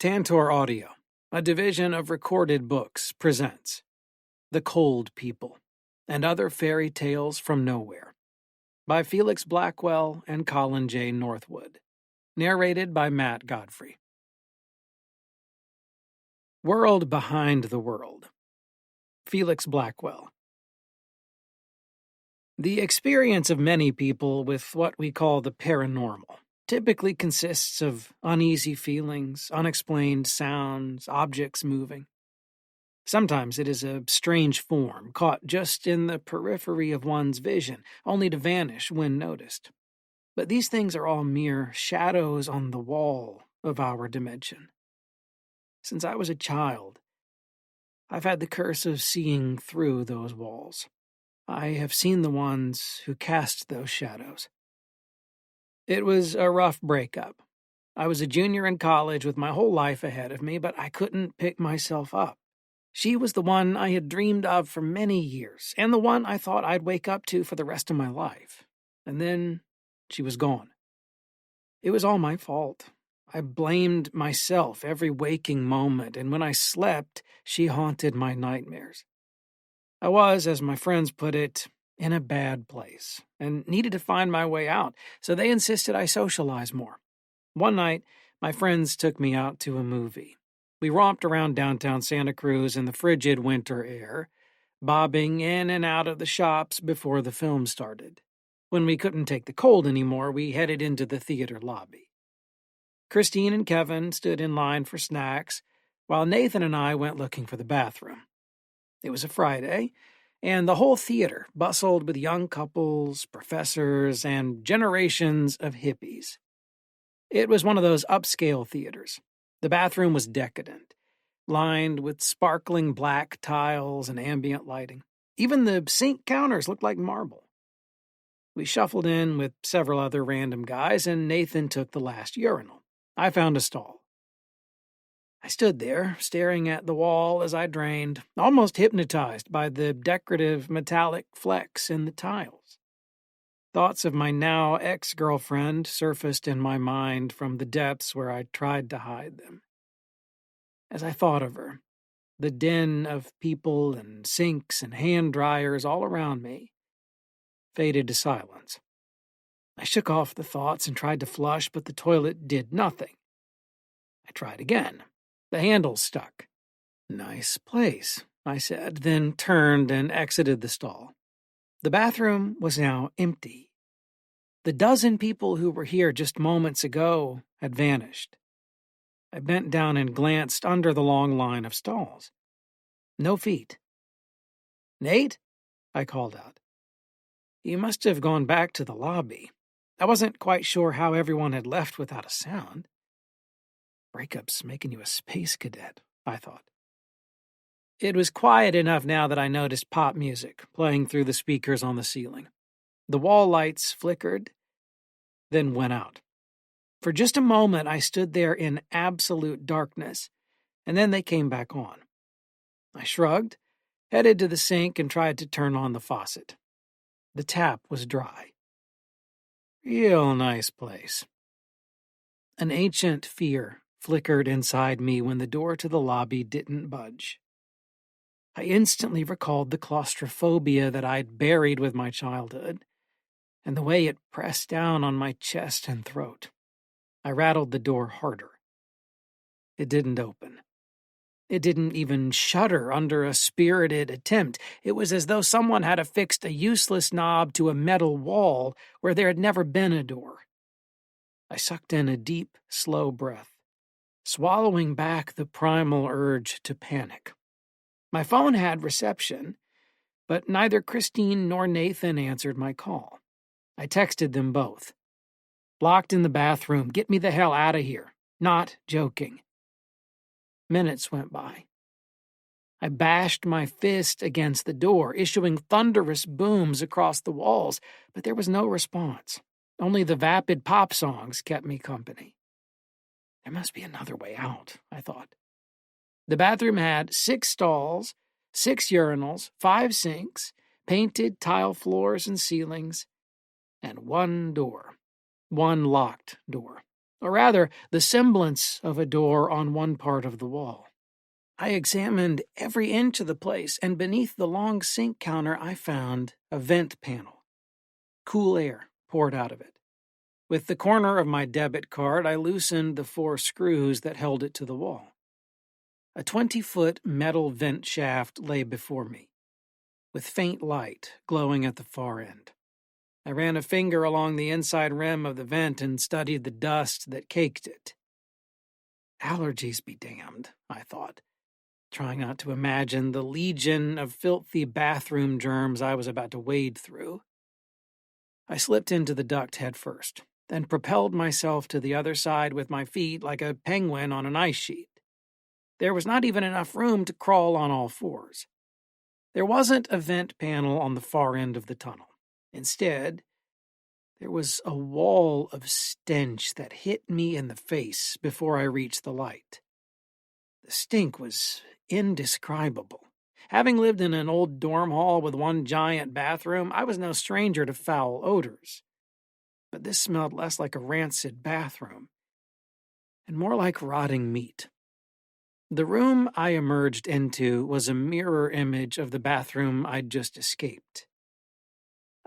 Tantor Audio, a division of Recorded Books, presents The Cold People and Other Fairy Tales from Nowhere by Felix Blackwell and Colin J. Northwood. Narrated by Matt Godfrey. World Behind the World. Felix Blackwell. The experience of many people with what we call the paranormal typically consists of uneasy feelings, unexplained sounds, objects moving. Sometimes it is a strange form, caught just in the periphery of one's vision, only to vanish when noticed. But these things are all mere shadows on the wall of our dimension. Since I was a child, I've had the curse of seeing through those walls. I have seen the ones who cast those shadows. It was a rough breakup. I was a junior in college with my whole life ahead of me, but I couldn't pick myself up. She was the one I had dreamed of for many years, and the one I thought I'd wake up to for the rest of my life. And then she was gone. It was all my fault. I blamed myself every waking moment, and when I slept, she haunted my nightmares. I was, as my friends put it, in a bad place, and needed to find my way out, so they insisted I socialize more. One night, my friends took me out to a movie. We romped around downtown Santa Cruz in the frigid winter air, bobbing in and out of the shops before the film started. When we couldn't take the cold anymore, we headed into the theater lobby. Christine and Kevin stood in line for snacks, while Nathan and I went looking for the bathroom. It was a Friday, and the whole theater bustled with young couples, professors, and generations of hippies. It was one of those upscale theaters. The bathroom was decadent, lined with sparkling black tiles and ambient lighting. Even the sink counters looked like marble. We shuffled in with several other random guys, and Nathan took the last urinal. I found a stall. I stood there, staring at the wall as I drained, almost hypnotized by the decorative metallic flecks in the tiles. Thoughts of my now ex-girlfriend surfaced in my mind from the depths where I tried to hide them. As I thought of her, the din of people and sinks and hand dryers all around me faded to silence. I shook off the thoughts and tried to flush, but the toilet did nothing. I tried again. The handle stuck. "Nice place," I said, then turned and exited the stall. The bathroom was now empty. The dozen people who were here just moments ago had vanished. I bent down and glanced under the long line of stalls. No feet. "Nate?" I called out. He must have gone back to the lobby. I wasn't quite sure how everyone had left without a sound. Breakup's making you a space cadet, I thought. It was quiet enough now that I noticed pop music playing through the speakers on the ceiling. The wall lights flickered, then went out. For just a moment, I stood there in absolute darkness, and then they came back on. I shrugged, headed to the sink, and tried to turn on the faucet. The tap was dry. Real nice place. An ancient fear flickered inside me when the door to the lobby didn't budge. I instantly recalled the claustrophobia that I'd buried with my childhood, and the way it pressed down on my chest and throat. I rattled the door harder. It didn't open. It didn't even shudder under a spirited attempt. It was as though someone had affixed a useless knob to a metal wall where there had never been a door. I sucked in a deep, slow breath, swallowing back the primal urge to panic. My phone had reception, but neither Christine nor Nathan answered my call. I texted them both. "Locked in the bathroom. Get me the hell out of here. Not joking." Minutes went by. I bashed my fist against the door, issuing thunderous booms across the walls, but there was no response. Only the vapid pop songs kept me company. There must be another way out, I thought. The bathroom had 6 stalls, 6 urinals, 5 sinks, painted tile floors and ceilings, and one door. One locked door. or rather, the semblance of a door on one part of the wall. I examined every inch of the place, and beneath the long sink counter I found a vent panel. Cool air poured out of it. With the corner of my debit card, I loosened the 4 screws that held it to the wall. A 20-foot metal vent shaft lay before me, with faint light glowing at the far end. I ran a finger along the inside rim of the vent and studied the dust that caked it. Allergies be damned, I thought, trying not to imagine the legion of filthy bathroom germs I was about to wade through. I slipped into the duct head first, then propelled myself to the other side with my feet like a penguin on an ice sheet. There was not even enough room to crawl on all fours. There wasn't a vent panel on the far end of the tunnel. Instead, there was a wall of stench that hit me in the face before I reached the light. The stink was indescribable. Having lived in an old dorm hall with one giant bathroom, I was no stranger to foul odors. But this smelled less like a rancid bathroom and more like rotting meat. The room I emerged into was a mirror image of the bathroom I'd just escaped.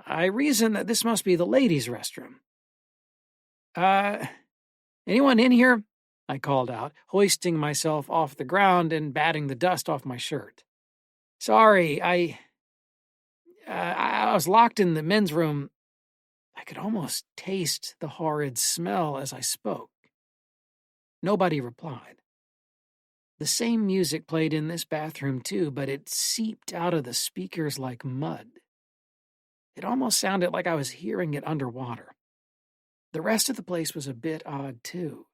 I reasoned that this must be the ladies' restroom. Anyone in here? I called out, hoisting myself off the ground and batting the dust off my shirt. Sorry, I was locked in the men's room. I could almost taste the horrid smell as I spoke. Nobody replied. The same music played in this bathroom too, but it seeped out of the speakers like mud. It almost sounded like I was hearing it underwater. The rest of the place was a bit odd too.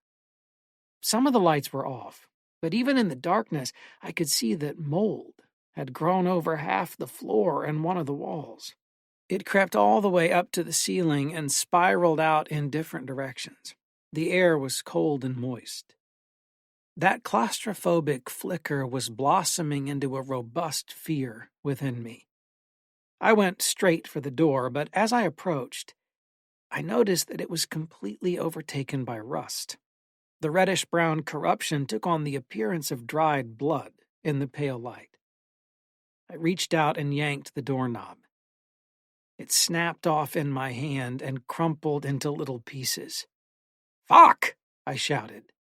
Some of the lights were off, but even in the darkness, I could see that mold had grown over half the floor and one of the walls. It crept all the way up to the ceiling and spiraled out in different directions. The air was cold and moist. That claustrophobic flicker was blossoming into a robust fear within me. I went straight for the door, but as I approached, I noticed that it was completely overtaken by rust. The reddish-brown corruption took on the appearance of dried blood in the pale light. I reached out and yanked the doorknob. It snapped off in my hand and crumpled into little pieces. "Fuck!" I shouted.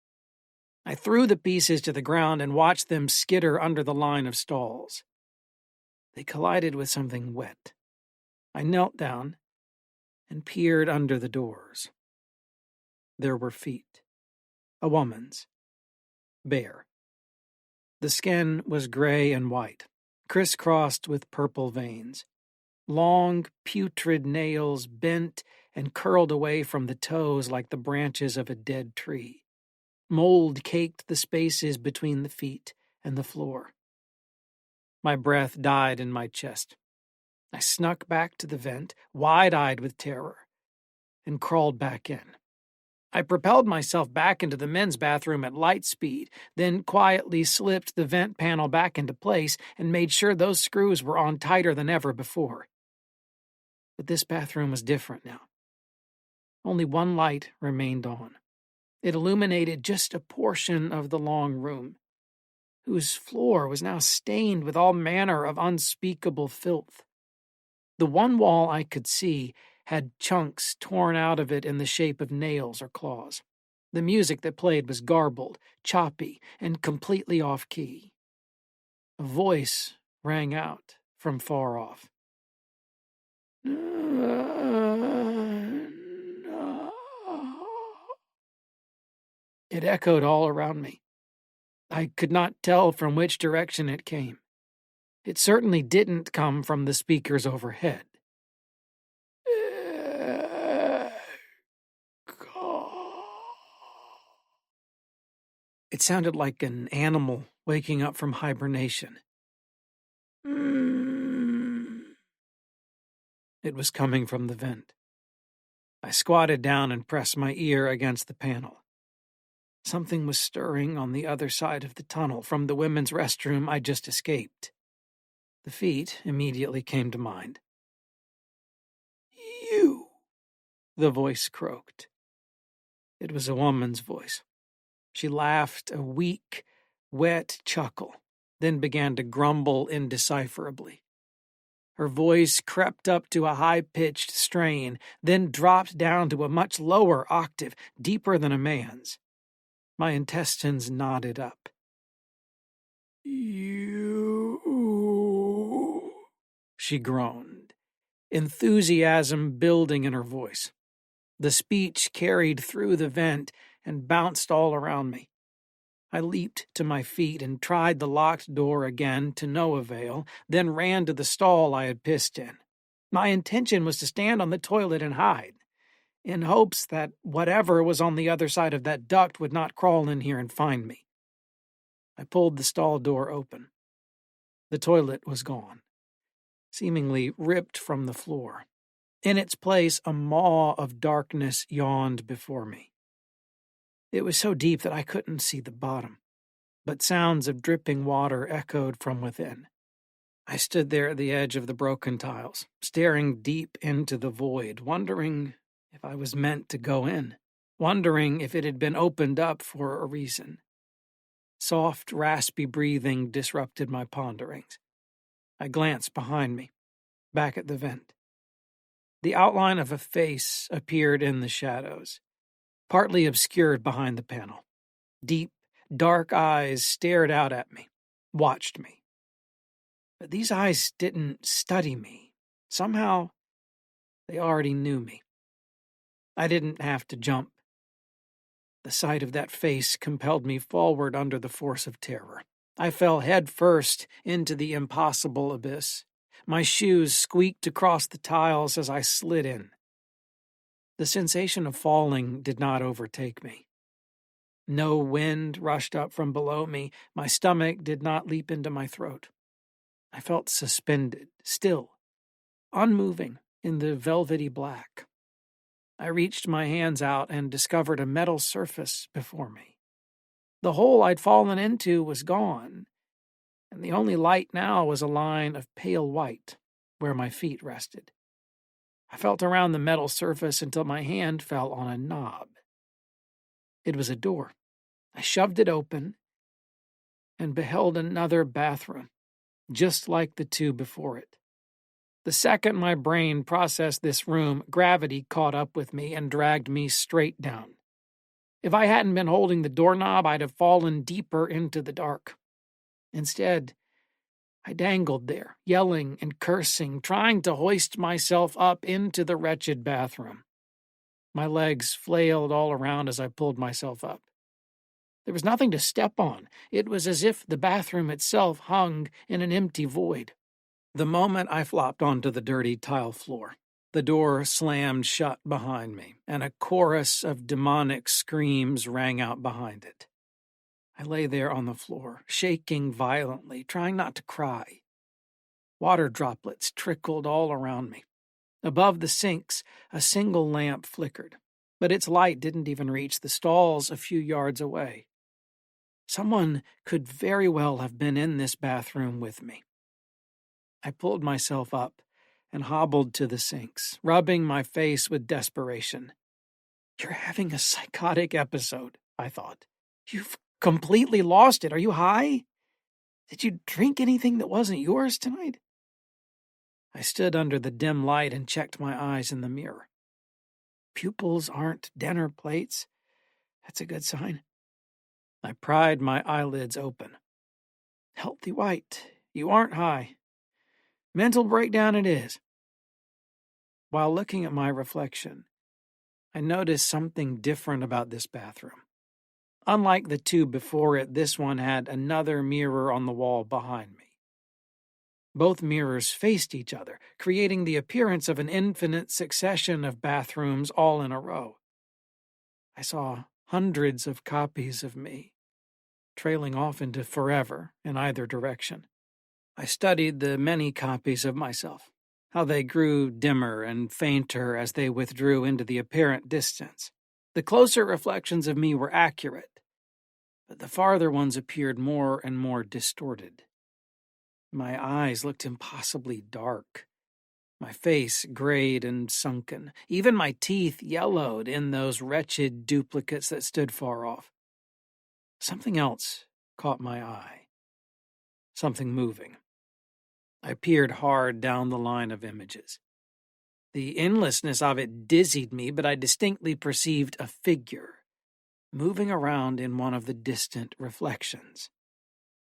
I threw the pieces to the ground and watched them skitter under the line of stalls. They collided with something wet. I knelt down and peered under the doors. There were feet. A woman's. Bare. The skin was gray and white, crisscrossed with purple veins. Long, putrid nails bent and curled away from the toes like the branches of a dead tree. Mold caked the spaces between the feet and the floor. My breath died in my chest. I snuck back to the vent, wide-eyed with terror, and crawled back in. I propelled myself back into the men's bathroom at light speed, then quietly slipped the vent panel back into place and made sure those screws were on tighter than ever before. But this bathroom was different now. Only one light remained on. It illuminated just a portion of the long room, whose floor was now stained with all manner of unspeakable filth. The one wall I could see had chunks torn out of it in the shape of nails or claws. The music that played was garbled, choppy, and completely off-key. A voice rang out from far off. It echoed all around me. I could not tell from which direction it came. It certainly didn't come from the speakers overhead. It sounded like an animal waking up from hibernation. It was coming from the vent. I squatted down and pressed my ear against the panel. Something was stirring on the other side of the tunnel from the women's restroom I just escaped. The feet immediately came to mind. "You," the voice croaked. It was a woman's voice. She laughed a weak, wet chuckle, then began to grumble indecipherably. Her voice crept up to a high-pitched strain, then dropped down to a much lower octave, deeper than a man's. My intestines knotted up. "You," she groaned, enthusiasm building in her voice. The speech carried through the vent and bounced all around me. I leaped to my feet and tried the locked door again to no avail, then ran to the stall I had pissed in. My intention was to stand on the toilet and hide, in hopes that whatever was on the other side of that duct would not crawl in here and find me. I pulled the stall door open. The toilet was gone, seemingly ripped from the floor. In its place, a maw of darkness yawned before me. It was so deep that I couldn't see the bottom, but sounds of dripping water echoed from within. I stood there at the edge of the broken tiles, staring deep into the void, wondering if I was meant to go in, wondering if it had been opened up for a reason. Soft, raspy breathing disrupted my ponderings. I glanced behind me, back at the vent. The outline of a face appeared in the shadows, partly obscured behind the panel. Deep, dark eyes stared out at me, watched me. But these eyes didn't study me. Somehow, they already knew me. I didn't have to jump. The sight of that face compelled me forward under the force of terror. I fell head first into the impossible abyss. My shoes squeaked across the tiles as I slid in. The sensation of falling did not overtake me. No wind rushed up from below me. My stomach did not leap into my throat. I felt suspended, still, unmoving in the velvety black. I reached my hands out and discovered a metal surface before me. The hole I'd fallen into was gone, and the only light now was a line of pale white where my feet rested. I felt around the metal surface until my hand fell on a knob. It was a door. I shoved it open and beheld another bathroom, just like the two before it. The second my brain processed this room, gravity caught up with me and dragged me straight down. If I hadn't been holding the doorknob, I'd have fallen deeper into the dark. Instead, I dangled there, yelling and cursing, trying to hoist myself up into the wretched bathroom. My legs flailed all around as I pulled myself up. There was nothing to step on. It was as if the bathroom itself hung in an empty void. The moment I flopped onto the dirty tile floor, the door slammed shut behind me, and a chorus of demonic screams rang out behind it. I lay there on the floor, shaking violently, trying not to cry. Water droplets trickled all around me. Above the sinks, a single lamp flickered, but its light didn't even reach the stalls a few yards away. Someone could very well have been in this bathroom with me. I pulled myself up and hobbled to the sinks, rubbing my face with desperation. "You're having a psychotic episode," I thought. "You've completely lost it. Are you high? Did you drink anything that wasn't yours tonight?" I stood under the dim light and checked my eyes in the mirror. Pupils aren't dinner plates. That's a good sign. I pried my eyelids open. "Healthy white. You aren't high. Mental breakdown it is." While looking at my reflection, I noticed something different about this bathroom. Unlike the two before it, this one had another mirror on the wall behind me. Both mirrors faced each other, creating the appearance of an infinite succession of bathrooms all in a row. I saw hundreds of copies of me, trailing off into forever in either direction. I studied the many copies of myself, how they grew dimmer and fainter as they withdrew into the apparent distance. The closer reflections of me were accurate, but the farther ones appeared more and more distorted. My eyes looked impossibly dark, My face grayed and sunken. Even my teeth yellowed in those wretched duplicates that stood far off. Something else caught my eye. Something moving. I peered hard down the line of images. The endlessness of it dizzied me, but I distinctly perceived a figure moving around in one of the distant reflections.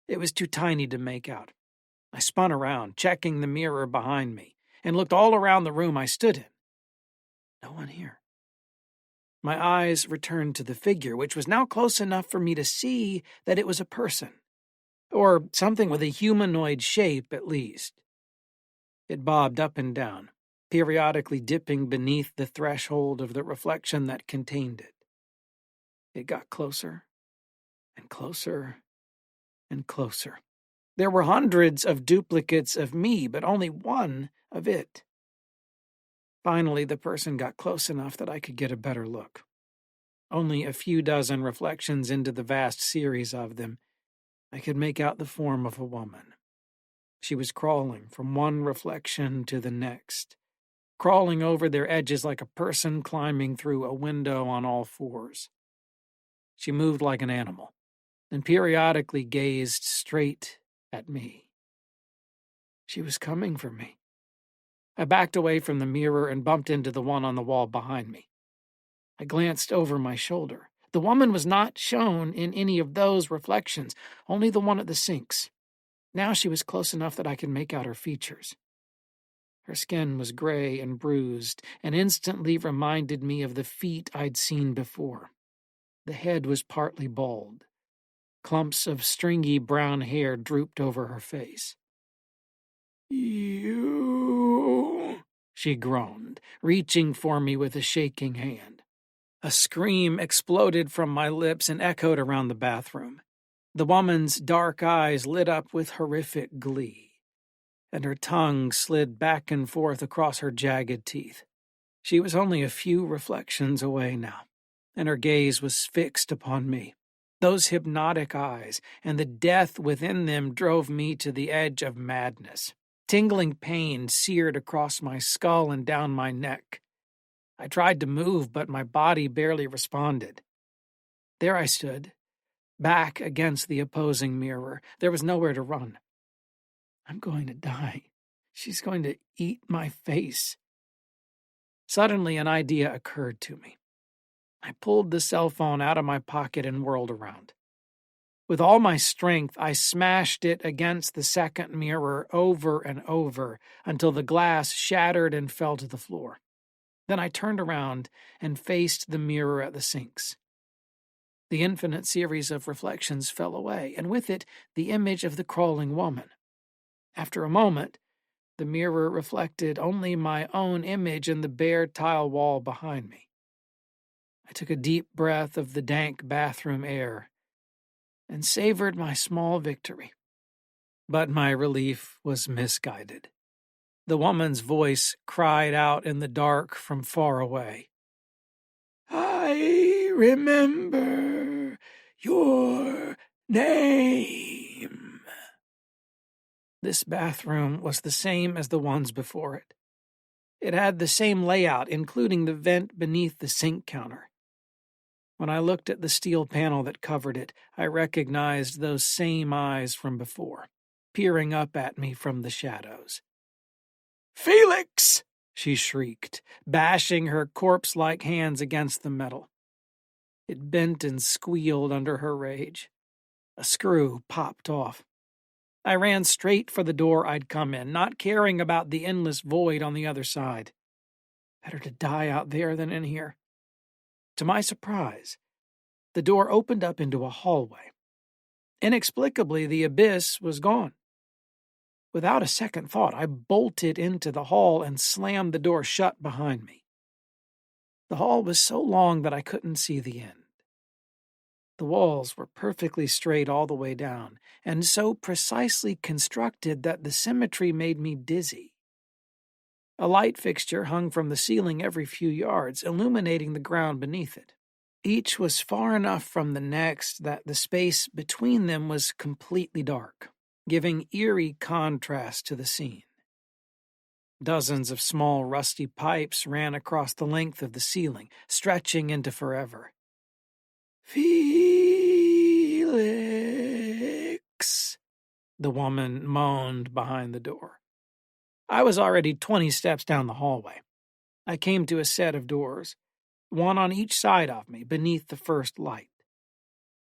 It was too tiny to make out. I spun around, checking the mirror behind me, and looked all around the room I stood in. No one here. My eyes returned to the figure, which was now close enough for me to see that it was a person, or something with a humanoid shape at least. It bobbed up and down, periodically dipping beneath the threshold of the reflection that contained it. It got closer and closer and closer. There were hundreds of duplicates of me, but only one of it. Finally, the person got close enough that I could get a better look. Only a few dozen reflections into the vast series of them, I could make out the form of a woman. She was crawling from one reflection to the next, crawling over their edges like a person climbing through a window on all fours. She moved like an animal, and periodically gazed straight at me. She was coming for me. I backed away from the mirror and bumped into the one on the wall behind me. I glanced over my shoulder. The woman was not shown in any of those reflections, only the one at the sinks. Now she was close enough that I could make out her features. Her skin was gray and bruised, and instantly reminded me of the feet I'd seen before. The head was partly bald. Clumps of stringy brown hair drooped over her face. "You," she groaned, reaching for me with a shaking hand. A scream exploded from my lips and echoed around the bathroom. The woman's dark eyes lit up with horrific glee, and her tongue slid back and forth across her jagged teeth. She was only a few reflections away now, and her gaze was fixed upon me. Those hypnotic eyes and the death within them drove me to the edge of madness. Tingling pain seared across my skull and down my neck. I tried to move, but my body barely responded. There I stood, back against the opposing mirror. There was nowhere to run. I'm going to die. She's going to eat my face. Suddenly, an idea occurred to me. I pulled the cell phone out of my pocket and whirled around. With all my strength, I smashed it against the second mirror over and over until the glass shattered and fell to the floor. Then I turned around and faced the mirror at the sinks. The infinite series of reflections fell away, and with it, the image of the crawling woman. After a moment, the mirror reflected only my own image in the bare tile wall behind me. I took a deep breath of the dank bathroom air and savored my small victory. But my relief was misguided. The woman's voice cried out in the dark from far away. "I remember your name." This bathroom was the same as the ones before it. It had the same layout, including the vent beneath the sink counter. When I looked at the steel panel that covered it, I recognized those same eyes from before, peering up at me from the shadows. "Felix!" she shrieked, bashing her corpse-like hands against the metal. It bent and squealed under her rage. A screw popped off. I ran straight for the door I'd come in, not caring about the endless void on the other side. Better to die out there than in here. To my surprise, the door opened up into a hallway. Inexplicably, the abyss was gone. Without a second thought, I bolted into the hall and slammed the door shut behind me. The hall was so long that I couldn't see the end. The walls were perfectly straight all the way down, and so precisely constructed that the symmetry made me dizzy. A light fixture hung from the ceiling every few yards, illuminating the ground beneath it. Each was far enough from the next that the space between them was completely dark, giving eerie contrast to the scene. Dozens of small, rusty pipes ran across the length of the ceiling, stretching into forever. "Felix," the woman moaned behind the door. I was already 20 steps down the hallway. I came to a set of doors, one on each side of me, beneath the first light.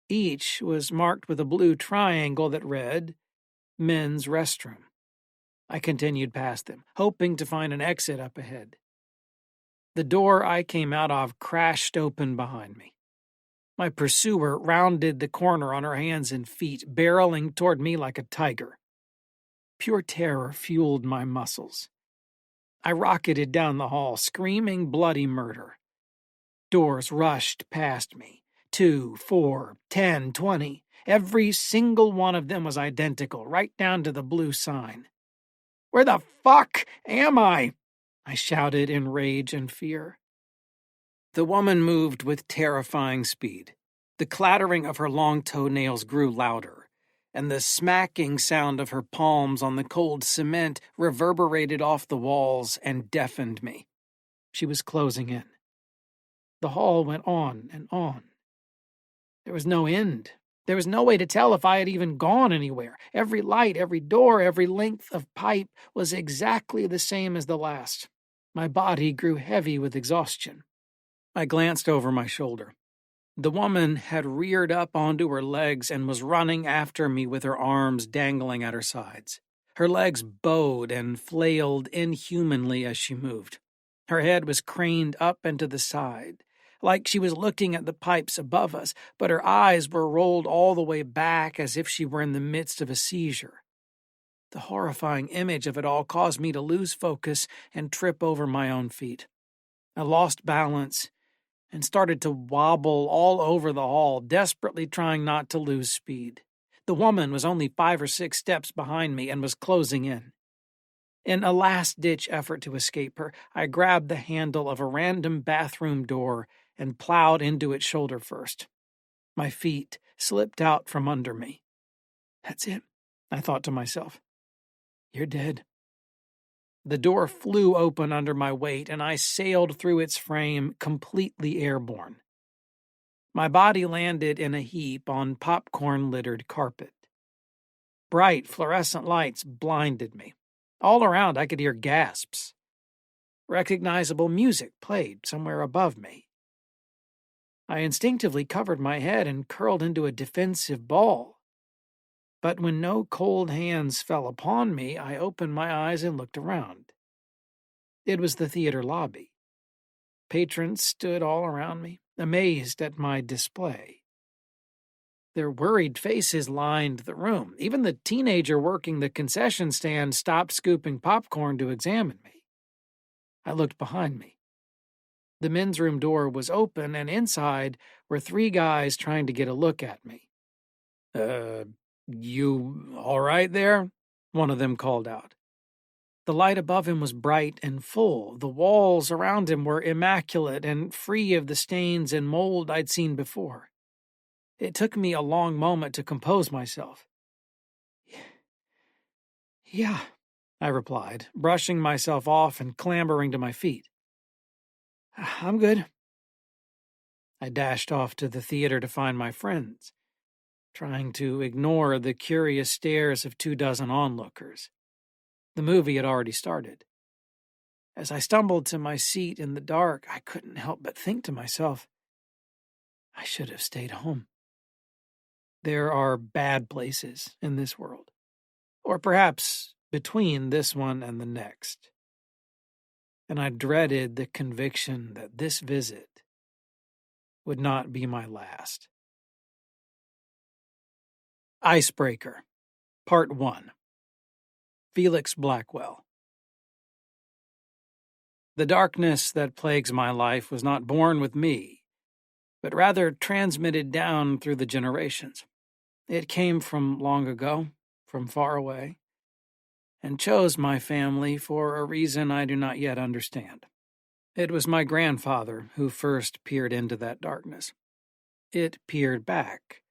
Each was marked with a blue triangle that read, "Men's Restroom." I continued past them, hoping to find an exit up ahead. The door I came out of crashed open behind me. My pursuer rounded the corner on her hands and feet, barreling toward me like a tiger. Pure terror fueled my muscles. I rocketed down the hall, screaming bloody murder. Doors rushed past me. 2, 4, 10, 20. Every single one of them was identical, right down to the blue sign. "Where the fuck am I?" I shouted in rage and fear. The woman moved with terrifying speed. The clattering of her long toenails grew louder, and the smacking sound of her palms on the cold cement reverberated off the walls and deafened me. She was closing in. The hall went on and on. There was no end. There was no way to tell if I had even gone anywhere. Every light, every door, every length of pipe was exactly the same as the last. My body grew heavy with exhaustion. I glanced over my shoulder. The woman had reared up onto her legs and was running after me with her arms dangling at her sides. Her legs bowed and flailed inhumanly as she moved. Her head was craned up and to the side, like she was looking at the pipes above us, but her eyes were rolled all the way back as if she were in the midst of a seizure. The horrifying image of it all caused me to lose focus and trip over my own feet. I lost balance and started to wobble all over the hall, desperately trying not to lose speed. The woman was only 5 or 6 steps behind me and was closing in. In a last-ditch effort to escape her, I grabbed the handle of a random bathroom door and plowed into it shoulder first. My feet slipped out from under me. "That's it," I thought to myself. "You're dead." The door flew open under my weight, and I sailed through its frame, completely airborne. My body landed in a heap on popcorn-littered carpet. Bright fluorescent lights blinded me. All around I could hear gasps. Recognizable music played somewhere above me. I instinctively covered my head and curled into a defensive ball. But when no cold hands fell upon me, I opened my eyes and looked around. It was the theater lobby. Patrons stood all around me, amazed at my display. Their worried faces lined the room. Even the teenager working the concession stand stopped scooping popcorn to examine me. I looked behind me. The men's room door was open, and inside were 3 guys trying to get a look at me. You all right there?" one of them called out. The light above him was bright and full. The walls around him were immaculate and free of the stains and mold I'd seen before. It took me a long moment to compose myself. "Yeah," I replied, brushing myself off and clambering to my feet. "I'm good." I dashed off to the theater to find my friends, trying to ignore the curious stares of 24 onlookers. The movie had already started. As I stumbled to my seat in the dark, I couldn't help but think to myself, I should have stayed home. There are bad places in this world, or perhaps between this one and the next. And I dreaded the conviction that this visit would not be my last. Icebreaker, Part 1. Felix Blackwell. The darkness that plagues my life was not born with me, but rather transmitted down through the generations. It came from long ago, from far away, and chose my family for a reason I do not yet understand. It was my grandfather who first peered into that darkness. It peered back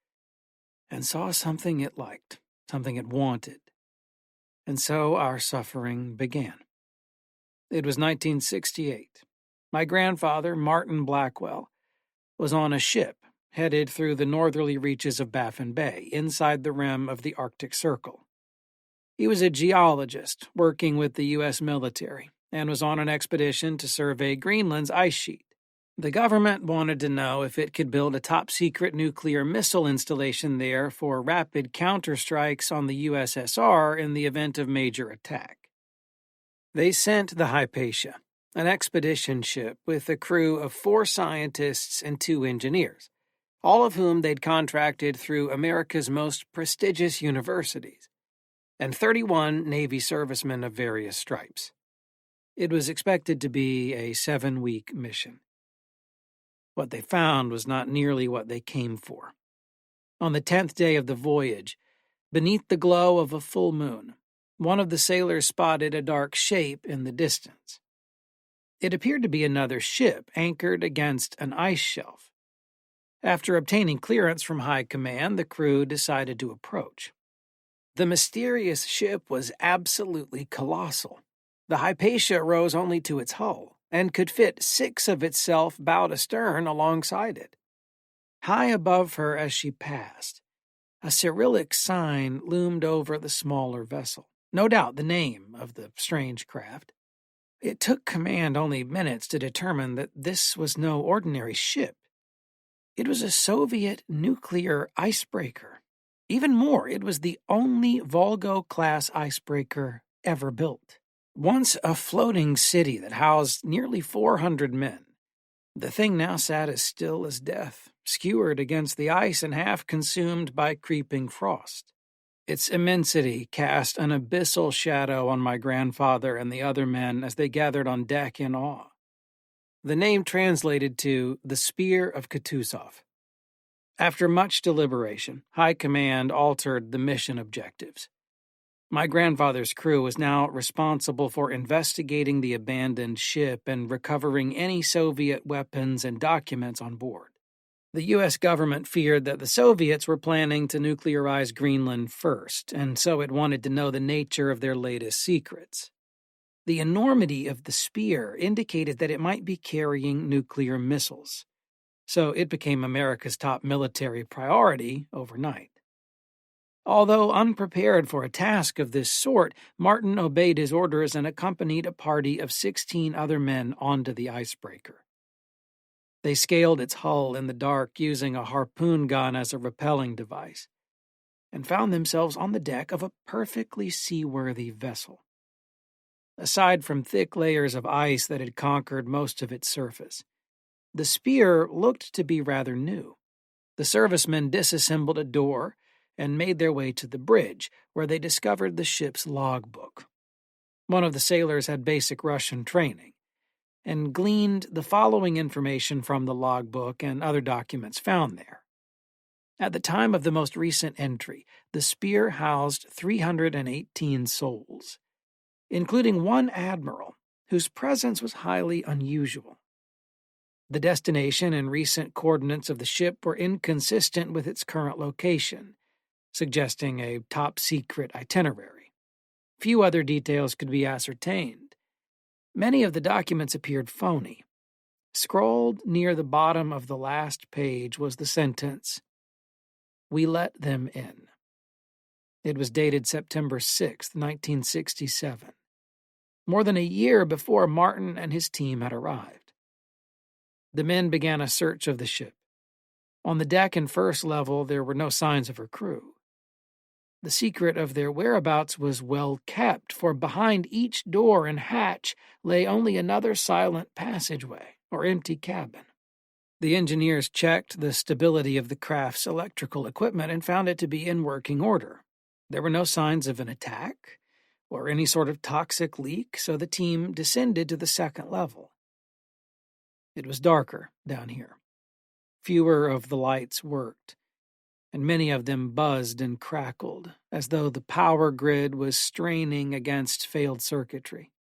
and saw something it liked, something it wanted. And so our suffering began. It was 1968. My grandfather, Martin Blackwell, was on a ship headed through the northerly reaches of Baffin Bay, inside the rim of the Arctic Circle. He was a geologist working with the U.S. military and was on an expedition to survey Greenland's ice sheet. The government wanted to know if it could build a top-secret nuclear missile installation there for rapid counterstrikes on the USSR in the event of major attack. They sent the Hypatia, an expedition ship with a crew of 4 scientists and 2 engineers, all of whom they'd contracted through America's most prestigious universities, and 31 Navy servicemen of various stripes. It was expected to be a 7-week mission. What they found was not nearly what they came for. On the 10th day of the voyage, beneath the glow of a full moon, one of the sailors spotted a dark shape in the distance. It appeared to be another ship anchored against an ice shelf. After obtaining clearance from high command, the crew decided to approach. The mysterious ship was absolutely colossal. The Hypatia rose only to its hull and could fit 6 of itself bowed astern alongside it. High above her as she passed, a Cyrillic sign loomed over the smaller vessel, no doubt the name of the strange craft. It took command only minutes to determine that this was no ordinary ship. It was a Soviet nuclear icebreaker. Even more, it was the only Volgo-class icebreaker ever built. Once a floating city that housed nearly 400 men, the thing now sat as still as death, skewered against the ice and half consumed by creeping frost. Its immensity cast an abyssal shadow on my grandfather and the other men as they gathered on deck in awe. The name translated to the Spear of Kutuzov. After much deliberation, High Command altered the mission objectives. My grandfather's crew was now responsible for investigating the abandoned ship and recovering any Soviet weapons and documents on board. The U.S. government feared that the Soviets were planning to nuclearize Greenland first, and so it wanted to know the nature of their latest secrets. The enormity of the spear indicated that it might be carrying nuclear missiles, so it became America's top military priority overnight. Although unprepared for a task of this sort, Martin obeyed his orders and accompanied a party of 16 other men onto the icebreaker. They scaled its hull in the dark using a harpoon gun as a rappelling device, and found themselves on the deck of a perfectly seaworthy vessel. Aside from thick layers of ice that had conquered most of its surface, the spear looked to be rather new. The servicemen disassembled a door and made their way to the bridge, where they discovered the ship's logbook. One of the sailors had basic Russian training, and gleaned the following information from the logbook and other documents found there. At the time of the most recent entry, the spear housed 318 souls, including one admiral, whose presence was highly unusual. The destination and recent coordinates of the ship were inconsistent with its current location, suggesting a top-secret itinerary. Few other details could be ascertained. Many of the documents appeared phony. Scrawled near the bottom of the last page was the sentence, "We let them in." It was dated September 6, 1967, more than a year before Martin and his team had arrived. The men began a search of the ship. On the deck and first level, there were no signs of her crew. The secret of their whereabouts was well kept, for behind each door and hatch lay only another silent passageway or empty cabin. The engineers checked the stability of the craft's electrical equipment and found it to be in working order. There were no signs of an attack or any sort of toxic leak, so the team descended to the second level. It was darker down here. Fewer of the lights worked, and many of them buzzed and crackled, as though the power grid was straining against failed circuitry.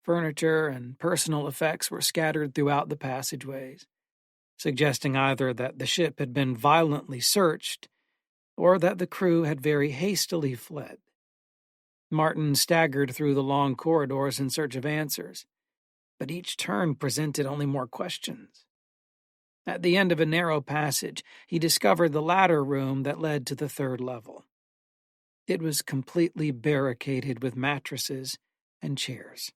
Furniture and personal effects were scattered throughout the passageways, suggesting either that the ship had been violently searched or that the crew had very hastily fled. Martin staggered through the long corridors in search of answers, but each turn presented only more questions. At the end of a narrow passage, he discovered the ladder room that led to the third level. It was completely barricaded with mattresses and chairs.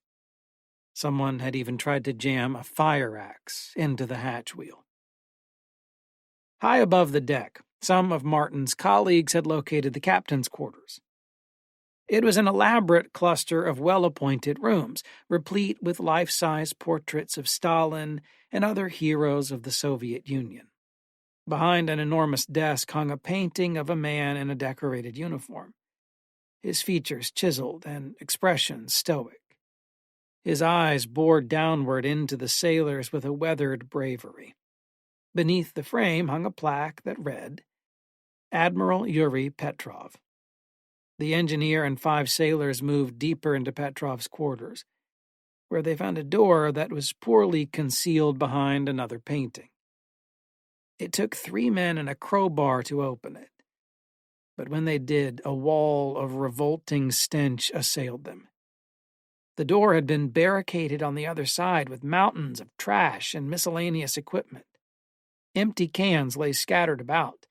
Someone had even tried to jam a fire axe into the hatch wheel. High above the deck, some of Martin's colleagues had located the captain's quarters. It was an elaborate cluster of well-appointed rooms, replete with life-size portraits of Stalin and other heroes of the Soviet Union. Behind an enormous desk hung a painting of a man in a decorated uniform, his features chiseled and expression stoic. His eyes bored downward into the sailors with a weathered bravery. Beneath the frame hung a plaque that read, Admiral Yuri Petrov. The engineer and 5 sailors moved deeper into Petrov's quarters, where they found a door that was poorly concealed behind another painting. It took 3 men and a crowbar to open it, but when they did, a wall of revolting stench assailed them. The door had been barricaded on the other side with mountains of trash and miscellaneous equipment. Empty cans lay scattered about,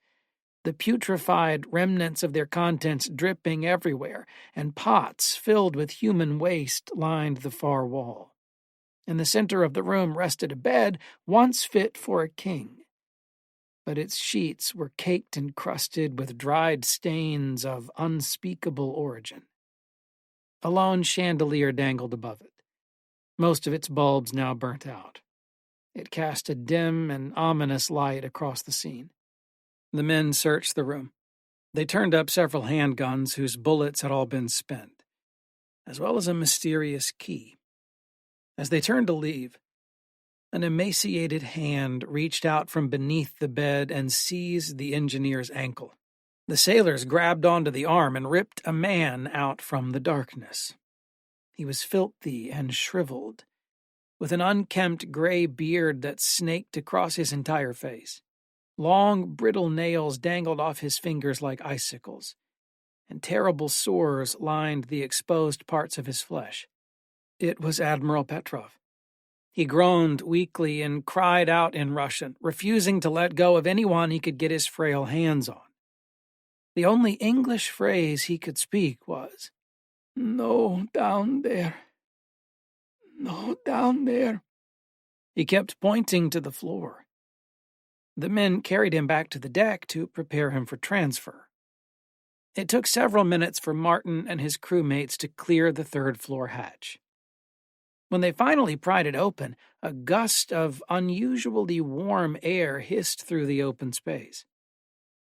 the putrefied remnants of their contents dripping everywhere, and pots filled with human waste lined the far wall. In the center of the room rested a bed once fit for a king, but its sheets were caked and crusted with dried stains of unspeakable origin. A lone chandelier dangled above it, most of its bulbs now burnt out. It cast a dim and ominous light across the scene. The men searched the room. They turned up several handguns whose bullets had all been spent, as well as a mysterious key. As they turned to leave, an emaciated hand reached out from beneath the bed and seized the engineer's ankle. The sailors grabbed onto the arm and ripped a man out from the darkness. He was filthy and shriveled, with an unkempt gray beard that snaked across his entire face. Long, brittle nails dangled off his fingers like icicles, and terrible sores lined the exposed parts of his flesh. It was Admiral Petrov. He groaned weakly and cried out in Russian, refusing to let go of anyone he could get his frail hands on. The only English phrase he could speak was, "No, down there. No, down there." He kept pointing to the floor. The men carried him back to the deck to prepare him for transfer. It took several minutes for Martin and his crewmates to clear the third-floor hatch. When they finally pried it open, a gust of unusually warm air hissed through the open space.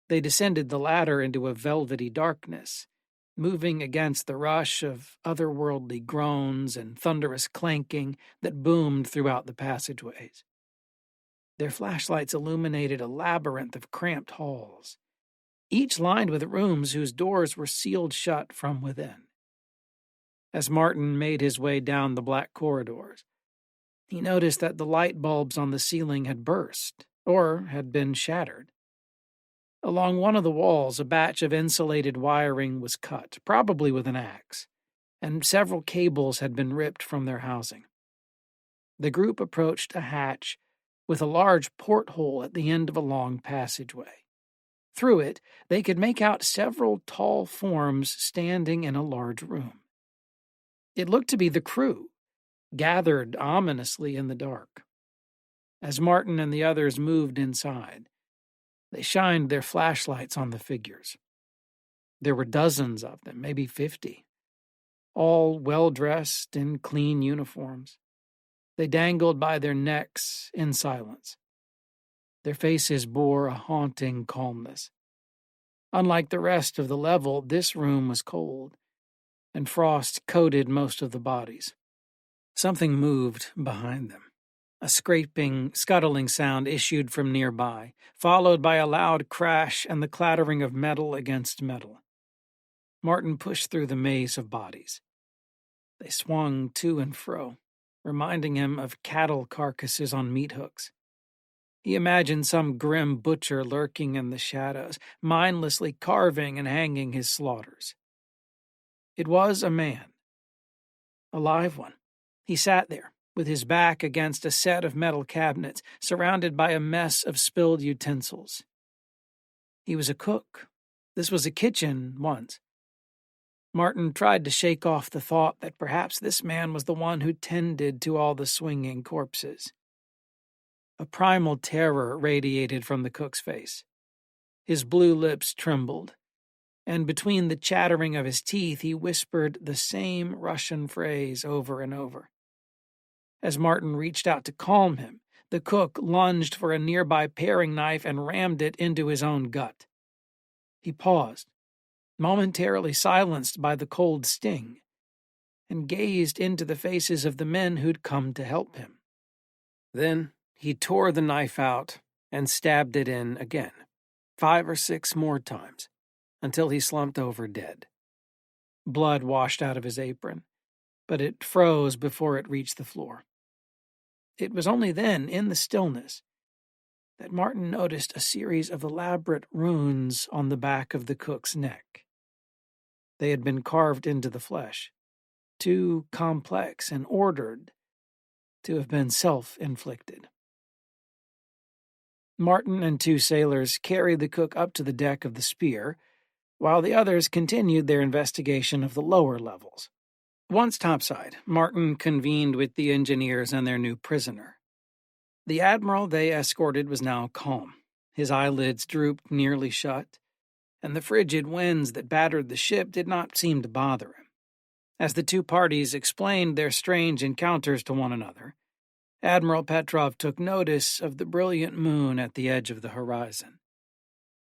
They descended the ladder into a velvety darkness, moving against the rush of otherworldly groans and thunderous clanking that boomed throughout the passageways. Their flashlights illuminated a labyrinth of cramped halls, each lined with rooms whose doors were sealed shut from within. As Martin made his way down the black corridors, he noticed that the light bulbs on the ceiling had burst, or had been shattered. Along one of the walls, a batch of insulated wiring was cut, probably with an axe, and several cables had been ripped from their housing. The group approached a hatch with a large porthole at the end of a long passageway. Through it, they could make out several tall forms standing in a large room. It looked to be the crew, gathered ominously in the dark. As Martin and the others moved inside, they shined their flashlights on the figures. There were dozens of them, maybe 50, all well-dressed in clean uniforms. They dangled by their necks in silence. Their faces bore a haunting calmness. Unlike the rest of the level, this room was cold, and frost coated most of the bodies. Something moved behind them. A scraping, scuttling sound issued from nearby, followed by a loud crash and the clattering of metal against metal. Martin pushed through the maze of bodies. They swung to and fro, reminding him of cattle carcasses on meat hooks. He imagined some grim butcher lurking in the shadows, mindlessly carving and hanging his slaughters. It was a man. A live one. He sat there, with his back against a set of metal cabinets, surrounded by a mess of spilled utensils. He was a cook. This was a kitchen once. Martin tried to shake off the thought that perhaps this man was the one who tended to all the swinging corpses. A primal terror radiated from the cook's face. His blue lips trembled, and between the chattering of his teeth he whispered the same Russian phrase over and over. As Martin reached out to calm him, the cook lunged for a nearby paring knife and rammed it into his own gut. He paused, momentarily silenced by the cold sting, and gazed into the faces of the men who'd come to help him. Then he tore the knife out and stabbed it in again, 5 or 6 more times, until he slumped over dead. Blood washed out of his apron, but it froze before it reached the floor. It was only then, in the stillness, that Martin noticed a series of elaborate runes on the back of the cook's neck. They had been carved into the flesh, too complex and ordered to have been self-inflicted. Martin and 2 sailors carried the cook up to the deck of the Spear, while the others continued their investigation of the lower levels. Once topside, Martin convened with the engineers and their new prisoner. The admiral they escorted was now calm. His eyelids drooped nearly shut, and the frigid winds that battered the ship did not seem to bother him. As the 2 parties explained their strange encounters to one another, Admiral Petrov took notice of the brilliant moon at the edge of the horizon.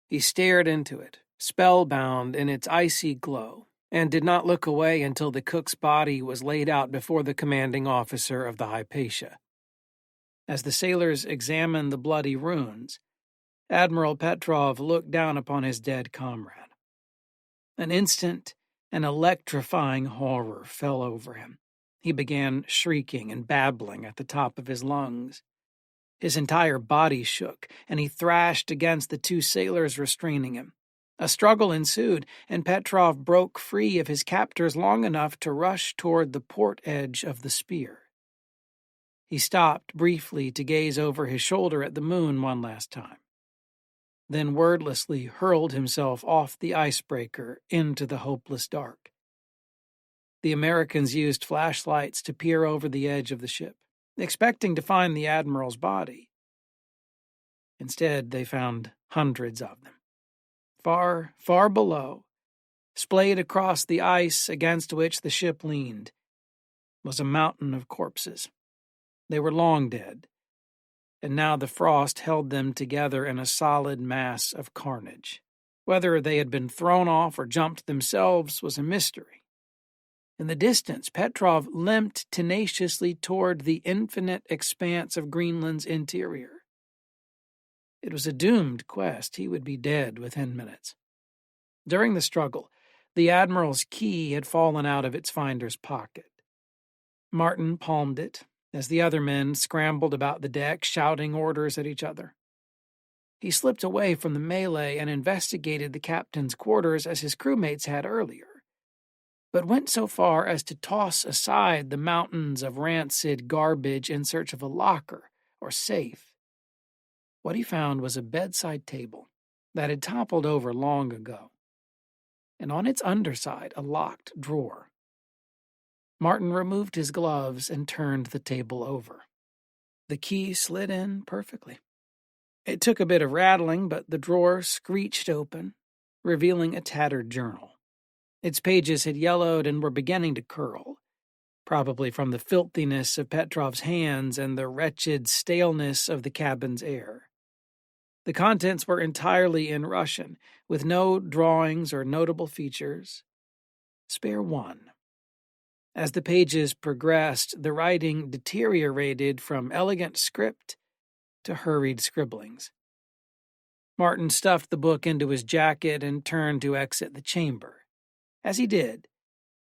He stared into it, spellbound in its icy glow, and did not look away until the cook's body was laid out before the commanding officer of the Hypatia. As the sailors examined the bloody runes, Admiral Petrov looked down upon his dead comrade. An instant, an electrifying horror fell over him. He began shrieking and babbling at the top of his lungs. His entire body shook, and he thrashed against the 2 sailors restraining him. A struggle ensued, and Petrov broke free of his captors long enough to rush toward the port edge of the Spear. He stopped briefly to gaze over his shoulder at the moon one last time, then wordlessly hurled himself off the icebreaker into the hopeless dark. The Americans used flashlights to peer over the edge of the ship, expecting to find the admiral's body. Instead, they found hundreds of them. Far, far below, splayed across the ice against which the ship leaned, was a mountain of corpses. They were long dead, and now the frost held them together in a solid mass of carnage. Whether they had been thrown off or jumped themselves was a mystery. In the distance, Petrov limped tenaciously toward the infinite expanse of Greenland's interior. It was a doomed quest. He would be dead within minutes. During the struggle, the admiral's key had fallen out of its finder's pocket. Martin palmed it as the other men scrambled about the deck, shouting orders at each other. He slipped away from the melee and investigated the captain's quarters as his crewmates had earlier, but went so far as to toss aside the mountains of rancid garbage in search of a locker or safe. What he found was a bedside table that had toppled over long ago, and on its underside a locked drawer. Martin removed his gloves and turned the table over. The key slid in perfectly. It took a bit of rattling, but the drawer screeched open, revealing a tattered journal. Its pages had yellowed and were beginning to curl, probably from the filthiness of Petrov's hands and the wretched staleness of the cabin's air. The contents were entirely in Russian, with no drawings or notable features. Spare one. As the pages progressed, the writing deteriorated from elegant script to hurried scribblings. Martin stuffed the book into his jacket and turned to exit the chamber. As he did,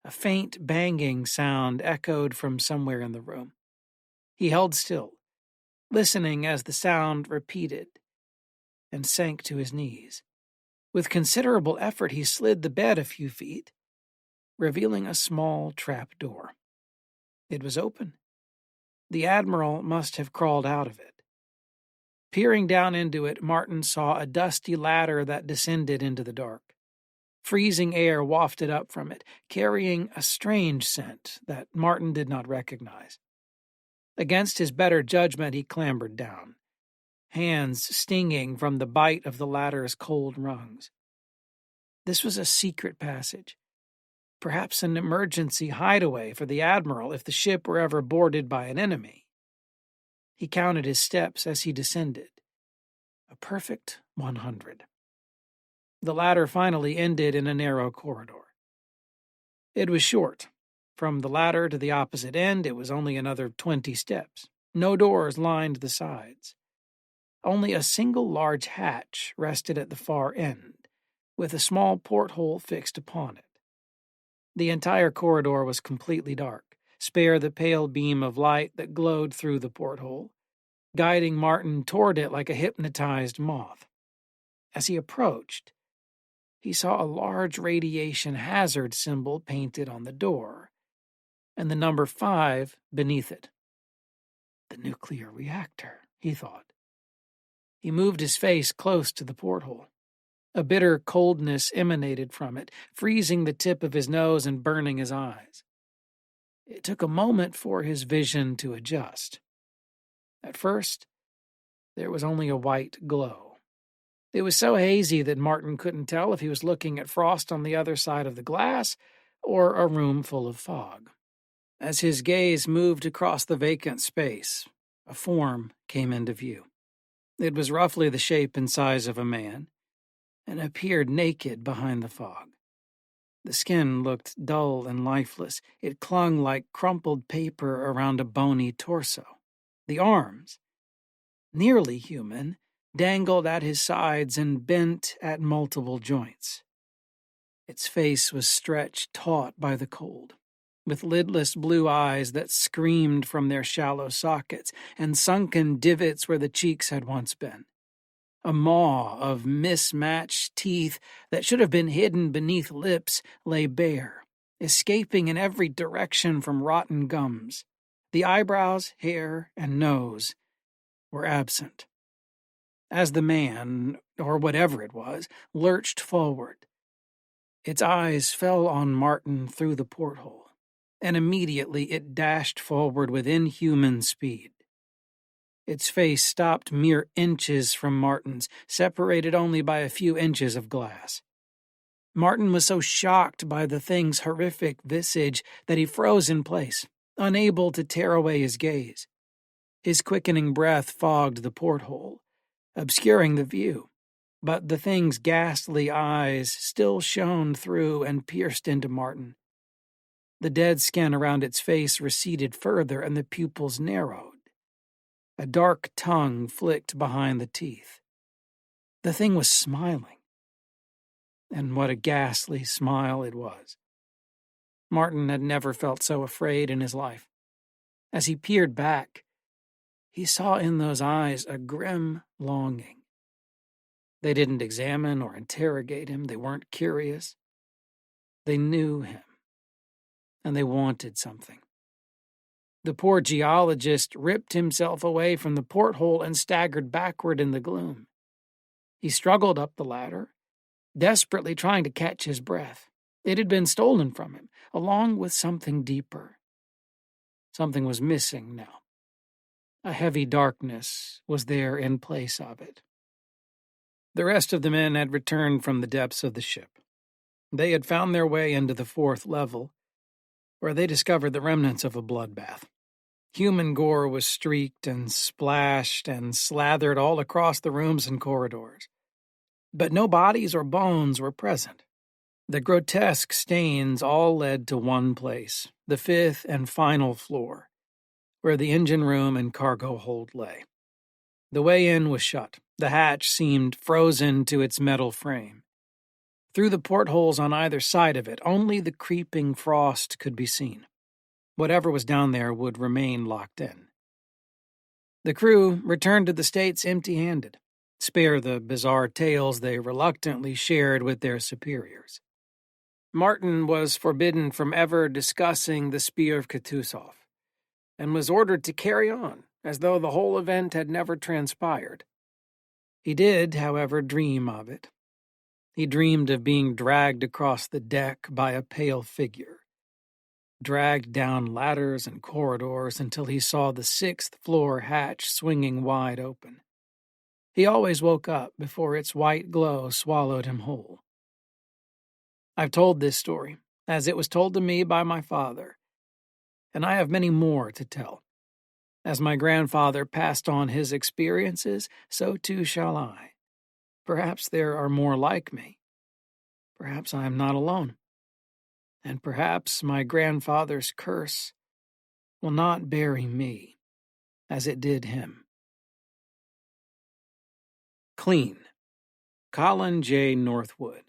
a faint banging sound echoed from somewhere in the room. He held still, listening as the sound repeated, and sank to his knees. With considerable effort, he slid the bed a few feet, revealing a small trap door. It was open. The Admiral must have crawled out of it. Peering down into it, Martin saw a dusty ladder that descended into the dark. Freezing air wafted up from it, carrying a strange scent that Martin did not recognize. Against his better judgment, he clambered down, hands stinging from the bite of the ladder's cold rungs. This was a secret passage, perhaps an emergency hideaway for the Admiral if the ship were ever boarded by an enemy. He counted his steps as he descended. A perfect 100. The ladder finally ended in a narrow corridor. It was short. From the ladder to the opposite end, it was only another 20 steps. No doors lined the sides. Only a single large hatch rested at the far end, with a small porthole fixed upon it. The entire corridor was completely dark, spare the pale beam of light that glowed through the porthole, guiding Martin toward it like a hypnotized moth. As he approached, he saw a large radiation hazard symbol painted on the door, and the number 5 beneath it. The nuclear reactor, he thought. He moved his face close to the porthole. A bitter coldness emanated from it, freezing the tip of his nose and burning his eyes. It took a moment for his vision to adjust. At first, there was only a white glow. It was so hazy that Martin couldn't tell if he was looking at frost on the other side of the glass or a room full of fog. As his gaze moved across the vacant space, a form came into view. It was roughly the shape and size of a man, and appeared naked behind the fog. The skin looked dull and lifeless. It clung like crumpled paper around a bony torso. The arms, nearly human, dangled at his sides and bent at multiple joints. Its face was stretched taut by the cold, with lidless blue eyes that screamed from their shallow sockets and sunken divots where the cheeks had once been. A maw of mismatched teeth that should have been hidden beneath lips lay bare, escaping in every direction from rotten gums. The eyebrows, hair, and nose were absent. As the man, or whatever it was, lurched forward, its eyes fell on Martin through the porthole, and immediately it dashed forward with inhuman speed. Its face stopped mere inches from Martin's, separated only by a few inches of glass. Martin was so shocked by the thing's horrific visage that he froze in place, unable to tear away his gaze. His quickening breath fogged the porthole, obscuring the view, but the thing's ghastly eyes still shone through and pierced into Martin. The dead skin around its face receded further and the pupils narrowed. A dark tongue flicked behind the teeth. The thing was smiling. And what a ghastly smile it was. Martin had never felt so afraid in his life. As he peered back, he saw in those eyes a grim longing. They didn't examine or interrogate him. They weren't curious. They knew him, and they wanted something. The poor geologist ripped himself away from the porthole and staggered backward in the gloom. He struggled up the ladder, desperately trying to catch his breath. It had been stolen from him, along with something deeper. Something was missing now. A heavy darkness was there in place of it. The rest of the men had returned from the depths of the ship. They had found their way into the 4th level, where they discovered the remnants of a bloodbath. Human gore was streaked and splashed and slathered all across the rooms and corridors. But no bodies or bones were present. The grotesque stains all led to one place, the 5th and final floor, where the engine room and cargo hold lay. The way in was shut. The hatch seemed frozen to its metal frame. Through the portholes on either side of it, only the creeping frost could be seen. Whatever was down there would remain locked in. The crew returned to the States empty-handed, spare the bizarre tales they reluctantly shared with their superiors. Martin was forbidden from ever discussing the Spear of Kutuzov, and was ordered to carry on, as though the whole event had never transpired. He did, however, dream of it. He dreamed of being dragged across the deck by a pale figure, dragged down ladders and corridors until he saw the 6th-floor hatch swinging wide open. He always woke up before its white glow swallowed him whole. I've told this story, as it was told to me by my father, and I have many more to tell. As my grandfather passed on his experiences, so too shall I. Perhaps there are more like me. Perhaps I am not alone. And perhaps my grandfather's curse will not bury me as it did him. Clean. Colin J. Northwood.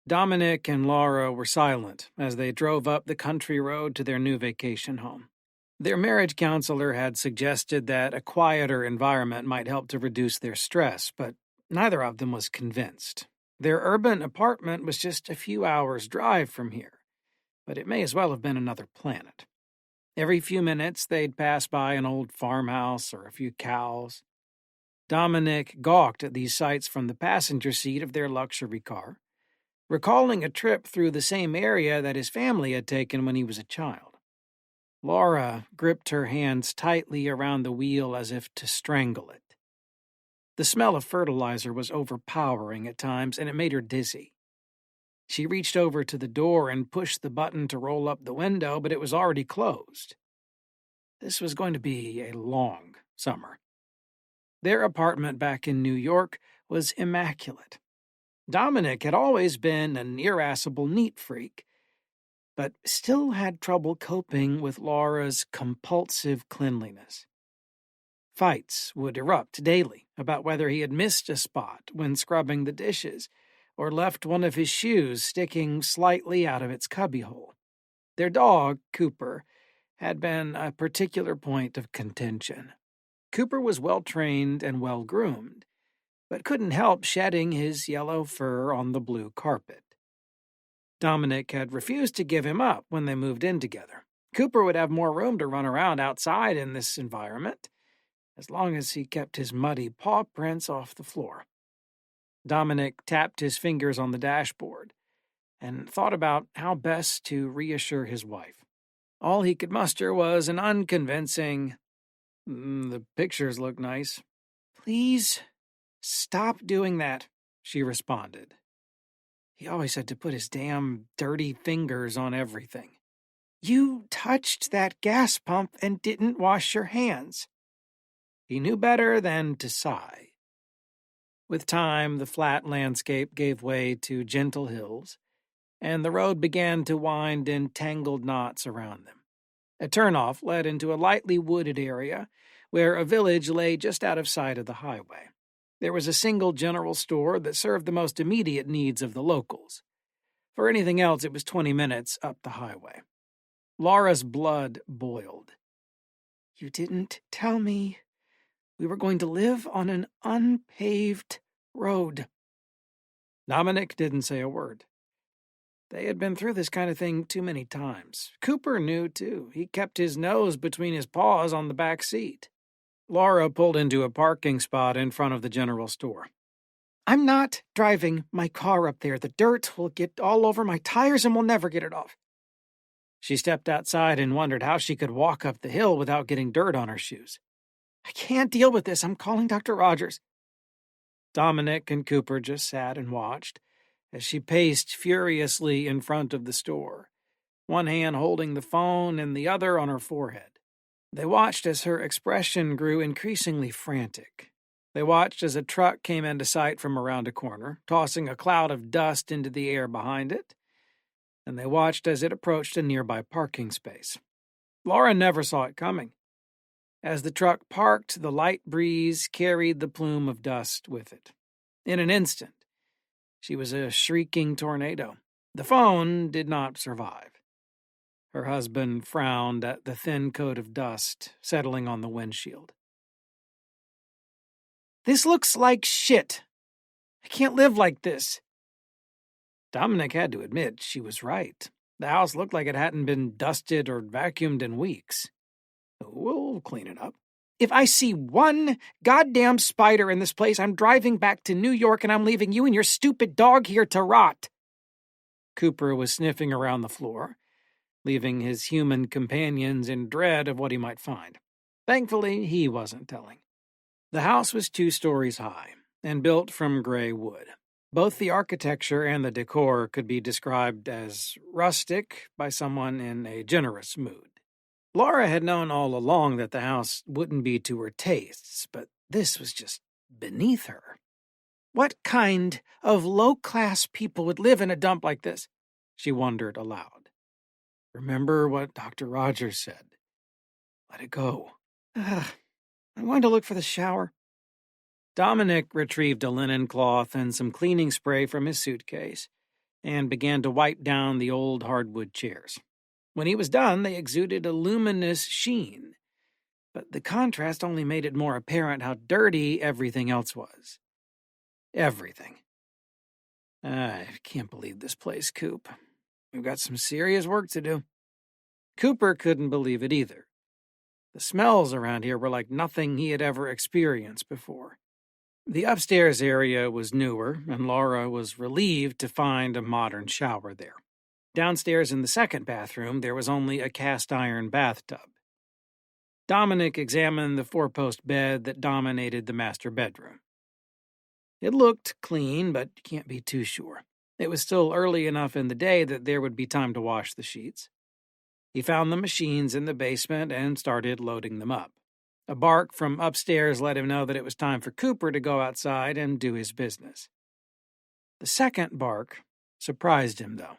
Dominic and Laura were silent as they drove up the country road to their new vacation home. Their marriage counselor had suggested that a quieter environment might help to reduce their stress, but neither of them was convinced. Their urban apartment was just a few hours' drive from here, but it may as well have been another planet. Every few minutes they'd pass by an old farmhouse or a few cows. Dominic gawked at these sights from the passenger seat of their luxury car, recalling a trip through the same area that his family had taken when he was a child. Laura gripped her hands tightly around the wheel as if to strangle it. The smell of fertilizer was overpowering at times, and it made her dizzy. She reached over to the door and pushed the button to roll up the window, but it was already closed. This was going to be a long summer. Their apartment back in New York was immaculate. Dominic had always been an irascible neat freak, but still had trouble coping with Laura's compulsive cleanliness. Fights would erupt daily about whether he had missed a spot when scrubbing the dishes, or left one of his shoes sticking slightly out of its cubbyhole. Their dog, Cooper, had been a particular point of contention. Cooper was well-trained and well-groomed, but couldn't help shedding his yellow fur on the blue carpet. Dominic had refused to give him up when they moved in together. Cooper would have more room to run around outside in this environment, as long as he kept his muddy paw prints off the floor. Dominic tapped his fingers on the dashboard and thought about how best to reassure his wife. All he could muster was an unconvincing, "The pictures look nice." "Please stop doing that," she responded. He always had to put his damn dirty fingers on everything. "You touched that gas pump and didn't wash your hands." He knew better than to sigh. With time, the flat landscape gave way to gentle hills, and the road began to wind in tangled knots around them. A turnoff led into a lightly wooded area where a village lay just out of sight of the highway. There was a single general store that served the most immediate needs of the locals. For anything else, it was 20 minutes up the highway. Laura's blood boiled. "You didn't tell me we were going to live on an unpaved road." Dominic didn't say a word. They had been through this kind of thing too many times. Cooper knew, too. He kept his nose between his paws on the back seat. Laura pulled into a parking spot in front of the general store. "I'm not driving my car up there. The dirt will get all over my tires and we'll never get it off." She stepped outside and wondered how she could walk up the hill without getting dirt on her shoes. "I can't deal with this. I'm calling Dr. Rogers." Dominic and Cooper just sat and watched as she paced furiously in front of the store, one hand holding the phone and the other on her forehead. They watched as her expression grew increasingly frantic. They watched as a truck came into sight from around a corner, tossing a cloud of dust into the air behind it, and they watched as it approached a nearby parking space. Laura never saw it coming. As the truck parked, the light breeze carried the plume of dust with it. In an instant, she was a shrieking tornado. The phone did not survive. Her husband frowned at the thin coat of dust settling on the windshield. "This looks like shit. I can't live like this." Dominic had to admit she was right. The house looked like it hadn't been dusted or vacuumed in weeks. We'll clean it up. If I see one goddamn spider in this place, I'm driving back to New York and I'm leaving you and your stupid dog here to rot. Cooper was sniffing around the floor, leaving his human companions in dread of what he might find. Thankfully, he wasn't telling. The house was 2 stories high and built from gray wood. Both the architecture and the decor could be described as rustic by someone in a generous mood. Laura had known all along that the house wouldn't be to her tastes, but this was just beneath her. What kind of low-class people would live in a dump like this? She wondered aloud. Remember what Dr. Rogers said. Let it go. I'm going to look for the shower. Dominic retrieved a linen cloth and some cleaning spray from his suitcase and began to wipe down the old hardwood chairs. When he was done, they exuded a luminous sheen, but the contrast only made it more apparent how dirty everything else was. Everything. I can't believe this place, Coop. We've got some serious work to do. Cooper couldn't believe it either. The smells around here were like nothing he had ever experienced before. The upstairs area was newer, and Laura was relieved to find a modern shower there. Downstairs in the second bathroom, there was only a cast-iron bathtub. Dominic examined the 4-post bed that dominated the master bedroom. It looked clean, but you can't be too sure. It was still early enough in the day that there would be time to wash the sheets. He found the machines in the basement and started loading them up. A bark from upstairs let him know that it was time for Cooper to go outside and do his business. The second bark surprised him, though.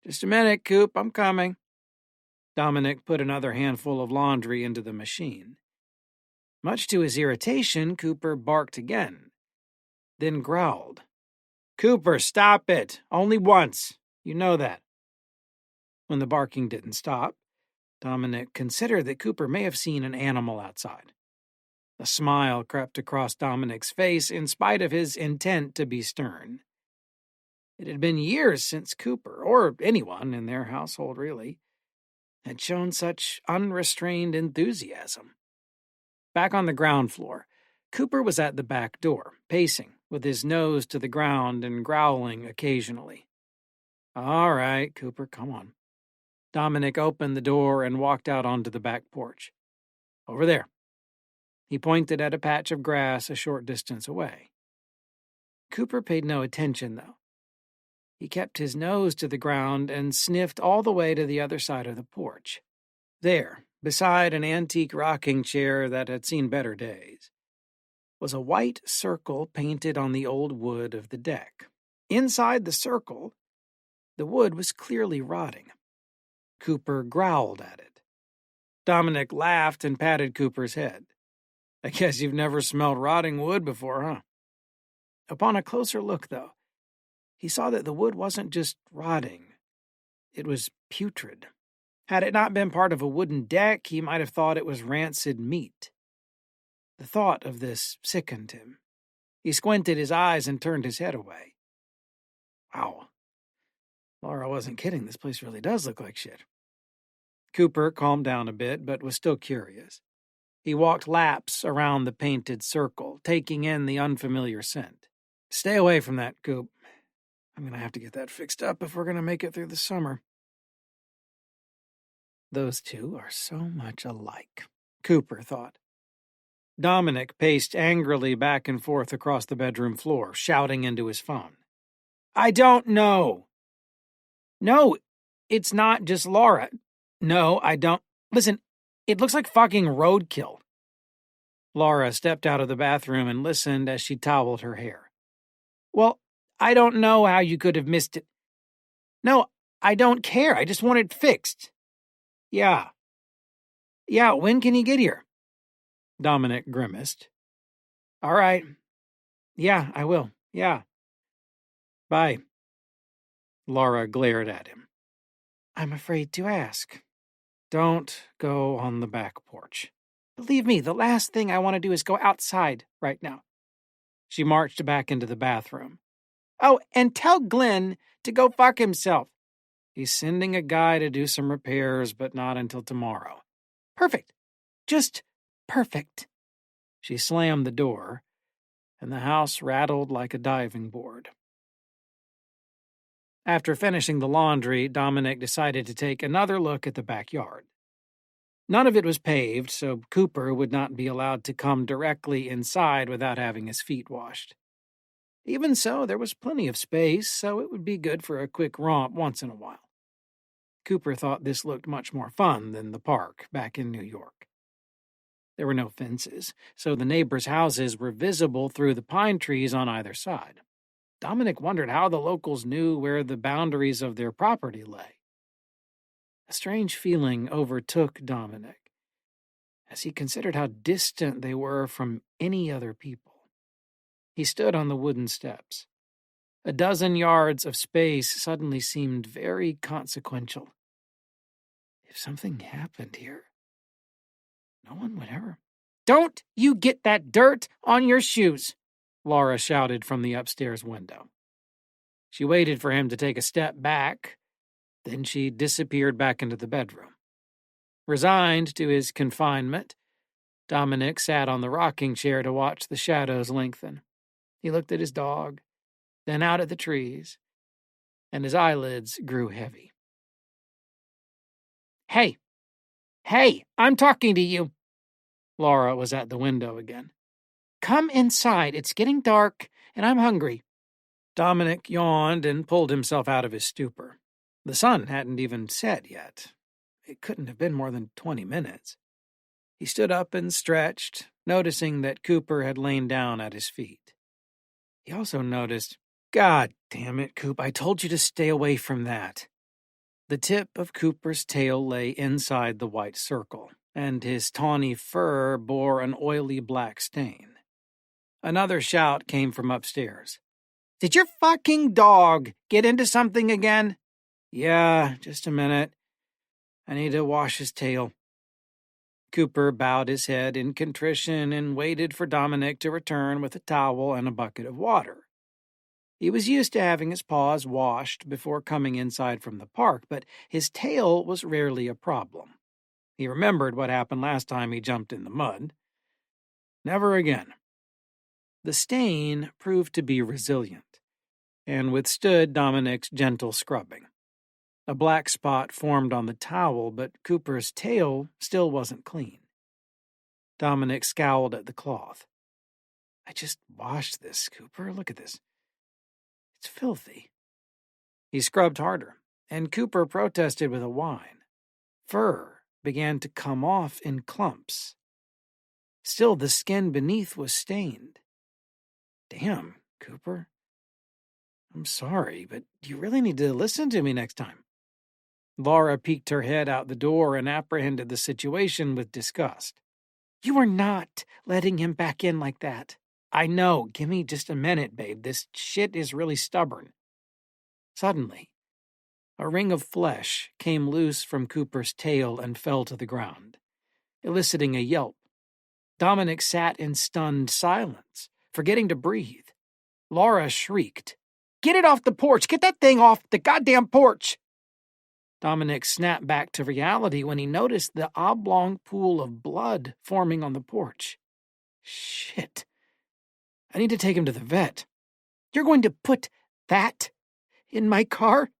Just a minute, Coop, I'm coming. Dominic put another handful of laundry into the machine. Much to his irritation, Cooper barked again, then growled. Cooper, stop it! Only once! You know that. When the barking didn't stop, Dominic considered that Cooper may have seen an animal outside. A smile crept across Dominic's face in spite of his intent to be stern. It had been years since Cooper, or anyone in their household really, had shown such unrestrained enthusiasm. Back on the ground floor, Cooper was at the back door, pacing, with his nose to the ground and growling occasionally. All right, Cooper, come on. Dominic opened the door and walked out onto the back porch. Over there. He pointed at a patch of grass a short distance away. Cooper paid no attention, though. He kept his nose to the ground and sniffed all the way to the other side of the porch. There, beside an antique rocking chair that had seen better days, was a white circle painted on the old wood of the deck. Inside the circle, the wood was clearly rotting. Cooper growled at it. Dominic laughed and patted Cooper's head. I guess you've never smelled rotting wood before, huh? Upon a closer look, though, he saw that the wood wasn't just rotting. It was putrid. Had it not been part of a wooden deck, he might have thought it was rancid meat. The thought of this sickened him. He squinted his eyes and turned his head away. Wow. Laura wasn't kidding. This place really does look like shit. Cooper calmed down a bit, but was still curious. He walked laps around the painted circle, taking in the unfamiliar scent. Stay away from that, Coop. I'm going to have to get that fixed up if we're going to make it through the summer. Those two are so much alike, Cooper thought. Dominic paced angrily back and forth across the bedroom floor, shouting into his phone. I don't know. No, it's not just Laura. No, I don't. Listen, it looks like fucking roadkill. Laura stepped out of the bathroom and listened as she toweled her hair. Well, I don't know how you could have missed it. No, I don't care. I just want it fixed. Yeah. Yeah, when can he get here? Dominic grimaced. All right. Yeah, I will. Yeah. Bye. Laura glared at him. I'm afraid to ask. Don't go on the back porch. Believe me, the last thing I want to do is go outside right now. She marched back into the bathroom. Oh, and tell Glenn to go fuck himself. He's sending a guy to do some repairs, but not until tomorrow. Perfect. Just perfect. She slammed the door, and the house rattled like a diving board. After finishing the laundry, Dominic decided to take another look at the backyard. None of it was paved, so Cooper would not be allowed to come directly inside without having his feet washed. Even so, there was plenty of space, so it would be good for a quick romp once in a while. Cooper thought this looked much more fun than the park back in New York. There were no fences, so the neighbors' houses were visible through the pine trees on either side. Dominic wondered how the locals knew where the boundaries of their property lay. A strange feeling overtook Dominic as he considered how distant they were from any other people. He stood on the wooden steps. A dozen yards of space suddenly seemed very consequential. If something happened here, no one would ever... Don't you get that dirt on your shoes, Laura shouted from the upstairs window. She waited for him to take a step back, then she disappeared back into the bedroom. Resigned to his confinement, Dominic sat on the rocking chair to watch the shadows lengthen. He looked at his dog, then out at the trees, and his eyelids grew heavy. Hey, I'm talking to you. Laura was at the window again. Come inside. It's getting dark, and I'm hungry. Dominic yawned and pulled himself out of his stupor. The sun hadn't even set yet. It couldn't have been more than 20 minutes. He stood up and stretched, noticing that Cooper had lain down at his feet. He also noticed, God damn it, Coop, I told you to stay away from that. The tip of Cooper's tail lay inside the white circle, and his tawny fur bore an oily black stain. Another shout came from upstairs. Did your fucking dog get into something again? Yeah, just a minute. I need to wash his tail. Cooper bowed his head in contrition and waited for Dominic to return with a towel and a bucket of water. He was used to having his paws washed before coming inside from the park, but his tail was rarely a problem. He remembered what happened last time he jumped in the mud. Never again. The stain proved to be resilient and withstood Dominic's gentle scrubbing. A black spot formed on the towel, but Cooper's tail still wasn't clean. Dominic scowled at the cloth. I just washed this, Cooper. Look at this. It's filthy. He scrubbed harder, and Cooper protested with a whine. Fur began to come off in clumps. Still, the skin beneath was stained. Damn, Cooper. I'm sorry, but you really need to listen to me next time. Laura peeked her head out the door and apprehended the situation with disgust. You are not letting him back in like that. I know. Give me just a minute, babe. This shit is really stubborn. Suddenly, a ring of flesh came loose from Cooper's tail and fell to the ground, eliciting a yelp. Dominic sat in stunned silence, forgetting to breathe. Laura shrieked, Get it off the porch! Get that thing off the goddamn porch! Dominic snapped back to reality when he noticed the oblong pool of blood forming on the porch. Shit. I need to take him to the vet. You're going to put that in my car?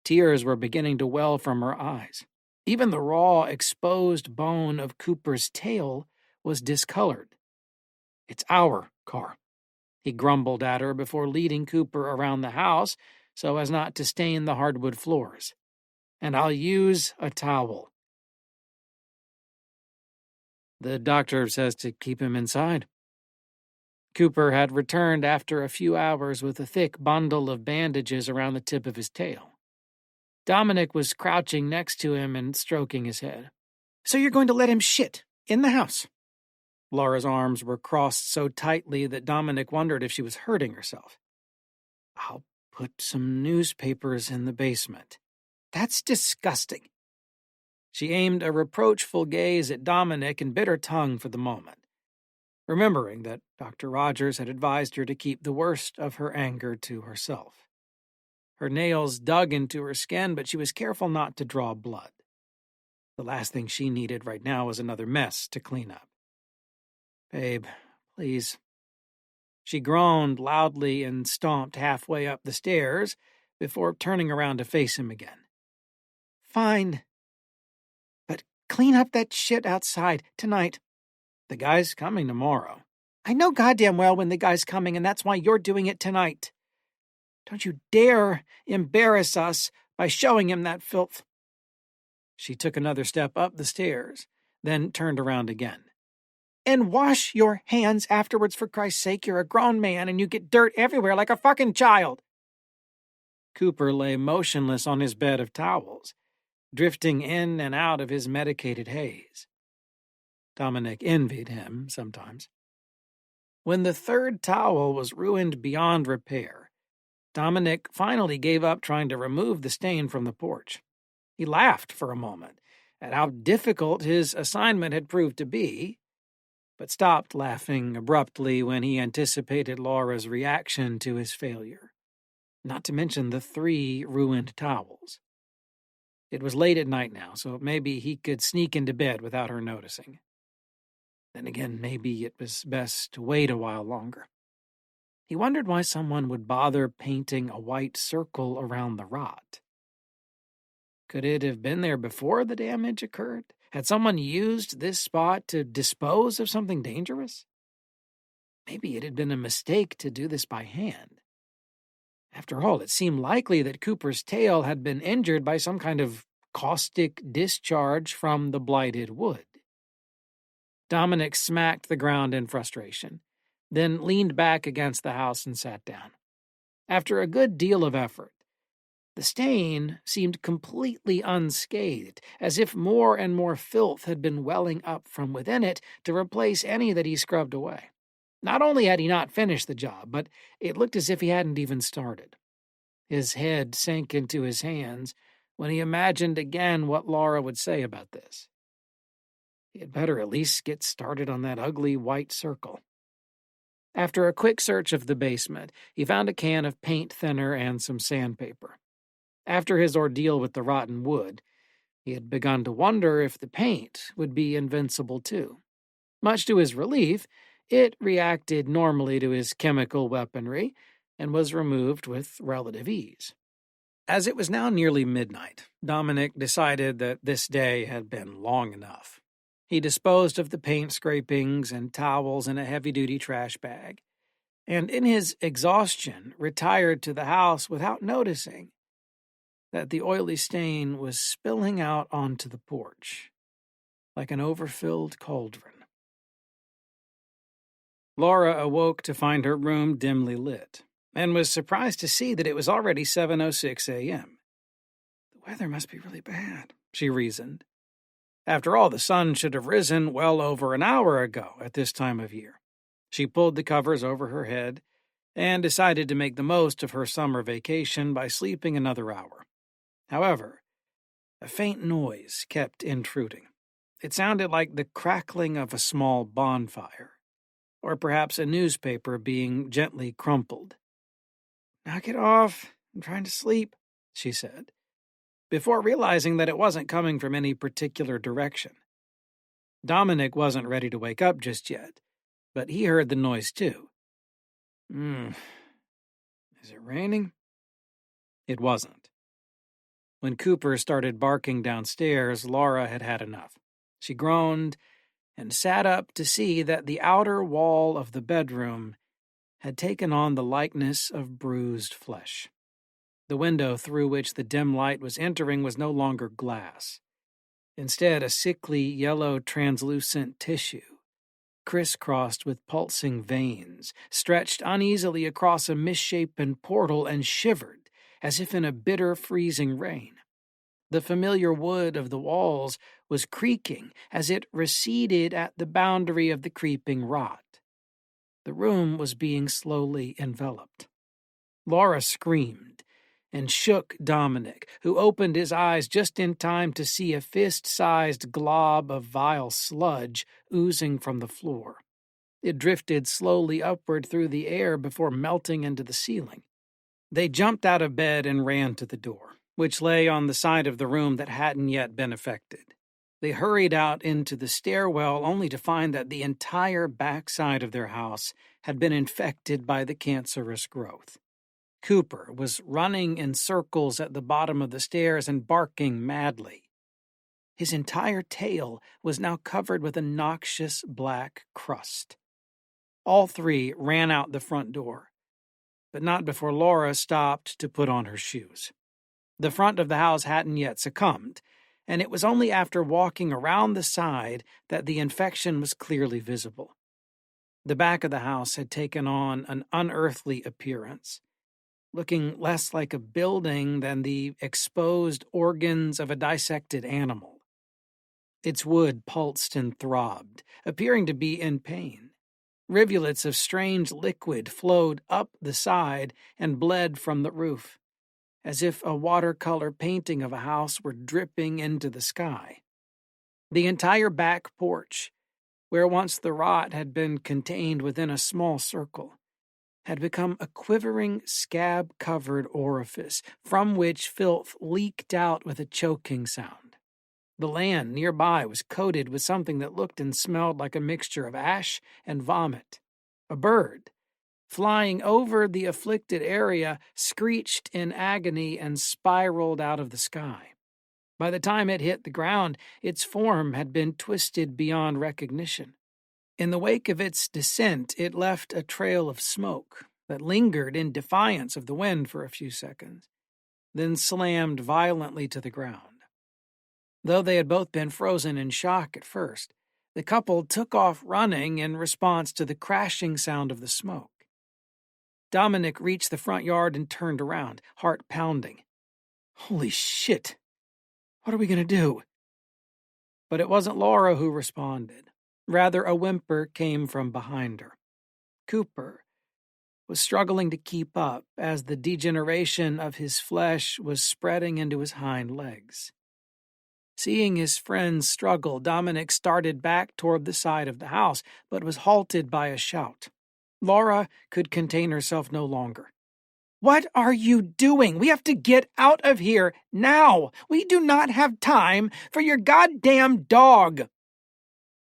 Tears were beginning to well from her eyes. Even the raw, exposed bone of Cooper's tail was discolored. It's our car, he grumbled at her before leading Cooper around the house so as not to stain the hardwood floors. And I'll use a towel. The doctor says to keep him inside. Cooper had returned after a few hours with a thick bundle of bandages around the tip of his tail. Dominic was crouching next to him and stroking his head. So you're going to let him shit in the house? Laura's arms were crossed so tightly that Dominic wondered if she was hurting herself. I'll put some newspapers in the basement. That's disgusting. She aimed a reproachful gaze at Dominic and bit her tongue for the moment, remembering that Dr. Rogers had advised her to keep the worst of her anger to herself. Her nails dug into her skin, but she was careful not to draw blood. The last thing she needed right now was another mess to clean up. "Babe, please." She groaned loudly and stomped halfway up the stairs before turning around to face him again. "Fine. But clean up that shit outside tonight." "The guy's coming tomorrow." "I know goddamn well when the guy's coming, and that's why you're doing it tonight. Don't you dare embarrass us by showing him that filth." She took another step up the stairs, then turned around again. "And wash your hands afterwards, for Christ's sake. You're a grown man, and you get dirt everywhere like a fucking child." Cooper lay motionless on his bed of towels, drifting in and out of his medicated haze. Dominic envied him sometimes. When the third towel was ruined beyond repair, Dominic finally gave up trying to remove the stain from the porch. He laughed for a moment at how difficult his assignment had proved to be, but stopped laughing abruptly when he anticipated Laura's reaction to his failure, not to mention the 3 ruined towels. It was late at night now, so maybe he could sneak into bed without her noticing. Then again, maybe it was best to wait a while longer. He wondered why someone would bother painting a white circle around the rot. Could it have been there before the damage occurred? Had someone used this spot to dispose of something dangerous? Maybe it had been a mistake to do this by hand. After all, it seemed likely that Cooper's tail had been injured by some kind of caustic discharge from the blighted wood. Dominic smacked the ground in frustration, then leaned back against the house and sat down. After a good deal of effort, the stain seemed completely unscathed, as if more and more filth had been welling up from within it to replace any that he scrubbed away. Not only had he not finished the job, but it looked as if he hadn't even started. His head sank into his hands when he imagined again what Laura would say about this. He had better at least get started on that ugly white circle. After a quick search of the basement, he found a can of paint thinner and some sandpaper. After his ordeal with the rotten wood, he had begun to wonder if the paint would be invincible too. Much to his relief, it reacted normally to his chemical weaponry and was removed with relative ease. As it was now nearly midnight, Dominic decided that this day had been long enough. He disposed of the paint scrapings and towels in a heavy-duty trash bag, and in his exhaustion retired to the house without noticing that the oily stain was spilling out onto the porch like an overfilled cauldron. Laura awoke to find her room dimly lit, and was surprised to see that it was already 7:06 a.m. "The weather must be really bad," she reasoned. After all, the sun should have risen well over an hour ago at this time of year. She pulled the covers over her head and decided to make the most of her summer vacation by sleeping another hour. However, a faint noise kept intruding. It sounded like the crackling of a small bonfire, or perhaps a newspaper being gently crumpled. "Knock it off. I'm trying to sleep," she said, before realizing that it wasn't coming from any particular direction. Dominic wasn't ready to wake up just yet, but he heard the noise too. Is it raining? It wasn't. When Cooper started barking downstairs, Laura had had enough. She groaned and sat up to see that the outer wall of the bedroom had taken on the likeness of bruised flesh. The window through which the dim light was entering was no longer glass. Instead, a sickly yellow translucent tissue, crisscrossed with pulsing veins, stretched uneasily across a misshapen portal and shivered as if in a bitter freezing rain. The familiar wood of the walls was creaking as it receded at the boundary of the creeping rot. The room was being slowly enveloped. Laura screamed and shook Dominic, who opened his eyes just in time to see a fist-sized glob of vile sludge oozing from the floor. It drifted slowly upward through the air before melting into the ceiling. They jumped out of bed and ran to the door, which lay on the side of the room that hadn't yet been affected. They hurried out into the stairwell only to find that the entire backside of their house had been infected by the cancerous growth. Cooper was running in circles at the bottom of the stairs and barking madly. His entire tail was now covered with a noxious black crust. All three ran out the front door, but not before Laura stopped to put on her shoes. The front of the house hadn't yet succumbed, and it was only after walking around the side that the infection was clearly visible. The back of the house had taken on an unearthly appearance, looking less like a building than the exposed organs of a dissected animal. Its wood pulsed and throbbed, appearing to be in pain. Rivulets of strange liquid flowed up the side and bled from the roof, as if a watercolor painting of a house were dripping into the sky. The entire back porch, where once the rot had been contained within a small circle, had become a quivering, scab-covered orifice from which filth leaked out with a choking sound. The land nearby was coated with something that looked and smelled like a mixture of ash and vomit. A bird, flying over the afflicted area, screeched in agony and spiraled out of the sky. By the time it hit the ground, its form had been twisted beyond recognition. In the wake of its descent, it left a trail of smoke that lingered in defiance of the wind for a few seconds, then slammed violently to the ground. Though they had both been frozen in shock at first, the couple took off running in response to the crashing sound of the smoke. Dominic reached the front yard and turned around, heart pounding. Holy shit! What are we going to do? But it wasn't Laura who responded. Rather, a whimper came from behind her. Cooper was struggling to keep up as the degeneration of his flesh was spreading into his hind legs. Seeing his friends struggle, Dominic started back toward the side of the house, but was halted by a shout. Laura could contain herself no longer. What are you doing? We have to get out of here now. We do not have time for your goddamn dog.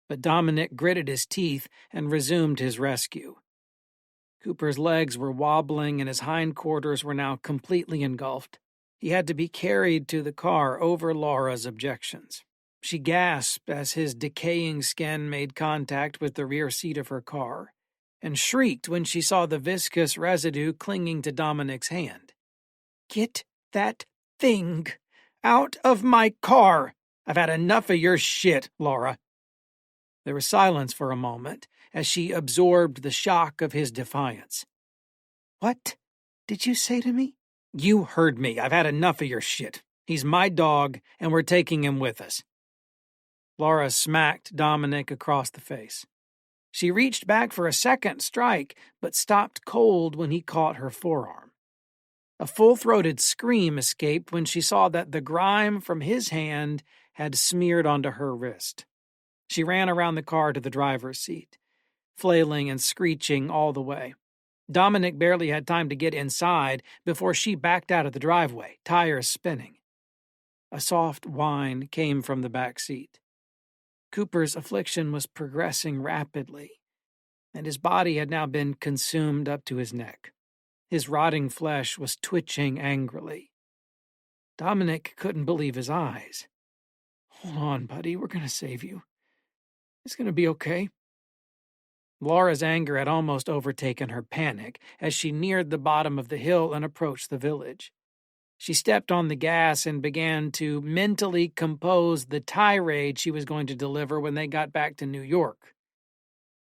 But Dominic gritted his teeth and resumed his rescue. Cooper's legs were wobbling and his hindquarters were now completely engulfed. He had to be carried to the car over Laura's objections. She gasped as his decaying skin made contact with the rear seat of her car, and shrieked when she saw the viscous residue clinging to Dominic's hand. Get that thing out of my car! I've had enough of your shit, Laura. There was silence for a moment as she absorbed the shock of his defiance. What did you say to me? You heard me. I've had enough of your shit. He's my dog, and we're taking him with us. Laura smacked Dominic across the face. She reached back for a second strike, but stopped cold when he caught her forearm. A full-throated scream escaped when she saw that the grime from his hand had smeared onto her wrist. She ran around the car to the driver's seat, flailing and screeching all the way. Dominic barely had time to get inside before she backed out of the driveway, tires spinning. A soft whine came from the back seat. Cooper's affliction was progressing rapidly, and his body had now been consumed up to his neck. His rotting flesh was twitching angrily. Dominic couldn't believe his eyes. Hold on, buddy, we're going to save you. It's going to be okay. Laura's anger had almost overtaken her panic as she neared the bottom of the hill and approached the village. She stepped on the gas and began to mentally compose the tirade she was going to deliver when they got back to New York.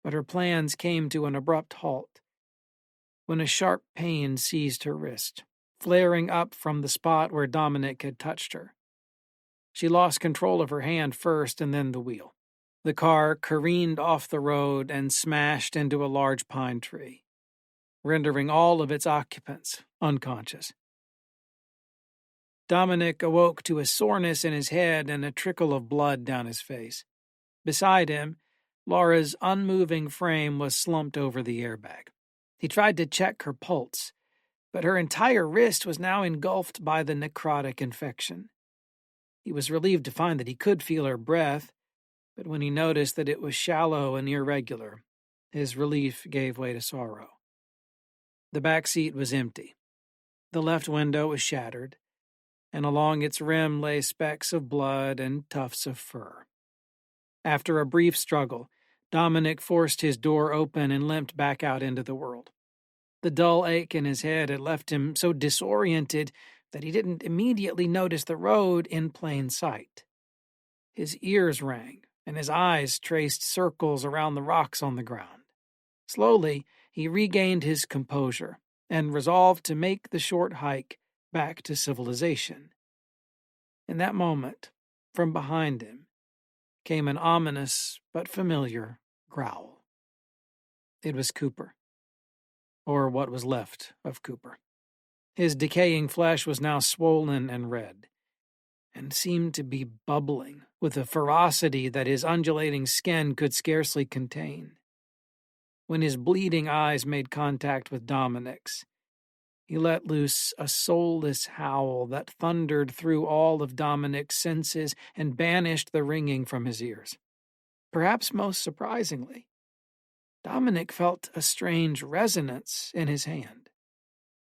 But her plans came to an abrupt halt when a sharp pain seized her wrist, flaring up from the spot where Dominic had touched her. She lost control of her hand first and then the wheel. The car careened off the road and smashed into a large pine tree, rendering all of its occupants unconscious. Dominic awoke to a soreness in his head and a trickle of blood down his face. Beside him, Laura's unmoving frame was slumped over the airbag. He tried to check her pulse, but her entire wrist was now engulfed by the necrotic infection. He was relieved to find that he could feel her breath, but when he noticed that it was shallow and irregular, his relief gave way to sorrow. The back seat was empty. The left window was shattered, and along its rim lay specks of blood and tufts of fur. After a brief struggle, Dominic forced his door open and limped back out into the world. The dull ache in his head had left him so disoriented that he didn't immediately notice the road in plain sight. His ears rang, and his eyes traced circles around the rocks on the ground. Slowly, he regained his composure and resolved to make the short hike back to civilization. In that moment, from behind him, came an ominous but familiar growl. It was Cooper, or what was left of Cooper. His decaying flesh was now swollen and red, and seemed to be bubbling with a ferocity that his undulating skin could scarcely contain. When his bleeding eyes made contact with Dominic's, he let loose a soulless howl that thundered through all of Dominic's senses and banished the ringing from his ears. Perhaps most surprisingly, Dominic felt a strange resonance in his hand,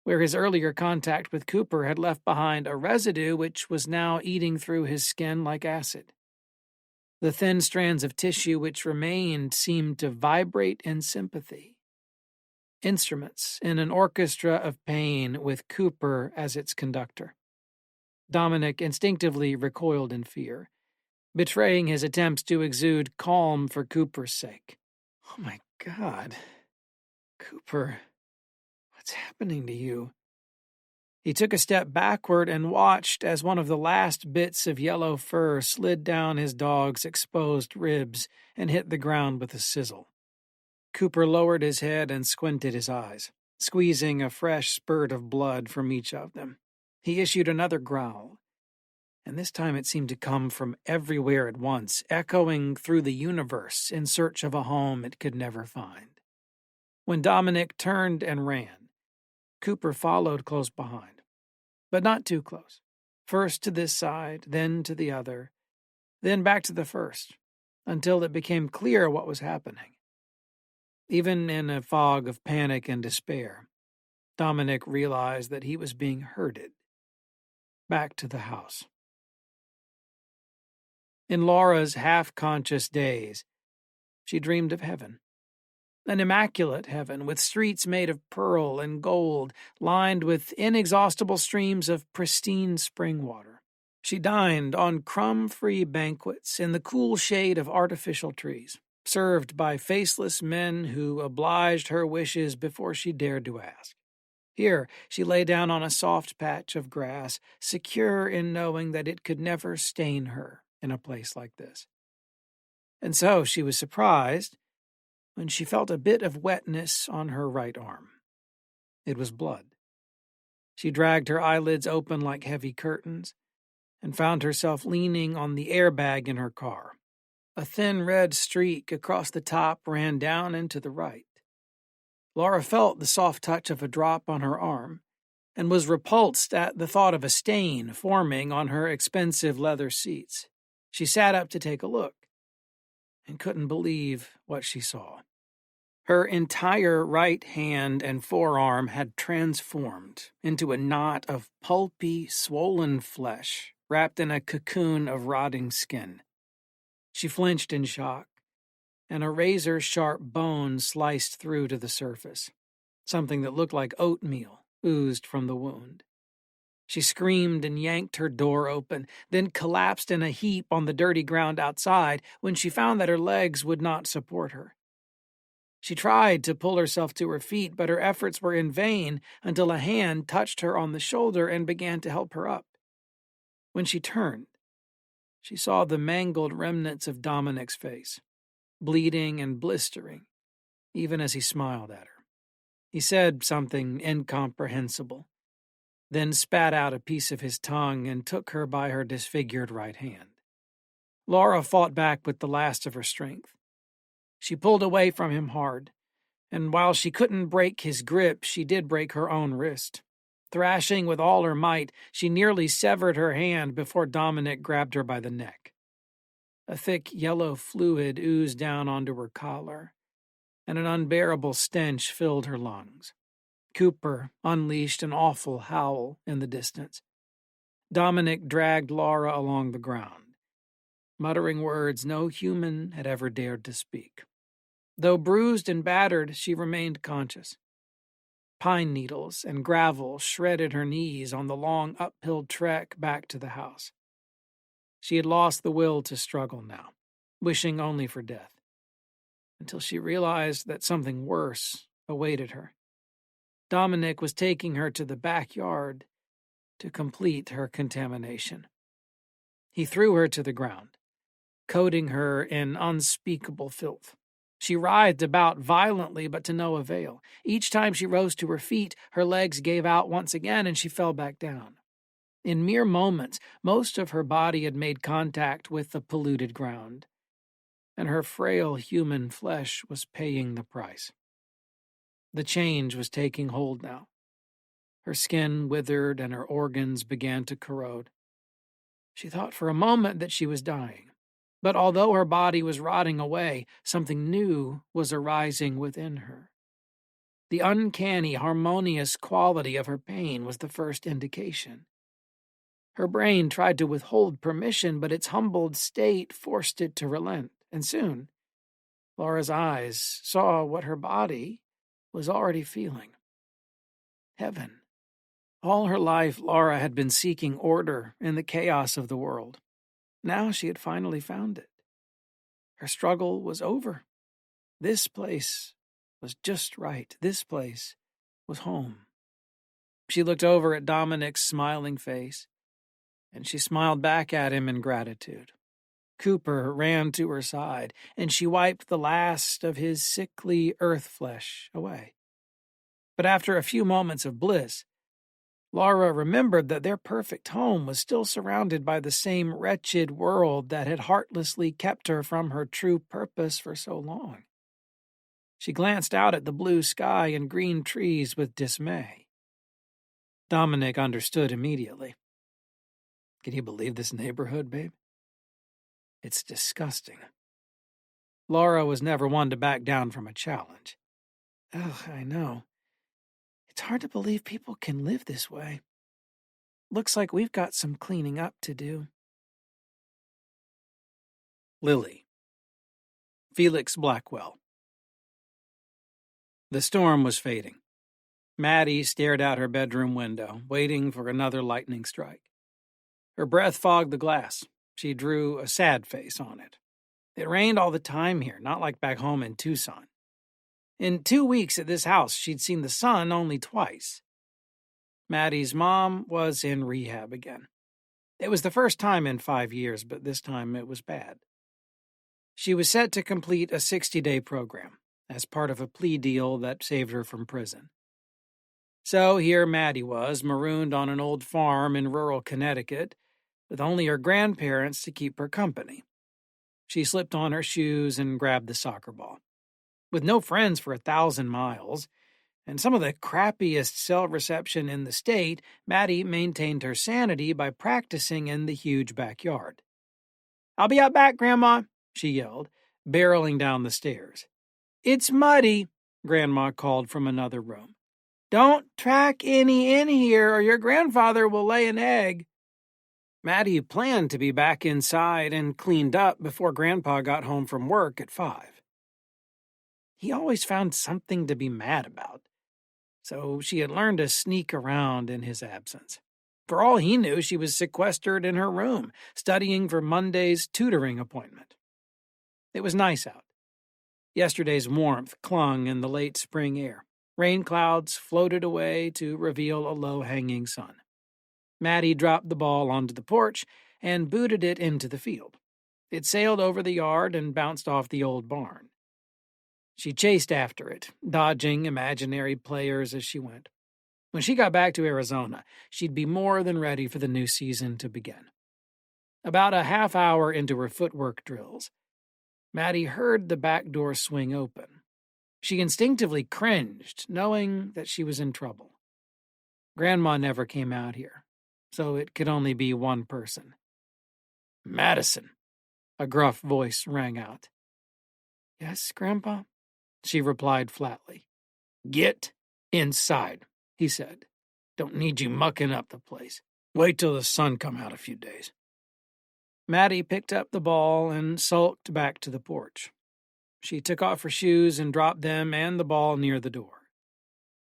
where his earlier contact with Cooper had left behind a residue which was now eating through his skin like acid. The thin strands of tissue which remained seemed to vibrate in sympathy. Instruments in an orchestra of pain with Cooper as its conductor. Dominic instinctively recoiled in fear, betraying his attempts to exude calm for Cooper's sake. Oh my God. Cooper, what's happening to you? He took a step backward and watched as one of the last bits of yellow fur slid down his dog's exposed ribs and hit the ground with a sizzle. Cooper lowered his head and squinted his eyes, squeezing a fresh spurt of blood from each of them. He issued another growl, and this time it seemed to come from everywhere at once, echoing through the universe in search of a home it could never find. When Dominic turned and ran, Cooper followed close behind, but not too close. First to this side, then to the other, then back to the first, until it became clear what was happening. Even in a fog of panic and despair, Dominic realized that he was being herded back to the house. In Laura's half-conscious days, she dreamed of heaven. An immaculate heaven with streets made of pearl and gold, lined with inexhaustible streams of pristine spring water. She dined on crumb-free banquets in the cool shade of artificial trees, served by faceless men who obliged her wishes before she dared to ask. Here, she lay down on a soft patch of grass, secure in knowing that it could never stain her in a place like this. And so she was surprised when she felt a bit of wetness on her right arm. It was blood. She dragged her eyelids open like heavy curtains and found herself leaning on the airbag in her car. A thin red streak across the top ran down and to the right. Laura felt the soft touch of a drop on her arm and was repulsed at the thought of a stain forming on her expensive leather seats. She sat up to take a look and couldn't believe what she saw. Her entire right hand and forearm had transformed into a knot of pulpy, swollen flesh wrapped in a cocoon of rotting skin. She flinched in shock, and a razor-sharp bone sliced through to the surface. Something that looked like oatmeal oozed from the wound. She screamed and yanked her door open, then collapsed in a heap on the dirty ground outside when she found that her legs would not support her. She tried to pull herself to her feet, but her efforts were in vain until a hand touched her on the shoulder and began to help her up. When she turned, she saw the mangled remnants of Dominic's face, bleeding and blistering, even as he smiled at her. He said something incomprehensible, then spat out a piece of his tongue and took her by her disfigured right hand. Laura fought back with the last of her strength. She pulled away from him hard, and while she couldn't break his grip, she did break her own wrist. Thrashing with all her might, she nearly severed her hand before Dominic grabbed her by the neck. A thick yellow fluid oozed down onto her collar, and an unbearable stench filled her lungs. Cooper unleashed an awful howl in the distance. Dominic dragged Laura along the ground, muttering words no human had ever dared to speak. Though bruised and battered, she remained conscious. Pine needles and gravel shredded her knees on the long uphill trek back to the house. She had lost the will to struggle now, wishing only for death, until she realized that something worse awaited her. Dominic was taking her to the backyard to complete her contamination. He threw her to the ground, coating her in unspeakable filth. She writhed about violently, but to no avail. Each time she rose to her feet, her legs gave out once again, and she fell back down. In mere moments, most of her body had made contact with the polluted ground, and her frail human flesh was paying the price. The change was taking hold now. Her skin withered, and her organs began to corrode. She thought for a moment that she was dying. But although her body was rotting away, something new was arising within her. The uncanny, harmonious quality of her pain was the first indication. Her brain tried to withhold permission, but its humbled state forced it to relent, and soon, Laura's eyes saw what her body was already feeling. Heaven. All her life, Laura had been seeking order in the chaos of the world. Now she had finally found it. Her struggle was over. This place was just right. This place was home. She looked over at Dominic's smiling face, and she smiled back at him in gratitude. Cooper ran to her side, and she wiped the last of his sickly earth flesh away. But after a few moments of bliss, Laura remembered that their perfect home was still surrounded by the same wretched world that had heartlessly kept her from her true purpose for so long. She glanced out at the blue sky and green trees with dismay. Dominic understood immediately. Can you believe this neighborhood, babe? It's disgusting. Laura was never one to back down from a challenge. Ugh, I know. It's hard to believe people can live this way. Looks like we've got some cleaning up to do. Lily. Felix Blackwell. The storm was fading. Maddie stared out her bedroom window, waiting for another lightning strike. Her breath fogged the glass. She drew a sad face on it. It rained all the time here, not like back home in Tucson. In 2 weeks at this house, she'd seen the sun only twice. Maddie's mom was in rehab again. It was the first time in 5 years, but this time it was bad. She was set to complete a 60-day program as part of a plea deal that saved her from prison. So here Maddie was, marooned on an old farm in rural Connecticut, with only her grandparents to keep her company. She slipped on her shoes and grabbed the soccer ball. With no friends for 1,000 miles, and some of the crappiest cell reception in the state, Maddie maintained her sanity by practicing in the huge backyard. "I'll be out back, Grandma," she yelled, barreling down the stairs. "It's muddy," Grandma called from another room. "Don't track any in here or your grandfather will lay an egg." Maddie planned to be back inside and cleaned up before Grandpa got home from work at 5. He always found something to be mad about, so she had learned to sneak around in his absence. For all he knew, she was sequestered in her room, studying for Monday's tutoring appointment. It was nice out. Yesterday's warmth clung in the late spring air. Rain clouds floated away to reveal a low-hanging sun. Maddie dropped the ball onto the porch and booted it into the field. It sailed over the yard and bounced off the old barn. She chased after it, dodging imaginary players as she went. When she got back to Arizona, she'd be more than ready for the new season to begin. About a half hour into her footwork drills, Maddie heard the back door swing open. She instinctively cringed, knowing that she was in trouble. Grandma never came out here, so it could only be one person. "Madison," a gruff voice rang out. "Yes, Grandpa?" she replied flatly. "Get inside," he said. "Don't need you mucking up the place. Wait till the sun come out a few days." Maddie picked up the ball and sulked back to the porch. She took off her shoes and dropped them and the ball near the door.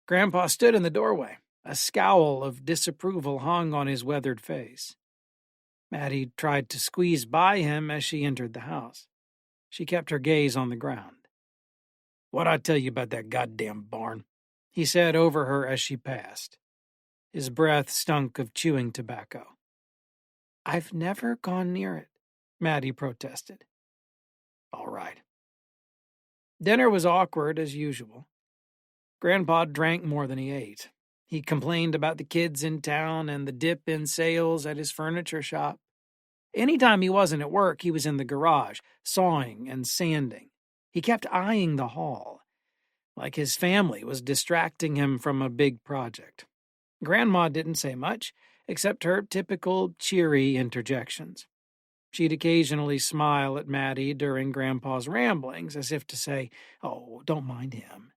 Grandpa stood in the doorway. A scowl of disapproval hung on his weathered face. Maddie tried to squeeze by him as she entered the house. She kept her gaze on the ground. "What'd I tell you about that goddamn barn?" he said over her as she passed. His breath stunk of chewing tobacco. "I've never gone near it," Maddie protested. "All right." Dinner was awkward as usual. Grandpa drank more than he ate. He complained about the kids in town and the dip in sales at his furniture shop. Anytime he wasn't at work, he was in the garage, sawing and sanding. He kept eyeing the hall, like his family was distracting him from a big project. Grandma didn't say much, except her typical cheery interjections. She'd occasionally smile at Maddie during Grandpa's ramblings, as if to say, "Oh, don't mind him."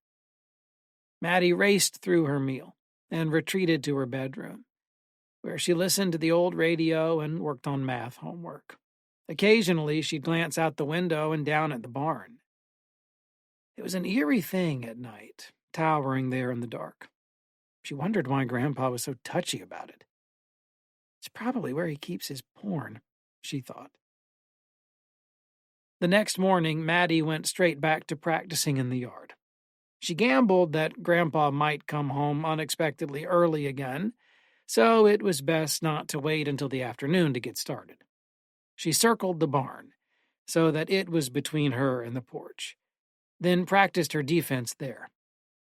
Maddie raced through her meal and retreated to her bedroom, where she listened to the old radio and worked on math homework. Occasionally, she'd glance out the window and down at the barn. It was an eerie thing at night, towering there in the dark. She wondered why Grandpa was so touchy about it. It's probably where he keeps his porn, she thought. The next morning, Maddie went straight back to practicing in the yard. She gambled that Grandpa might come home unexpectedly early again, so it was best not to wait until the afternoon to get started. She circled the barn, so that it was between her and the porch, then practiced her defense there.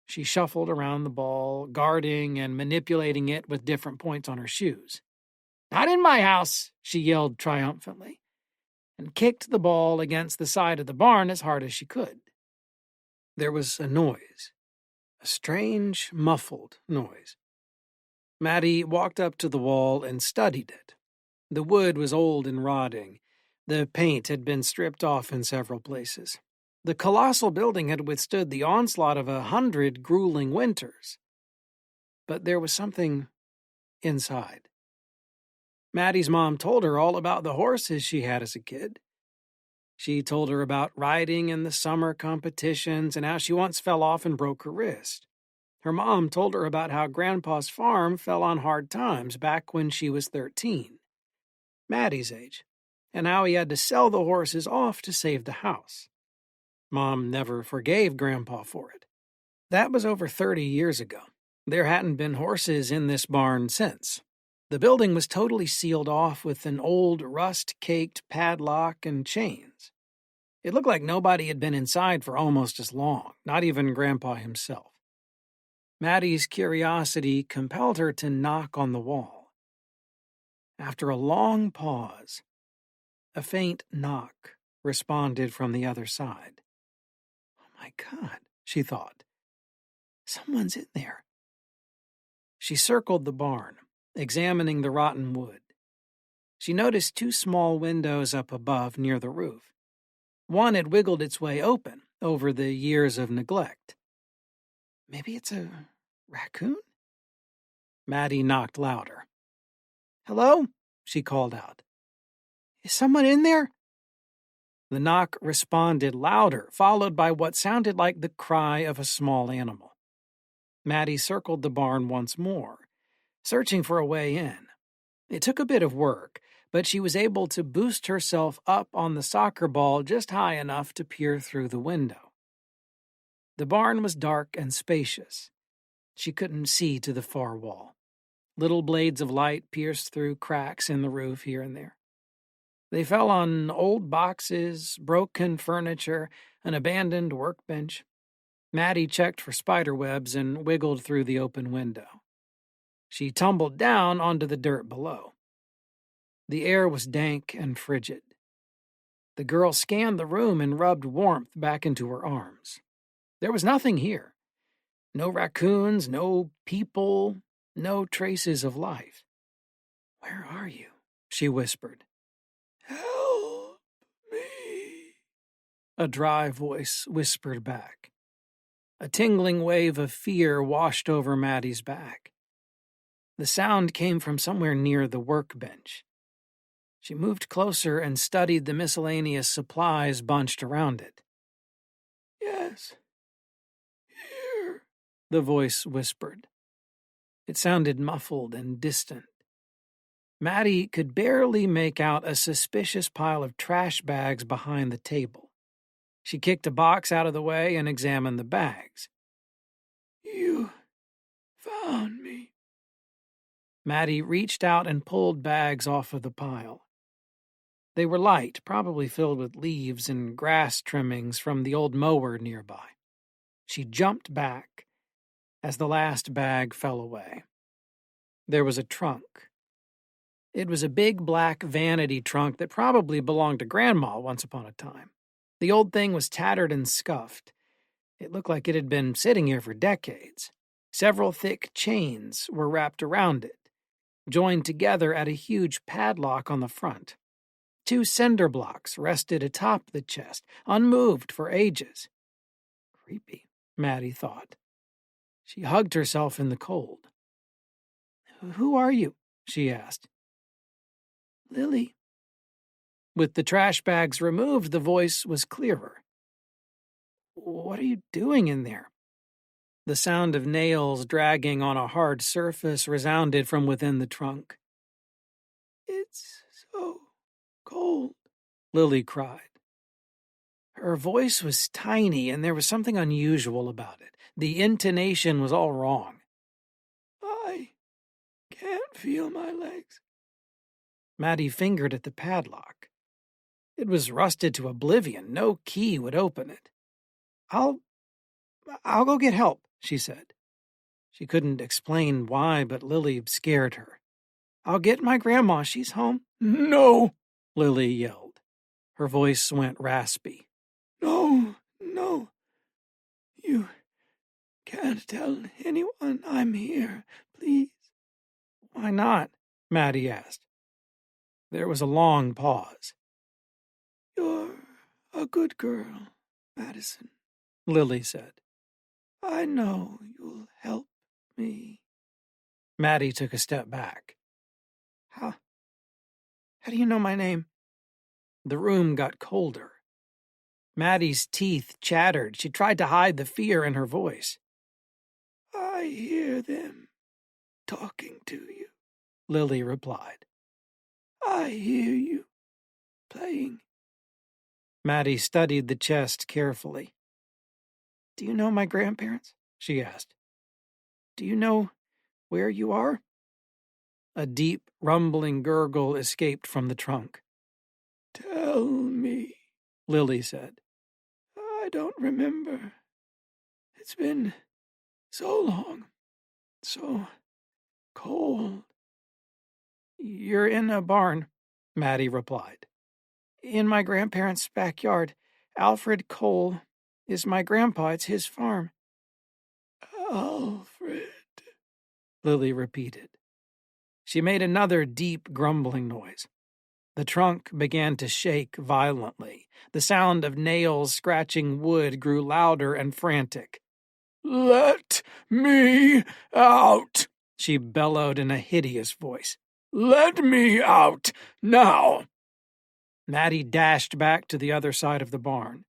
She shuffled around the ball, guarding and manipulating it with different points on her shoes. "Not in my house," she yelled triumphantly, and kicked the ball against the side of the barn as hard as she could. There was a noise, a strange, muffled noise. Maddie walked up to the wall and studied it. The wood was old and rotting. The paint had been stripped off in several places. The colossal building had withstood the onslaught of 100 grueling winters. But there was something inside. Maddie's mom told her all about the horses she had as a kid. She told her about riding in the summer competitions and how she once fell off and broke her wrist. Her mom told her about how Grandpa's farm fell on hard times back when she was 13, Maddie's age, and how he had to sell the horses off to save the house. Mom never forgave Grandpa for it. That was over 30 years ago. There hadn't been horses in this barn since. The building was totally sealed off with an old rust-caked padlock and chains. It looked like nobody had been inside for almost as long, not even Grandpa himself. Maddie's curiosity compelled her to knock on the wall. After a long pause, a faint knock responded from the other side. "Oh my God," she thought. "Someone's in there." She circled the barn, examining the rotten wood. She noticed 2 small windows up above near the roof. One had wiggled its way open over the years of neglect. Maybe it's a raccoon? Maddie knocked louder. "Hello?" she called out. "Is someone in there?" The knock responded louder, followed by what sounded like the cry of a small animal. Maddie circled the barn once more, searching for a way in. It took a bit of work, but she was able to boost herself up on the soccer ball just high enough to peer through the window. The barn was dark and spacious. She couldn't see to the far wall. Little blades of light pierced through cracks in the roof here and there. They fell on old boxes, broken furniture, an abandoned workbench. Maddie checked for spider webs and wiggled through the open window. She tumbled down onto the dirt below. The air was dank and frigid. The girl scanned the room and rubbed warmth back into her arms. There was nothing here. No raccoons, no people, no traces of life. "Where are you?" she whispered. "Help me," a dry voice whispered back. A tingling wave of fear washed over Maddie's back. The sound came from somewhere near the workbench. She moved closer and studied the miscellaneous supplies bunched around it. "Yes, here," the voice whispered. It sounded muffled and distant. Maddie could barely make out a suspicious pile of trash bags behind the table. She kicked a box out of the way and examined the bags. "You found me." Maddie reached out and pulled bags off of the pile. They were light, probably filled with leaves and grass trimmings from the old mower nearby. She jumped back as the last bag fell away. There was a trunk. It was a big black vanity trunk that probably belonged to Grandma once upon a time. The old thing was tattered and scuffed. It looked like it had been sitting here for decades. Several thick chains were wrapped around it, joined together at a huge padlock on the front. 2 cinder blocks rested atop the chest, unmoved for ages. Creepy, Maddie thought. She hugged herself in the cold. "Who are you?" she asked. "Lily." With the trash bags removed, the voice was clearer. "What are you doing in there?" The sound of nails dragging on a hard surface resounded from within the trunk. "It's so cold," Lily cried. Her voice was tiny, and there was something unusual about it. The intonation was all wrong. "I can't feel my legs." Maddie fingered at the padlock. It was rusted to oblivion. No key would open it. I'll go get help," she said. She couldn't explain why, but Lily scared her. "I'll get my grandma. She's home." "No," Lily yelled. Her voice went raspy. "No, no. You can't tell anyone I'm here, please." "Why not?" Maddie asked. There was a long pause. "You're a good girl, Madison," Lily said. "I know you'll help me." Maddie took a step back. How do you know my name?" The room got colder. Maddie's teeth chattered. She tried to hide the fear in her voice. "I hear them talking to you," Lily replied. "I hear you playing." Maddie studied the chest carefully. "Do you know my grandparents?" she asked. "Do you know where you are?" A deep, rumbling gurgle escaped from the trunk. "Tell me," Lily said. "I don't remember. It's been so long, so cold." "You're in a barn," Maddie replied. "In my grandparents' backyard. Alfred Cole is my grandpa. It's his farm." "Alfred," Lily repeated. She made another deep grumbling noise. The trunk began to shake violently. The sound of nails scratching wood grew louder and frantic. "Let me out," she bellowed in a hideous voice. "Let me out, now." Maddie dashed back to the other side of the barn.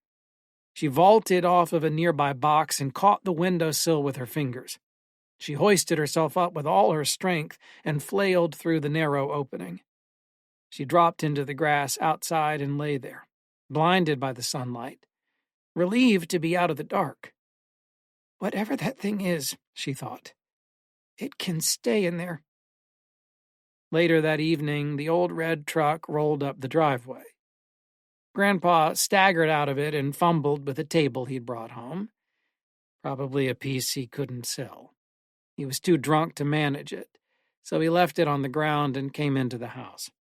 She vaulted off of a nearby box and caught the windowsill with her fingers. She hoisted herself up with all her strength and flailed through the narrow opening. She dropped into the grass outside and lay there, blinded by the sunlight, relieved to be out of the dark. Whatever that thing is, she thought, it can stay in there. Later that evening, the old red truck rolled up the driveway. Grandpa staggered out of it and fumbled with a table he'd brought home, probably a piece he couldn't sell. He was too drunk to manage it, so he left it on the ground and came into the house.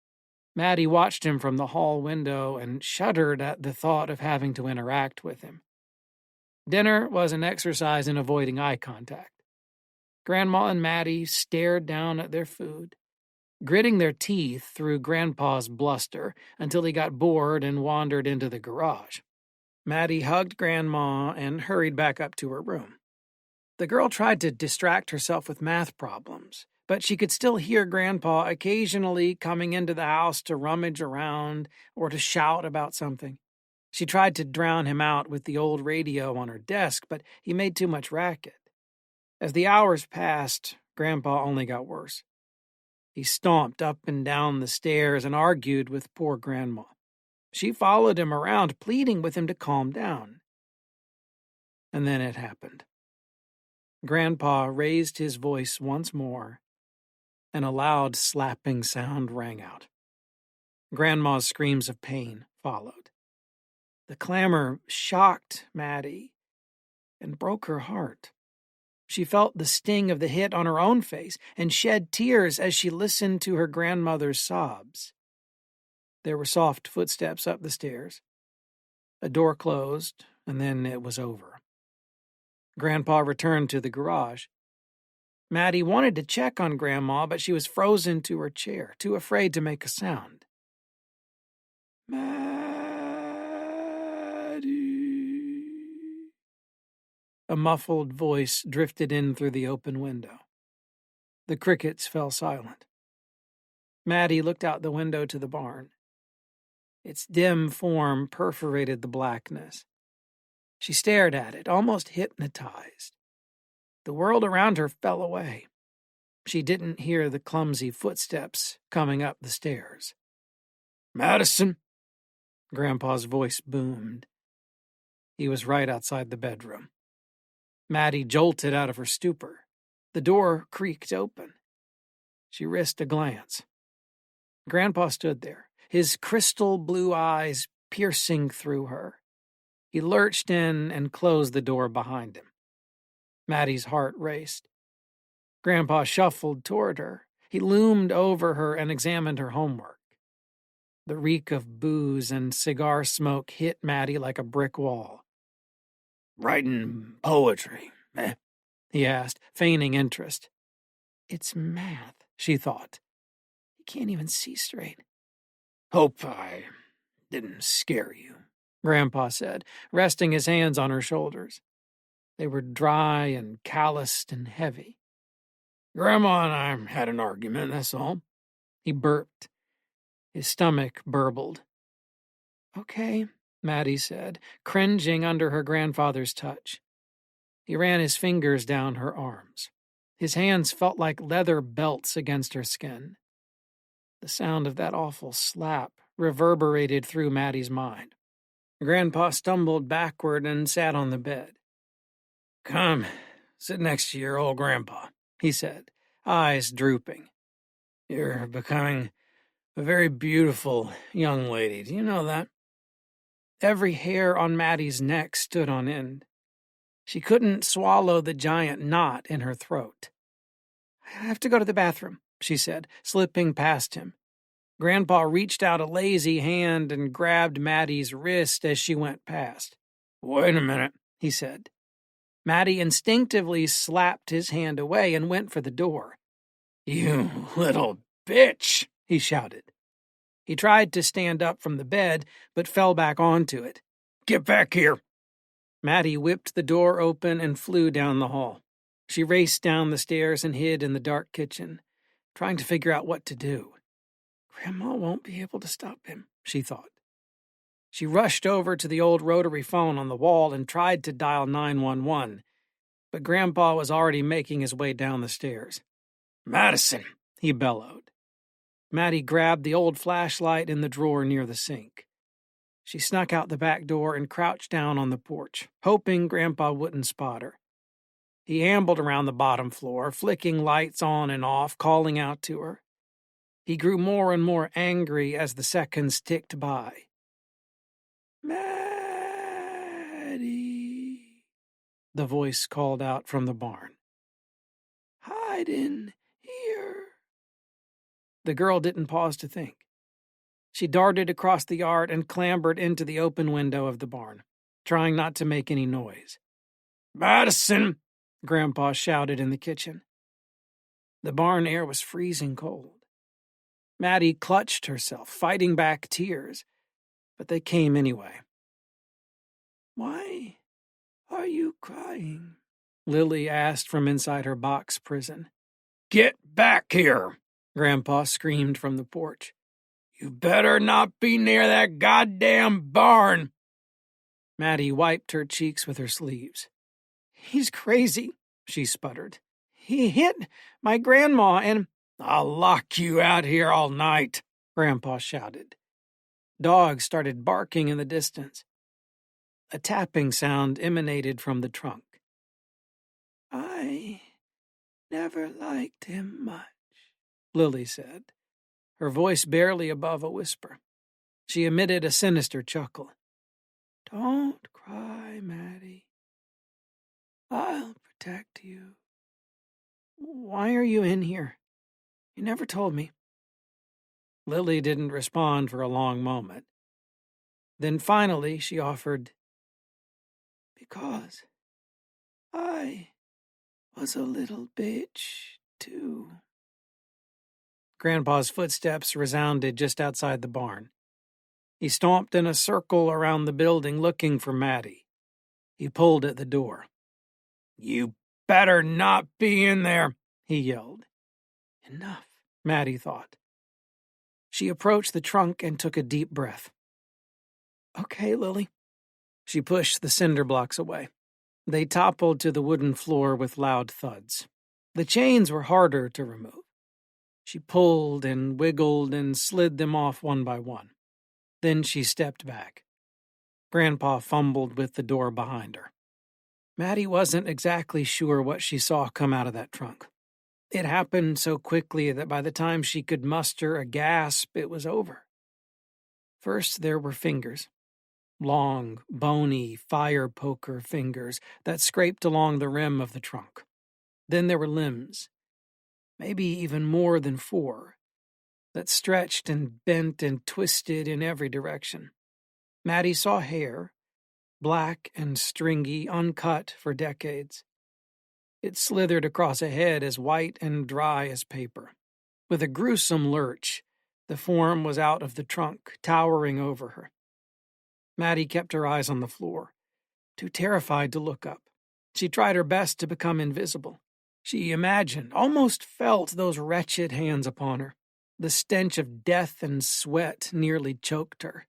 Maddie watched him from the hall window and shuddered at the thought of having to interact with him. Dinner was an exercise in avoiding eye contact. Grandma and Maddie stared down at their food, gritting their teeth through Grandpa's bluster until he got bored and wandered into the garage. Maddie hugged Grandma and hurried back up to her room. The girl tried to distract herself with math problems, but she could still hear Grandpa occasionally coming into the house to rummage around or to shout about something. She tried to drown him out with the old radio on her desk, but he made too much racket. As the hours passed, Grandpa only got worse. He stomped up and down the stairs and argued with poor Grandma. She followed him around, pleading with him to calm down. And then it happened. Grandpa raised his voice once more, and a loud slapping sound rang out. Grandma's screams of pain followed. The clamor shocked Maddie and broke her heart. She felt the sting of the hit on her own face and shed tears as she listened to her grandmother's sobs. There were soft footsteps up the stairs. A door closed, and then it was over. Grandpa returned to the garage. Maddie wanted to check on Grandma, but she was frozen to her chair, too afraid to make a sound. A muffled voice drifted in through the open window. The crickets fell silent. Maddie looked out the window to the barn. Its dim form perforated the blackness. She stared at it, almost hypnotized. The world around her fell away. She didn't hear the clumsy footsteps coming up the stairs. "Madison!" Grandpa's voice boomed. He was right outside the bedroom. Maddie jolted out of her stupor. The door creaked open. She risked a glance. Grandpa stood there, his crystal blue eyes piercing through her. He lurched in and closed the door behind him. Maddie's heart raced. Grandpa shuffled toward her. He loomed over her and examined her homework. The reek of booze and cigar smoke hit Maddie like a brick wall. "Writing poetry, eh?" he asked, feigning interest. "It's math," she thought. He can't even see straight. "Hope I didn't scare you," Grandpa said, resting his hands on her shoulders. They were dry and calloused and heavy. "Grandma and I had an argument, that's all." He burped. His stomach burbled. "Okay," Maddie said, cringing under her grandfather's touch. He ran his fingers down her arms. His hands felt like leather belts against her skin. The sound of that awful slap reverberated through Maddie's mind. Grandpa stumbled backward and sat on the bed. "Come, sit next to your old grandpa," he said, eyes drooping. "You're becoming a very beautiful young lady. Do you know that?" Every hair on Maddie's neck stood on end. She couldn't swallow the giant knot in her throat. "I have to go to the bathroom," she said, slipping past him. Grandpa reached out a lazy hand and grabbed Maddie's wrist as she went past. "Wait a minute," he said. Maddie instinctively slapped his hand away and went for the door. "You little bitch," he shouted. He tried to stand up from the bed, but fell back onto it. "Get back here." Maddie whipped the door open and flew down the hall. She raced down the stairs and hid in the dark kitchen, trying to figure out what to do. Grandma won't be able to stop him, she thought. She rushed over to the old rotary phone on the wall and tried to dial 911, but Grandpa was already making his way down the stairs. "Madison," he bellowed. Maddie grabbed the old flashlight in the drawer near the sink. She snuck out the back door and crouched down on the porch, hoping Grandpa wouldn't spot her. He ambled around the bottom floor, flicking lights on and off, calling out to her. He grew more and more angry as the seconds ticked by. "Maddie," the voice called out from the barn. "Hide in here." The girl didn't pause to think. She darted across the yard and clambered into the open window of the barn, trying not to make any noise. "Madison!" Grandpa shouted in the kitchen. The barn air was freezing cold. Maddie clutched herself, fighting back tears, but they came anyway. "Why are you crying?" Lily asked from inside her box prison. "Get back here!" Grandpa screamed from the porch. "You better not be near that goddamn barn!" Maddie wiped her cheeks with her sleeves. "He's crazy," she sputtered. "He hit my grandma and—" "I'll lock you out here all night," Grandpa shouted. Dogs started barking in the distance. A tapping sound emanated from the trunk. "I never liked him much," Lily said, her voice barely above a whisper. She emitted a sinister chuckle. "Don't cry, Maddie. I'll protect you." "Why are you in here? You never told me." Lily didn't respond for a long moment. Then finally she offered, "Because I was a little bitch, too." Grandpa's footsteps resounded just outside the barn. He stomped in a circle around the building looking for Maddie. He pulled at the door. "You better not be in there," he yelled. Enough, Maddie thought. She approached the trunk and took a deep breath. "Okay, Lily." She pushed the cinder blocks away. They toppled to the wooden floor with loud thuds. The chains were harder to remove. She pulled and wiggled and slid them off one by one. Then she stepped back. Grandpa fumbled with the door behind her. Maddie wasn't exactly sure what she saw come out of that trunk. It happened so quickly that by the time she could muster a gasp, it was over. First, there were fingers. Long, bony, fire poker fingers that scraped along the rim of the trunk. Then there were limbs, maybe even more than 4, that stretched and bent and twisted in every direction. Maddie saw hair, black and stringy, uncut for decades. It slithered across a head as white and dry as paper. With a gruesome lurch, the form was out of the trunk, towering over her. Maddie kept her eyes on the floor, too terrified to look up. She tried her best to become invisible. She imagined, almost felt those wretched hands upon her. The stench of death and sweat nearly choked her.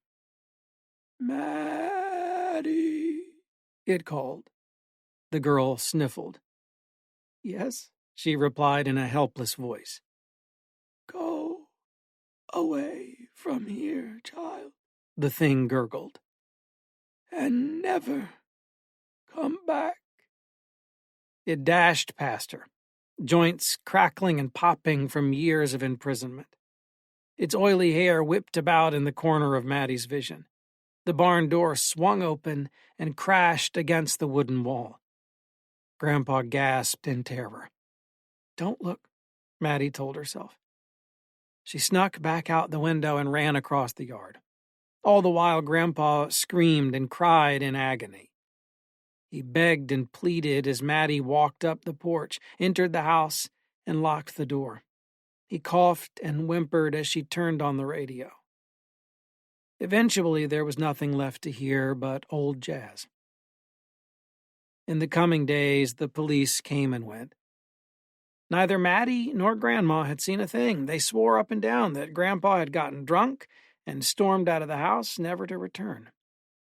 "Maddie," it called. The girl sniffled. "Yes," she replied in a helpless voice. "Go away from here, child," the thing gurgled. "And never come back." It dashed past her, joints crackling and popping from years of imprisonment. Its oily hair whipped about in the corner of Maddie's vision. The barn door swung open and crashed against the wooden wall. Grandpa gasped in terror. "Don't look," Maddie told herself. She snuck back out the window and ran across the yard. All the while, Grandpa screamed and cried in agony. He begged and pleaded as Maddie walked up the porch, entered the house, and locked the door. He coughed and whimpered as she turned on the radio. Eventually, there was nothing left to hear but old jazz. In the coming days, the police came and went. Neither Maddie nor Grandma had seen a thing. They swore up and down that Grandpa had gotten drunk and stormed out of the house, never to return.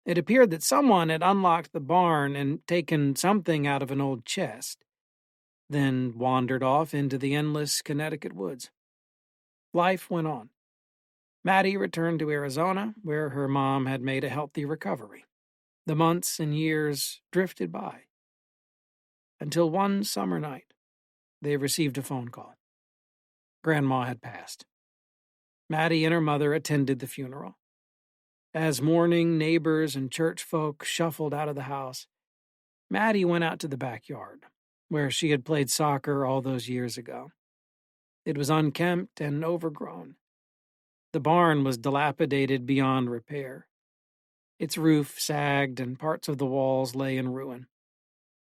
It appeared that someone had unlocked the barn and taken something out of an old chest, then wandered off into the endless Connecticut woods. Life went on. Maddie returned to Arizona, where her mom had made a healthy recovery. The months and years drifted by, until one summer night, they received a phone call. Grandma had passed. Maddie and her mother attended the funeral. As mourning neighbors and church folk shuffled out of the house, Maddie went out to the backyard, where she had played soccer all those years ago. It was unkempt and overgrown. The barn was dilapidated beyond repair. Its roof sagged and parts of the walls lay in ruin.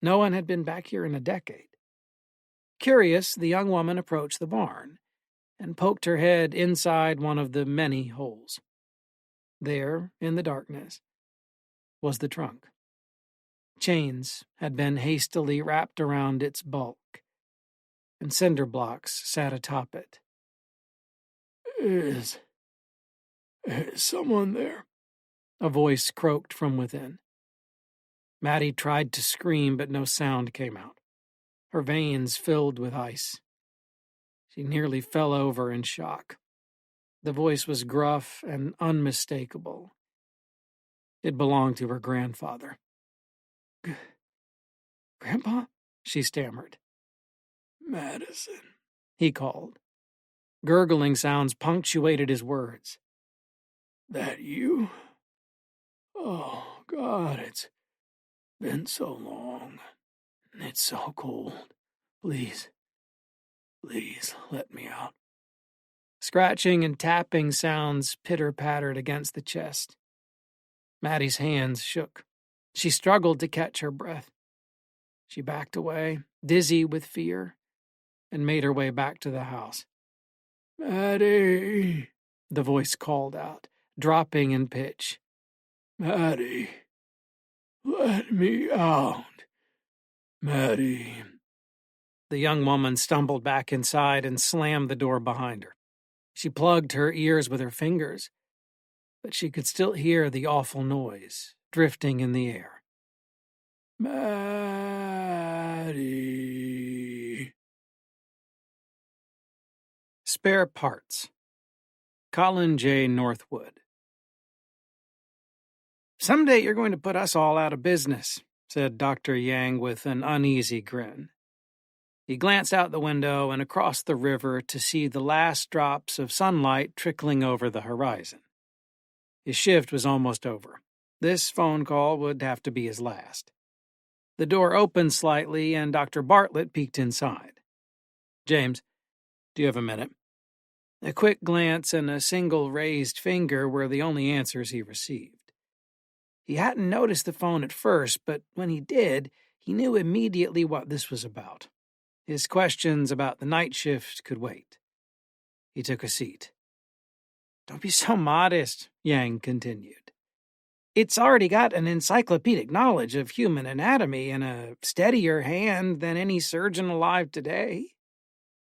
No one had been back here in a decade. Curious, the young woman approached the barn and poked her head inside one of the many holes. There, in the darkness, was the trunk. Chains had been hastily wrapped around its bulk, and cinder blocks sat atop it. Is someone there? A voice croaked from within. Maddie tried to scream, but no sound came out. Her veins filled with ice. She nearly fell over in shock. The voice was gruff and unmistakable. It belonged to her grandfather. Grandpa? She stammered. Madison, he called. Gurgling sounds punctuated his words. That you? Oh, God, it's been so long. It's so cold. Please, let me out. Scratching and tapping sounds pitter-pattered against the chest. Maddie's hands shook. She struggled to catch her breath. She backed away, dizzy with fear, and made her way back to the house. Maddie, the voice called out, dropping in pitch. Maddie, let me out. Maddie. The young woman stumbled back inside and slammed the door behind her. She plugged her ears with her fingers, but she could still hear the awful noise drifting in the air. Maddie. Spare Parts. Colin J. Northwood. Someday you're going to put us all out of business, said Dr. Yang with an uneasy grin. He glanced out the window and across the river to see the last drops of sunlight trickling over the horizon. His shift was almost over. This phone call would have to be his last. The door opened slightly, and Dr. Bartlett peeked inside. James, do you have a minute? A quick glance and a single raised finger were the only answers he received. He hadn't noticed the phone at first, but when he did, he knew immediately what this was about. His questions about the night shift could wait. He took a seat. Don't be so modest, Yang continued. It's already got an encyclopedic knowledge of human anatomy and a steadier hand than any surgeon alive today.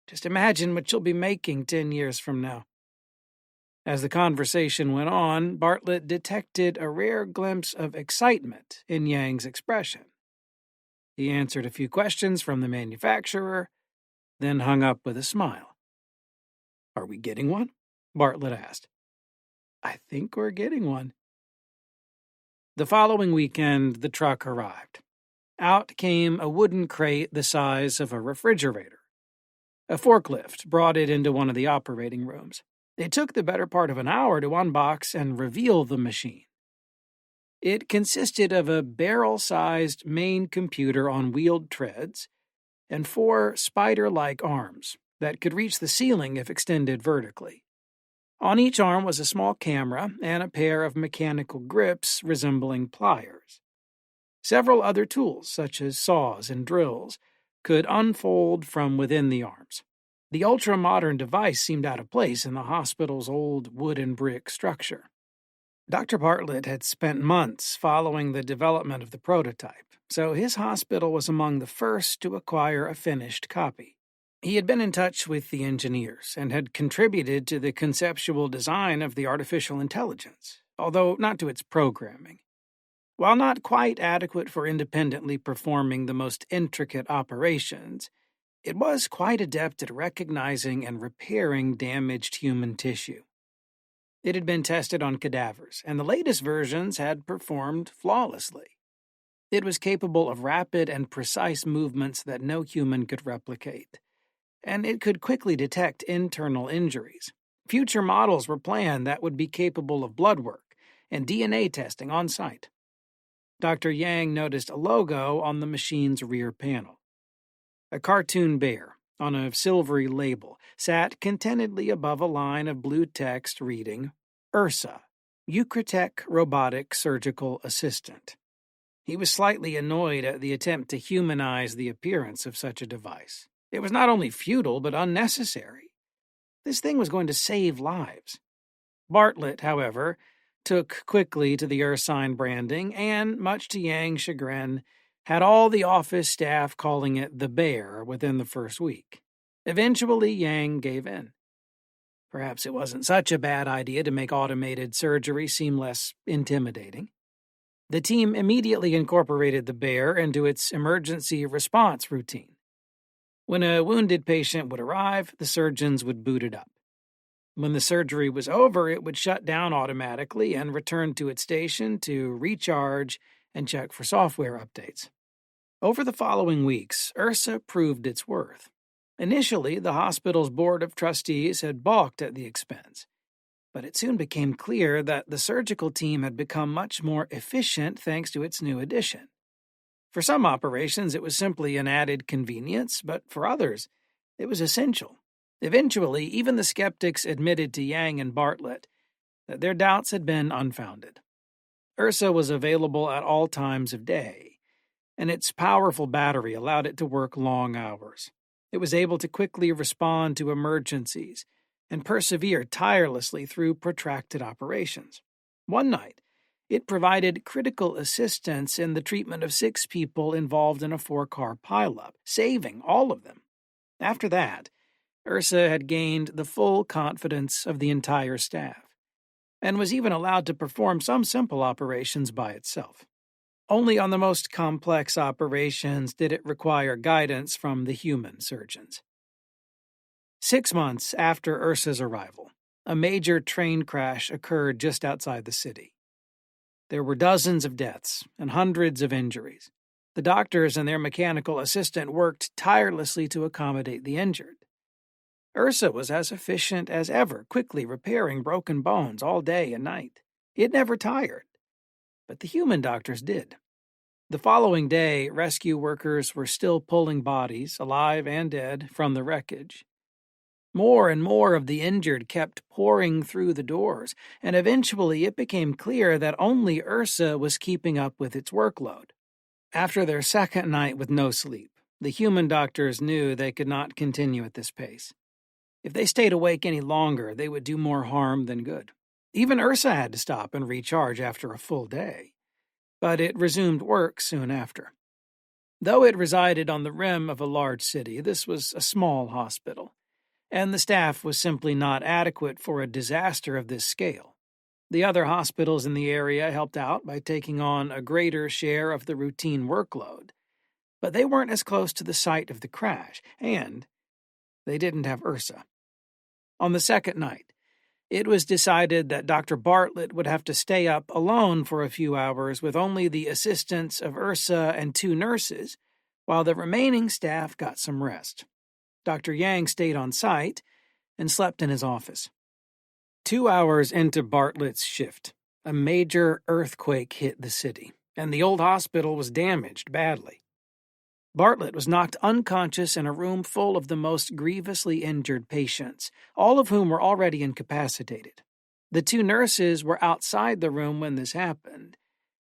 Just imagine what you'll be making 10 years from now. As the conversation went on, Bartlett detected a rare glimpse of excitement in Yang's expression. He answered a few questions from the manufacturer, then hung up with a smile. Are we getting one? Bartlett asked. I think we're getting one. The following weekend, the truck arrived. Out came a wooden crate the size of a refrigerator. A forklift brought it into one of the operating rooms. It took the better part of an hour to unbox and reveal the machine. It consisted of a barrel-sized main computer on wheeled treads and 4 spider-like arms that could reach the ceiling if extended vertically. On each arm was a small camera and a pair of mechanical grips resembling pliers. Several other tools, such as saws and drills, could unfold from within the arms. The ultra-modern device seemed out of place in the hospital's old wood and brick structure. Dr. Bartlett had spent months following the development of the prototype, so his hospital was among the first to acquire a finished copy. He had been in touch with the engineers and had contributed to the conceptual design of the artificial intelligence, although not to its programming. While not quite adequate for independently performing the most intricate operations, it was quite adept at recognizing and repairing damaged human tissue. It had been tested on cadavers, and the latest versions had performed flawlessly. It was capable of rapid and precise movements that no human could replicate, and it could quickly detect internal injuries. Future models were planned that would be capable of blood work and DNA testing on site. Dr. Yang noticed a logo on the machine's rear panel. A cartoon bear, on a silvery label, sat contentedly above a line of blue text reading, URSA, Eucratech Robotic Surgical Assistant. He was slightly annoyed at the attempt to humanize the appearance of such a device. It was not only futile, but unnecessary. This thing was going to save lives. Bartlett, however, took quickly to the Ursine branding and, much to Yang's chagrin, had all the office staff calling it the Bear within the first week. Eventually, Yang gave in. Perhaps it wasn't such a bad idea to make automated surgery seem less intimidating. The team immediately incorporated the Bear into its emergency response routine. When a wounded patient would arrive, the surgeons would boot it up. When the surgery was over, it would shut down automatically and return to its station to recharge and check for software updates. Over the following weeks, URSA proved its worth. Initially, the hospital's board of trustees had balked at the expense, but it soon became clear that the surgical team had become much more efficient thanks to its new addition. For some operations, it was simply an added convenience, but for others, it was essential. Eventually, even the skeptics admitted to Yang and Bartlett that their doubts had been unfounded. URSA was available at all times of day, and its powerful battery allowed it to work long hours. It was able to quickly respond to emergencies and persevere tirelessly through protracted operations. One night, it provided critical assistance in the treatment of 6 people involved in a 4-car pileup, saving all of them. After that, URSA had gained the full confidence of the entire staff, and was even allowed to perform some simple operations by itself. Only on the most complex operations did it require guidance from the human surgeons. 6 months after URSA's arrival, a major train crash occurred just outside the city. There were dozens of deaths and hundreds of injuries. The doctors and their mechanical assistant worked tirelessly to accommodate the injured. URSA was as efficient as ever, quickly repairing broken bones all day and night. It never tired, but the human doctors did. The following day, rescue workers were still pulling bodies, alive and dead, from the wreckage. More and more of the injured kept pouring through the doors, and eventually it became clear that only URSA was keeping up with its workload. After their second night with no sleep, the human doctors knew they could not continue at this pace. If they stayed awake any longer, they would do more harm than good. Even URSA had to stop and recharge after a full day, but it resumed work soon after. Though it resided on the rim of a large city, this was a small hospital, and the staff was simply not adequate for a disaster of this scale. The other hospitals in the area helped out by taking on a greater share of the routine workload, but they weren't as close to the site of the crash, and they didn't have URSA. On the second night, it was decided that Dr. Bartlett would have to stay up alone for a few hours with only the assistance of URSA and 2 nurses, while the remaining staff got some rest. Dr. Yang stayed on site and slept in his office. 2 hours into Bartlett's shift, a major earthquake hit the city, and the old hospital was damaged badly. Bartlett was knocked unconscious in a room full of the most grievously injured patients, all of whom were already incapacitated. The 2 nurses were outside the room when this happened,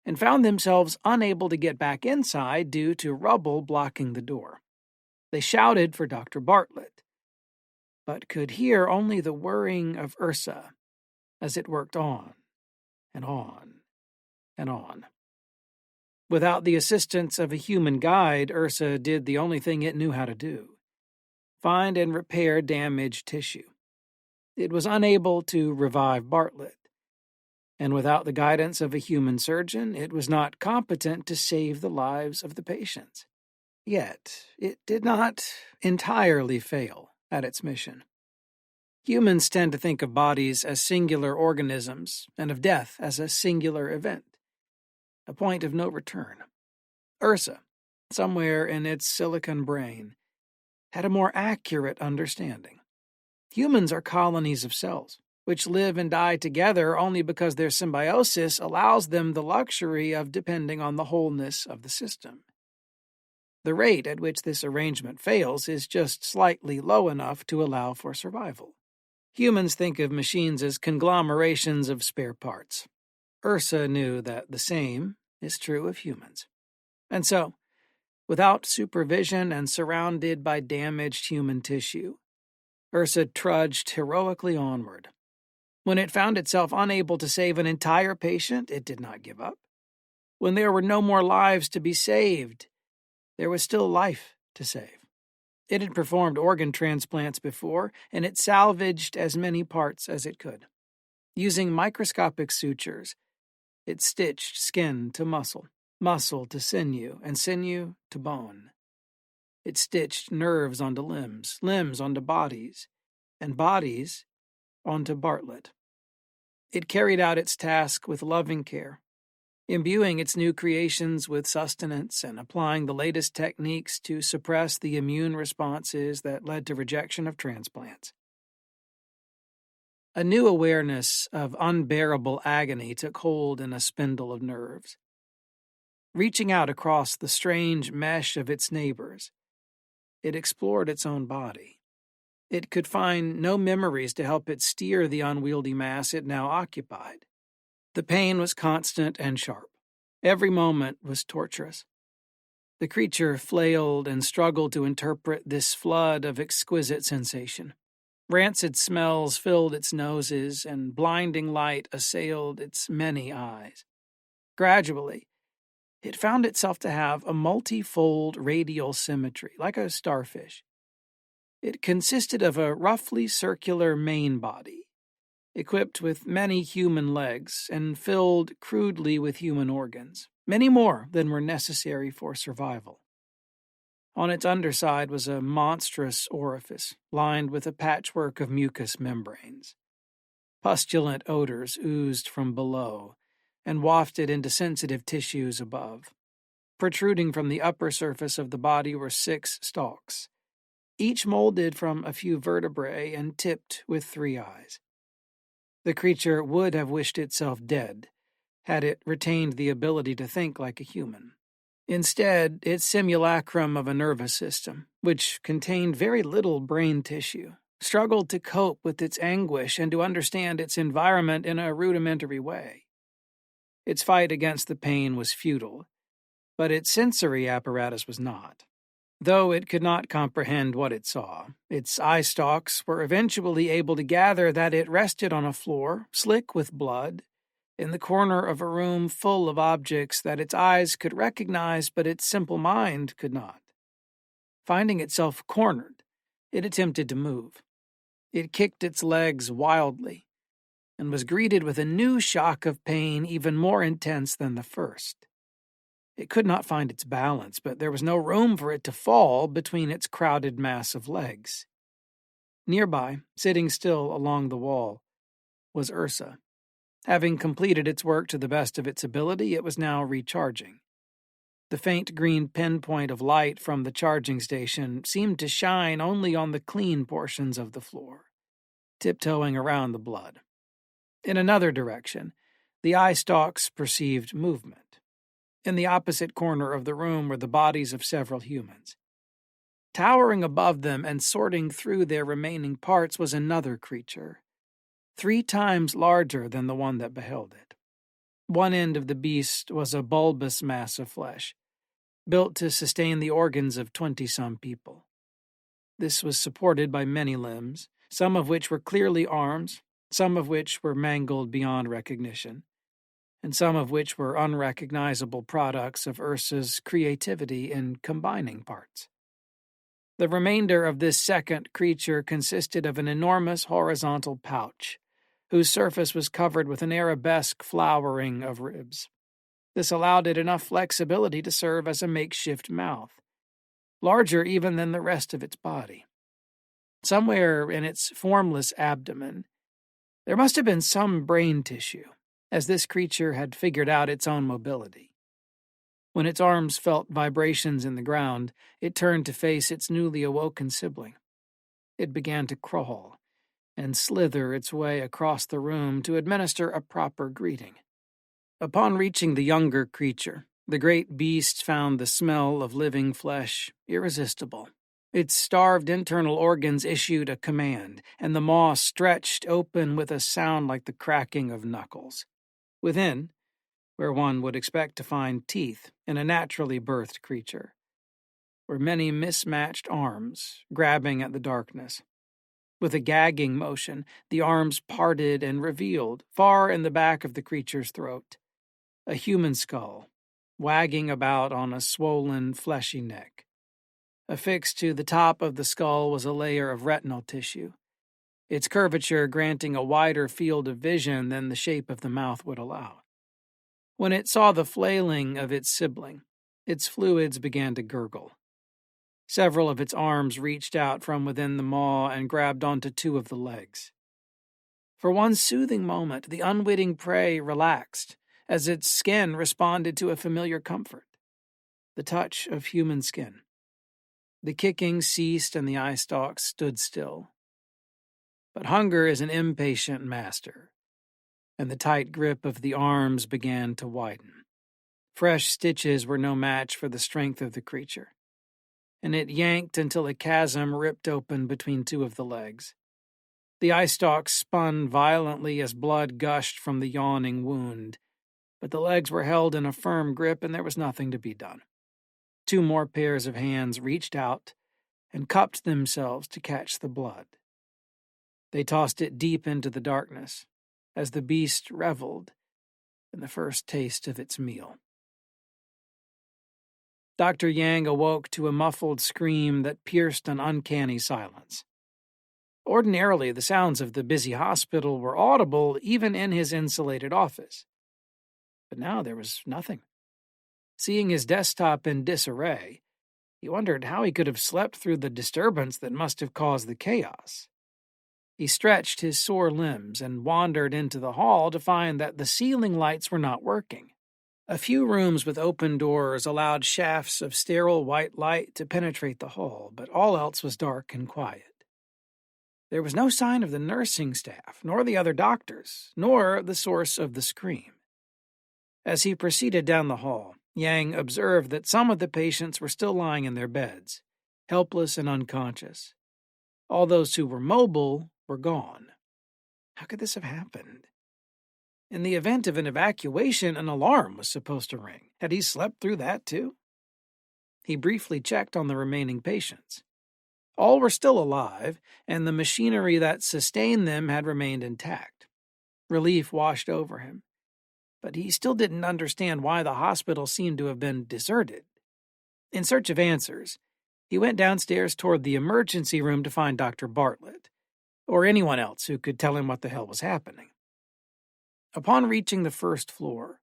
and found themselves unable to get back inside due to rubble blocking the door. They shouted for Dr. Bartlett, but could hear only the whirring of URSA as it worked on and on and on. Without the assistance of a human guide, URSA did the only thing it knew how to do: find and repair damaged tissue. It was unable to revive Bartlett, and without the guidance of a human surgeon, it was not competent to save the lives of the patients. Yet, it did not entirely fail at its mission. Humans tend to think of bodies as singular organisms and of death as a singular event, a point of no return. URSA, somewhere in its silicon brain, had a more accurate understanding. Humans are colonies of cells, which live and die together only because their symbiosis allows them the luxury of depending on the wholeness of the system. The rate at which this arrangement fails is just slightly low enough to allow for survival. Humans think of machines as conglomerations of spare parts. Ursa knew that the same is true of humans. And so, without supervision and surrounded by damaged human tissue, Ursa trudged heroically onward. When it found itself unable to save an entire patient, it did not give up. When there were no more lives to be saved, there was still life to save. It had performed organ transplants before, and it salvaged as many parts as it could. Using microscopic sutures, it stitched skin to muscle, muscle to sinew, and sinew to bone. It stitched nerves onto limbs, limbs onto bodies, and bodies onto Bartlett. It carried out its task with loving care, imbuing its new creations with sustenance and applying the latest techniques to suppress the immune responses that led to rejection of transplants. A new awareness of unbearable agony took hold in a spindle of nerves. Reaching out across the strange mesh of its neighbors, it explored its own body. It could find no memories to help it steer the unwieldy mass it now occupied. The pain was constant and sharp. Every moment was torturous. The creature flailed and struggled to interpret this flood of exquisite sensation. Rancid smells filled its noses, and blinding light assailed its many eyes. Gradually, it found itself to have a multifold radial symmetry, like a starfish. It consisted of a roughly circular main body, equipped with many human legs and filled crudely with human organs, many more than were necessary for survival. On its underside was a monstrous orifice, lined with a patchwork of mucous membranes. Pustulent odors oozed from below and wafted into sensitive tissues above. Protruding from the upper surface of the body were 6 stalks, each molded from a few vertebrae and tipped with 3 eyes. The creature would have wished itself dead, had it retained the ability to think like a human. Instead, its simulacrum of a nervous system, which contained very little brain tissue, struggled to cope with its anguish and to understand its environment in a rudimentary way. Its fight against the pain was futile, but its sensory apparatus was not. Though it could not comprehend what it saw, its eye stalks were eventually able to gather that it rested on a floor, slick with blood, in the corner of a room full of objects that its eyes could recognize but its simple mind could not. Finding itself cornered, it attempted to move. It kicked its legs wildly and was greeted with a new shock of pain even more intense than the first. It could not find its balance, but there was no room for it to fall between its crowded mass of legs. Nearby, sitting still along the wall, was Ursa. Having completed its work to the best of its ability, it was now recharging. The faint green pinpoint of light from the charging station seemed to shine only on the clean portions of the floor, tiptoeing around the blood. In another direction, the eye stalks perceived movement. In the opposite corner of the room were the bodies of several humans. Towering above them and sorting through their remaining parts was another creature, 3 times larger than the one that beheld it. One end of the beast was a bulbous mass of flesh, built to sustain the organs of 20-some people. This was supported by many limbs, some of which were clearly arms, some of which were mangled beyond recognition, and some of which were unrecognizable products of Ursa's creativity in combining parts. The remainder of this second creature consisted of an enormous horizontal pouch, whose surface was covered with an arabesque flowering of ribs. This allowed it enough flexibility to serve as a makeshift mouth, larger even than the rest of its body. Somewhere in its formless abdomen, there must have been some brain tissue, as this creature had figured out its own mobility. When its arms felt vibrations in the ground, it turned to face its newly awoken sibling. It began to crawl and slither its way across the room to administer a proper greeting. Upon reaching the younger creature, The great beast found the smell of living flesh irresistible. Its starved internal organs issued a command, and the maw stretched open with a sound like the cracking of knuckles. Within, where one would expect to find teeth in a naturally birthed creature, were many mismatched arms grabbing at the darkness. With a gagging motion, the arms parted and revealed, far in the back of the creature's throat, a human skull, wagging about on a swollen, fleshy neck. Affixed to the top of the skull was a layer of retinal tissue, its curvature granting a wider field of vision than the shape of the mouth would allow. When it saw the flailing of its sibling, its fluids began to gurgle. Several of its arms reached out from within the maw and grabbed onto two of the legs. For one soothing moment, the unwitting prey relaxed, as its skin responded to a familiar comfort, the touch of human skin. The kicking ceased and the eye stalks stood still. But hunger is an impatient master, and the tight grip of the arms began to widen. Fresh stitches were no match for the strength of the creature, and it yanked until a chasm ripped open between two of the legs. The eye stalks spun violently as blood gushed from the yawning wound, but the legs were held in a firm grip and there was nothing to be done. Two more pairs of hands reached out and cupped themselves to catch the blood. They tossed it deep into the darkness as the beast reveled in the first taste of its meal. Dr. Yang awoke to a muffled scream that pierced an uncanny silence. Ordinarily, the sounds of the busy hospital were audible even in his insulated office. But now there was nothing. Seeing his desktop in disarray, he wondered how he could have slept through the disturbance that must have caused the chaos. He stretched his sore limbs and wandered into the hall to find that the ceiling lights were not working. A few rooms with open doors allowed shafts of sterile white light to penetrate the hall, but all else was dark and quiet. There was no sign of the nursing staff, nor the other doctors, nor the source of the scream. As he proceeded down the hall, Yang observed that some of the patients were still lying in their beds, helpless and unconscious. All those who were mobile were gone. How could this have happened? In the event of an evacuation, an alarm was supposed to ring. Had he slept through that too? He briefly checked on the remaining patients. All were still alive, and the machinery that sustained them had remained intact. Relief washed over him, but he still didn't understand why the hospital seemed to have been deserted. In search of answers, he went downstairs toward the emergency room to find Dr. Bartlett, or anyone else who could tell him what the hell was happening. Upon reaching the first floor,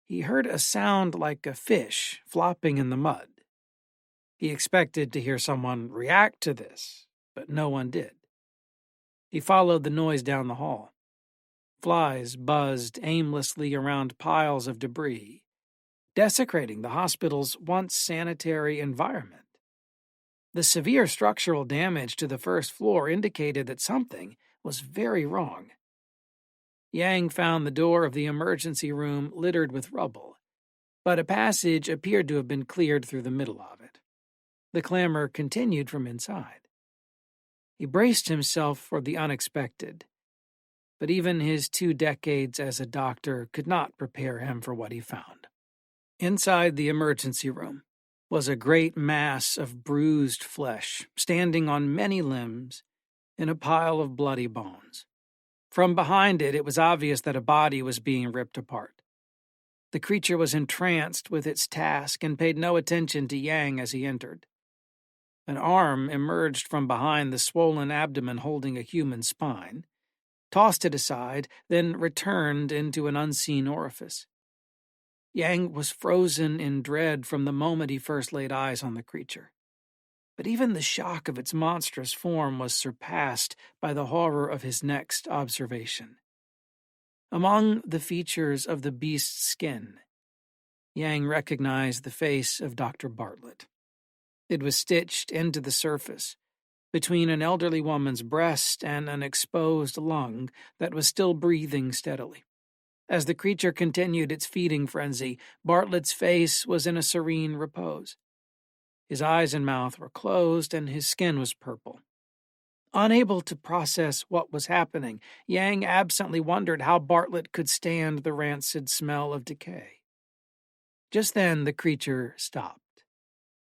he heard a sound like a fish flopping in the mud. He expected to hear someone react to this, but no one did. He followed the noise down the hall. Flies buzzed aimlessly around piles of debris, desecrating the hospital's once sanitary environment. The severe structural damage to the first floor indicated that something was very wrong. Yang found the door of the emergency room littered with rubble, but a passage appeared to have been cleared through the middle of it. The clamor continued from inside. He braced himself for the unexpected, but even his 2 decades as a doctor could not prepare him for what he found. Inside the emergency room was a great mass of bruised flesh, standing on many limbs in a pile of bloody bones. From behind it, it was obvious that a body was being ripped apart. The creature was entranced with its task and paid no attention to Yang as he entered. An arm emerged from behind the swollen abdomen holding a human spine, tossed it aside, then returned into an unseen orifice. Yang was frozen in dread from the moment he first laid eyes on the creature. But even the shock of its monstrous form was surpassed by the horror of his next observation. Among the features of the beast's skin, Yang recognized the face of Dr. Bartlett. It was stitched into the surface, between an elderly woman's breast and an exposed lung that was still breathing steadily. As the creature continued its feeding frenzy, Bartlett's face was in a serene repose. His eyes and mouth were closed, and his skin was purple. Unable to process what was happening, Yang absently wondered how Bartlett could stand the rancid smell of decay. Just then the creature stopped.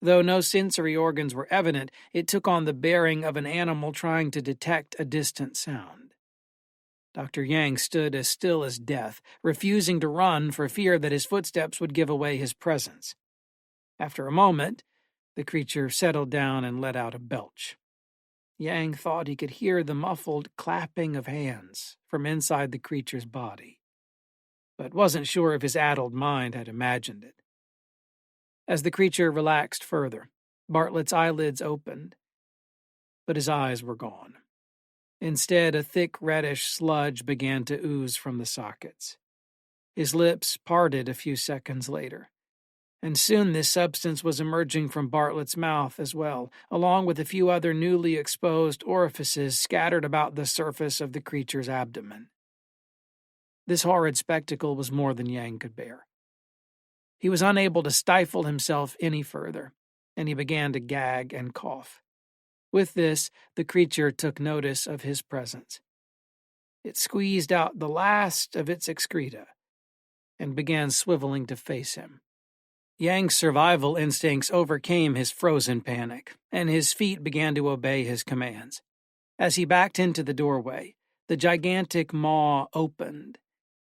Though no sensory organs were evident, it took on the bearing of an animal trying to detect a distant sound. Dr. Yang stood as still as death, refusing to run for fear that his footsteps would give away his presence. After a moment, the creature settled down and let out a belch. Yang thought he could hear the muffled clapping of hands from inside the creature's body, but wasn't sure if his addled mind had imagined it. As the creature relaxed further, Bartlett's eyelids opened, but his eyes were gone. Instead, a thick reddish sludge began to ooze from the sockets. His lips parted a few seconds later, and soon this substance was emerging from Bartlett's mouth as well, along with a few other newly exposed orifices scattered about the surface of the creature's abdomen. This horrid spectacle was more than Yang could bear. He was unable to stifle himself any further, and he began to gag and cough. With this, the creature took notice of his presence. It squeezed out the last of its excreta and began swiveling to face him. Yang's survival instincts overcame his frozen panic, and his feet began to obey his commands. As he backed into the doorway, the gigantic maw opened,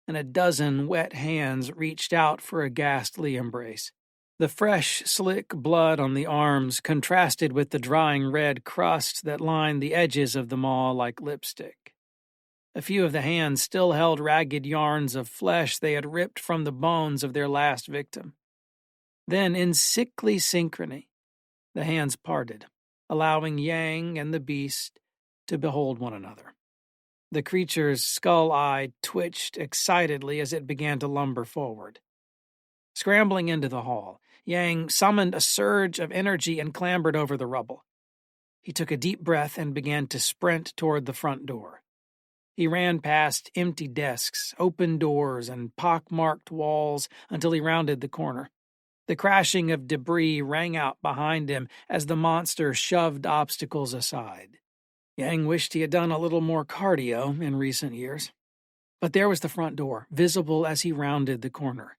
and a dozen wet hands reached out for a ghastly embrace. The fresh, slick blood on the arms contrasted with the drying red crust that lined the edges of the maw like lipstick. A few of the hands still held ragged yarns of flesh they had ripped from the bones of their last victim. Then, in sickly synchrony, the hands parted, allowing Yang and the beast to behold one another. The creature's skull eye twitched excitedly as it began to lumber forward. Scrambling into the hall, Yang summoned a surge of energy and clambered over the rubble. He took a deep breath and began to sprint toward the front door. He ran past empty desks, open doors, and pock-marked walls until he rounded the corner. The crashing of debris rang out behind him as the monster shoved obstacles aside. Yang wished he had done a little more cardio in recent years. But there was the front door, visible as he rounded the corner.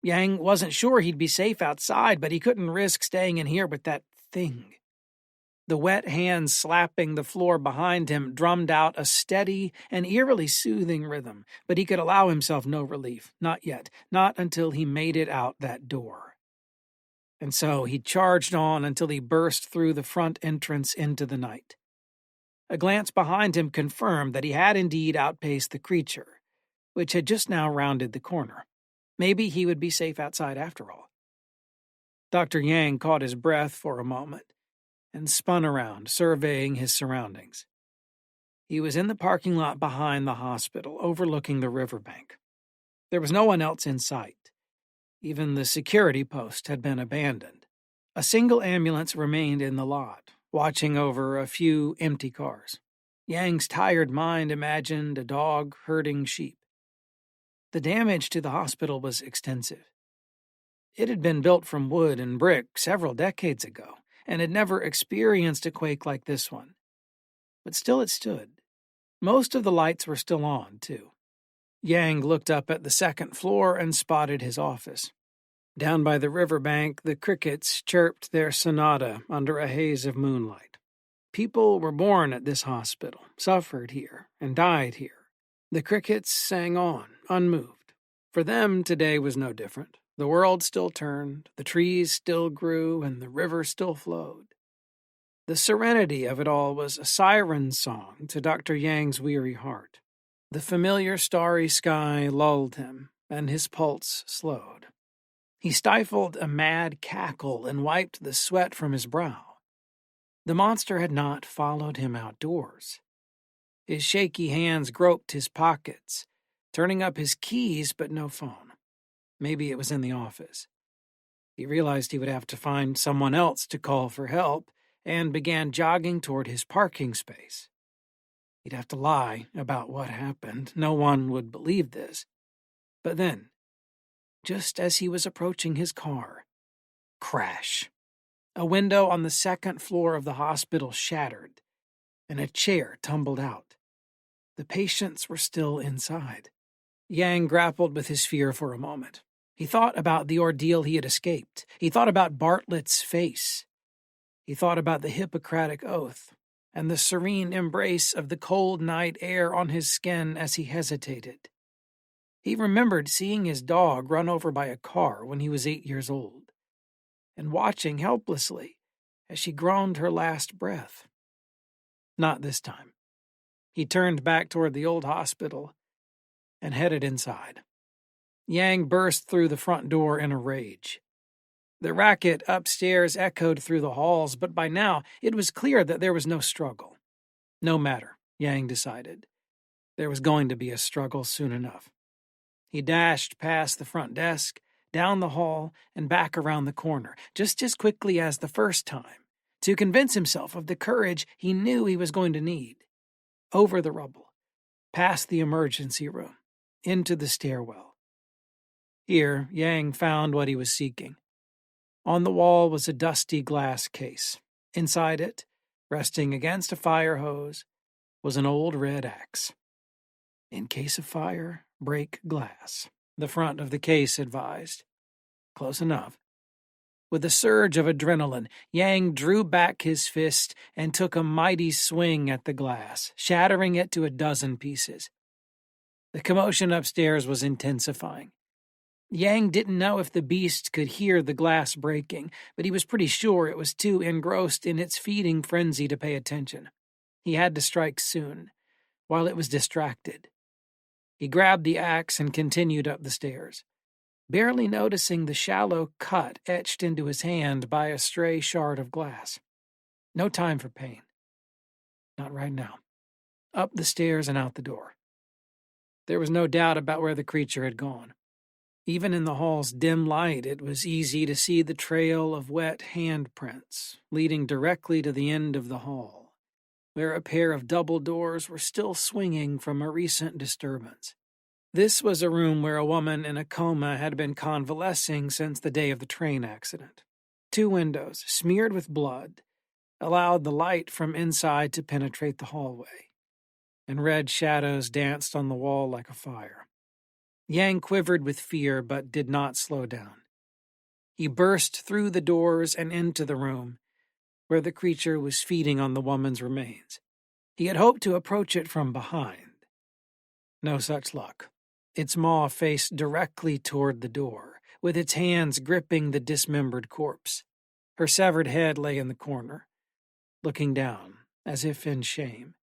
Yang wasn't sure he'd be safe outside, but he couldn't risk staying in here with that thing. The wet hands slapping the floor behind him drummed out a steady and eerily soothing rhythm, but he could allow himself no relief, not yet, not until he made it out that door. And so he charged on until he burst through the front entrance into the night. A glance behind him confirmed that he had indeed outpaced the creature, which had just now rounded the corner. Maybe he would be safe outside after all. Dr. Yang caught his breath for a moment and spun around, surveying his surroundings. He was in the parking lot behind the hospital, overlooking the riverbank. There was no one else in sight. Even the security post had been abandoned. A single ambulance remained in the lot, watching over a few empty cars. Yang's tired mind imagined a dog herding sheep. The damage to the hospital was extensive. It had been built from wood and brick several decades ago, and had never experienced a quake like this one. But still it stood. Most of the lights were still on, too. Yang looked up at the second floor and spotted his office. Down by the riverbank, the crickets chirped their sonata under a haze of moonlight. People were born at this hospital, suffered here, and died here. The crickets sang on, unmoved. For them, today was no different. The world still turned, the trees still grew, and the river still flowed. The serenity of it all was a siren song to Dr. Yang's weary heart. The familiar starry sky lulled him, and his pulse slowed. He stifled a mad cackle and wiped the sweat from his brow. The monster had not followed him outdoors. His shaky hands groped his pockets, turning up his keys but no phone. Maybe it was in the office. He realized he would have to find someone else to call for help and began jogging toward his parking space. He'd have to lie about what happened. No one would believe this. But then, just as he was approaching his car, crash. A window on the second floor of the hospital shattered, and a chair tumbled out. The patients were still inside. Yang grappled with his fear for a moment. He thought about the ordeal he had escaped. He thought about Bartlett's face. He thought about the Hippocratic Oath and the serene embrace of the cold night air on his skin as he hesitated. He remembered seeing his dog run over by a car when he was 8 years old, and watching helplessly as she groaned her last breath. Not this time. He turned back toward the old hospital and headed inside. Yang burst through the front door in a rage. The racket upstairs echoed through the halls, but by now it was clear that there was no struggle. No matter, Yang decided. There was going to be a struggle soon enough. He dashed past the front desk, down the hall, and back around the corner, just as quickly as the first time, to convince himself of the courage he knew he was going to need. Over the rubble, past the emergency room, into the stairwell. Here, Yang found what he was seeking. On the wall was a dusty glass case. Inside it, resting against a fire hose, was an old red axe. In case of fire, break glass, the front of the case advised. Close enough. With a surge of adrenaline, Yang drew back his fist and took a mighty swing at the glass, shattering it to a dozen pieces. The commotion upstairs was intensifying. Yang didn't know if the beast could hear the glass breaking, but he was pretty sure it was too engrossed in its feeding frenzy to pay attention. He had to strike soon, while it was distracted. He grabbed the axe and continued up the stairs, barely noticing the shallow cut etched into his hand by a stray shard of glass. No time for pain. Not right now. Up the stairs and out the door. There was no doubt about where the creature had gone. Even in the hall's dim light, it was easy to see the trail of wet handprints leading directly to the end of the hall, where a pair of double doors were still swinging from a recent disturbance. This was a room where a woman in a coma had been convalescing since the day of the train accident. 2 windows, smeared with blood, allowed the light from inside to penetrate the hallway, and red shadows danced on the wall like a fire. Yang quivered with fear but did not slow down. He burst through the doors and into the room, where the creature was feeding on the woman's remains. He had hoped to approach it from behind. No such luck. Its maw faced directly toward the door, with its hands gripping the dismembered corpse. Her severed head lay in the corner, looking down, as if in shame.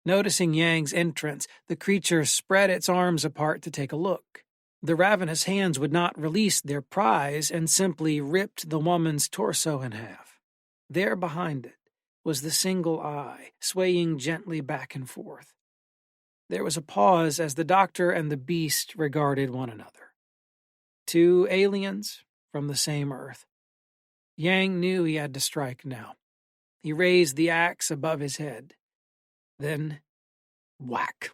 Noticing Yang's entrance, the creature spread its arms apart to take a look. The ravenous hands would not release their prize and simply ripped the woman's torso in half. There behind it was the single eye, swaying gently back and forth. There was a pause as the doctor and the beast regarded one another. 2 aliens from the same earth. Yang knew he had to strike now. He raised the axe above his head. Then, whack.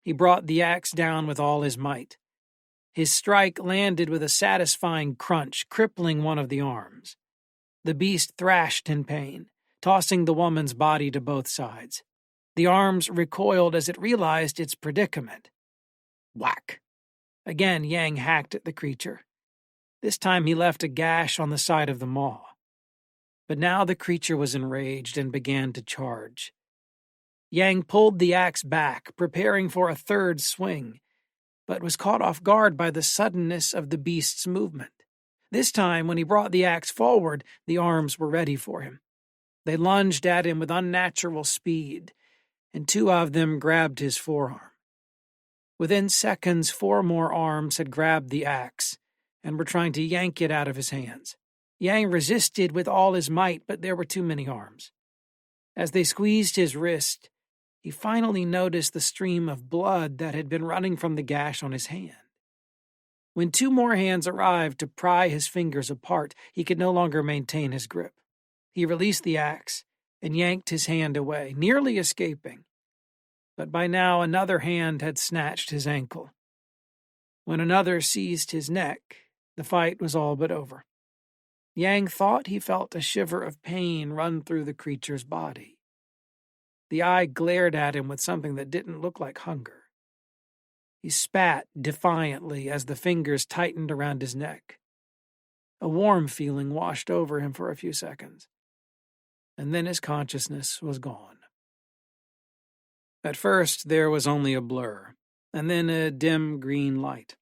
He brought the axe down with all his might. His strike landed with a satisfying crunch, crippling one of the arms. The beast thrashed in pain, tossing the woman's body to both sides. The arms recoiled as it realized its predicament. Whack. Again, Yang hacked at the creature. This time he left a gash on the side of the maw. But now the creature was enraged and began to charge. Yang pulled the axe back, preparing for a third swing, but was caught off guard by the suddenness of the beast's movement. This time, when he brought the axe forward, the arms were ready for him. They lunged at him with unnatural speed, and 2 of them grabbed his forearm. Within seconds, 4 more arms had grabbed the axe and were trying to yank it out of his hands. Yang resisted with all his might, but there were too many arms. As they squeezed his wrist, he finally noticed the stream of blood that had been running from the gash on his hand. When 2 more hands arrived to pry his fingers apart, he could no longer maintain his grip. He released the axe and yanked his hand away, nearly escaping. But by now another hand had snatched his ankle. When another seized his neck, the fight was all but over. Yang thought he felt a shiver of pain run through the creature's body. The eye glared at him with something that didn't look like hunger. He spat defiantly as the fingers tightened around his neck. A warm feeling washed over him for a few seconds, and then his consciousness was gone. At first, there was only a blur, and then a dim green light.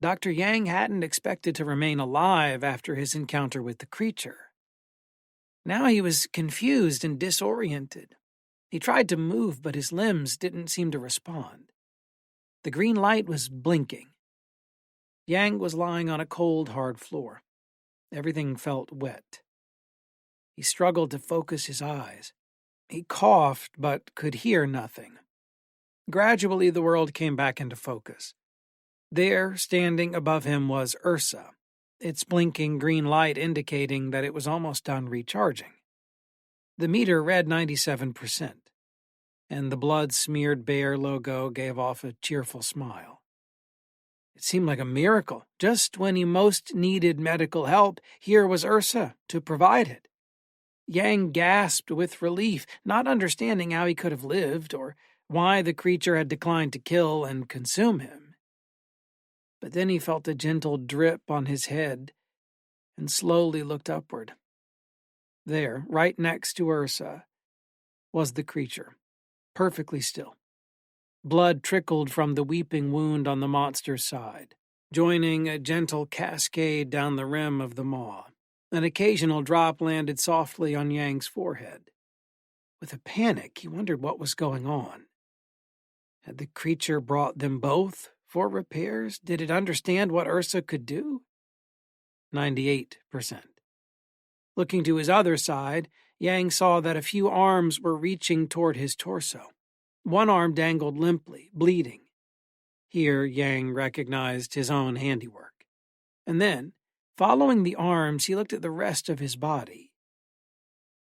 Dr. Yang hadn't expected to remain alive after his encounter with the creature. Now he was confused and disoriented. He tried to move, but his limbs didn't seem to respond. The green light was blinking. Yang was lying on a cold, hard floor. Everything felt wet. He struggled to focus his eyes. He coughed, but could hear nothing. Gradually, the world came back into focus. There, standing above him, was Ursa, its blinking green light indicating that it was almost done recharging. The meter read 97%, and the blood-smeared bear logo gave off a cheerful smile. It seemed like a miracle. Just when he most needed medical help, here was Ursa to provide it. Yang gasped with relief, not understanding how he could have lived or why the creature had declined to kill and consume him. But then he felt a gentle drip on his head and slowly looked upward. There, right next to Ursa, was the creature, perfectly still. Blood trickled from the weeping wound on the monster's side, joining a gentle cascade down the rim of the maw. An occasional drop landed softly on Yang's forehead. With a panic, he wondered what was going on. Had the creature brought them both for repairs? Did it understand what Ursa could do? 98%. Looking to his other side, Yang saw that a few arms were reaching toward his torso. One arm dangled limply, bleeding. Here, Yang recognized his own handiwork. And then, following the arms, he looked at the rest of his body.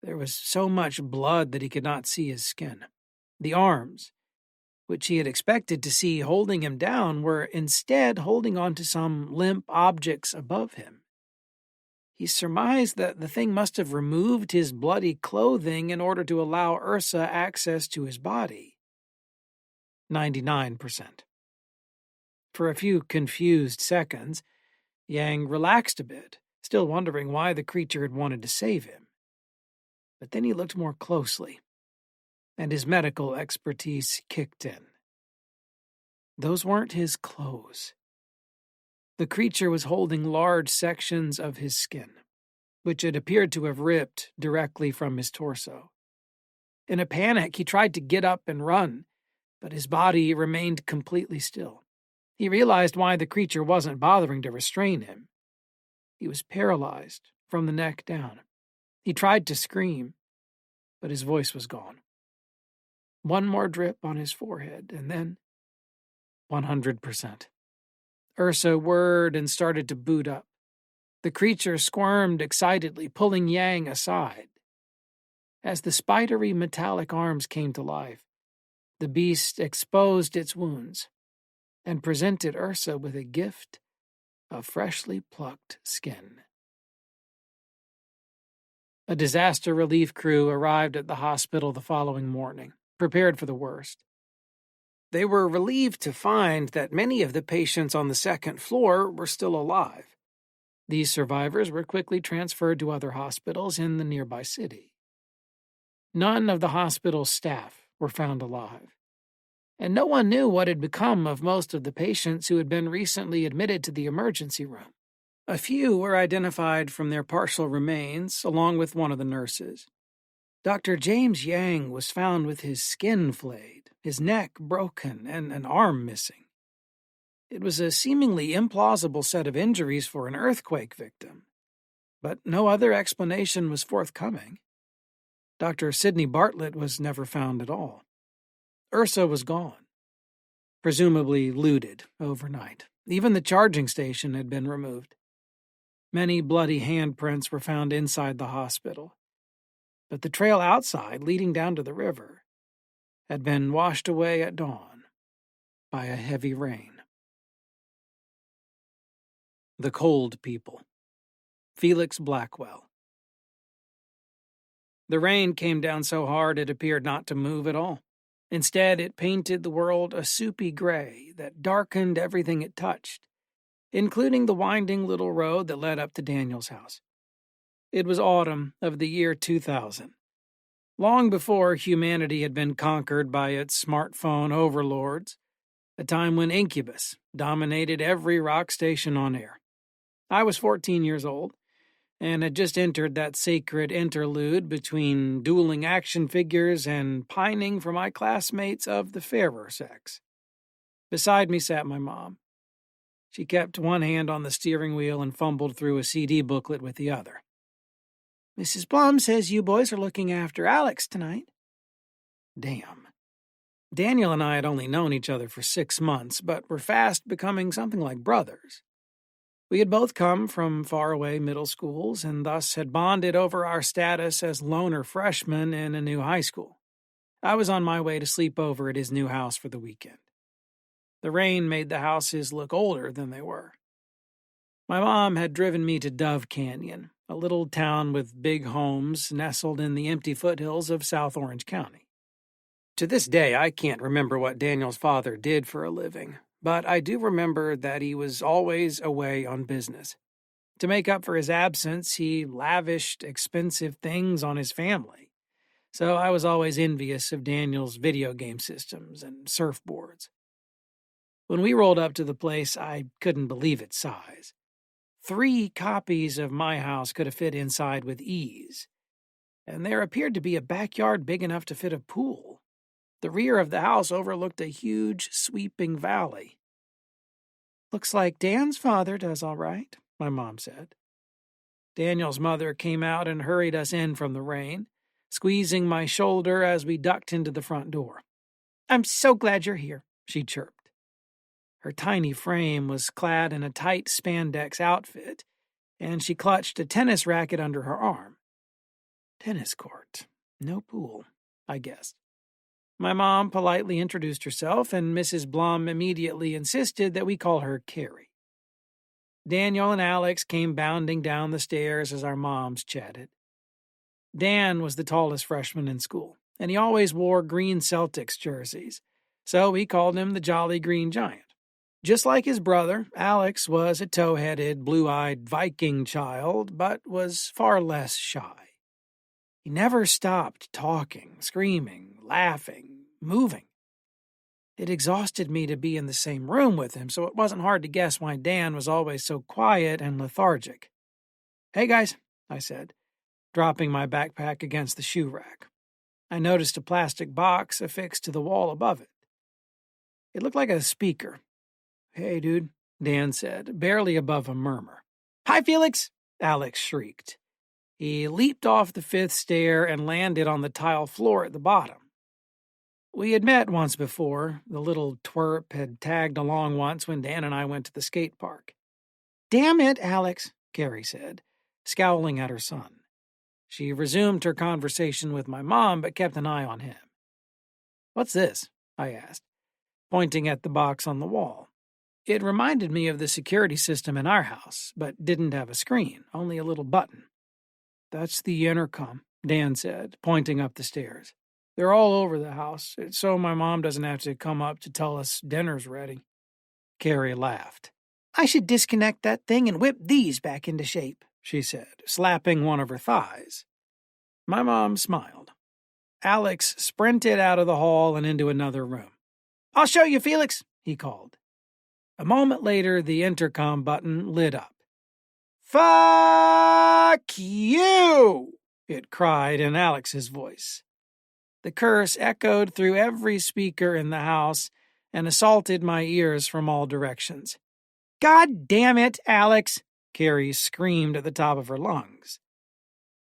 There was so much blood that he could not see his skin. The arms, which he had expected to see holding him down, were instead holding on to some limp objects above him. He surmised that the thing must have removed his bloody clothing in order to allow Ursa access to his body. 99%. For a few confused seconds, Yang relaxed a bit, still wondering why the creature had wanted to save him. But then he looked more closely, and his medical expertise kicked in. Those weren't his clothes. The creature was holding large sections of his skin, which it appeared to have ripped directly from his torso. In a panic, he tried to get up and run, but his body remained completely still. He realized why the creature wasn't bothering to restrain him. He was paralyzed from the neck down. He tried to scream, but his voice was gone. One more drip on his forehead, and then 100%. Ursa whirred and started to boot up. The creature squirmed excitedly, pulling Yang aside. As the spidery metallic arms came to life, the beast exposed its wounds and presented Ursa with a gift of freshly plucked skin. A disaster relief crew arrived at the hospital the following morning, prepared for the worst. They were relieved to find that many of the patients on the second floor were still alive. These survivors were quickly transferred to other hospitals in the nearby city. None of the hospital's staff were found alive, and no one knew what had become of most of the patients who had been recently admitted to the emergency room. A few were identified from their partial remains, along with one of the nurses. Dr. James Yang was found with his skin flayed, his neck broken, and an arm missing. It was a seemingly implausible set of injuries for an earthquake victim, but no other explanation was forthcoming. Dr. Sidney Bartlett was never found at all. Ursa was gone, presumably looted overnight. Even the charging station had been removed. Many bloody handprints were found inside the hospital, but the trail outside, leading down to the river, had been washed away at dawn by a heavy rain. The Cold People. Felix Blackwell. The rain came down so hard it appeared not to move at all. Instead, it painted the world a soupy gray that darkened everything it touched, including the winding little road that led up to Daniel's house. It was autumn of the year 2000, long before humanity had been conquered by its smartphone overlords, a time when Incubus dominated every rock station on air. I was 14 years old, and had just entered that sacred interlude between dueling action figures and pining for my classmates of the fairer sex. Beside me sat my mom. She kept one hand on the steering wheel and fumbled through a CD booklet with the other. "Mrs. Blum says you boys are looking after Alex tonight." Damn. Daniel and I had only known each other for 6 months, but were fast becoming something like brothers. We had both come from faraway middle schools and thus had bonded over our status as loner freshmen in a new high school. I was on my way to sleep over at his new house for the weekend. The rain made the houses look older than they were. My mom had driven me to Dove Canyon, a little town with big homes nestled in the empty foothills of South Orange County. To this day, I can't remember what Daniel's father did for a living, but I do remember that he was always away on business. To make up for his absence, he lavished expensive things on his family, so I was always envious of Daniel's video game systems and surfboards. When we rolled up to the place, I couldn't believe its size. 3 copies of my house could have fit inside with ease, and there appeared to be a backyard big enough to fit a pool. The rear of the house overlooked a huge, sweeping valley. "Looks like Dan's father does all right," my mom said. Daniel's mother came out and hurried us in from the rain, squeezing my shoulder as we ducked into the front door. "I'm so glad you're here," she chirped. Her tiny frame was clad in a tight spandex outfit, and she clutched a tennis racket under her arm. Tennis court, no pool, I guessed. My mom politely introduced herself, and Mrs. Blum immediately insisted that we call her Carrie. Daniel and Alex came bounding down the stairs as our moms chatted. Dan was the tallest freshman in school, and he always wore green Celtics jerseys, so we called him the Jolly Green Giant. Just like his brother, Alex was a tow-headed, blue-eyed Viking child, but was far less shy. He never stopped talking, screaming, laughing, moving. It exhausted me to be in the same room with him, so it wasn't hard to guess why Dan was always so quiet and lethargic. "Hey, guys," I said, dropping my backpack against the shoe rack. I noticed a plastic box affixed to the wall above it. It looked like a speaker. "Hey, dude," Dan said, barely above a murmur. "Hi, Felix," Alex shrieked. He leaped off the 5th stair and landed on the tile floor at the bottom. We had met once before. The little twerp had tagged along once when Dan and I went to the skate park. "Damn it, Alex," Carrie said, scowling at her son. She resumed her conversation with my mom, but kept an eye on him. "What's this?" I asked, pointing at the box on the wall. It reminded me of the security system in our house, but didn't have a screen, only a little button. "That's the intercom," Dan said, pointing up the stairs. "They're all over the house, so my mom doesn't have to come up to tell us dinner's ready." Carrie laughed. "I should disconnect that thing and whip these back into shape," she said, slapping one of her thighs. My mom smiled. Alex sprinted out of the hall and into another room. "I'll show you, Felix," he called. A moment later, the intercom button lit up. "Fuck you!" it cried in Alex's voice. The curse echoed through every speaker in the house and assaulted my ears from all directions. "God damn it, Alex!" Carrie screamed at the top of her lungs.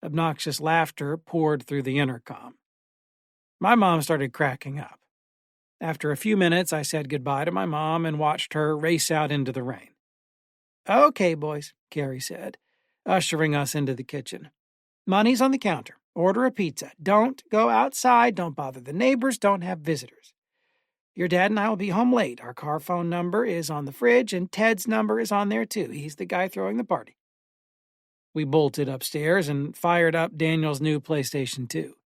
Obnoxious laughter poured through the intercom. My mom started cracking up. After a few minutes, I said goodbye to my mom and watched her race out into the rain. "Okay, boys," Carrie said, ushering us into the kitchen. "Money's on the counter. Order a pizza. Don't go outside. Don't bother the neighbors. Don't have visitors." Your dad and I will be home late. Our car phone number is on the fridge, and Ted's number is on there too. He's the guy throwing the party." We bolted upstairs and fired up Daniel's new PlayStation 2,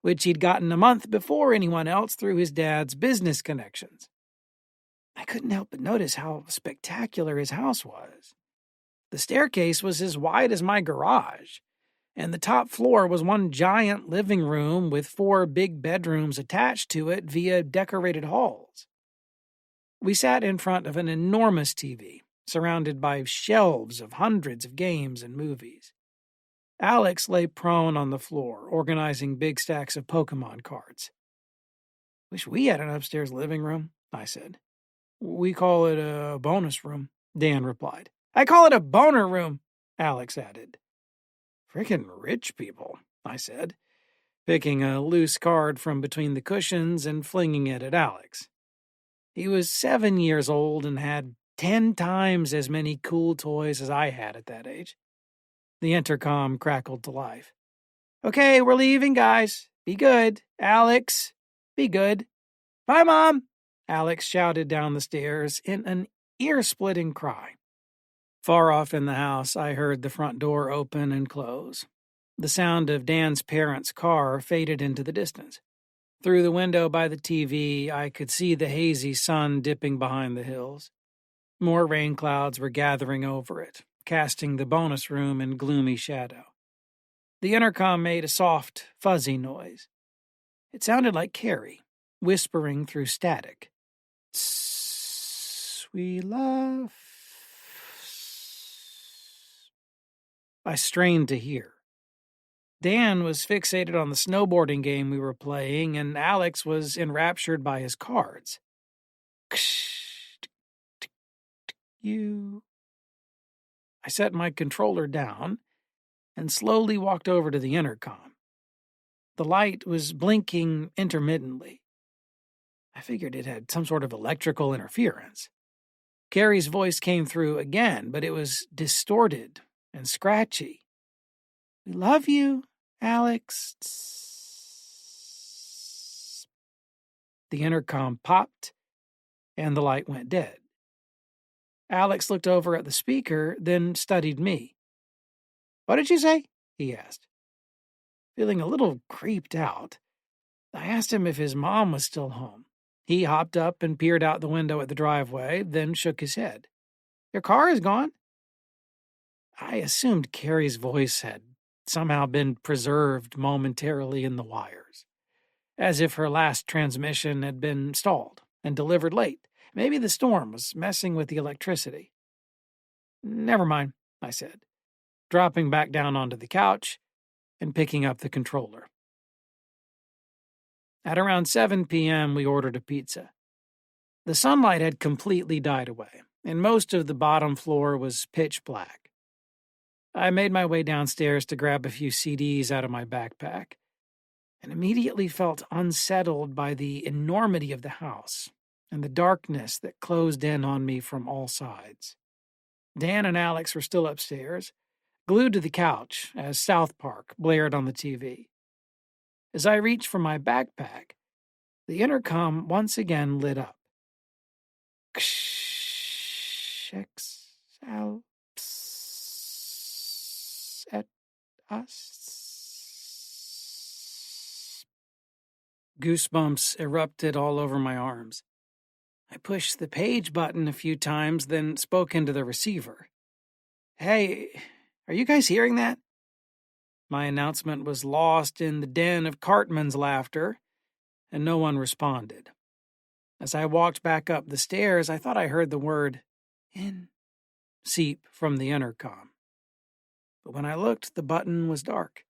which he'd gotten a month before anyone else through his dad's business connections. I couldn't help but notice how spectacular his house was. The staircase was as wide as my garage, and the top floor was one giant living room with 4 big bedrooms attached to it via decorated halls. We sat in front of an enormous TV, surrounded by shelves of hundreds of games and movies. Alex lay prone on the floor, organizing big stacks of Pokemon cards. "Wish we had an upstairs living room," I said. "We call it a bonus room," Dan replied. "I call it a boner room," Alex added. "Frickin' rich people," I said, picking a loose card from between the cushions and flinging it at Alex. He was 7 years old and had 10 times as many cool toys as I had at that age. The intercom crackled to life. "Okay, we're leaving, guys. Be good. Alex, be good. Bye, Mom," Alex shouted down the stairs in an ear-splitting cry. Far off in the house, I heard the front door open and close. The sound of Dan's parents' car faded into the distance. Through the window by the TV, I could see the hazy sun dipping behind the hills. More rain clouds were gathering over it, casting the bonus room in gloomy shadow. The intercom made a soft, fuzzy noise. It sounded like Carrie, whispering through static. "We love." I strained to hear. Dan was fixated on the snowboarding game we were playing, and Alex was enraptured by his cards. "You." I set my controller down and slowly walked over to the intercom. The light was blinking intermittently. I figured it had some sort of electrical interference. Carrie's voice came through again, but it was distorted and scratchy. "We love you, Alex." The intercom popped, and the light went dead. Alex looked over at the speaker, then studied me. "What did you say?" he asked. Feeling a little creeped out, I asked him if his mom was still home. He hopped up and peered out the window at the driveway, then shook his head. "Your car is gone?" I assumed Carrie's voice had somehow been preserved momentarily in the wires, as if her last transmission had been stalled and delivered late. Maybe the storm was messing with the electricity. "Never mind," I said, dropping back down onto the couch and picking up the controller. At around 7 p.m., we ordered a pizza. The sunlight had completely died away, and most of the bottom floor was pitch black. I made my way downstairs to grab a few CDs out of my backpack, and immediately felt unsettled by the enormity of the house and the darkness that closed in on me from all sides. Dan and Alex were still upstairs, glued to the couch as South Park blared on the TV. As I reached for my backpack, the intercom once again lit up. "Alps at us." Goosebumps erupted all over my arms. I pushed the page button a few times, then spoke into the receiver. "Hey, are you guys hearing that?" My announcement was lost in the den of Cartman's laughter, and no one responded. As I walked back up the stairs, I thought I heard the word "in" seep from the intercom. But when I looked, the button was dark.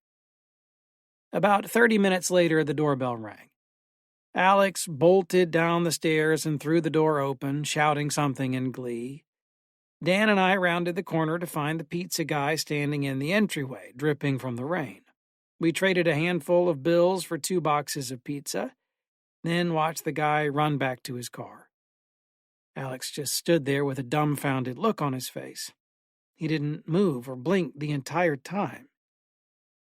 About 30 minutes later, the doorbell rang. Alex bolted down the stairs and threw the door open, shouting something in glee. Dan and I rounded the corner to find the pizza guy standing in the entryway, dripping from the rain. We traded a handful of bills for 2 boxes of pizza, then watched the guy run back to his car. Alex just stood there with a dumbfounded look on his face. He didn't move or blink the entire time.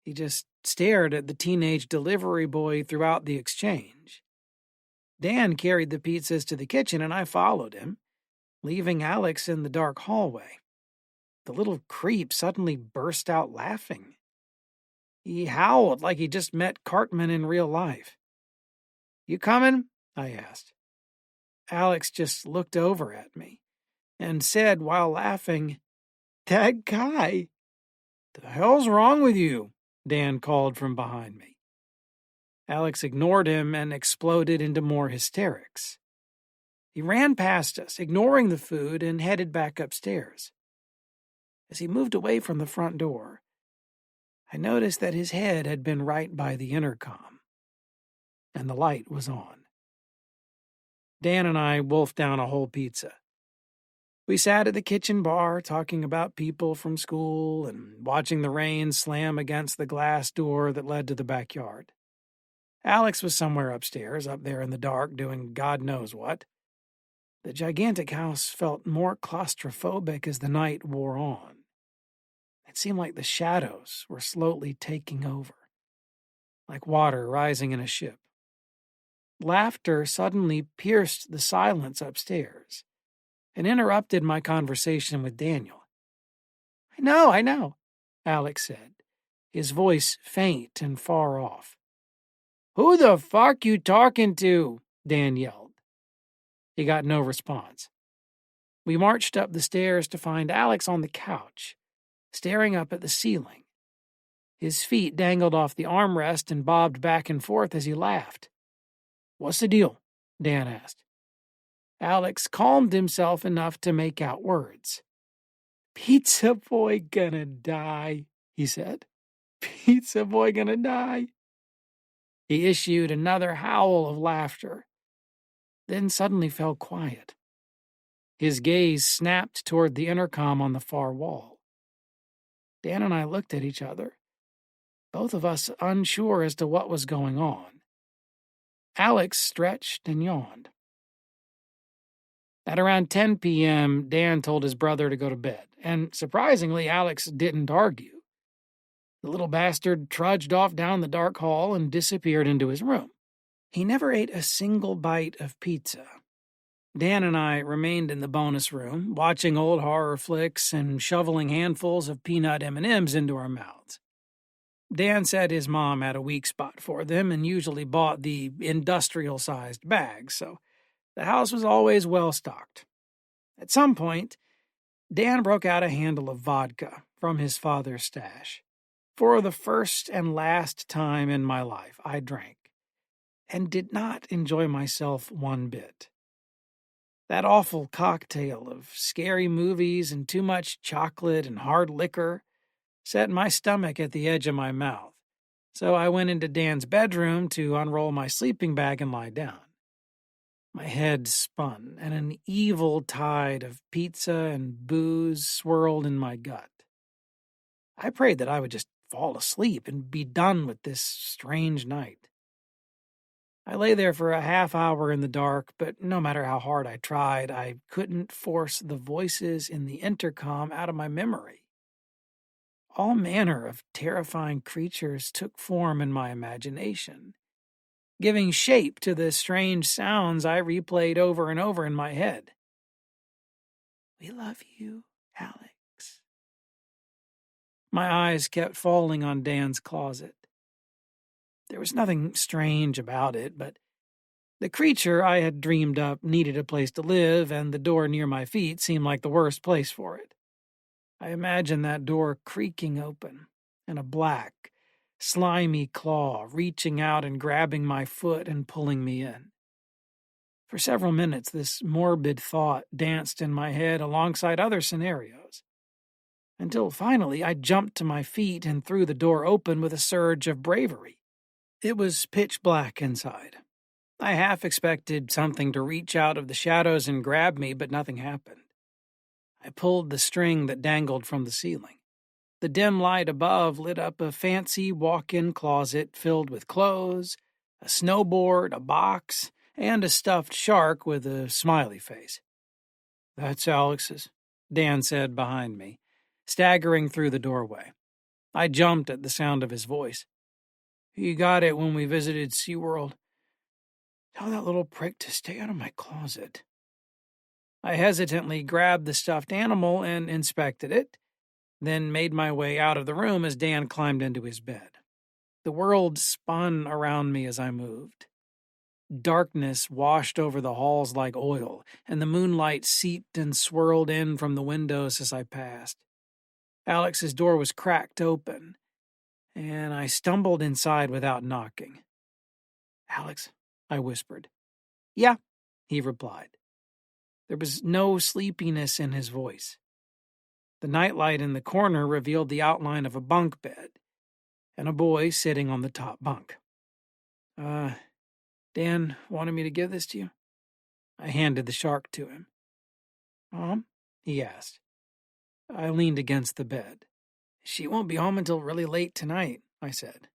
He just stared at the teenage delivery boy throughout the exchange. Dan carried the pizzas to the kitchen and I followed him, leaving Alex in the dark hallway. The little creep suddenly burst out laughing. He howled like he just met Cartman in real life. "You coming?" I asked. Alex just looked over at me and said while laughing, "That guy." "The hell's wrong with you?" Dan called from behind me. Alex ignored him and exploded into more hysterics. He ran past us, ignoring the food, and headed back upstairs. As he moved away from the front door, I noticed that his head had been right by the intercom, and the light was on. Dan and I wolfed down a whole pizza. We sat at the kitchen bar talking about people from school and watching the rain slam against the glass door that led to the backyard. Alex was somewhere upstairs, up there in the dark, doing God knows what. The gigantic house felt more claustrophobic as the night wore on. It seemed like the shadows were slowly taking over, like water rising in a ship. Laughter suddenly pierced the silence upstairs and interrupted my conversation with Daniel. I know, Alex said, his voice faint and far off. "Who the fuck you talking to?" Dan yelled. He got no response. We marched up the stairs to find Alex on the couch, staring up at the ceiling. His feet dangled off the armrest and bobbed back and forth as he laughed. "What's the deal?" Dan asked. Alex calmed himself enough to make out words. "Pizza boy gonna die," he said. "Pizza boy gonna die." He issued another howl of laughter, then suddenly fell quiet. His gaze snapped toward the intercom on the far wall. Dan and I looked at each other, both of us unsure as to what was going on. Alex stretched and yawned. At around 10 p.m., Dan told his brother to go to bed, and surprisingly, Alex didn't argue. The little bastard trudged off down the dark hall and disappeared into his room. He never ate a single bite of pizza. Dan and I remained in the bonus room, watching old horror flicks and shoveling handfuls of peanut M&Ms into our mouths. Dan said his mom had a weak spot for them and usually bought the industrial-sized bags, so the house was always well-stocked. At some point, Dan broke out a handle of vodka from his father's stash. For the first and last time in my life, I drank, and did not enjoy myself one bit. That awful cocktail of scary movies and too much chocolate and hard liquor set my stomach at the edge of my mouth, so I went into Dan's bedroom to unroll my sleeping bag and lie down. My head spun, and an evil tide of pizza and booze swirled in my gut. I prayed that I would just fall asleep and be done with this strange night. I lay there for a half hour in the dark, but no matter how hard I tried, I couldn't force the voices in the intercom out of my memory. All manner of terrifying creatures took form in my imagination, giving shape to the strange sounds I replayed over and over in my head. "We love you, Alex." My eyes kept falling on Dan's closet. There was nothing strange about it, but the creature I had dreamed up needed a place to live, and the door near my feet seemed like the worst place for it. I imagined that door creaking open, and a black, slimy claw reaching out and grabbing my foot and pulling me in. For several minutes, this morbid thought danced in my head alongside other scenarios, until finally I jumped to my feet and threw the door open with a surge of bravery. It was pitch black inside. I half expected something to reach out of the shadows and grab me, but nothing happened. I pulled the string that dangled from the ceiling. The dim light above lit up a fancy walk-in closet filled with clothes, a snowboard, a box, and a stuffed shark with a smiley face. "That's Alex's," Dan said behind me, staggering through the doorway. I jumped at the sound of his voice. "He got it when we visited SeaWorld. Tell that little prick to stay out of my closet. I hesitantly grabbed the stuffed animal and inspected it, then made my way out of the room as Dan climbed into his bed. The world spun around me as I moved. Darkness washed over the halls like oil, and the moonlight seeped and swirled in from the windows as I passed. Alex's door was cracked open, and I stumbled inside without knocking. "Alex," I whispered. "Yeah," he replied. There was no sleepiness in his voice. The nightlight in the corner revealed the outline of a bunk bed, and a boy sitting on the top bunk. Dan wanted me to give this to you." I handed the shark to him. "Mom?" he asked. I leaned against the bed. "She won't be home until really late tonight," I said.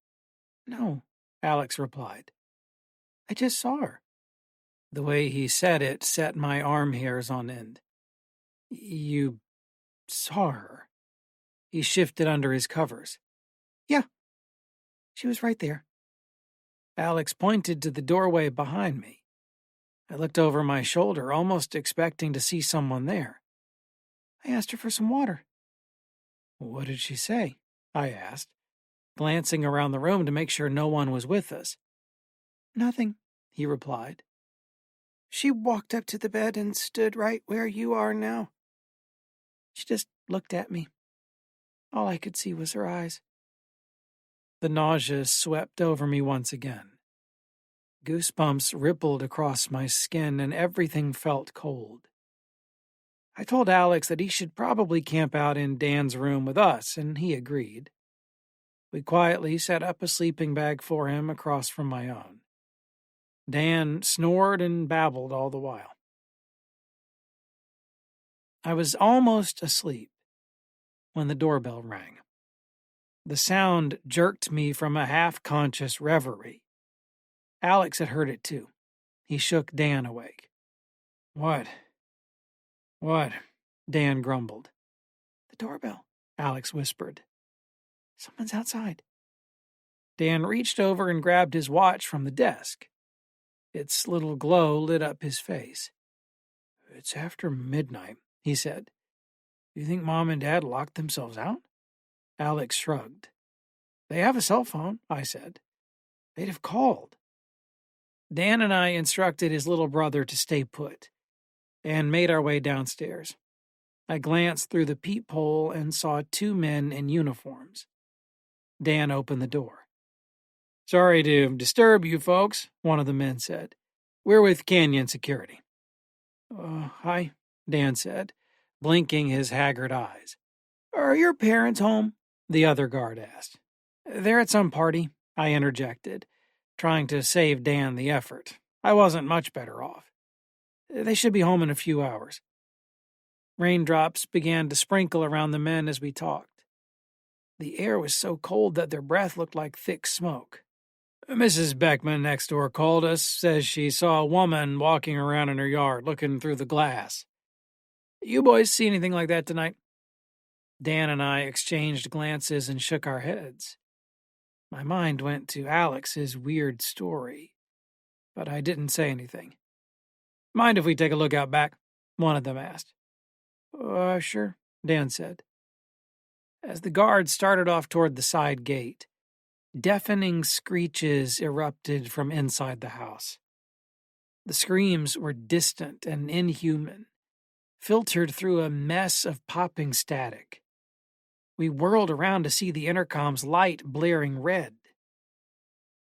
"No," Alex replied. "I just saw her." The way he said it set my arm hairs on end. "You saw her?" He shifted under his covers. "Yeah, she was right there." Alex pointed to the doorway behind me. I looked over my shoulder, almost expecting to see someone there. "I asked her for some water." "What did she say?" I asked, glancing around the room to make sure no one was with us. "Nothing," he replied. "She walked up to the bed and stood right where you are now. She just looked at me. All I could see was her eyes." The nausea swept over me once again. Goosebumps rippled across my skin and everything felt cold. I told Alex that he should probably camp out in Dan's room with us, and he agreed. We quietly set up a sleeping bag for him across from my own. Dan snored and babbled all the while. I was almost asleep when the doorbell rang. The sound jerked me from a half-conscious reverie. Alex had heard it too. He shook Dan awake. What? Dan grumbled. "The doorbell," Alex whispered. "Someone's outside." Dan reached over and grabbed his watch from the desk. Its little glow lit up his face. "It's after midnight," he said. "Do you think Mom and Dad locked themselves out?" Alex shrugged. "They have a cell phone," I said. "They'd have called." Dan and I instructed his little brother to stay put and made our way downstairs. I glanced through the peephole and saw two men in uniforms. Dan opened the door. "Sorry to disturb you folks," one of the men said. "We're with Canyon Security." Hi," Dan said, blinking his haggard eyes. "Are your parents home?" the other guard asked. "They're at some party," I interjected, trying to save Dan the effort. I wasn't much better off. "They should be home in a few hours." Raindrops began to sprinkle around the men as we talked. The air was so cold that their breath looked like thick smoke. "Mrs. Beckman next door called us, says she saw a woman walking around in her yard looking through the glass. You boys see anything like that tonight?" Dan and I exchanged glances and shook our heads. My mind went to Alex's weird story, but I didn't say anything. "Mind if we take a look out back?" one of them asked. Sure," Dan said. As the guards started off toward the side gate, deafening screeches erupted from inside the house. The screams were distant and inhuman, filtered through a mess of popping static. We whirled around to see the intercom's light blaring red.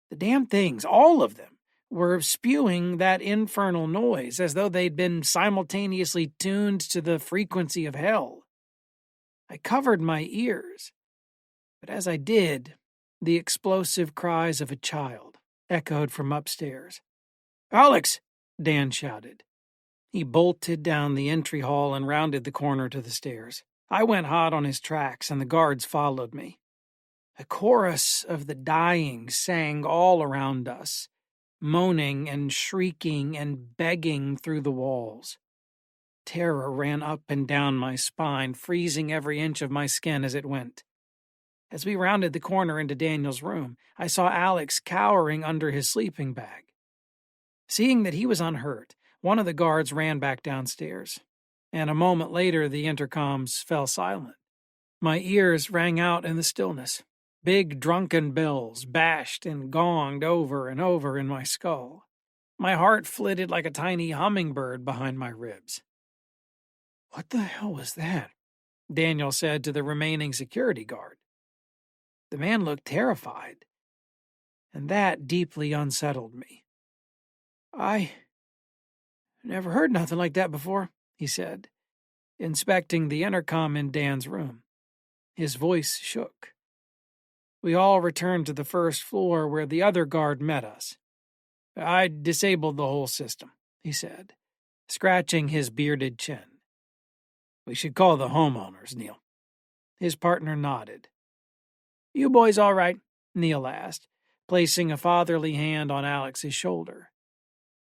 The damn things, all of them, were spewing that infernal noise as though they'd been simultaneously tuned to the frequency of hell. I covered my ears, but as I did, the explosive cries of a child echoed from upstairs. "Alex!" Dan shouted. He bolted down the entry hall and rounded the corner to the stairs. I went hot on his tracks, and the guards followed me. A chorus of the dying sang all around us, moaning and shrieking and begging through the walls. Terror ran up and down my spine, freezing every inch of my skin as it went. As we rounded the corner into Daniel's room, I saw Alex cowering under his sleeping bag. Seeing that he was unhurt, one of the guards ran back downstairs, and a moment later the intercoms fell silent. My ears rang out in the stillness. Big drunken bells bashed and gonged over and over in my skull. My heart flitted like a tiny hummingbird behind my ribs. "What the hell was that?" Daniel said to the remaining security guard. The man looked terrified, and that deeply unsettled me. "I never heard nothing like that before," he said, inspecting the intercom in Dan's room. His voice shook. We all returned to the first floor where the other guard met us. "I disabled the whole system," he said, scratching his bearded chin. "We should call the homeowners, Neil." His partner nodded. "You boys all right?" Neil asked, placing a fatherly hand on Alex's shoulder.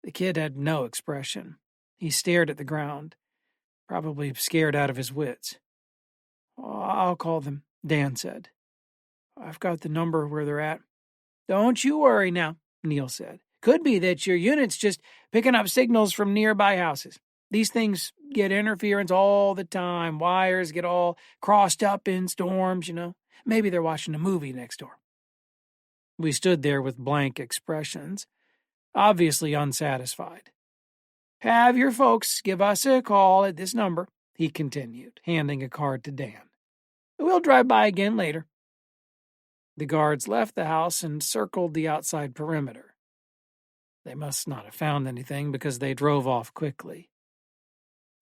The kid had no expression. He stared at the ground, probably scared out of his wits. "I'll call them," Dan said. "I've got the number where they're at." "Don't you worry now," Neil said. "Could be that your unit's just picking up signals from nearby houses. These things get interference all the time. Wires get all crossed up in storms, Maybe they're watching a movie next door." We stood there with blank expressions, obviously unsatisfied. "Have your folks give us a call at this number," he continued, handing a card to Dan. "We'll drive by again later." The guards left the house and circled the outside perimeter. They must not have found anything because they drove off quickly.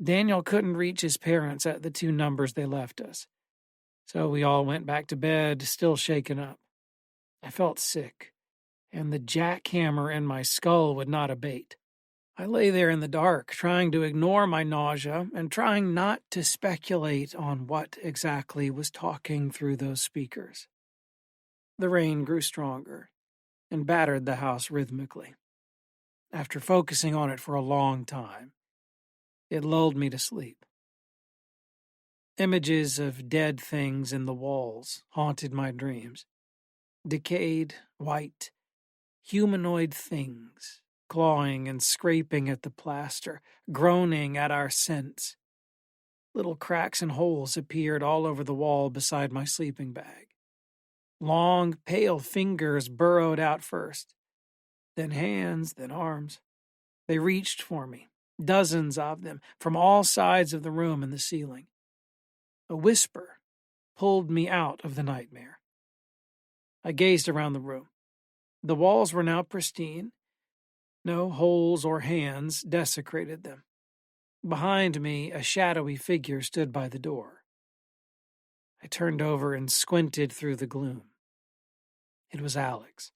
Daniel couldn't reach his parents at the 2 numbers they left us, so we all went back to bed, still shaken up. I felt sick, and the jackhammer in my skull would not abate. I lay there in the dark, trying to ignore my nausea and trying not to speculate on what exactly was talking through those speakers. The rain grew stronger and battered the house rhythmically. After focusing on it for a long time, it lulled me to sleep. Images of dead things in the walls haunted my dreams. Decayed, white, humanoid things, clawing and scraping at the plaster, groaning at our scents. Little cracks and holes appeared all over the wall beside my sleeping bag. Long, pale fingers burrowed out first, then hands, then arms. They reached for me, dozens of them, from all sides of the room and the ceiling. A whisper pulled me out of the nightmare. I gazed around the room. The walls were now pristine. No holes or hands desecrated them. Behind me, a shadowy figure stood by the door. I turned over and squinted through the gloom. It was Alex.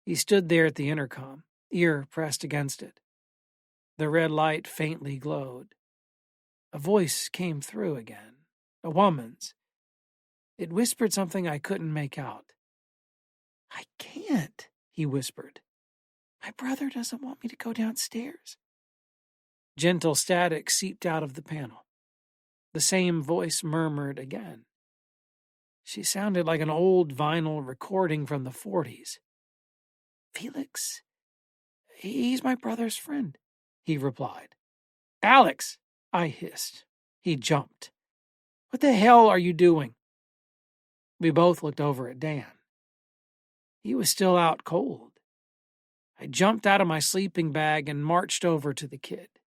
He stood there at the intercom, ear pressed against it. The red light faintly glowed. A voice came through again, a woman's. It whispered something I couldn't make out. "I can't," he whispered. "My brother doesn't want me to go downstairs." Gentle static seeped out of the panel. The same voice murmured again. She sounded like an old vinyl recording from the 40s. "Felix, he's my brother's friend," he replied. "Alex," I hissed. He jumped. "What the hell are you doing?" We both looked over at Dan. He was still out cold. I jumped out of my sleeping bag and marched over to the kid.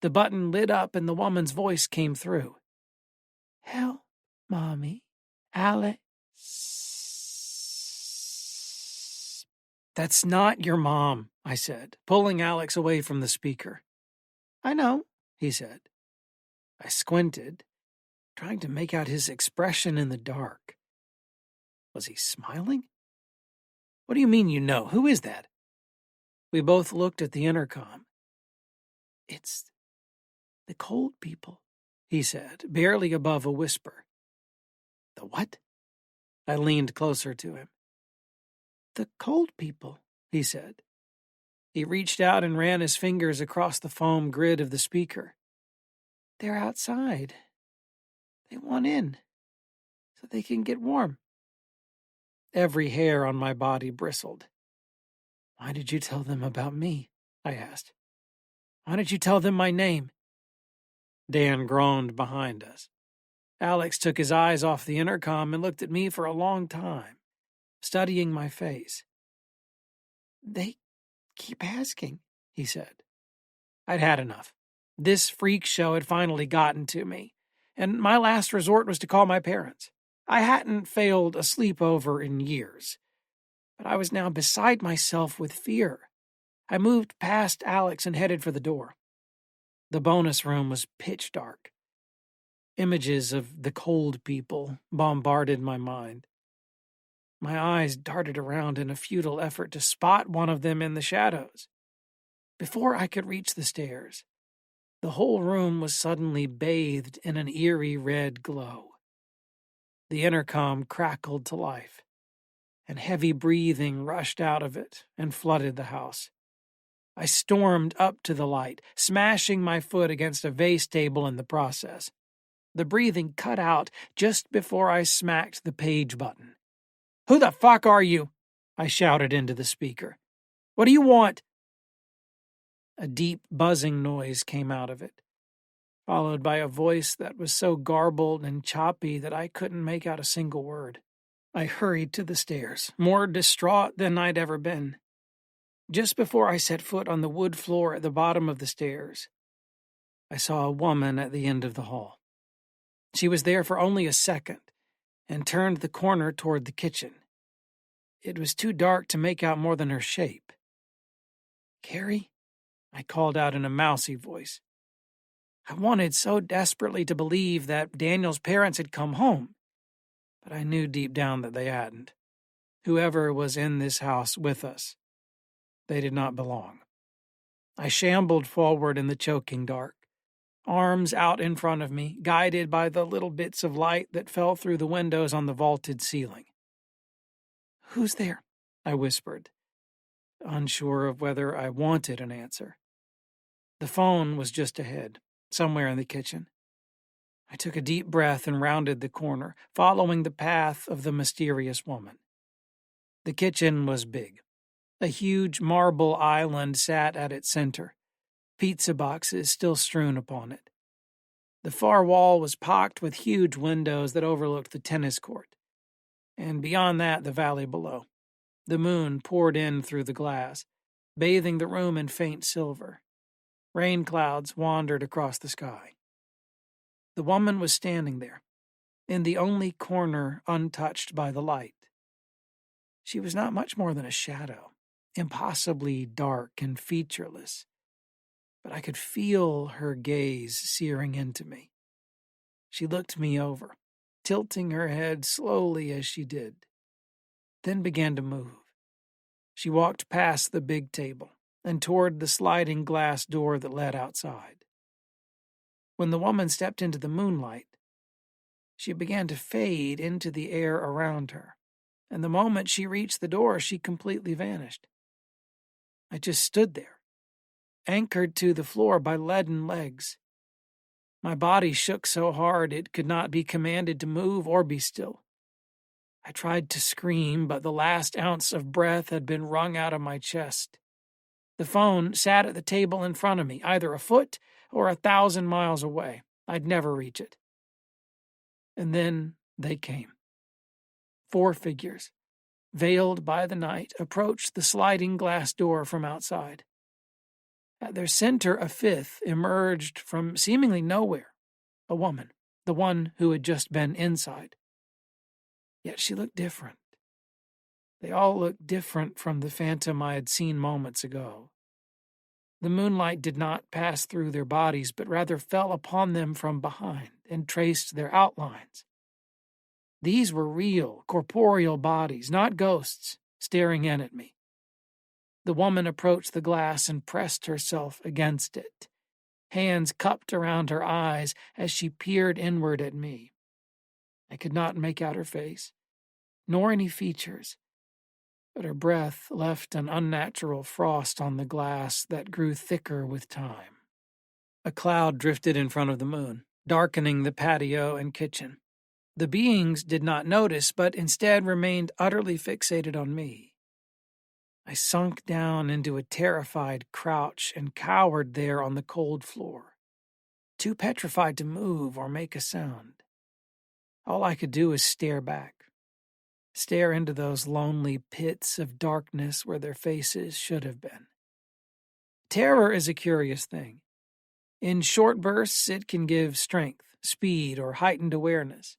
The button lit up and the woman's voice came through. "Help, Mommy. Alex." "That's not your mom," I said, pulling Alex away from the speaker. "I know," he said. I squinted, trying to make out his expression in the dark. Was he smiling? "What do you mean you know? Who is that?" We both looked at the intercom. "It's the cold people," he said, barely above a whisper. "The what?" I leaned closer to him. "The cold people," he said. He reached out and ran his fingers across the foam grid of the speaker. "They're outside. They want in, so they can get warm." Every hair on my body bristled. "Why did you tell them about me?" I asked. "Why didn't you tell them my name?" Dan groaned behind us. Alex took his eyes off the intercom and looked at me for a long time, studying my face. "They keep asking," he said. I'd had enough. This freak show had finally gotten to me, and my last resort was to call my parents. I hadn't failed a sleepover in years, but I was now beside myself with fear. I moved past Alex and headed for the door. The bonus room was pitch dark. Images of the cold people bombarded my mind. My eyes darted around in a futile effort to spot one of them in the shadows. Before I could reach the stairs, the whole room was suddenly bathed in an eerie red glow. The intercom crackled to life, and heavy breathing rushed out of it and flooded the house. I stormed up to the light, smashing my foot against a vase table in the process. The breathing cut out just before I smacked the page button. "Who the fuck are you?" I shouted into the speaker. "What do you want?" A deep buzzing noise came out of it, followed by a voice that was so garbled and choppy that I couldn't make out a single word. I hurried to the stairs, more distraught than I'd ever been. Just before I set foot on the wood floor at the bottom of the stairs, I saw a woman at the end of the hall. She was there for only a second and turned the corner toward the kitchen. It was too dark to make out more than her shape. "Carrie?" I called out in a mousy voice. I wanted so desperately to believe that Daniel's parents had come home, but I knew deep down that they hadn't. Whoever was in this house with us, they did not belong. I shambled forward in the choking dark, arms out in front of me, guided by the little bits of light that fell through the windows on the vaulted ceiling. "Who's there?" I whispered, unsure of whether I wanted an answer. The phone was just ahead, somewhere in the kitchen. I took a deep breath and rounded the corner, following the path of the mysterious woman. The kitchen was big. A huge marble island sat at its center, pizza boxes still strewn upon it. The far wall was pocked with huge windows that overlooked the tennis court, and beyond that the valley below. The moon poured in through the glass, bathing the room in faint silver. Rain clouds wandered across the sky. The woman was standing there, in the only corner untouched by the light. She was not much more than a shadow, impossibly dark and featureless, but I could feel her gaze searing into me. She looked me over, tilting her head slowly as she did, then began to move. She walked past the big table and toward the sliding glass door that led outside. When the woman stepped into the moonlight, she began to fade into the air around her, and the moment she reached the door, she completely vanished. I just stood there, anchored to the floor by leaden legs. My body shook so hard it could not be commanded to move or be still. I tried to scream, but the last ounce of breath had been wrung out of my chest. The phone sat at the table in front of me, either a foot or 1,000 miles away. I'd never reach it. And then they came. 4 figures, veiled by the night, approached the sliding glass door from outside. At their center, a 5th emerged from seemingly nowhere, a woman, the one who had just been inside. Yet she looked different. They all looked different from the phantom I had seen moments ago. The moonlight did not pass through their bodies, but rather fell upon them from behind and traced their outlines. These were real, corporeal bodies, not ghosts, staring in at me. The woman approached the glass and pressed herself against it, hands cupped around her eyes as she peered inward at me. I could not make out her face, nor any features, but her breath left an unnatural frost on the glass that grew thicker with time. A cloud drifted in front of the moon, darkening the patio and kitchen. The beings did not notice, but instead remained utterly fixated on me. I sunk down into a terrified crouch and cowered there on the cold floor, too petrified to move or make a sound. All I could do was stare back, stare into those lonely pits of darkness where their faces should have been. Terror is a curious thing. In short bursts, it can give strength, speed, or heightened awareness.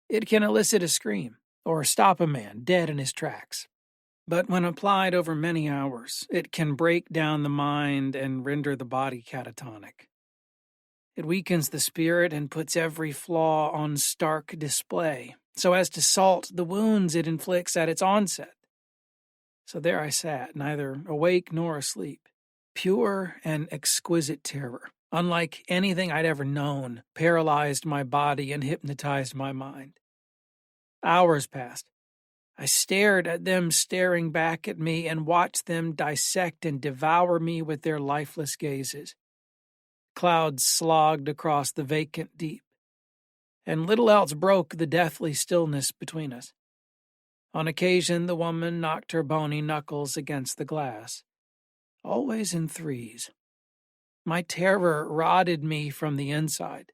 It can elicit a scream, or stop a man dead in his tracks. But when applied over many hours, it can break down the mind and render the body catatonic. It weakens the spirit and puts every flaw on stark display, so as to salt the wounds it inflicts at its onset. So there I sat, neither awake nor asleep. Pure and exquisite terror, unlike anything I'd ever known, paralyzed my body and hypnotized my mind. Hours passed. I stared at them staring back at me and watched them dissect and devour me with their lifeless gazes. Clouds slogged across the vacant deep, and little else broke the deathly stillness between us. On occasion, the woman knocked her bony knuckles against the glass, always in threes. My terror rotted me from the inside.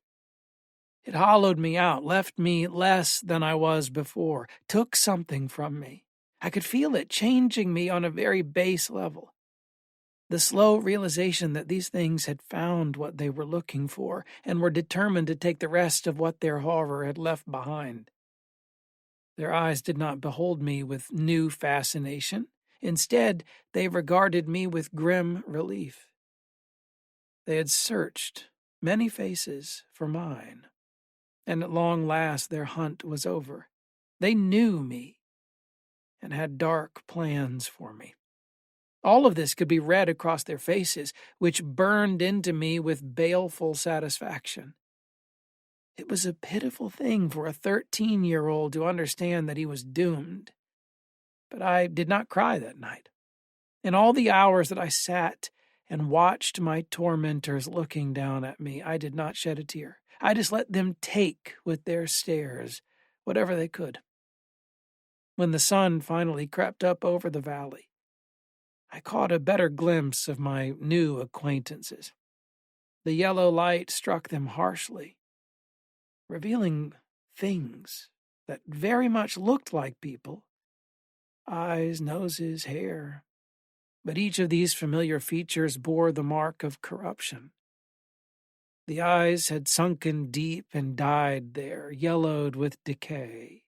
It hollowed me out, left me less than I was before, took something from me. I could feel it changing me on a very base level. The slow realization that these things had found what they were looking for and were determined to take the rest of what their horror had left behind. Their eyes did not behold me with new fascination. Instead, they regarded me with grim relief. They had searched many faces for mine, and at long last their hunt was over. They knew me and had dark plans for me. All of this could be read across their faces, which burned into me with baleful satisfaction. It was a pitiful thing for a 13-year-old to understand that he was doomed. But I did not cry that night. In all the hours that I sat and watched my tormentors looking down at me, I did not shed a tear. I just let them take with their stares whatever they could. When the sun finally crept up over the valley, I caught a better glimpse of my new acquaintances. The yellow light struck them harshly, revealing things that very much looked like people. Eyes, noses, hair. But each of these familiar features bore the mark of corruption. The eyes had sunken deep and died there, yellowed with decay.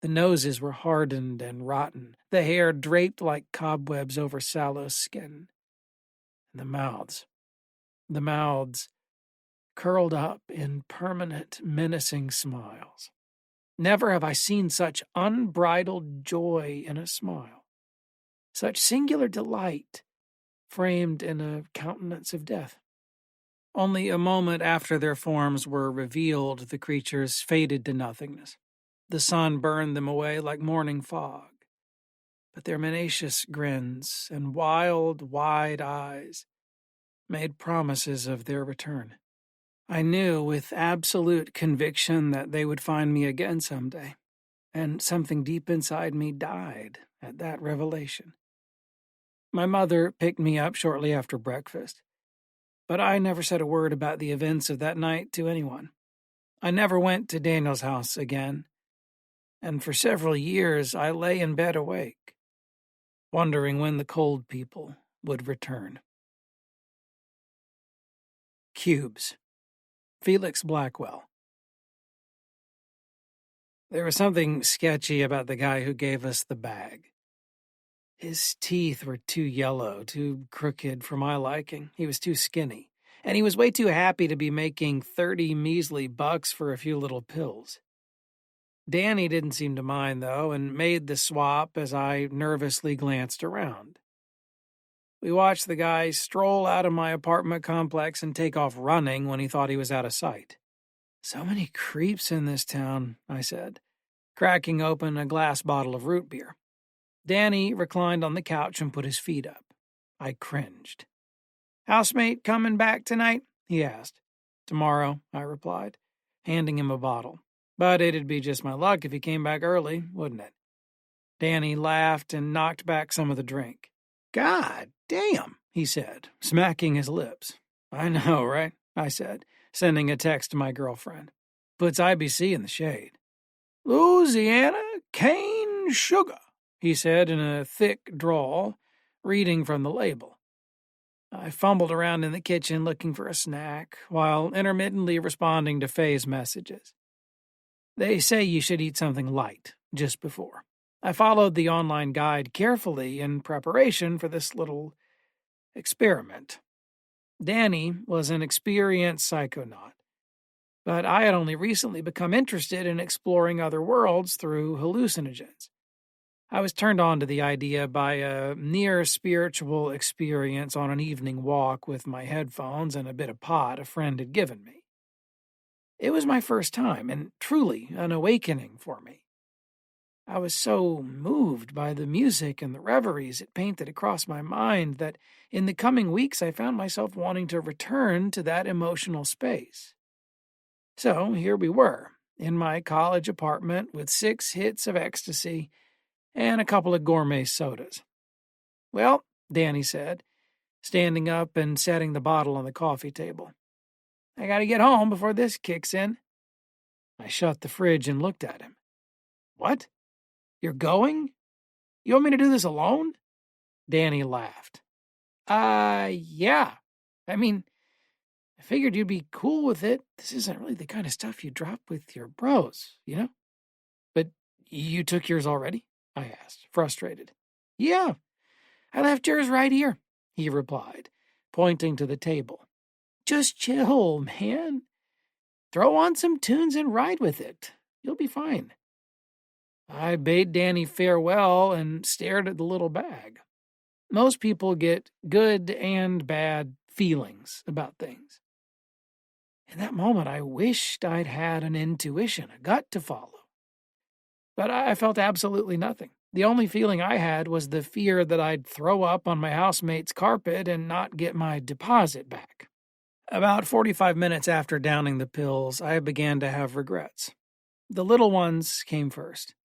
The noses were hardened and rotten, the hair draped like cobwebs over sallow skin. And the mouths curled up in permanent, menacing smiles. Never have I seen such unbridled joy in a smile, such singular delight framed in a countenance of death. Only a moment after their forms were revealed, the creatures faded to nothingness. The sun burned them away like morning fog, but their menacious grins and wild, wide eyes made promises of their return. I knew with absolute conviction that they would find me again someday, and something deep inside me died at that revelation. My mother picked me up shortly after breakfast, but I never said a word about the events of that night to anyone. I never went to Daniel's house again, and for several years I lay in bed awake, wondering when the cold people would return. Cubes. Felix Blackwell. There was something sketchy about the guy who gave us the bag. His teeth were too yellow, too crooked for my liking. He was too skinny, and he was way too happy to be making 30 measly bucks for a few little pills. Danny didn't seem to mind, though, and made the swap as I nervously glanced around. We watched the guy stroll out of my apartment complex and take off running when he thought he was out of sight. "So many creeps in this town," I said, cracking open a glass bottle of root beer. Danny reclined on the couch and put his feet up. I cringed. "Housemate coming back tonight?" he asked. "Tomorrow," I replied, handing him a bottle. "But it'd be just my luck if he came back early, wouldn't it?" Danny laughed and knocked back some of the drink. God damn, he said, smacking his lips. I know, right? I said, sending a text to my girlfriend. Puts IBC in the shade. Louisiana cane sugar, he said in a thick drawl, reading from the label. I fumbled around in the kitchen looking for a snack, while intermittently responding to Faye's messages. They say you should eat something light just before. I followed the online guide carefully in preparation for this little experiment. Danny was an experienced psychonaut, but I had only recently become interested in exploring other worlds through hallucinogens. I was turned on to the idea by a near-spiritual experience on an evening walk with my headphones and a bit of pot a friend had given me. It was my first time, and truly an awakening for me. I was so moved by the music and the reveries it painted across my mind that in the coming weeks I found myself wanting to return to that emotional space. So here we were, in my college apartment with 6 hits of ecstasy and a couple of gourmet sodas. Well, Danny said, standing up and setting the bottle on the coffee table. I gotta get home before this kicks in. I shut the fridge and looked at him. What? You're going? You want me to do this alone? Danny laughed. Yeah. I mean, I figured you'd be cool with it. This isn't really the kind of stuff you drop with your bros, you know? But you took yours already? I asked, frustrated. Yeah, I left yours right here, he replied, pointing to the table. Just chill, man. Throw on some tunes and ride with it. You'll be fine. I bade Danny farewell and stared at the little bag. Most people get good and bad feelings about things. In that moment, I wished I'd had an intuition, a gut to follow. But I felt absolutely nothing. The only feeling I had was the fear that I'd throw up on my housemate's carpet and not get my deposit back. About 45 minutes after downing the pills, I began to have regrets. The little ones came first.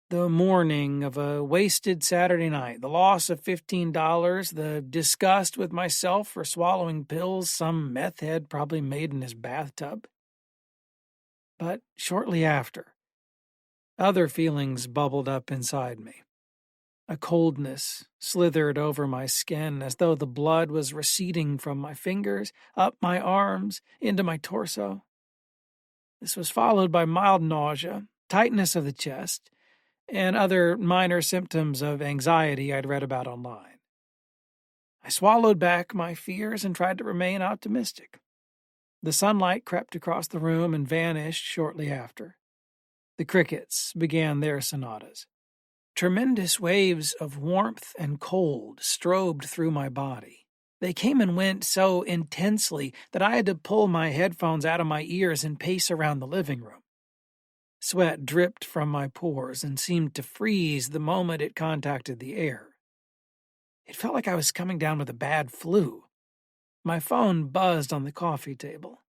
The morning of a wasted Saturday night, the loss of $15, the disgust with myself for swallowing pills some meth head probably made in his bathtub. But shortly after, other feelings bubbled up inside me. A coldness slithered over my skin as though the blood was receding from my fingers, up my arms, into my torso. This was followed by mild nausea, tightness of the chest, and other minor symptoms of anxiety I'd read about online. I swallowed back my fears and tried to remain optimistic. The sunlight crept across the room and vanished shortly after. The crickets began their sonatas. Tremendous waves of warmth and cold strobed through my body. They came and went so intensely that I had to pull my headphones out of my ears and pace around the living room. Sweat dripped from my pores and seemed to freeze the moment it contacted the air. It felt like I was coming down with a bad flu. My phone buzzed on the coffee table.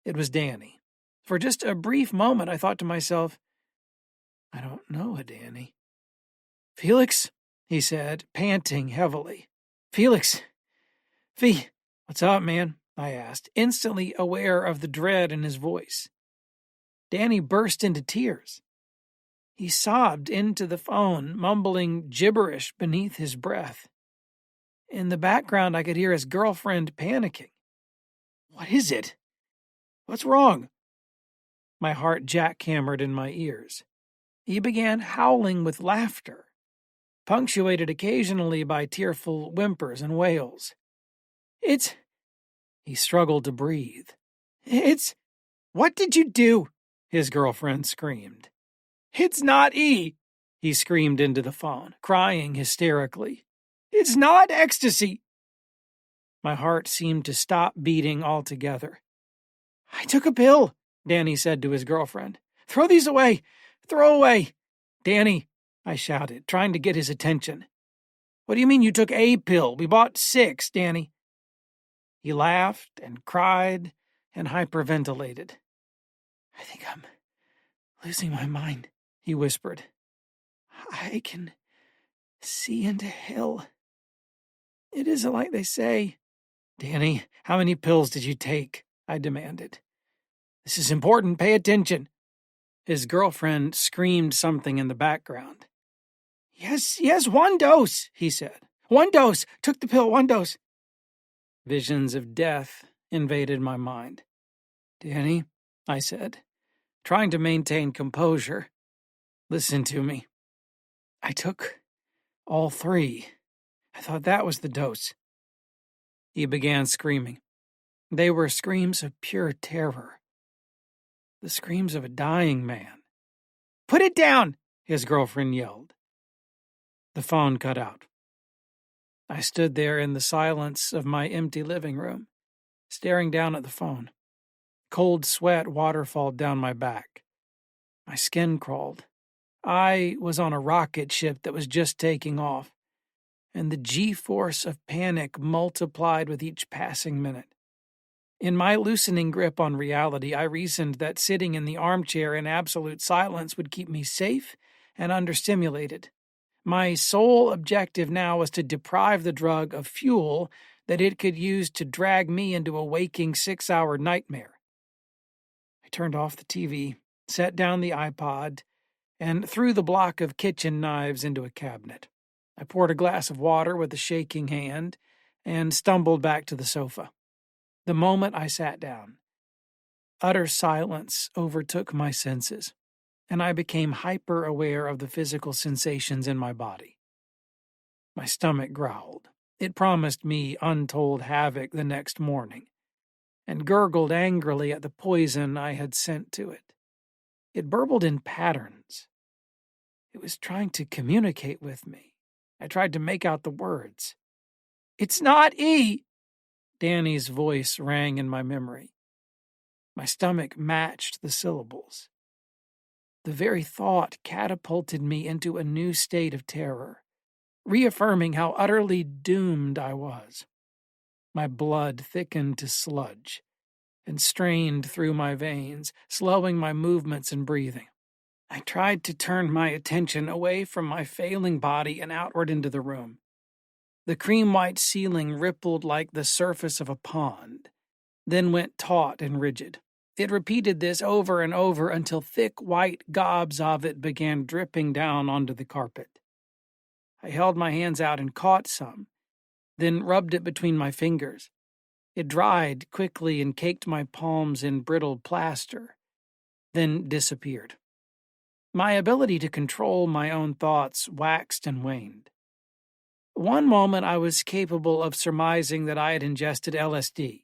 It was Danny. For just a brief moment, I thought to myself, I don't know a Danny. Felix, he said, panting heavily. Felix. What's up, man? I asked, instantly aware of the dread in his voice. Danny burst into tears. He sobbed into the phone, mumbling gibberish beneath his breath. In the background, I could hear his girlfriend panicking. What is it? What's wrong? My heart jackhammered in my ears. He began howling with laughter, punctuated occasionally by tearful whimpers and wails. He struggled to breathe. What did you do? His girlfriend screamed. It's not E, he screamed into the phone, crying hysterically. It's not ecstasy. My heart seemed to stop beating altogether. I took a pill, Danny said to his girlfriend. Throw these away! Throw away! Danny, I shouted, trying to get his attention. What do you mean you took a pill? We bought 6, Danny. He laughed and cried and hyperventilated. I think I'm losing my mind, he whispered. I can see into hell. It isn't like they say. Danny, how many pills did you take? I demanded. This is important. Pay attention. His girlfriend screamed something in the background. Yes, 1 dose, he said. 1 dose. Took the pill, 1 dose. Visions of death invaded my mind. Danny, I said, trying to maintain composure, listen to me. I took all 3. I thought that was the dose. He began screaming. They were screams of pure terror. The screams of a dying man. Put it down, his girlfriend yelled. The phone cut out. I stood there in the silence of my empty living room, staring down at the phone. Cold sweat waterfalled down my back. My skin crawled. I was on a rocket ship that was just taking off, and the G-force of panic multiplied with each passing minute. In my loosening grip on reality, I reasoned that sitting in the armchair in absolute silence would keep me safe and understimulated. My sole objective now was to deprive the drug of fuel that it could use to drag me into a waking 6-hour nightmare. I turned off the TV, set down the iPod, and threw the block of kitchen knives into a cabinet. I poured a glass of water with a shaking hand and stumbled back to the sofa. The moment I sat down, utter silence overtook my senses, and I became hyper-aware of the physical sensations in my body. My stomach growled. It promised me untold havoc the next morning, and gurgled angrily at the poison I had sent to it. It burbled in patterns. It was trying to communicate with me. I tried to make out the words. It's not E! Danny's voice rang in my memory. My stomach matched the syllables. The very thought catapulted me into a new state of terror, reaffirming how utterly doomed I was. My blood thickened to sludge and strained through my veins, slowing my movements and breathing. I tried to turn my attention away from my failing body and outward into the room. The cream-white ceiling rippled like the surface of a pond, then went taut and rigid. It repeated this over and over until thick white gobs of it began dripping down onto the carpet. I held my hands out and caught some, then rubbed it between my fingers. It dried quickly and caked my palms in brittle plaster, then disappeared. My ability to control my own thoughts waxed and waned. One moment I was capable of surmising that I had ingested LSD.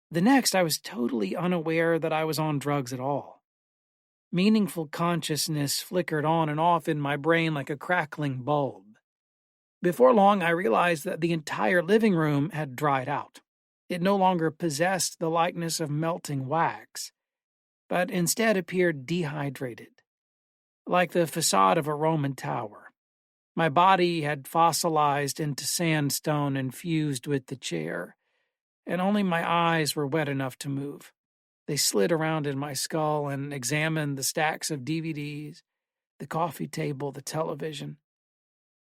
The next I was totally unaware that I was on drugs at all. Meaningful consciousness flickered on and off in my brain like a crackling bulb. Before long I realized that the entire living room had dried out. It no longer possessed the likeness of melting wax, but instead appeared dehydrated, like the facade of a Roman tower. My body had fossilized into sandstone and fused with the chair, and only my eyes were wet enough to move. They slid around in my skull and examined the stacks of DVDs, the coffee table, the television.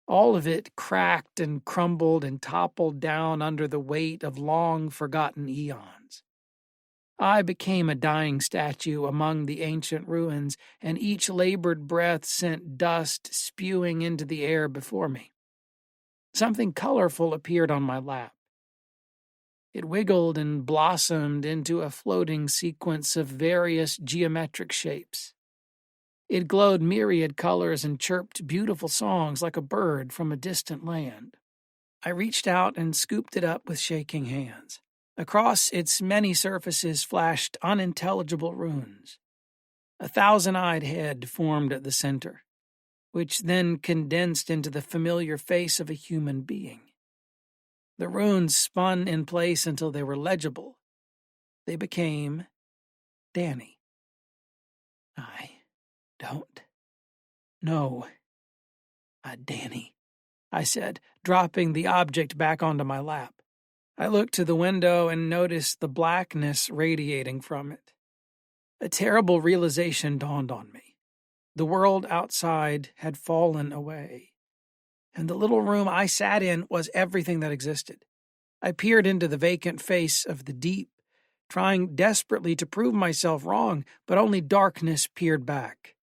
All of it cracked and crumbled and toppled down under the weight of long-forgotten eons. I became a dying statue among the ancient ruins, and each labored breath sent dust spewing into the air before me. Something colorful appeared on my lap. It wiggled and blossomed into a floating sequence of various geometric shapes. It glowed myriad colors and chirped beautiful songs like a bird from a distant land. I reached out and scooped it up with shaking hands. Across its many surfaces flashed unintelligible runes. A thousand-eyed head formed at the center, which then condensed into the familiar face of a human being. The runes spun in place until they were legible. They became Danny. I don't know, Danny, I said, dropping the object back onto my lap. I looked to the window and noticed the blackness radiating from it. A terrible realization dawned on me. The world outside had fallen away, and the little room I sat in was everything that existed. I peered into the vacant face of the deep, trying desperately to prove myself wrong, but only darkness peered back.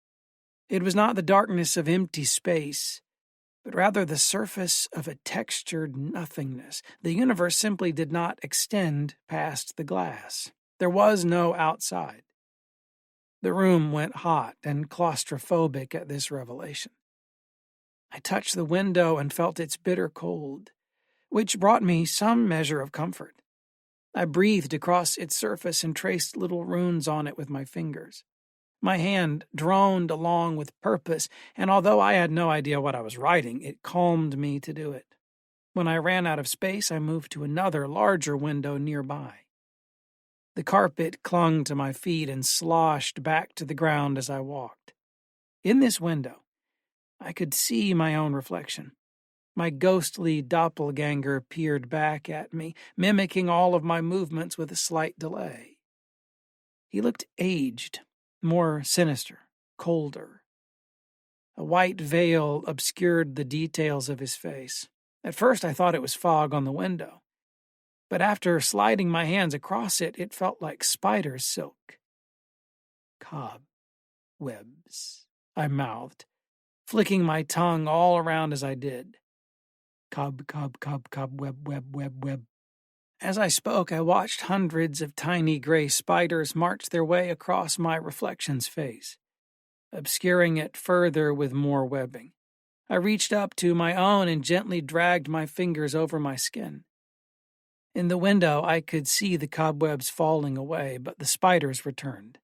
It was not the darkness of empty space, but rather the surface of a textured nothingness. The universe simply did not extend past the glass. There was no outside. The room went hot and claustrophobic at this revelation. I touched the window and felt its bitter cold, which brought me some measure of comfort. I breathed across its surface and traced little runes on it with my fingers. My hand droned along with purpose, and although I had no idea what I was writing, it calmed me to do it. When I ran out of space, I moved to another, larger window nearby. The carpet clung to my feet and sloshed back to the ground as I walked. In this window, I could see my own reflection. My ghostly doppelganger peered back at me, mimicking all of my movements with a slight delay. He looked aged, more sinister, colder. A white veil obscured the details of his face. At first I thought it was fog on the window, but after sliding my hands across it, it felt like spider's silk. "Cobwebs," I mouthed, flicking my tongue all around as I did. Web, web. As I spoke, I watched hundreds of tiny gray spiders march their way across my reflection's face, obscuring it further with more webbing. I reached up to my own and gently dragged my fingers over my skin. In the window, I could see the cobwebs falling away, but the spiders returned.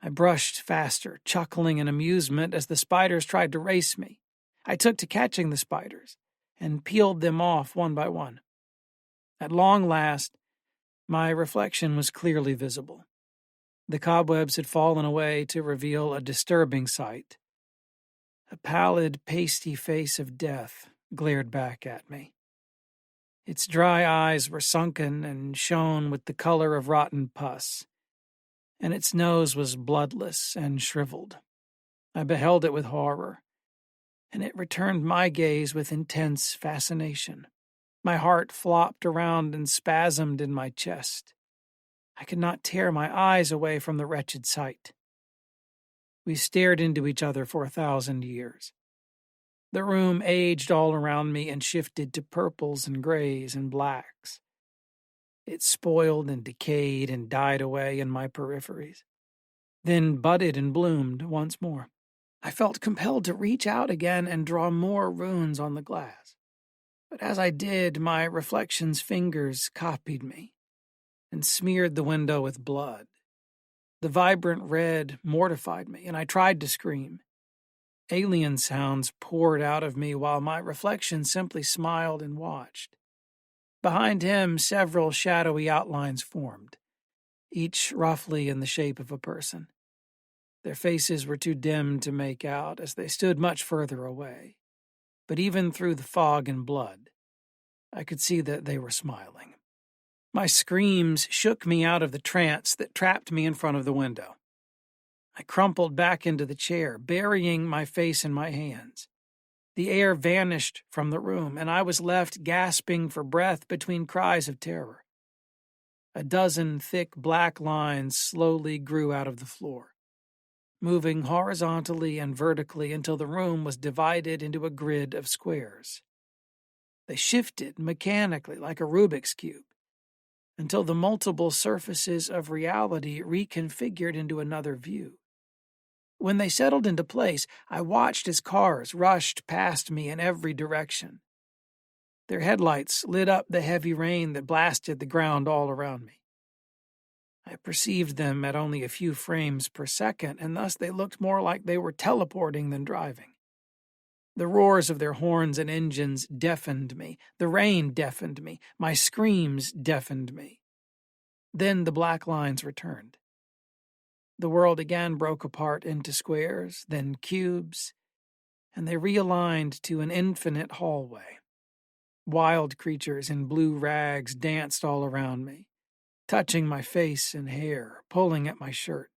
I brushed faster, chuckling in amusement as the spiders tried to race me. I took to catching the spiders and peeled them off one by one. At long last, my reflection was clearly visible. The cobwebs had fallen away to reveal a disturbing sight. A pallid, pasty face of death glared back at me. Its dry eyes were sunken and shone with the color of rotten pus, and its nose was bloodless and shriveled. I beheld it with horror, and it returned my gaze with intense fascination. My heart flopped around and spasmed in my chest. I could not tear my eyes away from the wretched sight. We stared into each other for 1,000 years. The room aged all around me and shifted to purples and grays and blacks. It spoiled and decayed and died away in my peripheries, then budded and bloomed once more. I felt compelled to reach out again and draw more runes on the glass. But as I did, my reflection's fingers copied me and smeared the window with blood. The vibrant red mortified me, and I tried to scream. Alien sounds poured out of me while my reflection simply smiled and watched. Behind him, several shadowy outlines formed, each roughly in the shape of a person. Their faces were too dim to make out as they stood much further away. But even through the fog and blood, I could see that they were smiling. My screams shook me out of the trance that trapped me in front of the window. I crumpled back into the chair, burying my face in my hands. The air vanished from the room, and I was left gasping for breath between cries of terror. A dozen thick black lines slowly grew out of the floor, moving horizontally and vertically until the room was divided into a grid of squares. They shifted mechanically like a Rubik's Cube, until the multiple surfaces of reality reconfigured into another view. When they settled into place, I watched as cars rushed past me in every direction. Their headlights lit up the heavy rain that blasted the ground all around me. I perceived them at only a few frames per second, and thus they looked more like they were teleporting than driving. The roars of their horns and engines deafened me. The rain deafened me. My screams deafened me. Then the black lines returned. The world again broke apart into squares, then cubes, and they realigned to an infinite hallway. Wild creatures in blue rags danced all around me, touching my face and hair, pulling at my shirt.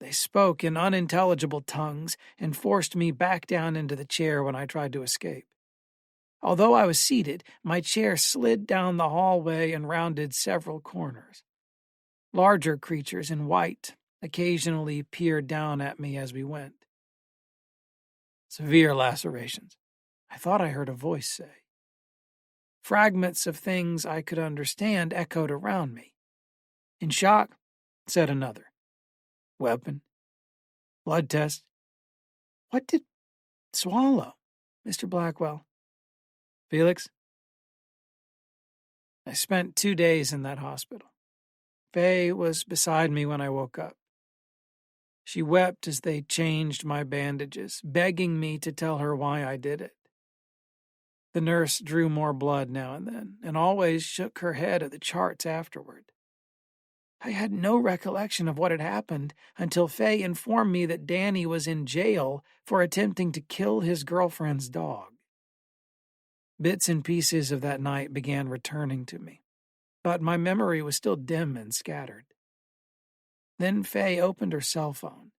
They spoke in unintelligible tongues and forced me back down into the chair when I tried to escape. Although I was seated, my chair slid down the hallway and rounded several corners. Larger creatures in white occasionally peered down at me as we went. Severe lacerations, I thought I heard a voice say. Fragments of things I could understand echoed around me. In shock, said another. Weapon. Blood test. What did swallow, Mr. Blackwell? Felix? I spent 2 days in that hospital. Faye was beside me when I woke up. She wept as they changed my bandages, begging me to tell her why I did it. The nurse drew more blood now and then, and always shook her head at the charts afterward. I had no recollection of what had happened until Faye informed me that Danny was in jail for attempting to kill his girlfriend's dog. Bits and pieces of that night began returning to me, but my memory was still dim and scattered. Then Faye opened her cell phone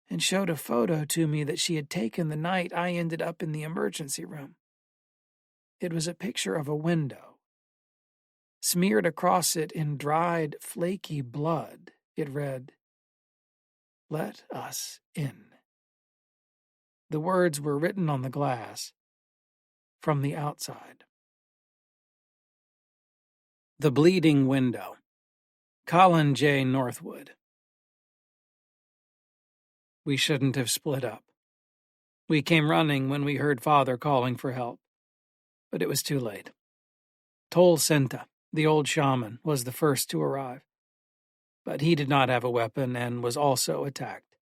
and showed a photo to me that she had taken the night I ended up in the emergency room. It was a picture of a window. Smeared across it in dried, flaky blood, it read, "Let us in." The words were written on the glass from the outside. The Bleeding Window. Colin J. Northwood. We shouldn't have split up. We came running when we heard Father calling for help, but it was too late. Tol Senta, the old shaman, was the first to arrive, but he did not have a weapon and was also attacked.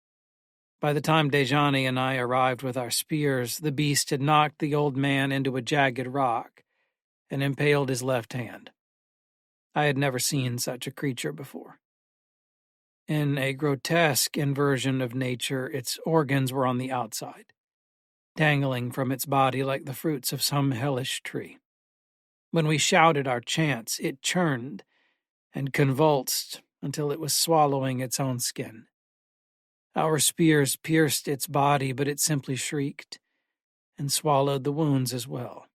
By the time Dejani and I arrived with our spears, the beast had knocked the old man into a jagged rock and impaled his left hand. I had never seen such a creature before. In a grotesque inversion of nature, its organs were on the outside, dangling from its body like the fruits of some hellish tree. When we shouted our chants, it churned and convulsed until it was swallowing its own skin. Our spears pierced its body, but it simply shrieked and swallowed the wounds as well.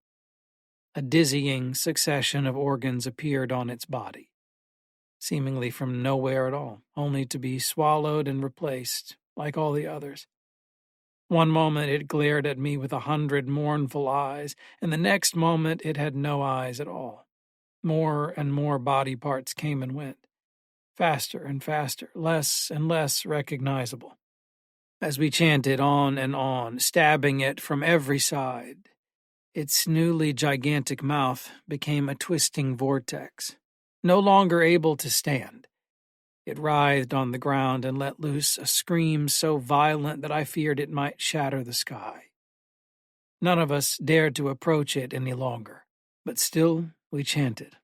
A dizzying succession of organs appeared on its body, seemingly from nowhere at all, only to be swallowed and replaced, like all the others. One moment it glared at me with 100 mournful eyes, and the next moment it had no eyes at all. More and more body parts came and went, faster and faster, less and less recognizable. As we chanted on and on, stabbing it from every side, its newly gigantic mouth became a twisting vortex. No longer able to stand, it writhed on the ground and let loose a scream so violent that I feared it might shatter the sky. None of us dared to approach it any longer, but still we chanted.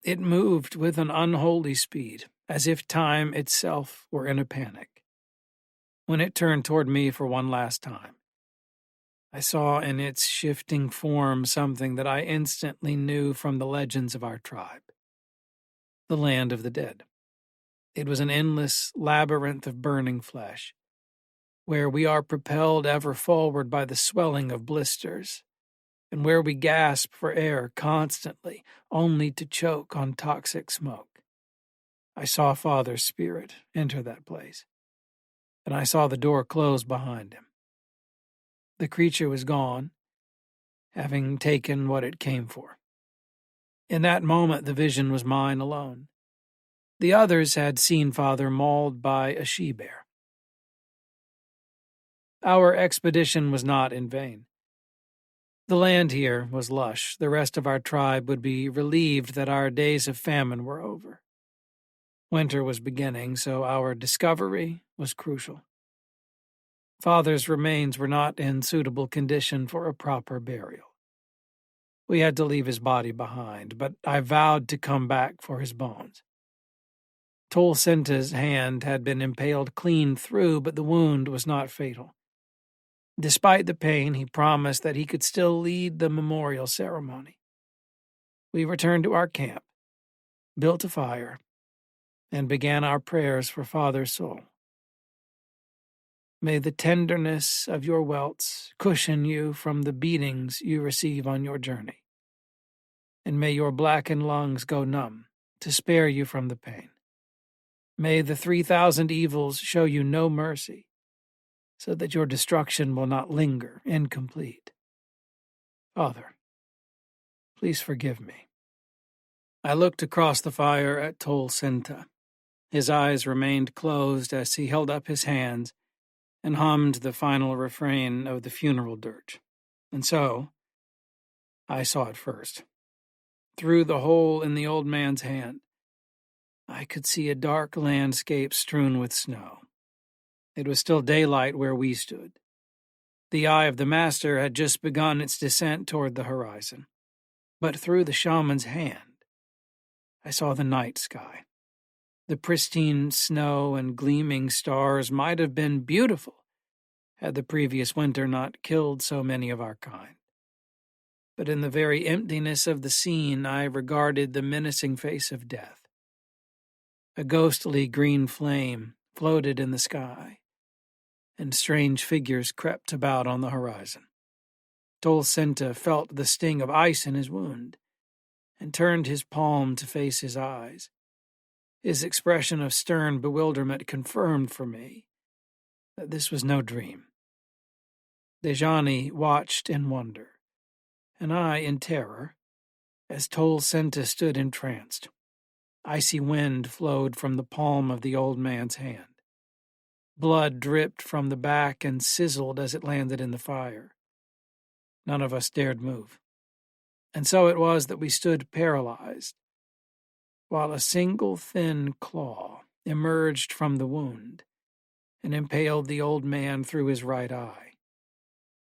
It moved with an unholy speed, as if time itself were in a panic. When it turned toward me for one last time, I saw in its shifting form something that I instantly knew from the legends of our tribe. The land of the dead. It was an endless labyrinth of burning flesh, where we are propelled ever forward by the swelling of blisters, and where we gasp for air constantly, only to choke on toxic smoke. I saw Father's spirit enter that place, and I saw the door close behind him. The creature was gone, having taken what it came for. In that moment, the vision was mine alone. The others had seen Father mauled by a she-bear. Our expedition was not in vain. The land here was lush. The rest of our tribe would be relieved that our days of famine were over. Winter was beginning, so our discovery was crucial. Father's remains were not in suitable condition for a proper burial. We had to leave his body behind, but I vowed to come back for his bones. Tol Senta's hand had been impaled clean through, but the wound was not fatal. Despite the pain, he promised that he could still lead the memorial ceremony. We returned to our camp, built a fire, and began our prayers for Father's soul. May the tenderness of your welts cushion you from the beatings you receive on your journey, and may your blackened lungs go numb to spare you from the pain. May the 3,000 evils show you no mercy, so that your destruction will not linger incomplete. Father, please forgive me. I looked across the fire at Tol Senta. His eyes remained closed as he held up his hands and hummed the final refrain of the funeral dirge. And so, I saw it first. Through the hole in the old man's hand, I could see a dark landscape strewn with snow. It was still daylight where we stood. The eye of the master had just begun its descent toward the horizon. But through the shaman's hand, I saw the night sky. The pristine snow and gleaming stars might have been beautiful had the previous winter not killed so many of our kind. But in the very emptiness of the scene, I regarded the menacing face of death. A ghostly green flame floated in the sky, and strange figures crept about on the horizon. Tol Senta felt the sting of ice in his wound, and turned his palm to face his eyes. His expression of stern bewilderment confirmed for me that this was no dream. Dejani watched in wonder, and I in terror, as Tol Senta stood entranced. Icy wind flowed from the palm of the old man's hand. Blood dripped from the back and sizzled as it landed in the fire. None of us dared move. And so it was that we stood paralyzed, while a single thin claw emerged from the wound and impaled the old man through his right eye.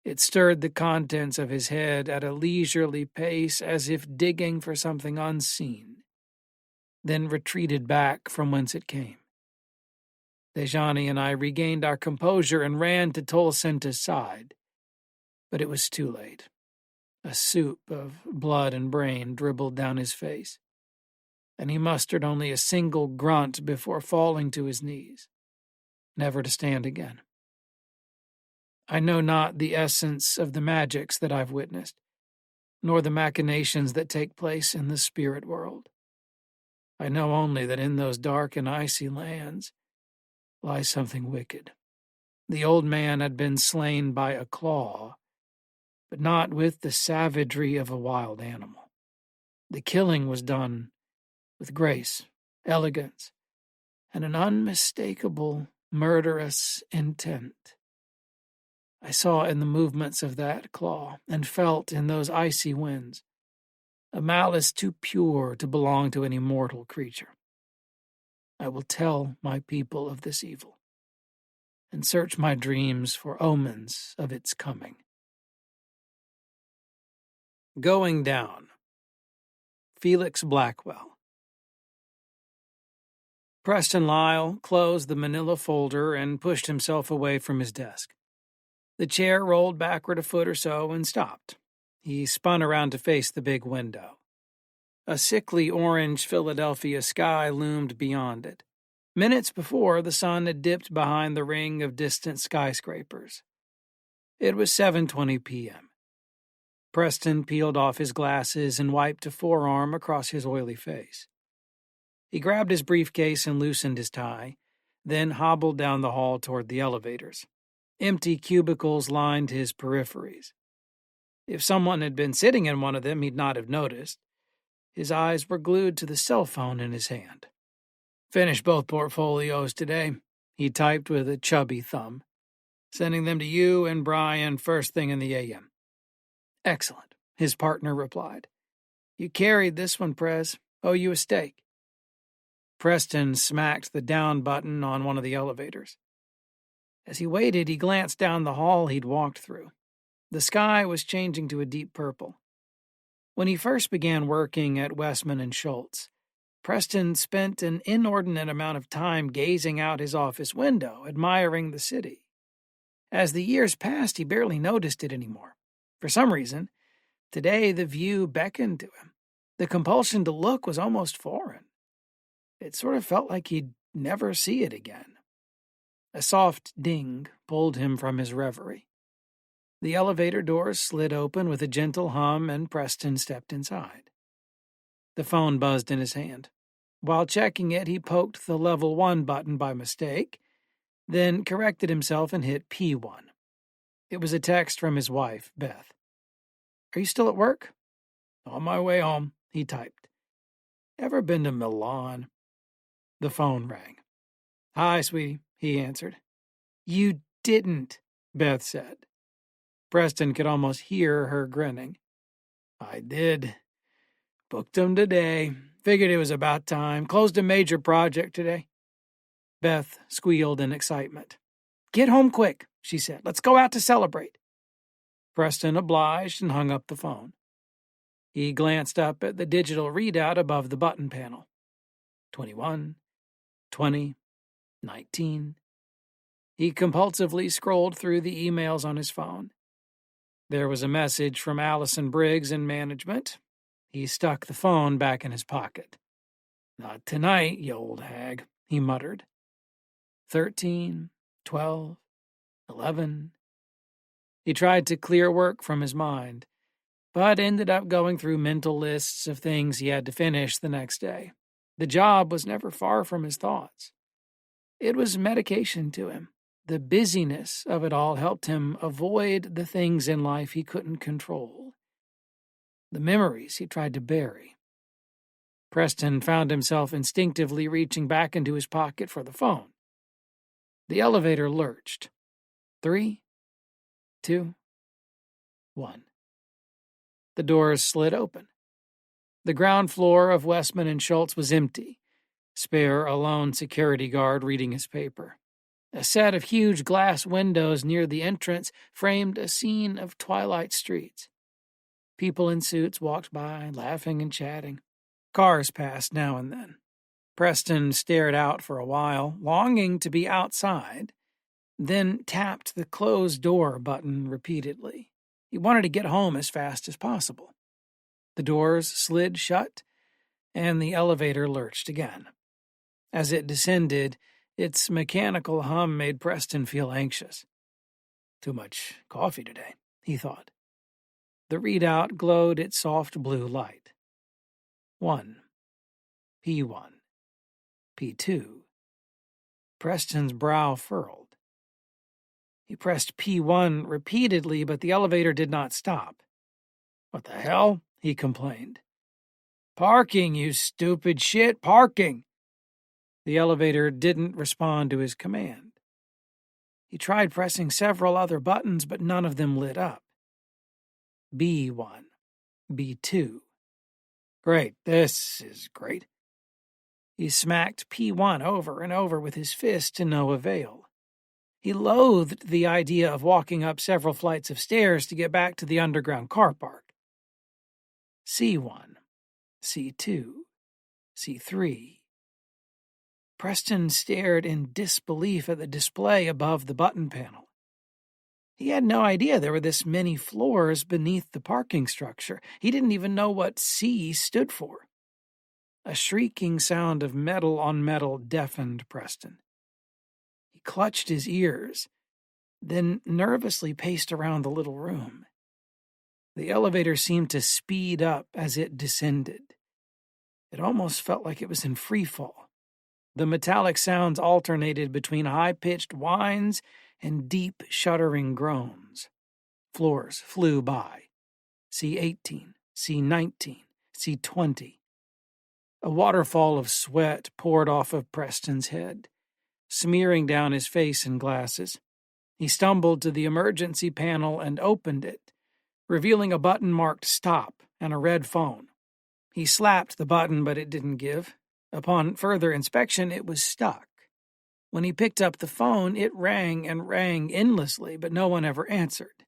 It stirred the contents of his head at a leisurely pace as if digging for something unseen, then retreated back from whence it came. Dejani and I regained our composure and ran to Tol Senta's side, but it was too late. A soup of blood and brain dribbled down his face, and he mustered only a single grunt before falling to his knees, never to stand again. I know not the essence of the magics that I've witnessed, nor the machinations that take place in the spirit world. I know only that in those dark and icy lands lies something wicked. The old man had been slain by a claw, but not with the savagery of a wild animal. The killing was done with grace, elegance, and an unmistakable murderous intent. I saw in the movements of that claw, and felt in those icy winds, a malice too pure to belong to any mortal creature. I will tell my people of this evil, and search my dreams for omens of its coming. Going Down. Felix Blackwell. Preston Lyle closed the manila folder and pushed himself away from his desk. The chair rolled backward a foot or so and stopped. He spun around to face the big window. A sickly orange Philadelphia sky loomed beyond it. Minutes before, the sun had dipped behind the ring of distant skyscrapers. It was 7:20 p.m. Preston peeled off his glasses and wiped a forearm across his oily face. He grabbed his briefcase and loosened his tie, then hobbled down the hall toward the elevators. Empty cubicles lined his peripheries. If someone had been sitting in one of them, he'd not have noticed. His eyes were glued to the cell phone in his hand. "Finished both portfolios today," he typed with a chubby thumb. "Sending them to you and Brian first thing in the a.m. "Excellent," his partner replied. "You carried this one, Prez. Owe you a steak." Preston smacked the down button on one of the elevators. As he waited, he glanced down the hall he'd walked through. The sky was changing to a deep purple. When he first began working at Westman and Schultz, Preston spent an inordinate amount of time gazing out his office window, admiring the city. As the years passed, he barely noticed it anymore. For some reason, today the view beckoned to him. The compulsion to look was almost foreign. It sort of felt like he'd never see it again. A soft ding pulled him from his reverie. The elevator doors slid open with a gentle hum, and Preston stepped inside. The phone buzzed in his hand. While checking it, he poked the level 1 button by mistake, then corrected himself and hit P1. It was a text from his wife, Beth. "Are you still at work?" "On my way home," he typed. "Ever been to Milan?" The phone rang. "Hi, sweetie," he answered. "You didn't," Beth said. Preston could almost hear her grinning. "I did. Booked him today. Figured it was about time. Closed a major project today." Beth squealed in excitement. "Get home quick," she said. "Let's go out to celebrate." Preston obliged and hung up the phone. He glanced up at the digital readout above the button panel. 21, 20, 19. He compulsively scrolled through the emails on his phone. There was a message from Allison Briggs in management. He stuck the phone back in his pocket. "Not tonight, you old hag," he muttered. 13, 12, 11. He tried to clear work from his mind, but ended up going through mental lists of things he had to finish the next day. The job was never far from his thoughts. It was medication to him. The busyness of it all helped him avoid the things in life he couldn't control, the memories he tried to bury. Preston found himself instinctively reaching back into his pocket for the phone. The elevator lurched. 3, 2, 1. The doors slid open. The ground floor of Westman and Schultz was empty, spare a lone security guard reading his paper. A set of huge glass windows near the entrance framed a scene of twilight streets. People in suits walked by, laughing and chatting. Cars passed now and then. Preston stared out for a while, longing to be outside, then tapped the closed door button repeatedly. He wanted to get home as fast as possible. The doors slid shut, and the elevator lurched again. As it descended, its mechanical hum made Preston feel anxious. Too much coffee today, he thought. The readout glowed its soft blue light. 1, P1, P2. Preston's brow furrowed. He pressed P1 repeatedly, but the elevator did not stop. "What the hell?" he complained. "Parking, you stupid shit, parking!" The elevator didn't respond to his command. He tried pressing several other buttons, but none of them lit up. B1, B2. Great, this is great. He smacked P1 over and over with his fist to no avail. He loathed the idea of walking up several flights of stairs to get back to the underground car park. C1, C2, C3. Preston stared in disbelief at the display above the button panel. He had no idea there were this many floors beneath the parking structure. He didn't even know what C stood for. A shrieking sound of metal on metal deafened Preston. He clutched his ears, then nervously paced around the little room. The elevator seemed to speed up as it descended. It almost felt like it was in free fall. The metallic sounds alternated between high-pitched whines and deep, shuddering groans. Floors flew by. C18, C19, C20. A waterfall of sweat poured off of Preston's head, smearing down his face and glasses. He stumbled to the emergency panel and opened it, revealing a button marked "Stop" and a red phone. He slapped the button, but it didn't give. Upon further inspection, it was stuck. When he picked up the phone, it rang and rang endlessly, but no one ever answered.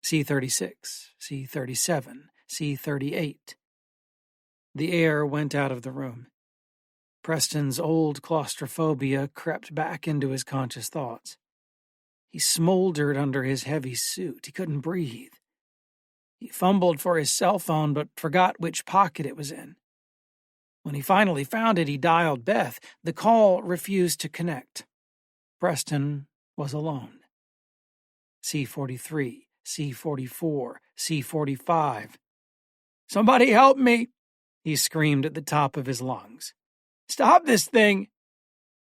C36, C37, C38. The air went out of the room. Preston's old claustrophobia crept back into his conscious thoughts. He smoldered under his heavy suit. He couldn't breathe. He fumbled for his cell phone, but forgot which pocket it was in. When he finally found it, he dialed Beth. The call refused to connect. Preston was alone. C-43, C-44, C-45. "Somebody help me!" he screamed at the top of his lungs. "Stop this thing!"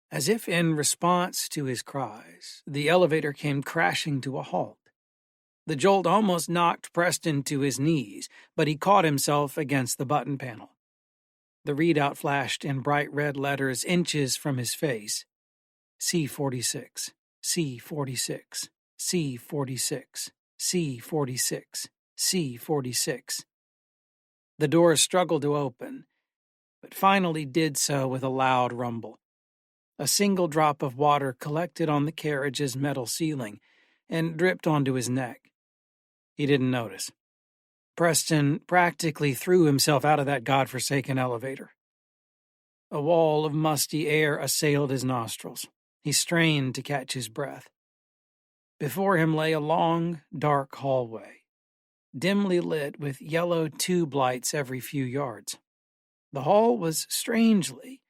As if in response to his cries, the elevator came crashing to a halt. The jolt almost knocked Preston to his knees, but he caught himself against the button panel. The readout flashed in bright red letters inches from his face. C-46, C-46, C-46, C-46, C-46. The doors struggled to open, but finally did so with a loud rumble. A single drop of water collected on the carriage's metal ceiling and dripped onto his neck. He didn't notice. Preston practically threw himself out of that godforsaken elevator. A wall of musty air assailed his nostrils. He strained to catch his breath. Before him lay a long, dark hallway, dimly lit with yellow tube lights every few yards. The hall was strangely,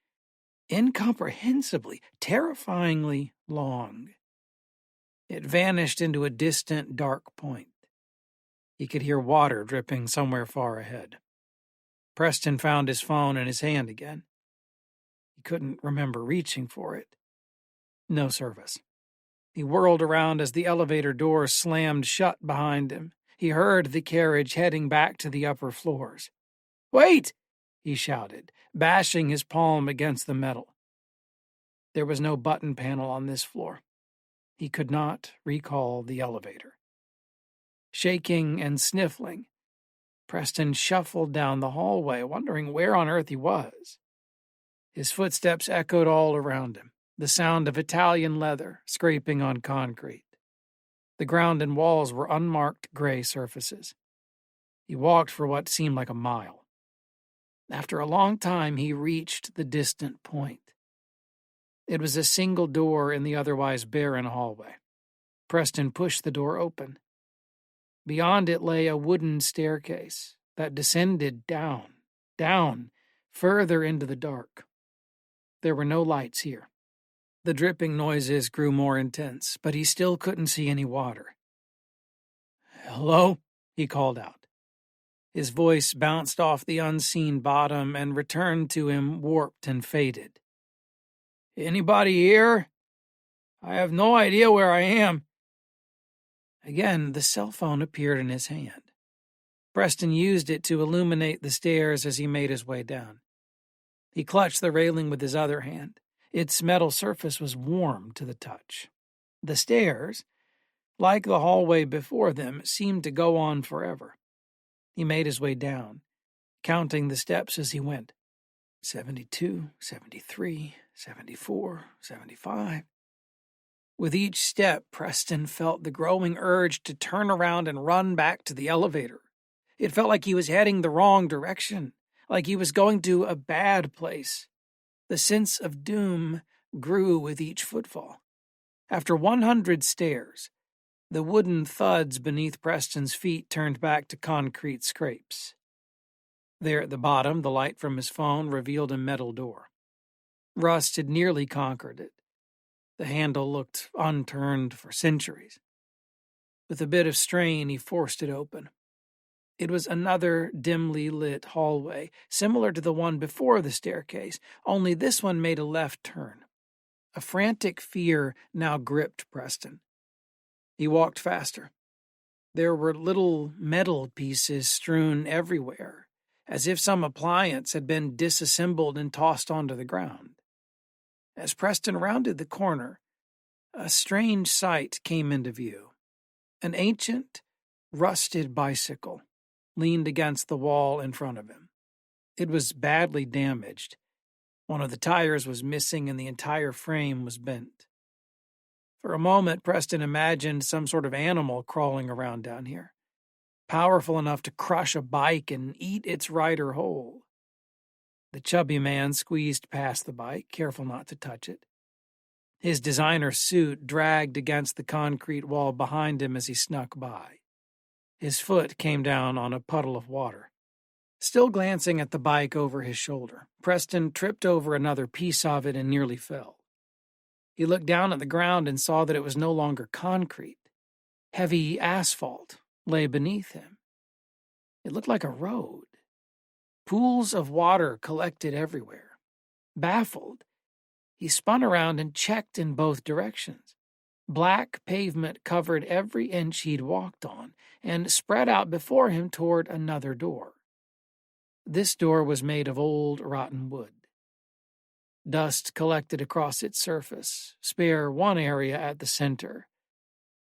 incomprehensibly, terrifyingly long. It vanished into a distant, dark point. He could hear water dripping somewhere far ahead. Preston found his phone in his hand again. He couldn't remember reaching for it. No service. He whirled around as the elevator door slammed shut behind him. He heard the carriage heading back to the upper floors. "Wait!" he shouted, bashing his palm against the metal. There was no button panel on this floor. He could not recall the elevator. Shaking and sniffling, Preston shuffled down the hallway, wondering where on earth he was. His footsteps echoed all around him, the sound of Italian leather scraping on concrete. The ground and walls were unmarked gray surfaces. He walked for what seemed like a mile. After a long time, he reached the distant point. It was a single door in the otherwise barren hallway. Preston pushed the door open. Beyond it lay a wooden staircase that descended down, further into the dark. There were no lights here. The dripping noises grew more intense, but he still couldn't see any water. "Hello?" he called out. His voice bounced off the unseen bottom and returned to him warped and faded. "Anybody here? I have no idea where I am." Again, the cell phone appeared in his hand. Preston used it to illuminate the stairs as he made his way down. He clutched the railing with his other hand. Its metal surface was warm to the touch. The stairs, like the hallway before them, seemed to go on forever. He made his way down, counting the steps as he went. 72, 73, 74, 75. With each step, Preston felt the growing urge to turn around and run back to the elevator. It felt like he was heading the wrong direction, like he was going to a bad place. The sense of doom grew with each footfall. After 100 stairs, the wooden thuds beneath Preston's feet turned back to concrete scrapes. There at the bottom, the light from his phone revealed a metal door. Rust had nearly conquered it. The handle looked unturned for centuries. With a bit of strain, he forced it open. It was another dimly lit hallway, similar to the one before the staircase, only this one made a left turn. A frantic fear now gripped Preston. He walked faster. There were little metal pieces strewn everywhere, as if some appliance had been disassembled and tossed onto the ground. As Preston rounded the corner, a strange sight came into view. An ancient, rusted bicycle leaned against the wall in front of him. It was badly damaged. One of the tires was missing and the entire frame was bent. For a moment, Preston imagined some sort of animal crawling around down here, powerful enough to crush a bike and eat its rider whole. The chubby man squeezed past the bike, careful not to touch it. His designer suit dragged against the concrete wall behind him as he snuck by. His foot came down on a puddle of water. Still glancing at the bike over his shoulder, Preston tripped over another piece of it and nearly fell. He looked down at the ground and saw that it was no longer concrete. Heavy asphalt lay beneath him. It looked like a road. Pools of water collected everywhere. Baffled, he spun around and checked in both directions. Black pavement covered every inch he'd walked on and spread out before him toward another door. This door was made of old, rotten wood. Dust collected across its surface, spare one area at the center,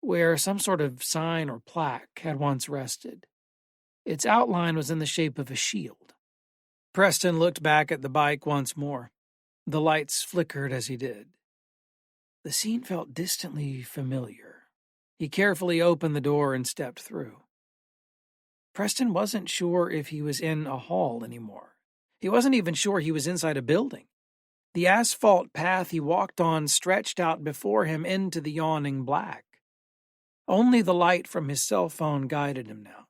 where some sort of sign or plaque had once rested. Its outline was in the shape of a shield. Preston looked back at the bike once more. The lights flickered as he did. The scene felt distantly familiar. He carefully opened the door and stepped through. Preston wasn't sure if he was in a hall anymore. He wasn't even sure he was inside a building. The asphalt path he walked on stretched out before him into the yawning black. Only the light from his cell phone guided him now.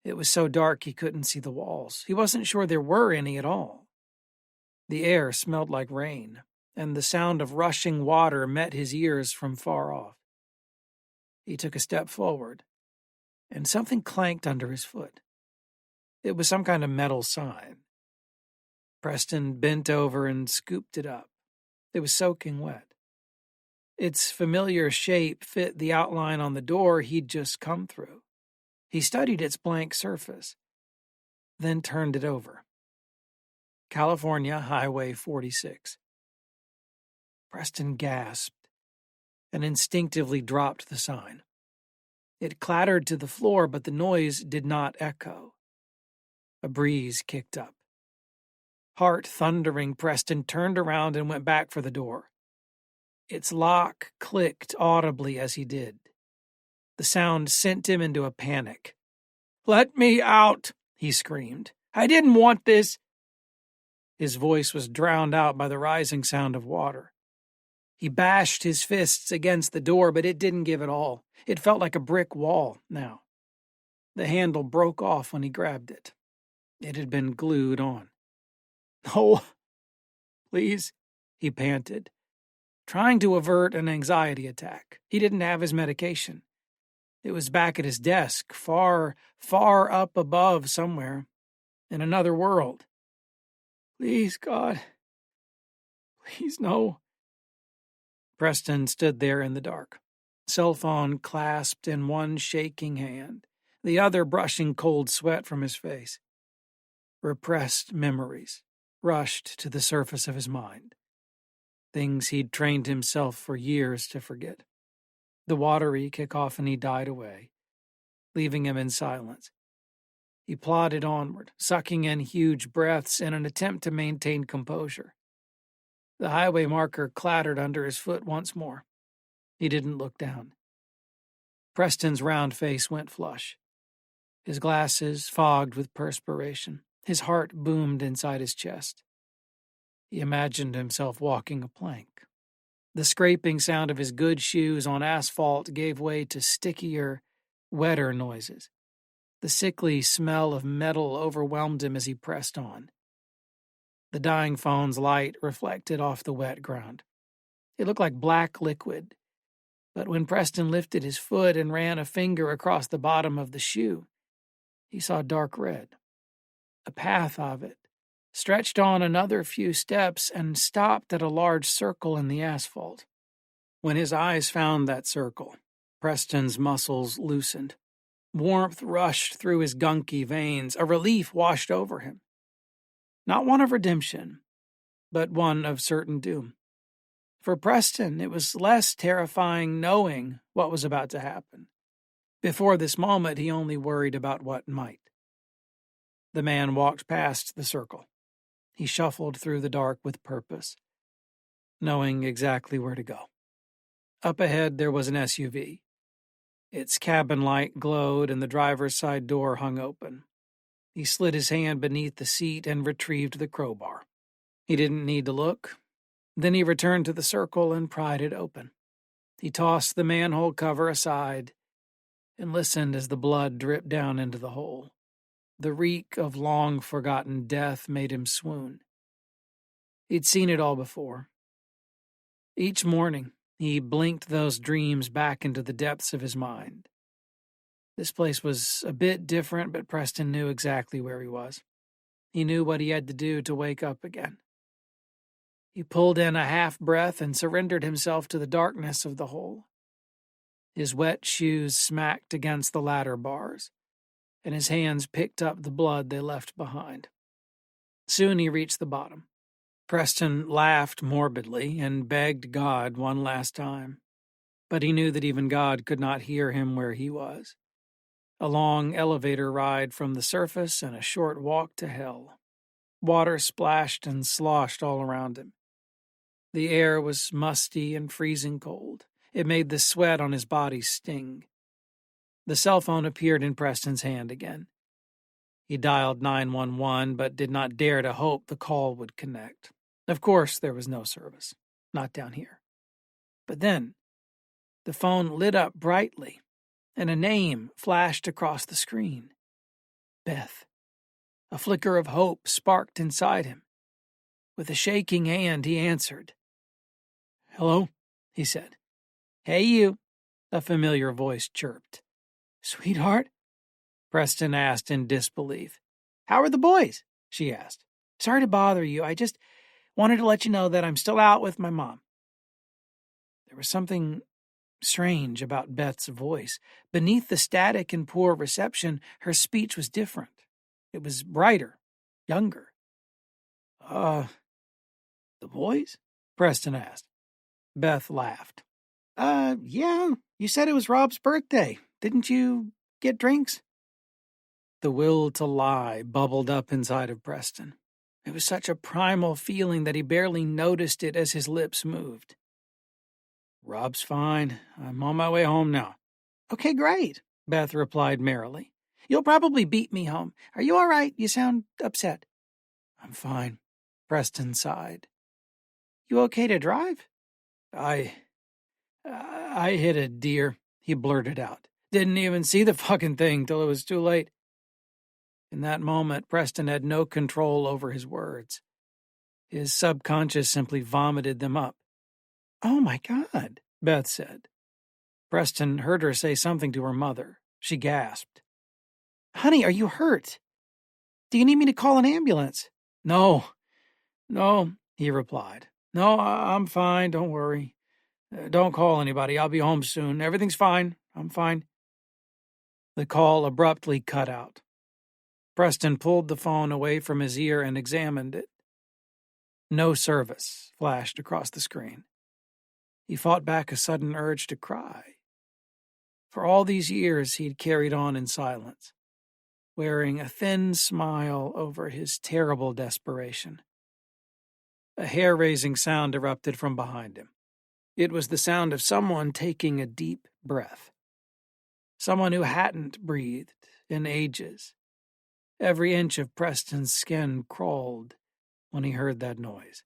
It was so dark he couldn't see the walls. He wasn't sure there were any at all. The air smelled like rain, and the sound of rushing water met his ears from far off. He took a step forward, and something clanked under his foot. It was some kind of metal sign. Preston bent over and scooped it up. It was soaking wet. Its familiar shape fit the outline on the door he'd just come through. He studied its blank surface, then turned it over. California Highway 46. Preston gasped and instinctively dropped the sign. It clattered to the floor, but the noise did not echo. A breeze kicked up. Heart thundering, Preston turned around and went back for the door. Its lock clicked audibly as he did. The sound sent him into a panic. "Let me out!" he screamed. "I didn't want this!" His voice was drowned out by the rising sound of water. He bashed his fists against the door, but it didn't give at all. It felt like a brick wall now. The handle broke off when he grabbed it. It had been glued on. "No, please," he panted, trying to avert an anxiety attack. He didn't have his medication. It was back at his desk, far, far up above somewhere, in another world. "Please, God. Please, no." Preston stood there in the dark, cell phone clasped in one shaking hand, the other brushing cold sweat from his face. Repressed memories rushed to the surface of his mind, things he'd trained himself for years to forget. The watery cacophony died away, leaving him in silence. He plodded onward, sucking in huge breaths in an attempt to maintain composure. The highway marker clattered under his foot once more. He didn't look down. Preston's round face went flush. His glasses fogged with perspiration. His heart boomed inside his chest. He imagined himself walking a plank. The scraping sound of his good shoes on asphalt gave way to stickier, wetter noises. The sickly smell of metal overwhelmed him as he pressed on. The dying phone's light reflected off the wet ground. It looked like black liquid, but when Preston lifted his foot and ran a finger across the bottom of the shoe, he saw dark red. A path of it stretched on another few steps and stopped at a large circle in the asphalt. When his eyes found that circle, Preston's muscles loosened. Warmth rushed through his gunky veins. A relief washed over him. Not one of redemption, but one of certain doom. For Preston, it was less terrifying knowing what was about to happen. Before this moment, he only worried about what might. The man walked past the circle. He shuffled through the dark with purpose, knowing exactly where to go. Up ahead, there was an SUV. Its cabin light glowed and the driver's side door hung open. He slid his hand beneath the seat and retrieved the crowbar. He didn't need to look. Then he returned to the circle and pried it open. He tossed the manhole cover aside and listened as the blood dripped down into the hole. The reek of long-forgotten death made him swoon. He'd seen it all before. Each morning, he blinked those dreams back into the depths of his mind. This place was a bit different, but Preston knew exactly where he was. He knew what he had to do to wake up again. He pulled in a half breath and surrendered himself to the darkness of the hole. His wet shoes smacked against the ladder bars, and his hands picked up the blood they left behind. Soon he reached the bottom. Preston laughed morbidly and begged God one last time, but he knew that even God could not hear him where he was. A long elevator ride from the surface and a short walk to hell. Water splashed and sloshed all around him. The air was musty and freezing cold. It made the sweat on his body sting. The cell phone appeared in Preston's hand again. He dialed 911, but did not dare to hope the call would connect. Of course, there was no service. Not down here. But then, the phone lit up brightly, and a name flashed across the screen. Beth. A flicker of hope sparked inside him. With a shaking hand, he answered. "Hello," he said. "Hey, you," a familiar voice chirped. "Sweetheart?" Preston asked in disbelief. "How are the boys?" she asked. "Sorry to bother you. I just wanted to let you know that I'm still out with my mom." There was something strange about Beth's voice. Beneath the static and poor reception, her speech was different. It was brighter, younger. The boys?" Preston asked. Beth laughed. Yeah, you said it was Rob's birthday. Didn't you get drinks?" The will to lie bubbled up inside of Preston. It was such a primal feeling that he barely noticed it as his lips moved. "Rob's fine. I'm on my way home now." "Okay, great," Beth replied merrily. "You'll probably beat me home. Are you all right? You sound upset." "I'm fine," Preston sighed. "You okay to drive?" I hit a deer," he blurted out. "Didn't even see the fucking thing till it was too late." In that moment, Preston had no control over his words. His subconscious simply vomited them up. "Oh my God," Beth said. Preston heard her say something to her mother. She gasped. "Honey, are you hurt? Do you need me to call an ambulance?" No, he replied. "No, I'm fine, don't worry. Don't call anybody, I'll be home soon. Everything's fine, I'm fine." The call abruptly cut out. Preston pulled the phone away from his ear and examined it. No service flashed across the screen. He fought back a sudden urge to cry. For all these years, he'd carried on in silence, wearing a thin smile over his terrible desperation. A hair-raising sound erupted from behind him. It was the sound of someone taking a deep breath. Someone who hadn't breathed in ages. Every inch of Preston's skin crawled when he heard that noise.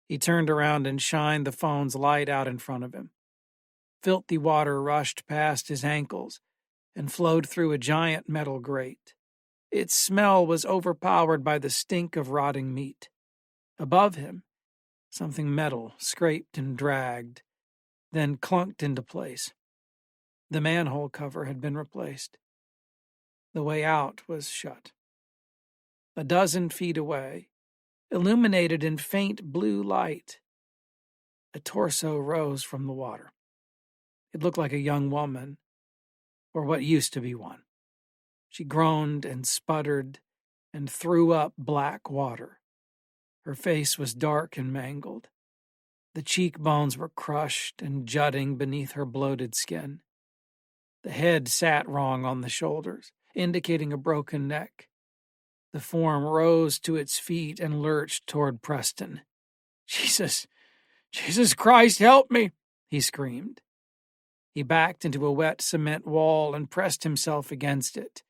He turned around and shined the phone's light out in front of him. Filthy water rushed past his ankles and flowed through a giant metal grate. Its smell was overpowered by the stink of rotting meat. Above him, something metal scraped and dragged, then clunked into place. The manhole cover had been replaced. The way out was shut. 12 feet away, illuminated in faint blue light, a torso rose from the water. It looked like a young woman, or what used to be one. She groaned and sputtered and threw up black water. Her face was dark and mangled. The cheekbones were crushed and jutting beneath her bloated skin. The head sat wrong on the shoulders, indicating a broken neck. The form rose to its feet and lurched toward Preston. Jesus Christ, help me!" he screamed. He backed into a wet cement wall and pressed himself against it,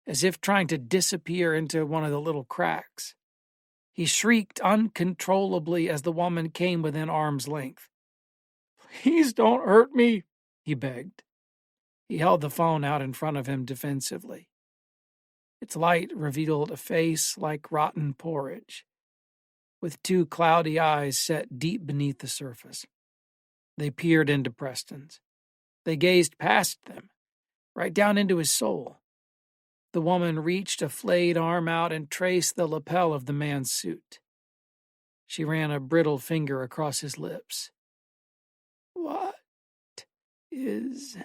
as if trying to disappear into one of the little cracks. He shrieked uncontrollably as the woman came within arm's length. "Please don't hurt me," he begged. He held the phone out in front of him defensively. Its light revealed a face like rotten porridge. with two cloudy eyes set deep beneath the surface. They peered into Preston's. They gazed past them, right down into his soul. The woman reached a flayed arm out and traced the lapel of the man's suit. She ran a brittle finger across his lips. "What is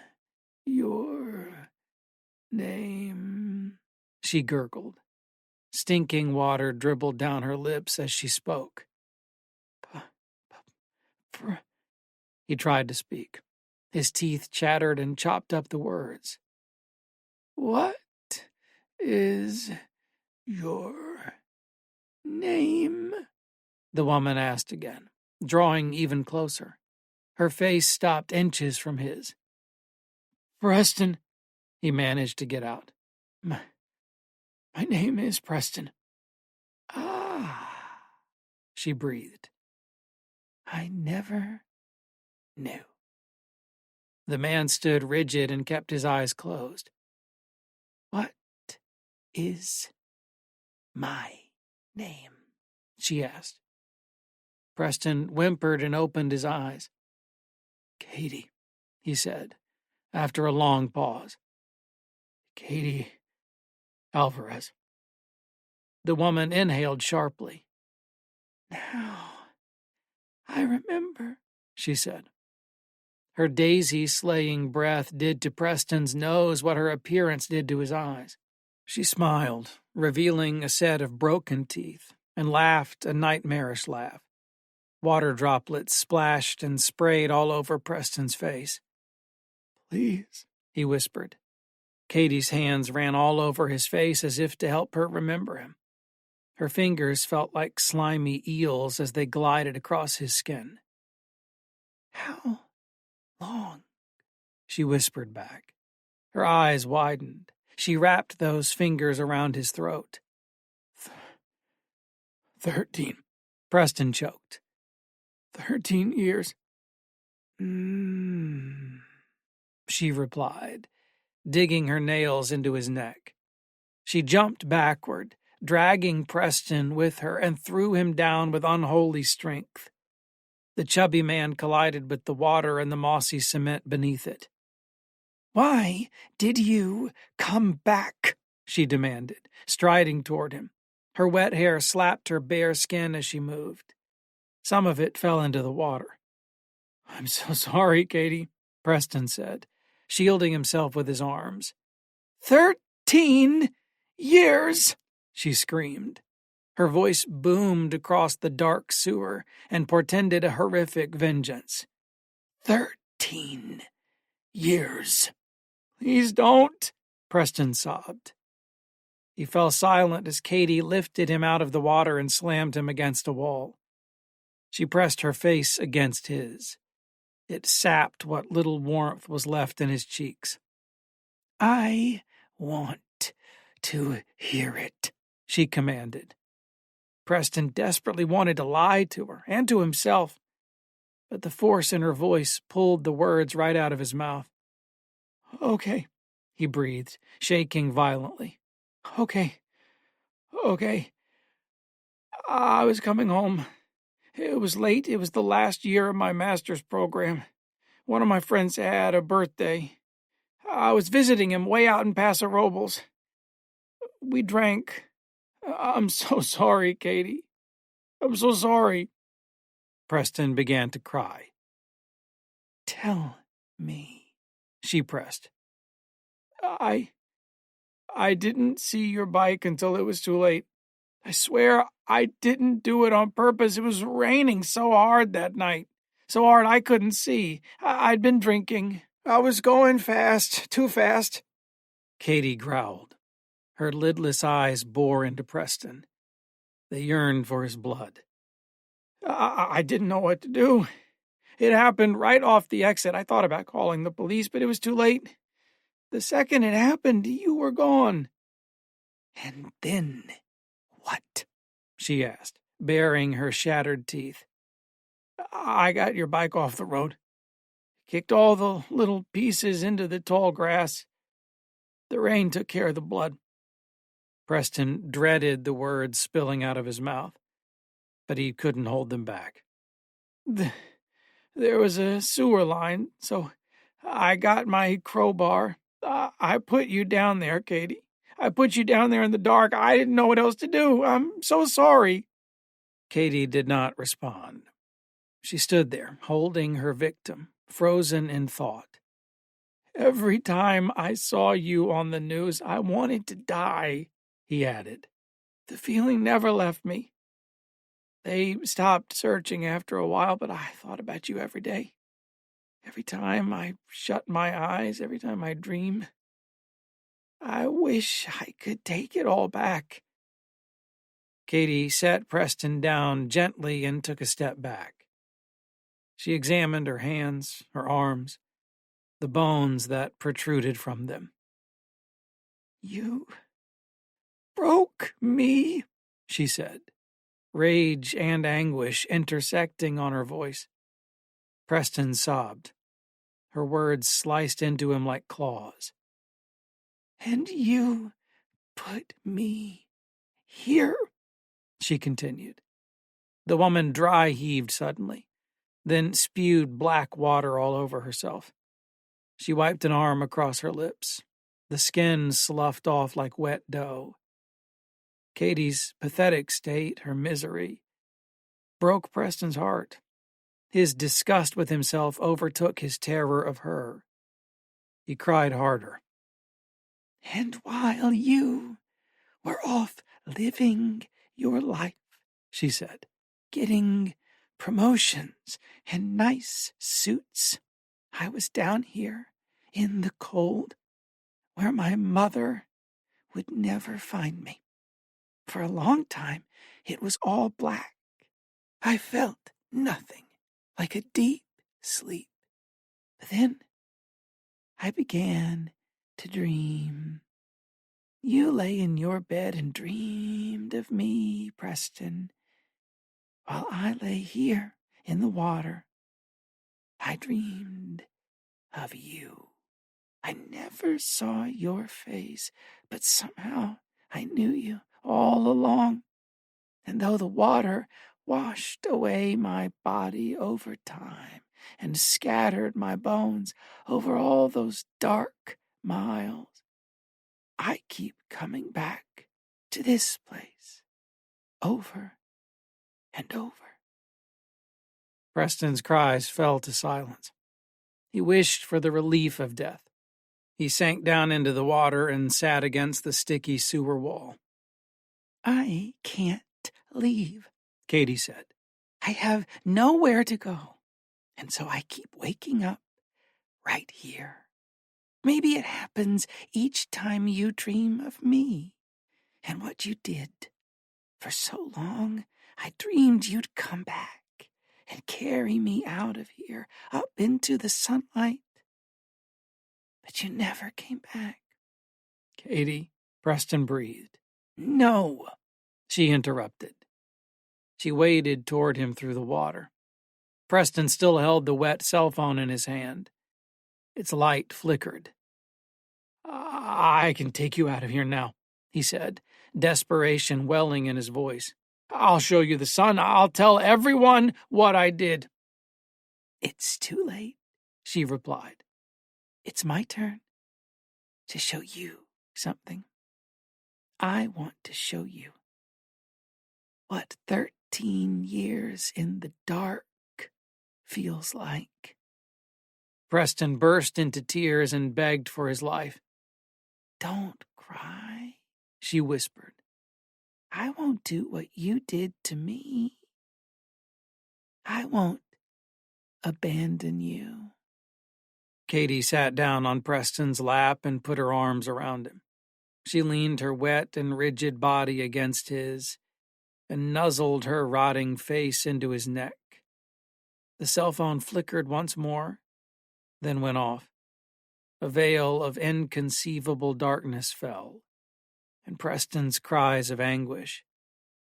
your name?" she gurgled. Stinking water dribbled down her lips as she spoke. He tried to speak. His teeth chattered and chopped up the words. "What is your name?" the woman asked again, drawing even closer. Her face stopped inches from his. "Preston," he managed to get out. My name is Preston." "Ah," she breathed. "I never knew." The man stood rigid and kept his eyes closed. "What is my name?" she asked. Preston whimpered and opened his eyes. "Katie," he said, after a long pause. "Katie Alvarez." The woman inhaled sharply. "Now I remember," she said. Her daisy-slaying breath did to Preston's nose what her appearance did to his eyes. She smiled, revealing a set of broken teeth, and laughed a nightmarish laugh. Water droplets splashed and sprayed all over Preston's face. "Please," he whispered. Katie's hands ran all over his face as if to help her remember him. Her fingers felt like slimy eels as they glided across his skin. "How long?" she whispered back. Her eyes widened. She wrapped those fingers around his throat. 13. Preston choked. 13 years. She replied, digging her nails into his neck. She jumped backward, dragging Preston with her, and threw him down with unholy strength. The chubby man collided with the water and the mossy cement beneath it. "Why did you come back?" she demanded, striding toward him. Her wet hair slapped her bare skin as she moved. Some of it fell into the water. "I'm so sorry, Katie," Preston said, shielding himself with his arms. 13 years, she screamed. Her voice boomed across the dark sewer and portended a horrific vengeance. 13 years. "Please don't," Preston sobbed. He fell silent as Katie lifted him out of the water and slammed him against a wall. She pressed her face against his. It sapped what little warmth was left in his cheeks. "I want to hear it," she commanded. Preston desperately wanted to lie to her and to himself, but the force in her voice pulled the words right out of his mouth. "Okay," he breathed, shaking violently. Okay. I was coming home. It was late. It was the last year of my master's program. One of my friends had a birthday. I was visiting him way out in Paso Robles. We drank. I'm so sorry, Katie. I'm so sorry." Preston began to cry. "Tell me," she pressed. I didn't see your bike until it was too late. I swear I didn't do it on purpose. It was raining so hard that night. So hard I couldn't see. I'd been drinking. I was going fast, too fast." Katie growled. Her lidless eyes bore into Preston. They yearned for his blood. I didn't know what to do. It happened right off the exit. I thought about calling the police, but it was too late. The second it happened, you were gone." "And then what?" she asked, baring her shattered teeth. "I got your bike off the road. Kicked all the little pieces into the tall grass. The rain took care of the blood." Preston dreaded the words spilling out of his mouth. but he couldn't hold them back. There was a sewer line, so I got my crowbar. I put you down there, Katie. I put you down there in the dark. I didn't know what else to do. I'm so sorry." Katie did not respond. She stood there, holding her victim, frozen in thought. "Every time I saw you on the news, I wanted to die," he added. "The feeling never left me. They stopped searching after a while, but I thought about you every day. Every time I shut my eyes, every time I dream. I wish I could take it all back." Katie sat Preston down gently and took a step back. She examined her hands, her arms, the bones that protruded from them. "You broke me," she said, rage and anguish intersecting on her voice. Preston sobbed. Her words sliced into him like claws. "And you put me here," she continued. The woman dry heaved suddenly, then spewed black water all over herself. She wiped an arm across her lips. The skin sloughed off like wet dough. Katie's pathetic state, her misery, broke Preston's heart. His disgust with himself overtook his terror of her. He cried harder. "And while you were off living your life," she said, "getting promotions and nice suits, I was down here in the cold where my mother would never find me. For a long time, it was all black. I felt nothing, like a deep sleep. But then I began to dream. You lay in your bed and dreamed of me, Preston, while I lay here in the water. I dreamed of you. I never saw your face, but somehow I knew you all along. And though the water washed away my body over time and scattered my bones over all those dark miles, I keep coming back to this place over and over." Preston's cries fell to silence. He wished for the relief of death. He sank down into the water and sat against the sticky sewer wall. "I can't leave," Katie said. "I have nowhere to go, and so I keep waking up right here. Maybe it happens each time you dream of me and what you did. For so long, I dreamed you'd come back and carry me out of here, up into the sunlight. But you never came back." "Katie," Preston breathed. "No," she interrupted. She waded toward him through the water. Preston still held the wet cell phone in his hand. Its light flickered. "I can take you out of here now," he said, desperation welling in his voice. "I'll show you the sun. I'll tell everyone what I did." "It's too late," she replied. "It's my turn to show you something. I want to show you what 13 years in the dark feels like." Preston burst into tears and begged for his life. "Don't cry," she whispered. "I won't do what you did to me. I won't abandon you." Katie sat down on Preston's lap and put her arms around him. She leaned her wet and rigid body against his and nuzzled her rotting face into his neck. The cell phone flickered once more, then went off. A veil of inconceivable darkness fell, and Preston's cries of anguish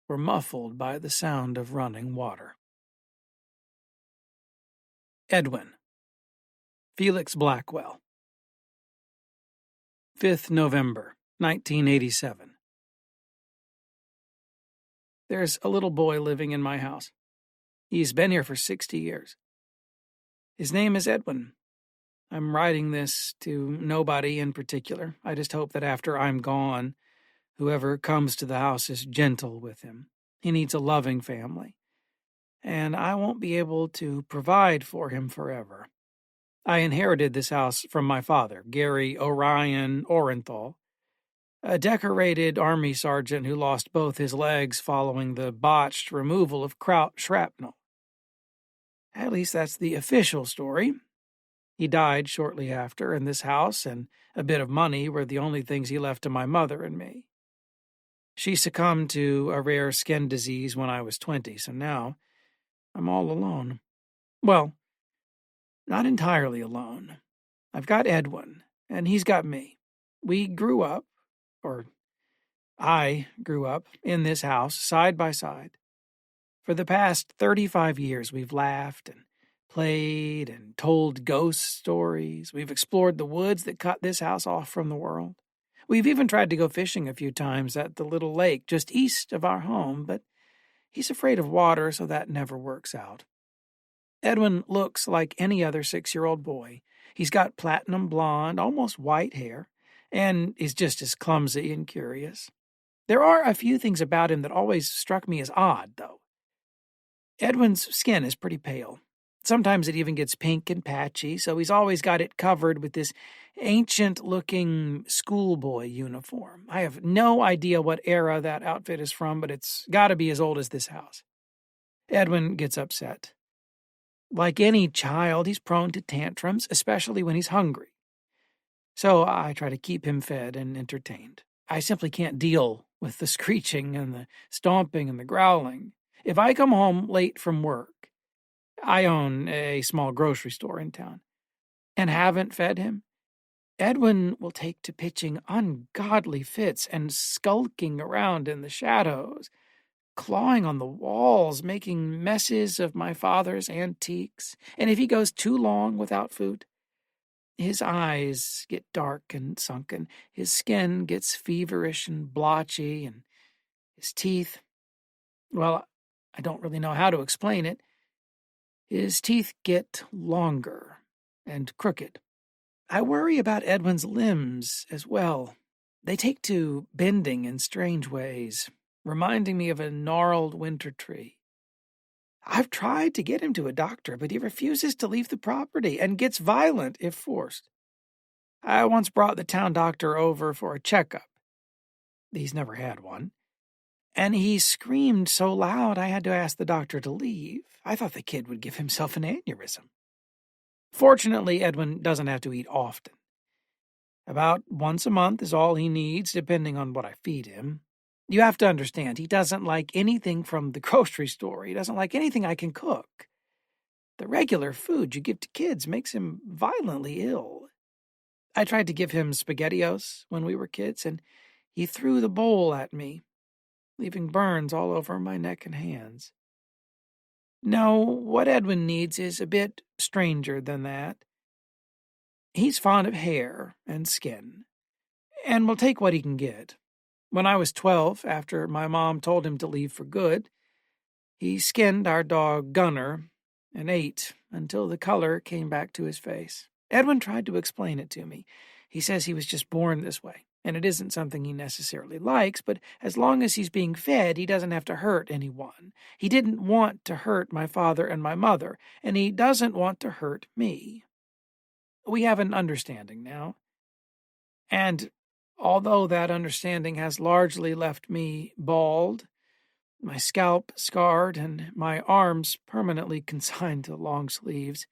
were muffled by the sound of running water. Edwin. Felix Blackwell. 5th November, 1987. There's a little boy living in my house. He's been here for 60 years. His name is Edwin. I'm writing this to nobody in particular. I just hope that after I'm gone, whoever comes to the house is gentle with him. He needs a loving family, and I won't be able to provide for him forever. I inherited this house from my father, Gary Orion Orenthal, a decorated Army sergeant who lost both his legs following the botched removal of Kraut shrapnel. At least that's the official story. He died shortly after, and this house and a bit of money were the only things he left to my mother and me. She succumbed to a rare skin disease when I was 20, so now I'm all alone. Well, not entirely alone. I've got Edwin, and he's got me. We grew up, or I grew up, in this house, side by side. For the past 35 years, we've laughed and played and told ghost stories. We've explored the woods that cut this house off from the world. We've even tried to go fishing a few times at the little lake just east of our home, but he's afraid of water, so that never works out. Edwin looks like any other 6-year-old boy. He's got platinum blonde, almost white hair, and is just as clumsy and curious. There are a few things about him that always struck me as odd, though. Edwin's skin is pretty pale. Sometimes it even gets pink and patchy, so he's always got it covered with this ancient-looking schoolboy uniform. I have no idea what era that outfit is from, but it's got to be as old as this house. Edwin gets upset. Like any child, he's prone to tantrums, especially when he's hungry. So I try to keep him fed and entertained. I simply can't deal with the screeching and the stomping and the growling. If I come home late from work, I own a small grocery store in town, and haven't fed him, Edwin will take to pitching ungodly fits and skulking around in the shadows, clawing on the walls, making messes of my father's antiques. And if he goes too long without food, his eyes get dark and sunken, his skin gets feverish and blotchy, and his teeth, well, I don't really know how to explain it. His teeth get longer and crooked. I worry about Edwin's limbs as well. They take to bending in strange ways, reminding me of a gnarled winter tree. I've tried to get him to a doctor, but he refuses to leave the property and gets violent if forced. I once brought the town doctor over for a checkup. He's never had one. And he screamed so loud I had to ask the doctor to leave. I thought the kid would give himself an aneurysm. Fortunately, Edwin doesn't have to eat often. About once a month is all he needs, depending on what I feed him. You have to understand, he doesn't like anything from the grocery store. He doesn't like anything I can cook. The regular food you give to kids makes him violently ill. I tried to give him SpaghettiOs when we were kids, and he threw the bowl at me, leaving burns all over my neck and hands. No, what Edwin needs is a bit stranger than that. He's fond of hair and skin, and will take what he can get. When I was 12, after my mom told him to leave for good, he skinned our dog Gunner and ate until the color came back to his face. Edwin tried to explain it to me. He says he was just born this way, and it isn't something he necessarily likes, but as long as he's being fed, he doesn't have to hurt anyone. He didn't want to hurt my father and my mother, and he doesn't want to hurt me. We have an understanding now. And although that understanding has largely left me bald, my scalp scarred, and my arms permanently consigned to long sleeves,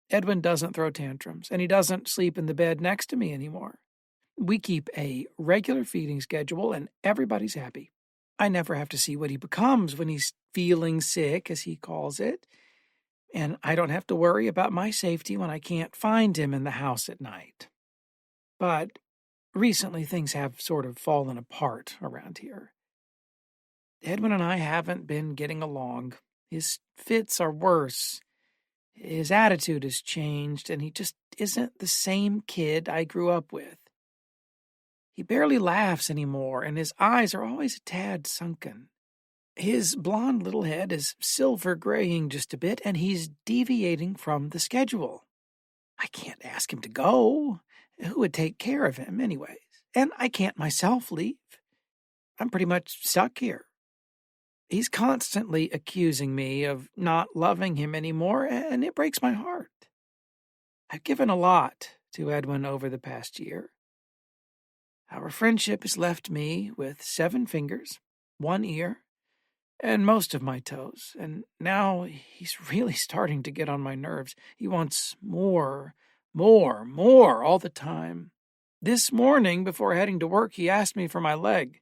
Edwin doesn't throw tantrums, and he doesn't sleep in the bed next to me anymore. We keep a regular feeding schedule, and everybody's happy. I never have to see what he becomes when he's feeling sick, as he calls it, and I don't have to worry about my safety when I can't find him in the house at night. But recently things have sort of fallen apart around here. Edwin and I haven't been getting along. His fits are worse. His attitude has changed, and he just isn't the same kid I grew up with. He barely laughs anymore, and his eyes are always a tad sunken. His blonde little head is silver-graying just a bit, and he's deviating from the schedule. I can't ask him to go. Who would take care of him anyways? And I can't myself leave. I'm pretty much stuck here. He's constantly accusing me of not loving him anymore, and it breaks my heart. I've given a lot to Edwin over the past year. Our friendship has left me with 7 fingers, 1 ear, and most of my toes, and now he's really starting to get on my nerves. He wants more all the time. This morning, before heading to work, he asked me for my leg.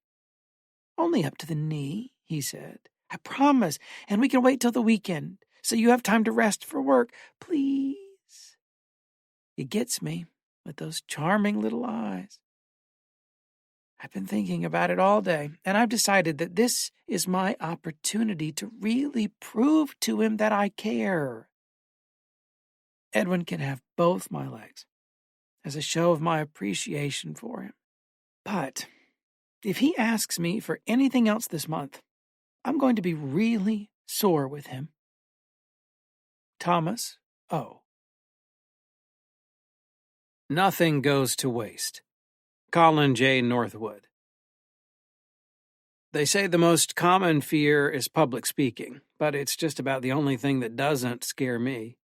"Only up to the knee," he said. "I promise, and we can wait till the weekend, so you have time to rest for work. Please." He gets me with those charming little eyes. I've been thinking about it all day, and I've decided that this is my opportunity to really prove to him that I care. Edwin can have both my legs as a show of my appreciation for him. But if he asks me for anything else this month, I'm going to be really sore with him. Thomas O. Nothing Goes to Waste. Colin J. Northwood. They say the most common fear is public speaking, but it's just about the only thing that doesn't scare me.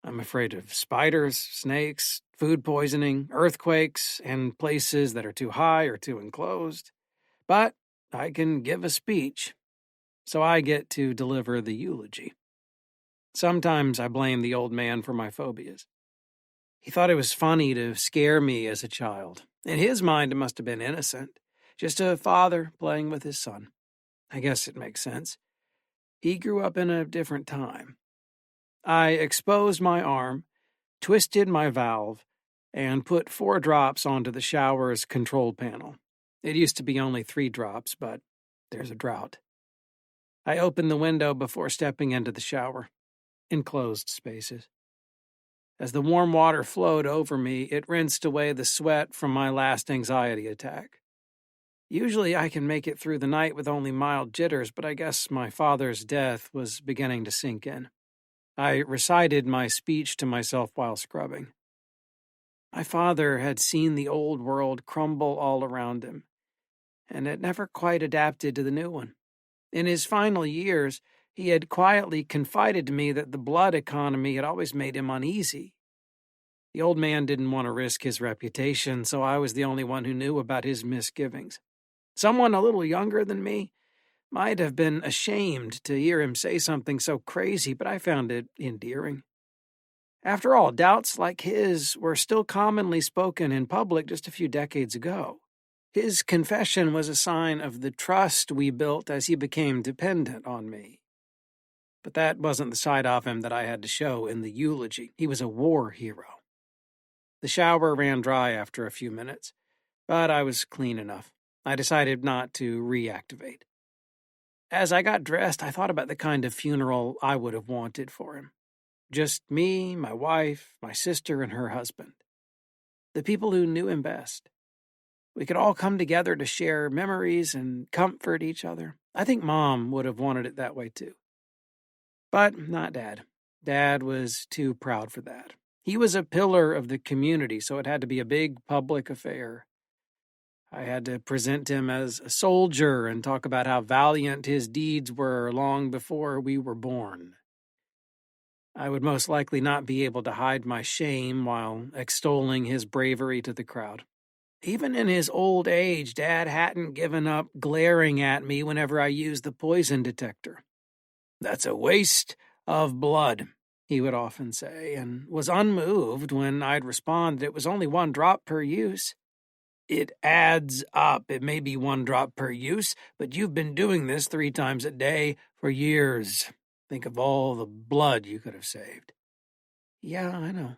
I'm afraid of spiders, snakes, food poisoning, earthquakes, and places that are too high or too enclosed. But I can give a speech, so I get to deliver the eulogy. Sometimes I blame the old man for my phobias. He thought it was funny to scare me as a child. In his mind, it must have been innocent, just a father playing with his son. I guess it makes sense. He grew up in a different time. I exposed my arm, twisted my valve, and put 4 drops onto the shower's control panel. It used to be only 3 drops, but there's a drought. I opened the window before stepping into the shower. Enclosed spaces. As the warm water flowed over me, it rinsed away the sweat from my last anxiety attack. Usually I can make it through the night with only mild jitters, but I guess my father's death was beginning to sink in. I recited my speech to myself while scrubbing. My father had seen the old world crumble all around him, and had never quite adapted to the new one. In his final years, he had quietly confided to me that the blood economy had always made him uneasy. The old man didn't want to risk his reputation, so I was the only one who knew about his misgivings. Someone a little younger than me might have been ashamed to hear him say something so crazy, but I found it endearing. After all, doubts like his were still commonly spoken in public just a few decades ago. His confession was a sign of the trust we built as he became dependent on me. But that wasn't the side of him that I had to show in the eulogy. He was a war hero. The shower ran dry after a few minutes, but I was clean enough. I decided not to reactivate. As I got dressed, I thought about the kind of funeral I would have wanted for him. Just me, my wife, my sister, and her husband. The people who knew him best. We could all come together to share memories and comfort each other. I think Mom would have wanted it that way too. But not Dad. Dad was too proud for that. He was a pillar of the community, so it had to be a big public affair. I had to present him as a soldier and talk about how valiant his deeds were long before we were born. I would most likely not be able to hide my shame while extolling his bravery to the crowd. Even in his old age, Dad hadn't given up glaring at me whenever I used the poison detector. "That's a waste of blood," he would often say, and was unmoved when I'd respond that it was only 1 drop per use. "It adds up. It may be 1 drop per use, but you've been doing this 3 times a day for years. Think of all the blood you could have saved." "Yeah, I know,"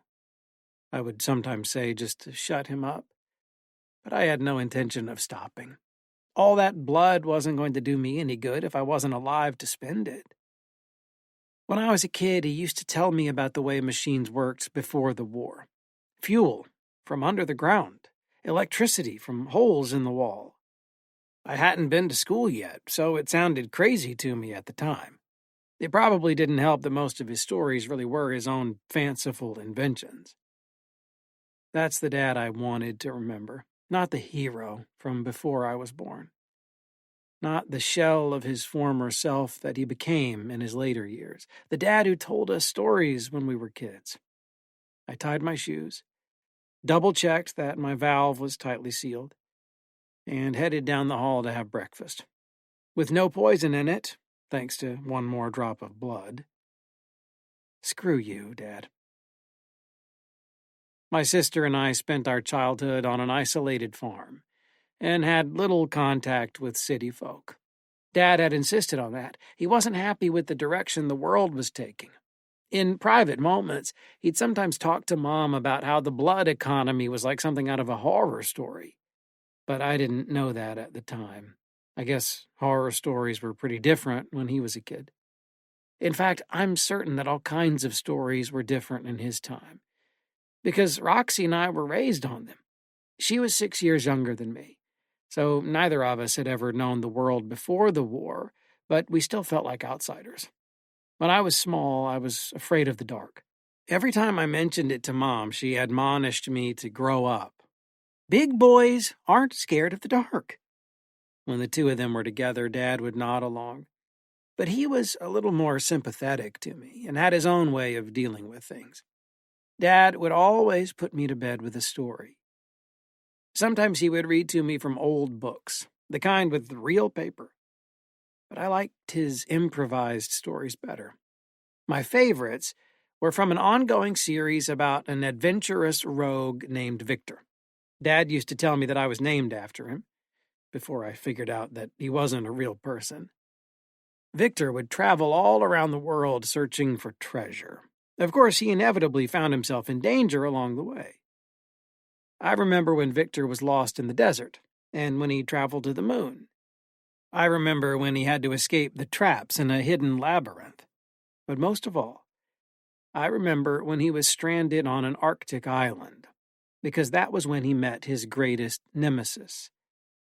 I would sometimes say just to shut him up. But I had no intention of stopping. All that blood wasn't going to do me any good if I wasn't alive to spend it. When I was a kid, he used to tell me about the way machines worked before the war. Fuel from under the ground, electricity from holes in the wall. I hadn't been to school yet, so it sounded crazy to me at the time. It probably didn't help that most of his stories really were his own fanciful inventions. That's the dad I wanted to remember, not the hero from before I was born. Not the shell of his former self that he became in his later years. The dad who told us stories when we were kids. I tied my shoes, double-checked that my valve was tightly sealed, and headed down the hall to have breakfast. With no poison in it, thanks to one more drop of blood. Screw you, Dad. My sister and I spent our childhood on an isolated farm and had little contact with city folk. Dad had insisted on that. He wasn't happy with the direction the world was taking. In private moments, he'd sometimes talk to Mom about how the blood economy was like something out of a horror story. But I didn't know that at the time. I guess horror stories were pretty different when he was a kid. In fact, I'm certain that all kinds of stories were different in his time, because Roxy and I were raised on them. She was 6 years younger than me, so neither of us had ever known the world before the war, but we still felt like outsiders. When I was small, I was afraid of the dark. Every time I mentioned it to Mom, she admonished me to grow up. Big boys aren't scared of the dark. When the two of them were together, Dad would nod along. But he was a little more sympathetic to me and had his own way of dealing with things. Dad would always put me to bed with a story. Sometimes he would read to me from old books, the kind with real paper. But I liked his improvised stories better. My favorites were from an ongoing series about an adventurous rogue named Victor. Dad used to tell me that I was named after him, before I figured out that he wasn't a real person. Victor would travel all around the world searching for treasure. Of course, he inevitably found himself in danger along the way. I remember when Victor was lost in the desert, and when he traveled to the moon. I remember when he had to escape the traps in a hidden labyrinth. But most of all, I remember when he was stranded on an Arctic island, because that was when he met his greatest nemesis,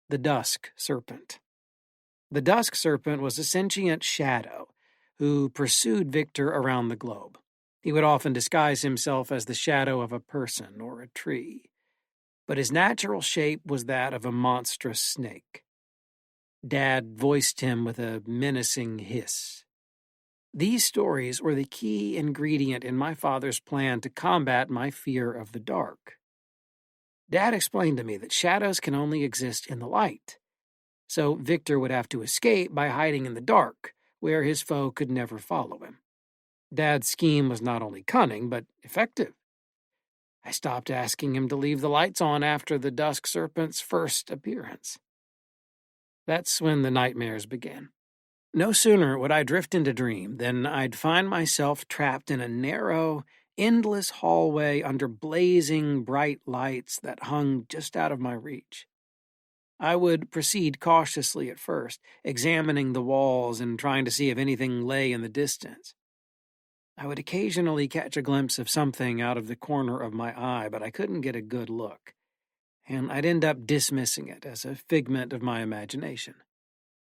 the Dusk Serpent. The Dusk Serpent was a sentient shadow who pursued Victor around the globe. He would often disguise himself as the shadow of a person or a tree, but his natural shape was that of a monstrous snake. Dad voiced him with a menacing hiss. These stories were the key ingredient in my father's plan to combat my fear of the dark. Dad explained to me that shadows can only exist in the light, so Victor would have to escape by hiding in the dark, where his foe could never follow him. Dad's scheme was not only cunning, but effective. I stopped asking him to leave the lights on after the Dusk Serpent's first appearance. That's when the nightmares began. No sooner would I drift into dream than I'd find myself trapped in a narrow, endless hallway under blazing bright lights that hung just out of my reach. I would proceed cautiously at first, examining the walls and trying to see if anything lay in the distance. I would occasionally catch a glimpse of something out of the corner of my eye, but I couldn't get a good look, and I'd end up dismissing it as a figment of my imagination.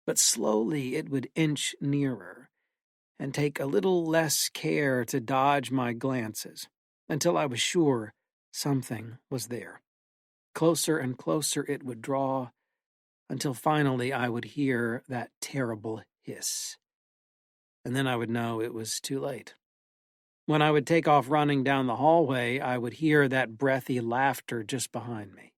But slowly it would inch nearer and take a little less care to dodge my glances until I was sure something was there. Closer and closer it would draw until finally I would hear that terrible hiss. And then I would know it was too late. When I would take off running down the hallway, I would hear that breathy laughter just behind me.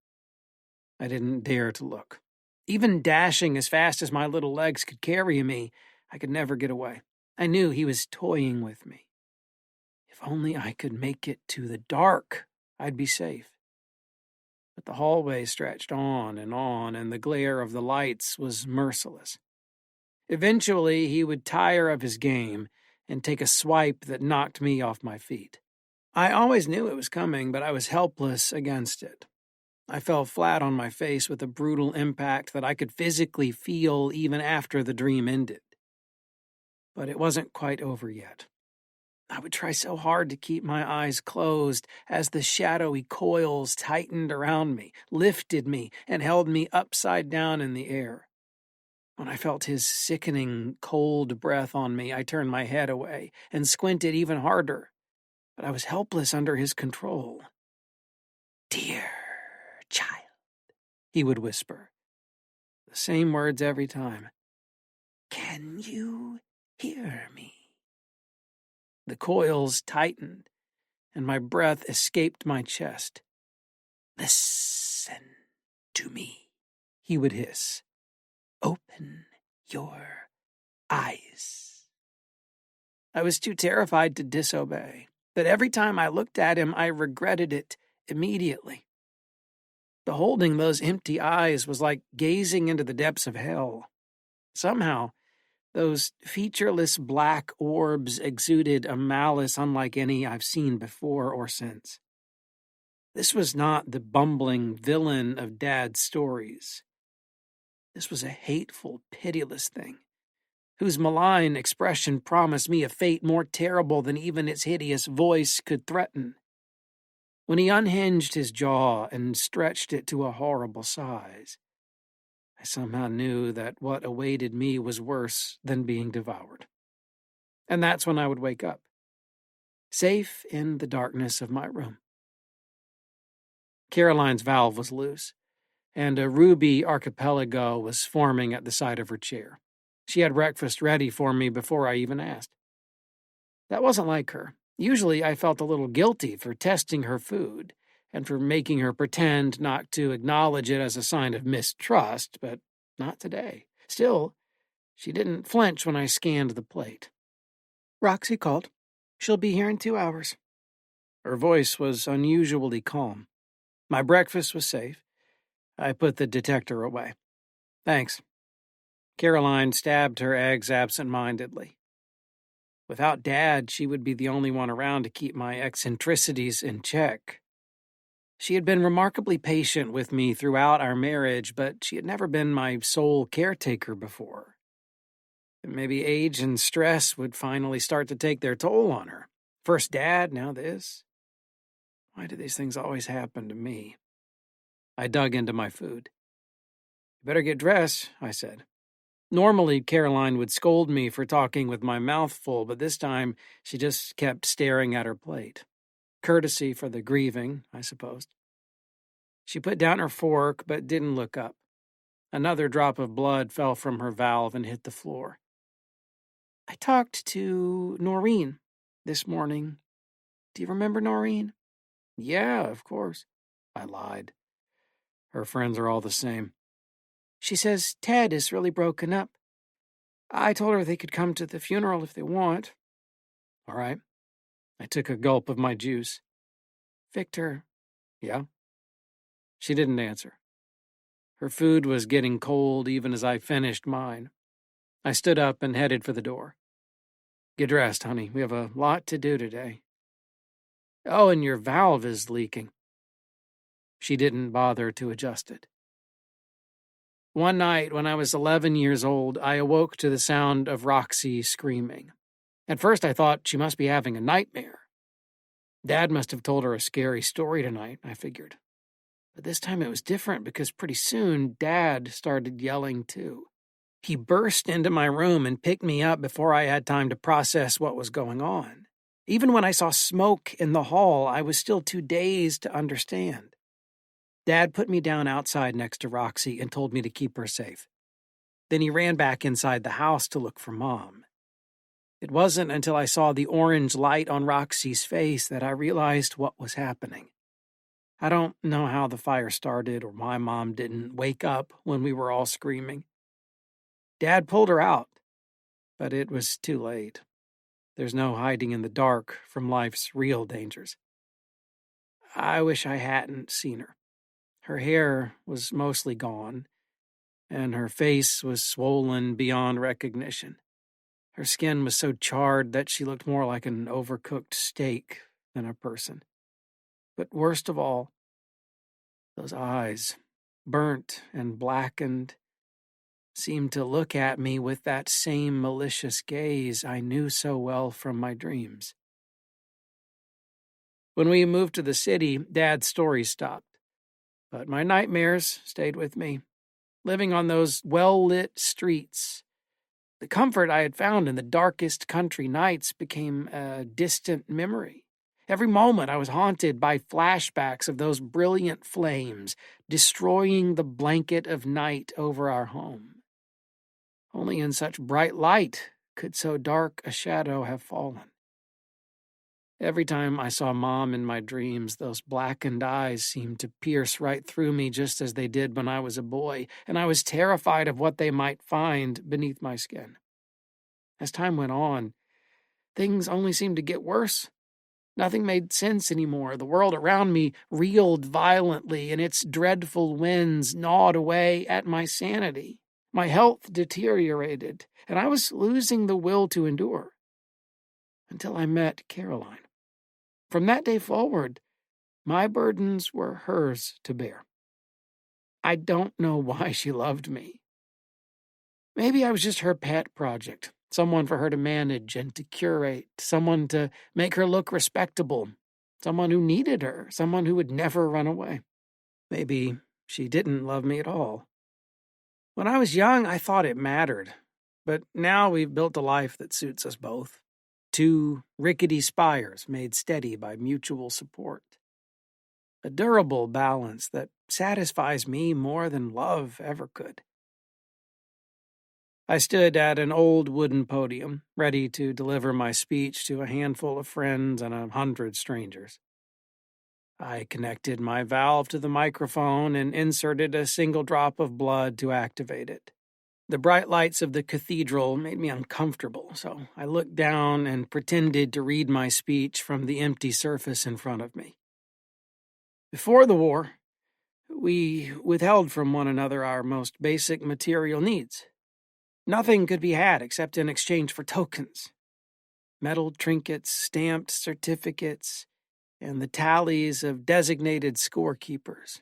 I didn't dare to look. Even dashing as fast as my little legs could carry me, I could never get away. I knew he was toying with me. If only I could make it to the dark, I'd be safe. But the hallway stretched on, and the glare of the lights was merciless. Eventually, he would tire of his game and take a swipe that knocked me off my feet. I always knew it was coming, but I was helpless against it. I fell flat on my face with a brutal impact that I could physically feel even after the dream ended. But it wasn't quite over yet. I would try so hard to keep my eyes closed as the shadowy coils tightened around me, lifted me, and held me upside down in the air. When I felt his sickening, cold breath on me, I turned my head away and squinted even harder, but I was helpless under his control. "Dear child," he would whisper, the same words every time. "Can you hear me?" The coils tightened, and my breath escaped my chest. "Listen to me," he would hiss. "Open your eyes." I was too terrified to disobey, but every time I looked at him, I regretted it immediately. Beholding those empty eyes was like gazing into the depths of hell. Somehow, those featureless black orbs exuded a malice unlike any I've seen before or since. This was not the bumbling villain of Dad's stories. This was a hateful, pitiless thing, whose malign expression promised me a fate more terrible than even its hideous voice could threaten. When he unhinged his jaw and stretched it to a horrible size, I somehow knew that what awaited me was worse than being devoured. And that's when I would wake up, safe in the darkness of my room. Caroline's valve was loose, and a ruby archipelago was forming at the side of her chair. She had breakfast ready for me before I even asked. That wasn't like her. Usually I felt a little guilty for testing her food and for making her pretend not to acknowledge it as a sign of mistrust, but not today. Still, she didn't flinch when I scanned the plate. "Roxy called. She'll be here in 2 hours." Her voice was unusually calm. My breakfast was safe. I put the detector away. "Thanks." Caroline stabbed her eggs absent-mindedly. Without Dad, she would be the only one around to keep my eccentricities in check. She had been remarkably patient with me throughout our marriage, but she had never been my sole caretaker before. Maybe age and stress would finally start to take their toll on her. First Dad, now this. Why do these things always happen to me? I dug into my food. "You better get dressed," I said. Normally, Caroline would scold me for talking with my mouth full, but this time she just kept staring at her plate. Courtesy for the grieving, I supposed. She put down her fork, but didn't look up. Another drop of blood fell from her valve and hit the floor. "I talked to Noreen this morning. Do you remember Noreen?" "Yeah, of course." I lied. Her friends are all the same. "She says Ted is really broken up. I told her they could come to the funeral if they want." "All right." I took a gulp of my juice. "Victor." "Yeah?" She didn't answer. Her food was getting cold even as I finished mine. I stood up and headed for the door. "Get dressed, honey. We have a lot to do today." "Oh, and your valve is leaking." She didn't bother to adjust it. One night, when I was 11 years old, I awoke to the sound of Roxy screaming. At first, I thought she must be having a nightmare. Dad must have told her a scary story tonight, I figured. But this time it was different because pretty soon, Dad started yelling too. He burst into my room and picked me up before I had time to process what was going on. Even when I saw smoke in the hall, I was still too dazed to understand. Dad put me down outside next to Roxy and told me to keep her safe. Then he ran back inside the house to look for Mom. It wasn't until I saw the orange light on Roxy's face that I realized what was happening. I don't know how the fire started or why Mom didn't wake up when we were all screaming. Dad pulled her out, but it was too late. There's no hiding in the dark from life's real dangers. I wish I hadn't seen her. Her hair was mostly gone, and her face was swollen beyond recognition. Her skin was so charred that she looked more like an overcooked steak than a person. But worst of all, those eyes, burnt and blackened, seemed to look at me with that same malicious gaze I knew so well from my dreams. When we moved to the city, Dad's stories stopped. But my nightmares stayed with me, living on those well-lit streets. The comfort I had found in the darkest country nights became a distant memory. Every moment I was haunted by flashbacks of those brilliant flames destroying the blanket of night over our home. Only in such bright light could so dark a shadow have fallen. Every time I saw Mom in my dreams, those blackened eyes seemed to pierce right through me just as they did when I was a boy, and I was terrified of what they might find beneath my skin. As time went on, things only seemed to get worse. Nothing made sense anymore. The world around me reeled violently, and its dreadful winds gnawed away at my sanity. My health deteriorated, and I was losing the will to endure. Until I met Caroline. From that day forward, my burdens were hers to bear. I don't know why she loved me. Maybe I was just her pet project. Someone for her to manage and to curate, someone to make her look respectable, someone who needed her, someone who would never run away. Maybe she didn't love me at all. When I was young, I thought it mattered, but now we've built a life that suits us both. 2 rickety spires made steady by mutual support. A durable balance that satisfies me more than love ever could. I stood at an old wooden podium, ready to deliver my speech to a handful of friends and 100 strangers. I connected my valve to the microphone and inserted a single drop of blood to activate it. The bright lights of the cathedral made me uncomfortable, so I looked down and pretended to read my speech from the empty surface in front of me. Before the war, we withheld from one another our most basic material needs. Nothing could be had except in exchange for tokens. Metal trinkets, stamped certificates, and the tallies of designated scorekeepers.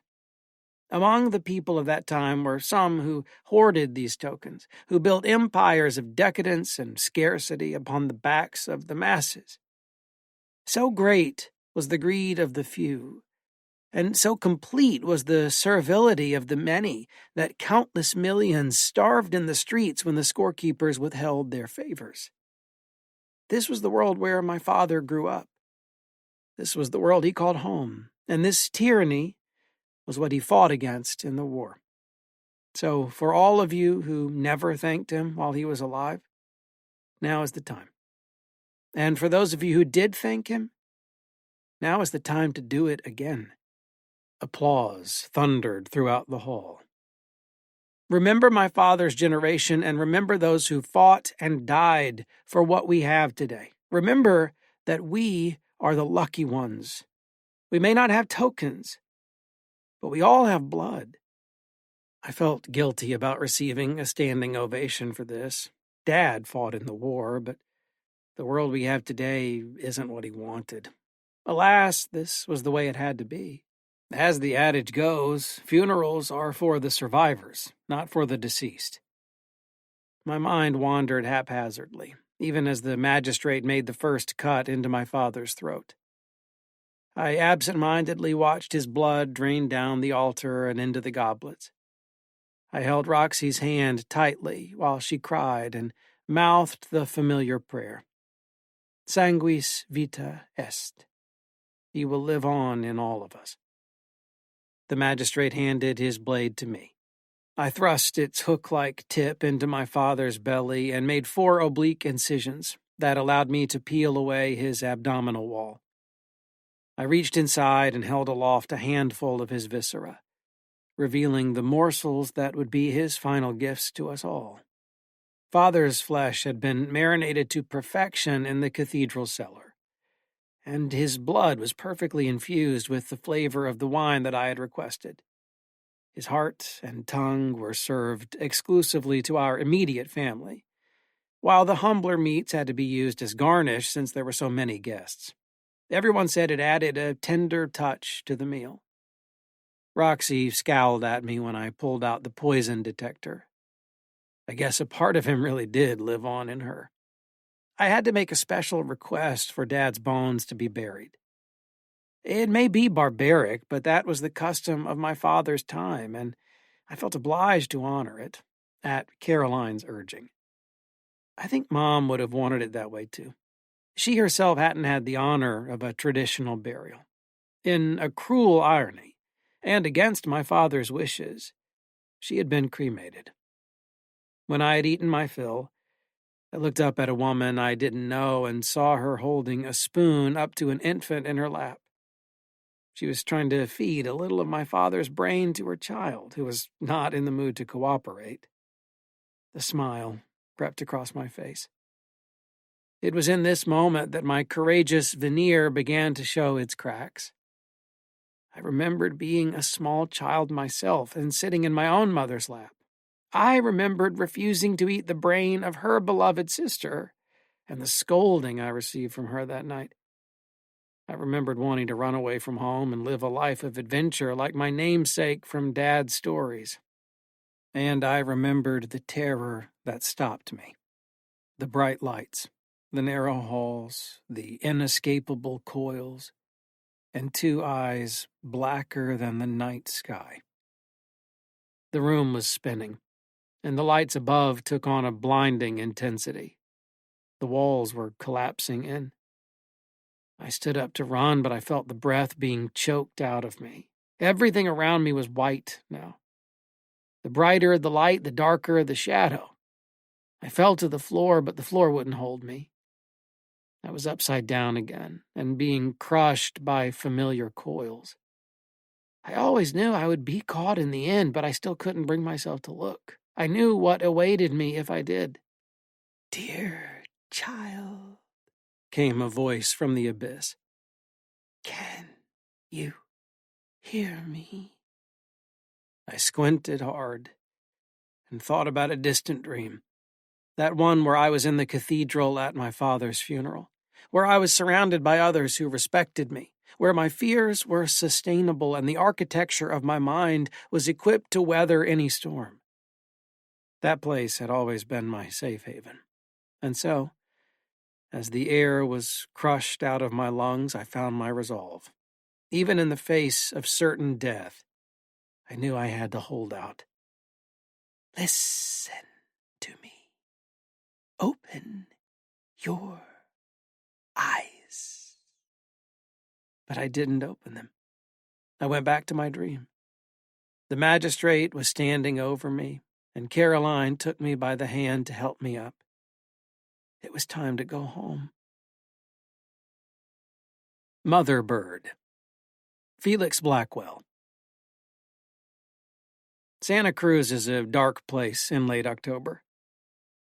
Among the people of that time were some who hoarded these tokens, who built empires of decadence and scarcity upon the backs of the masses. So great was the greed of the few, and so complete was the servility of the many that countless millions starved in the streets when the scorekeepers withheld their favors. This was the world where my father grew up. This was the world he called home, and this tyranny was what he fought against in the war. So, for all of you who never thanked him while he was alive, now is the time. And for those of you who did thank him, now is the time to do it again. Applause thundered throughout the hall. Remember my father's generation and remember those who fought and died for what we have today. Remember that we are the lucky ones. We may not have tokens, but we all have blood. I felt guilty about receiving a standing ovation for this. Dad fought in the war, but the world we have today isn't what he wanted. Alas, this was the way it had to be. As the adage goes, funerals are for the survivors, not for the deceased. My mind wandered haphazardly, even as the magistrate made the first cut into my father's throat. I absent-mindedly watched his blood drain down the altar and into the goblets. I held Roxy's hand tightly while she cried and mouthed the familiar prayer. Sanguis vita est. He will live on in all of us. The magistrate handed his blade to me. I thrust its hook-like tip into my father's belly and made 4 oblique incisions that allowed me to peel away his abdominal wall. I reached inside and held aloft a handful of his viscera, revealing the morsels that would be his final gifts to us all. Father's flesh had been marinated to perfection in the cathedral cellar, and his blood was perfectly infused with the flavor of the wine that I had requested. His heart and tongue were served exclusively to our immediate family, while the humbler meats had to be used as garnish since there were so many guests. Everyone said it added a tender touch to the meal. Roxy scowled at me when I pulled out the poison detector. I guess a part of him really did live on in her. I had to make a special request for Dad's bones to be buried. It may be barbaric, but that was the custom of my father's time, and I felt obliged to honor it, at Caroline's urging. I think Mom would have wanted it that way too. She herself hadn't had the honor of a traditional burial. In a cruel irony, and against my father's wishes, she had been cremated. When I had eaten my fill, I looked up at a woman I didn't know and saw her holding a spoon up to an infant in her lap. She was trying to feed a little of my father's brain to her child, who was not in the mood to cooperate. The smile crept across my face. It was in this moment that my courageous veneer began to show its cracks. I remembered being a small child myself and sitting in my own mother's lap. I remembered refusing to eat the brain of her beloved sister and the scolding I received from her that night. I remembered wanting to run away from home and live a life of adventure like my namesake from Dad's stories. And I remembered the terror that stopped me. The bright lights, the narrow halls, the inescapable coils, and two eyes blacker than the night sky. The room was spinning, and the lights above took on a blinding intensity. The walls were collapsing in. I stood up to run, but I felt the breath being choked out of me. Everything around me was white now. The brighter the light, the darker the shadow. I fell to the floor, but the floor wouldn't hold me. I was upside down again and being crushed by familiar coils. I always knew I would be caught in the end, but I still couldn't bring myself to look. I knew what awaited me if I did. "Dear child," came a voice from the abyss. "Can you hear me?" I squinted hard and thought about a distant dream. That one where I was in the cathedral at my father's funeral, where I was surrounded by others who respected me, where my fears were sustainable and the architecture of my mind was equipped to weather any storm. That place had always been my safe haven. And so, as the air was crushed out of my lungs, I found my resolve. Even in the face of certain death, I knew I had to hold out. "Listen to me. Open your eyes." But I didn't open them. I went back to my dream. The magistrate was standing over me, and Caroline took me by the hand to help me up. It was time to go home. Mother Bird. Felix Blackwell. Santa Cruz is a dark place in late October.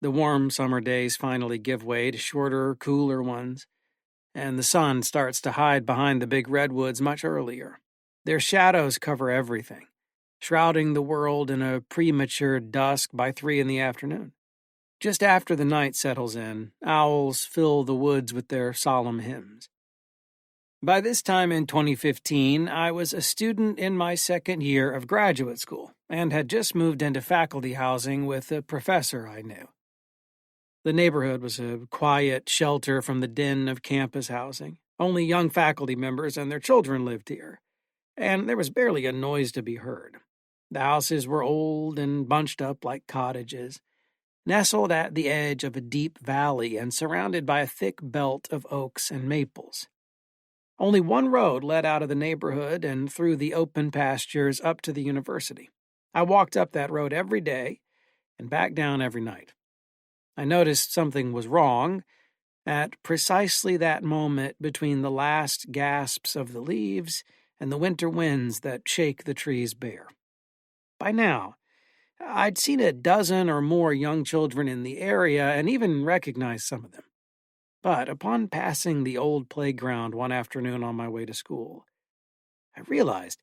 The warm summer days finally give way to shorter, cooler ones, and the sun starts to hide behind the big redwoods much earlier. Their shadows cover everything, shrouding the world in a premature dusk by 3 in the afternoon. Just after the night settles in, owls fill the woods with their solemn hymns. By this time in 2015, I was a student in my second year of graduate school and had just moved into faculty housing with a professor I knew. The neighborhood was a quiet shelter from the din of campus housing. Only young faculty members and their children lived here, and there was barely a noise to be heard. The houses were old and bunched up like cottages, nestled at the edge of a deep valley and surrounded by a thick belt of oaks and maples. Only one road led out of the neighborhood and through the open pastures up to the university. I walked up that road every day and back down every night. I noticed something was wrong at precisely that moment between the last gasps of the leaves and the winter winds that shake the trees bare. By now, I'd seen a dozen or more young children in the area and even recognized some of them. But upon passing the old playground one afternoon on my way to school, I realized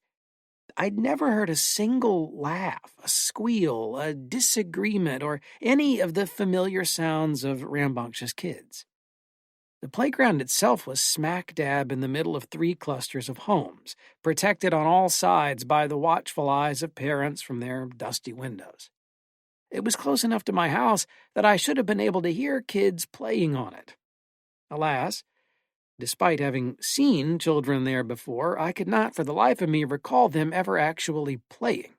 I'd never heard a single laugh, a squeal, a disagreement, or any of the familiar sounds of rambunctious kids. The playground itself was smack dab in the middle of 3 clusters of homes, protected on all sides by the watchful eyes of parents from their dusty windows. It was close enough to my house that I should have been able to hear kids playing on it. Alas, Despite having seen children there before, I could not for the life of me recall them ever actually playing.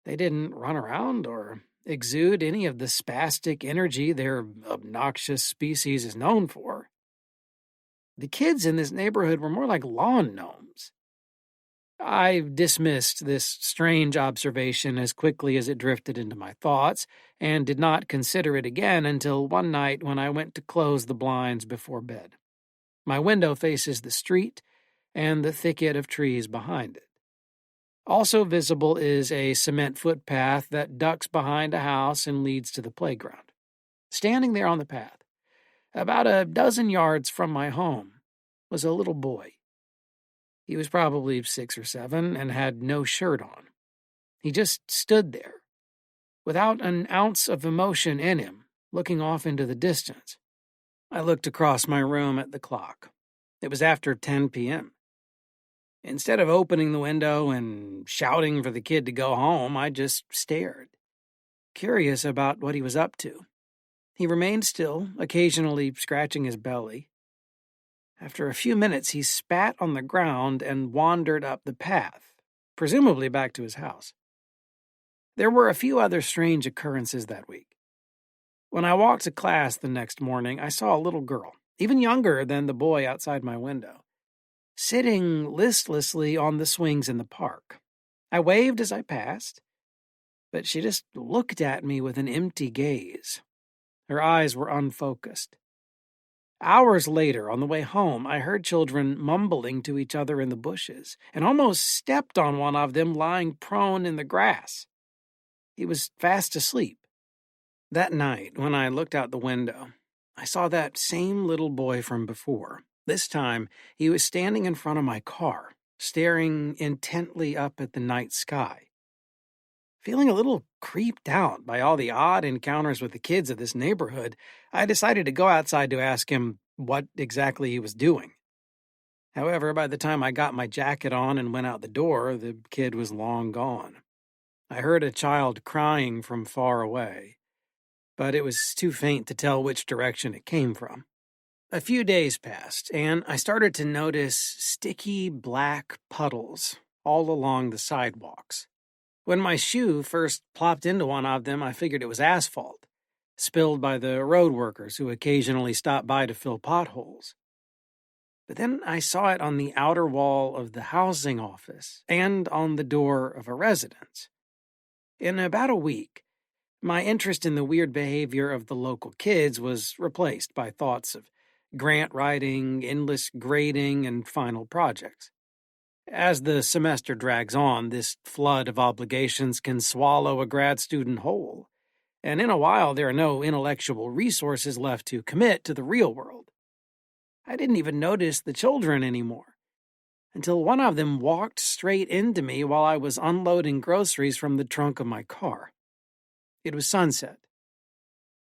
They didn't run around or exude any of the spastic energy their obnoxious species is known for. The kids in this neighborhood were more like lawn gnomes. I dismissed this strange observation as quickly as it drifted into my thoughts, and did not consider it again until one night when I went to close the blinds before bed. My window faces the street and the thicket of trees behind it. Also visible is a cement footpath that ducks behind a house and leads to the playground. Standing there on the path, about a dozen yards from my home, was a little boy. He was probably 6 or 7 and had no shirt on. He just stood there, without an ounce of emotion in him, looking off into the distance. I looked across my room at the clock. It was after 10 p.m. Instead of opening the window and shouting for the kid to go home, I just stared, curious about what he was up to. He remained still, occasionally scratching his belly. After a few minutes, he spat on the ground and wandered up the path, presumably back to his house. There were a few other strange occurrences that week. When I walked to class the next morning, I saw a little girl, even younger than the boy outside my window, sitting listlessly on the swings in the park. I waved as I passed, but she just looked at me with an empty gaze. Her eyes were unfocused. Hours later, on the way home, I heard children mumbling to each other in the bushes, and almost stepped on one of them lying prone in the grass. He was fast asleep. That night, when I looked out the window, I saw that same little boy from before. This time, he was standing in front of my car, staring intently up at the night sky. Feeling a little creeped out by all the odd encounters with the kids of this neighborhood, I decided to go outside to ask him what exactly he was doing. However, by the time I got my jacket on and went out the door, the kid was long gone. I heard a child crying from far away, but it was too faint to tell which direction it came from. A few days passed, and I started to notice sticky black puddles all along the sidewalks. When my shoe first plopped into one of them, I figured it was asphalt, spilled by the road workers who occasionally stopped by to fill potholes. But then I saw it on the outer wall of the housing office and on the door of a residence. In about a week, my interest in the weird behavior of the local kids was replaced by thoughts of grant writing, endless grading, and final projects. As the semester drags on, this flood of obligations can swallow a grad student whole, and in a while there are no intellectual resources left to commit to the real world. I didn't even notice the children anymore, until one of them walked straight into me while I was unloading groceries from the trunk of my car. It was sunset.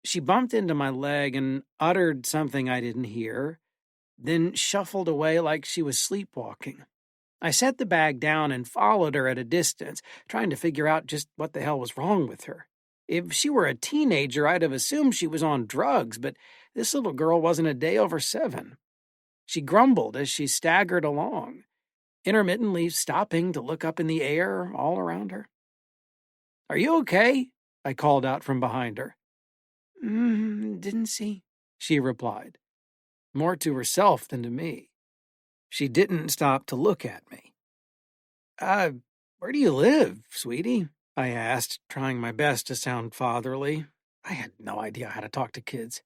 She bumped into my leg and uttered something I didn't hear, then shuffled away like she was sleepwalking. I set the bag down and followed her at a distance, trying to figure out just what the hell was wrong with her. If she were a teenager, I'd have assumed she was on drugs, but this little girl wasn't a day over 7. She grumbled as she staggered along, intermittently stopping to look up in the air all around her. "Are you okay?" I called out from behind her. Didn't see," she replied, more to herself than to me. She didn't stop to look at me. Where do you live, sweetie?" I asked, trying my best to sound fatherly. I had no idea how to talk to kids.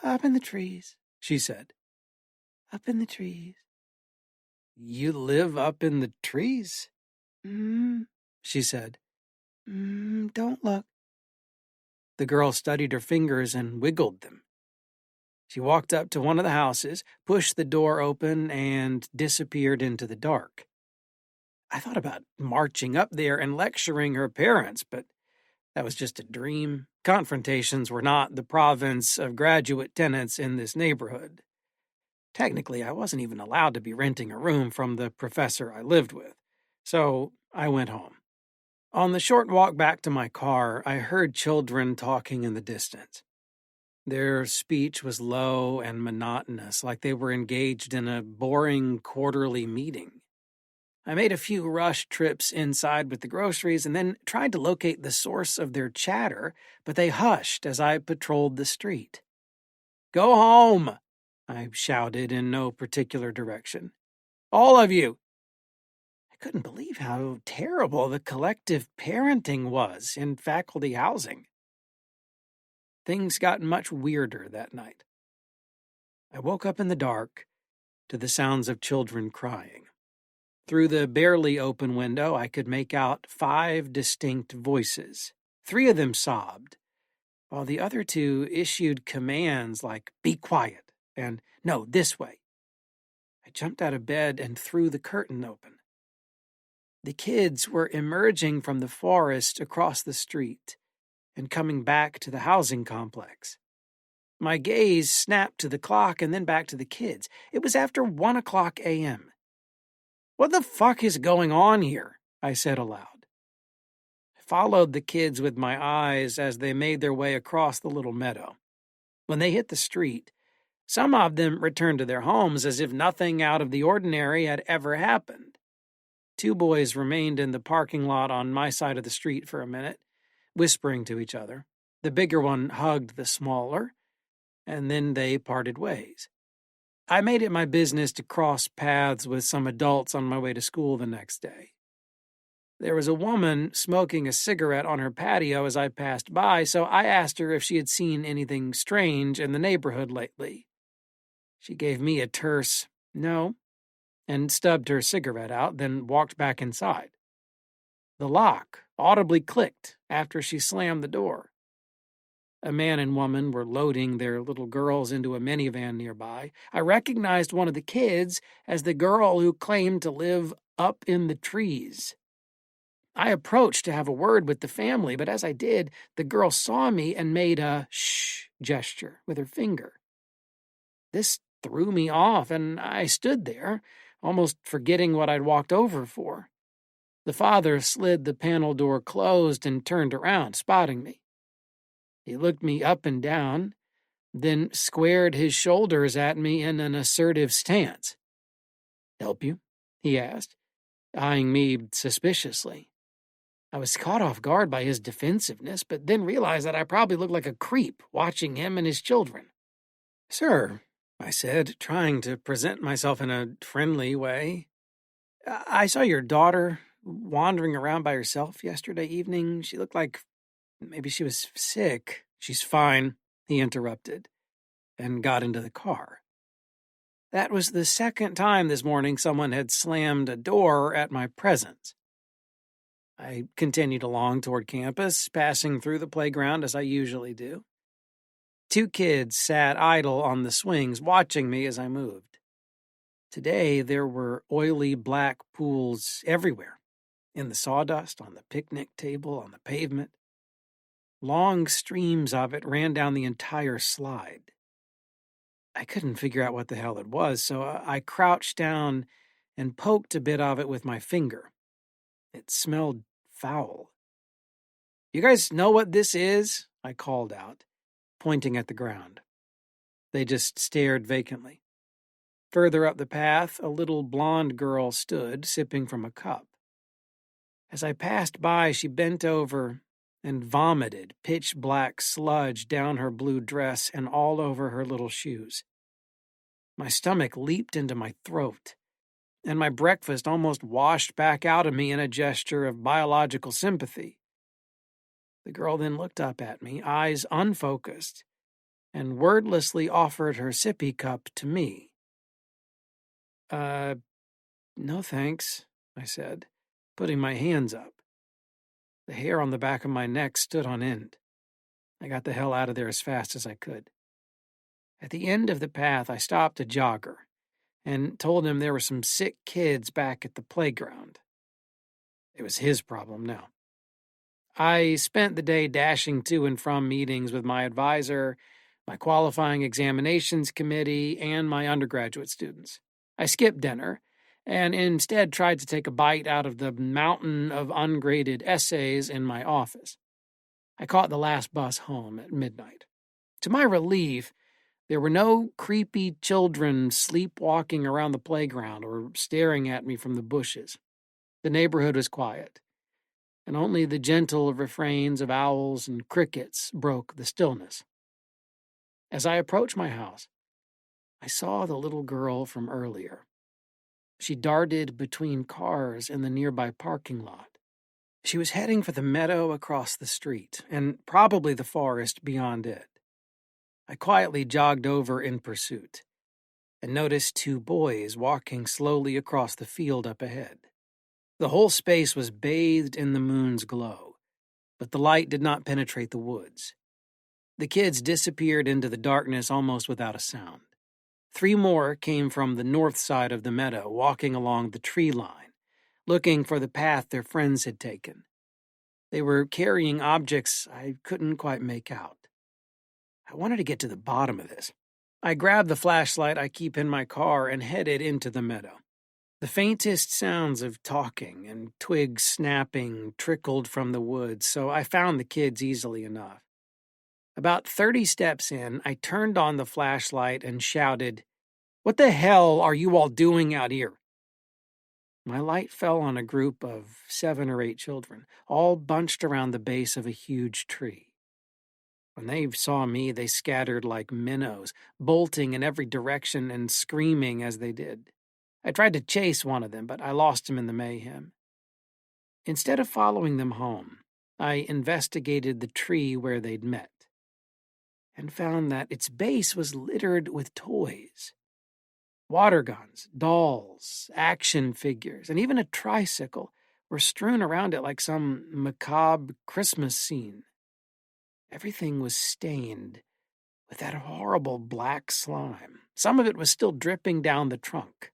"Up in the trees," she said. "Up in the trees." "You live up in the trees?" She said. Don't look." The girl studied her fingers and wiggled them. She walked up to one of the houses, pushed the door open, and disappeared into the dark. I thought about marching up there and lecturing her parents, but that was just a dream. Confrontations were not the province of graduate tenants in this neighborhood. Technically, I wasn't even allowed to be renting a room from the professor I lived with, so I went home. On the short walk back to my car, I heard children talking in the distance. Their speech was low and monotonous, like they were engaged in a boring quarterly meeting. I made a few rushed trips inside with the groceries and then tried to locate the source of their chatter, but they hushed as I patrolled the street. "Go home!" I shouted in no particular direction. "All of you!" I couldn't believe how terrible the collective parenting was in faculty housing. Things got much weirder that night. I woke up in the dark to the sounds of children crying. Through the barely open window, I could make out 5 distinct voices. 3 of them sobbed, while the other 2 issued commands like, "Be quiet," and "No, this way." I jumped out of bed and threw the curtain open. The kids were emerging from the forest across the street and coming back to the housing complex. My gaze snapped to the clock and then back to the kids. It was after 1:00 a.m. "What the fuck is going on here?" I said aloud. I followed the kids with my eyes as they made their way across the little meadow. When they hit the street, some of them returned to their homes as if nothing out of the ordinary had ever happened. 2 boys remained in the parking lot on my side of the street for a minute, whispering to each other. The bigger one hugged the smaller, and then they parted ways. I made it my business to cross paths with some adults on my way to school the next day. There was a woman smoking a cigarette on her patio as I passed by, so I asked her if she had seen anything strange in the neighborhood lately. She gave me a terse "no," and stubbed her cigarette out, then walked back inside. The lock audibly clicked after she slammed the door. A man and woman were loading their little girls into a minivan nearby. I recognized one of the kids as the girl who claimed to live up in the trees. I approached to have a word with the family, but as I did, the girl saw me and made a shh gesture with her finger. This threw me off, and I stood there, almost forgetting what I'd walked over for. The father slid the panel door closed and turned around, spotting me. He looked me up and down, then squared his shoulders at me in an assertive stance. "Help you?" he asked, eyeing me suspiciously. I was caught off guard by his defensiveness, but then realized that I probably looked like a creep watching him and his children. "Sir," I said, trying to present myself in a friendly way, "I saw your daughter wandering around by herself yesterday evening. She looked like maybe she was sick." "She's fine," he interrupted, and got into the car. That was the second time this morning someone had slammed a door at my presence. I continued along toward campus, passing through the playground as I usually do. 2 kids sat idle on the swings, watching me as I moved. Today there were oily black pools everywhere, in the sawdust, on the picnic table, on the pavement. Long streams of it ran down the entire slide. I couldn't figure out what the hell it was, so I crouched down and poked a bit of it with my finger. It smelled foul. "You guys know what this is?" I called out, pointing at the ground. They just stared vacantly. Further up the path, a little blonde girl stood, sipping from a cup. As I passed by, she bent over and vomited pitch-black sludge down her blue dress and all over her little shoes. My stomach leaped into my throat, and my breakfast almost washed back out of me in a gesture of biological sympathy. The girl then looked up at me, eyes unfocused, and wordlessly offered her sippy cup to me. No thanks," I said, putting my hands up. The hair on the back of my neck stood on end. I got the hell out of there as fast as I could. At the end of the path, I stopped a jogger and told him there were some sick kids back at the playground. It was his problem now. I spent the day dashing to and from meetings with my advisor, my qualifying examinations committee, and my undergraduate students. I skipped dinner and instead tried to take a bite out of the mountain of ungraded essays in my office. I caught the last bus home at midnight. To my relief, there were no creepy children sleepwalking around the playground or staring at me from the bushes. The neighborhood was quiet, and only the gentle refrains of owls and crickets broke the stillness. As I approached my house, I saw the little girl from earlier. She darted between cars in the nearby parking lot. She was heading for the meadow across the street, and probably the forest beyond it. I quietly jogged over in pursuit, and noticed two boys walking slowly across the field up ahead. The whole space was bathed in the moon's glow, but the light did not penetrate the woods. The kids disappeared into the darkness almost without a sound. 3 more came from the north side of the meadow, walking along the tree line, looking for the path their friends had taken. They were carrying objects I couldn't quite make out. I wanted to get to the bottom of this. I grabbed the flashlight I keep in my car and headed into the meadow. The faintest sounds of talking and twigs snapping trickled from the woods, so I found the kids easily enough. About 30 steps in, I turned on the flashlight and shouted, "What the hell are you all doing out here?" My light fell on a group of 7 or 8 children, all bunched around the base of a huge tree. When they saw me, they scattered like minnows, bolting in every direction and screaming as they did. I tried to chase one of them, but I lost him in the mayhem. Instead of following them home, I investigated the tree where they'd met, and found that its base was littered with toys. Water guns, dolls, action figures, and even a tricycle were strewn around it like some macabre Christmas scene. Everything was stained with that horrible black slime. Some of it was still dripping down the trunk.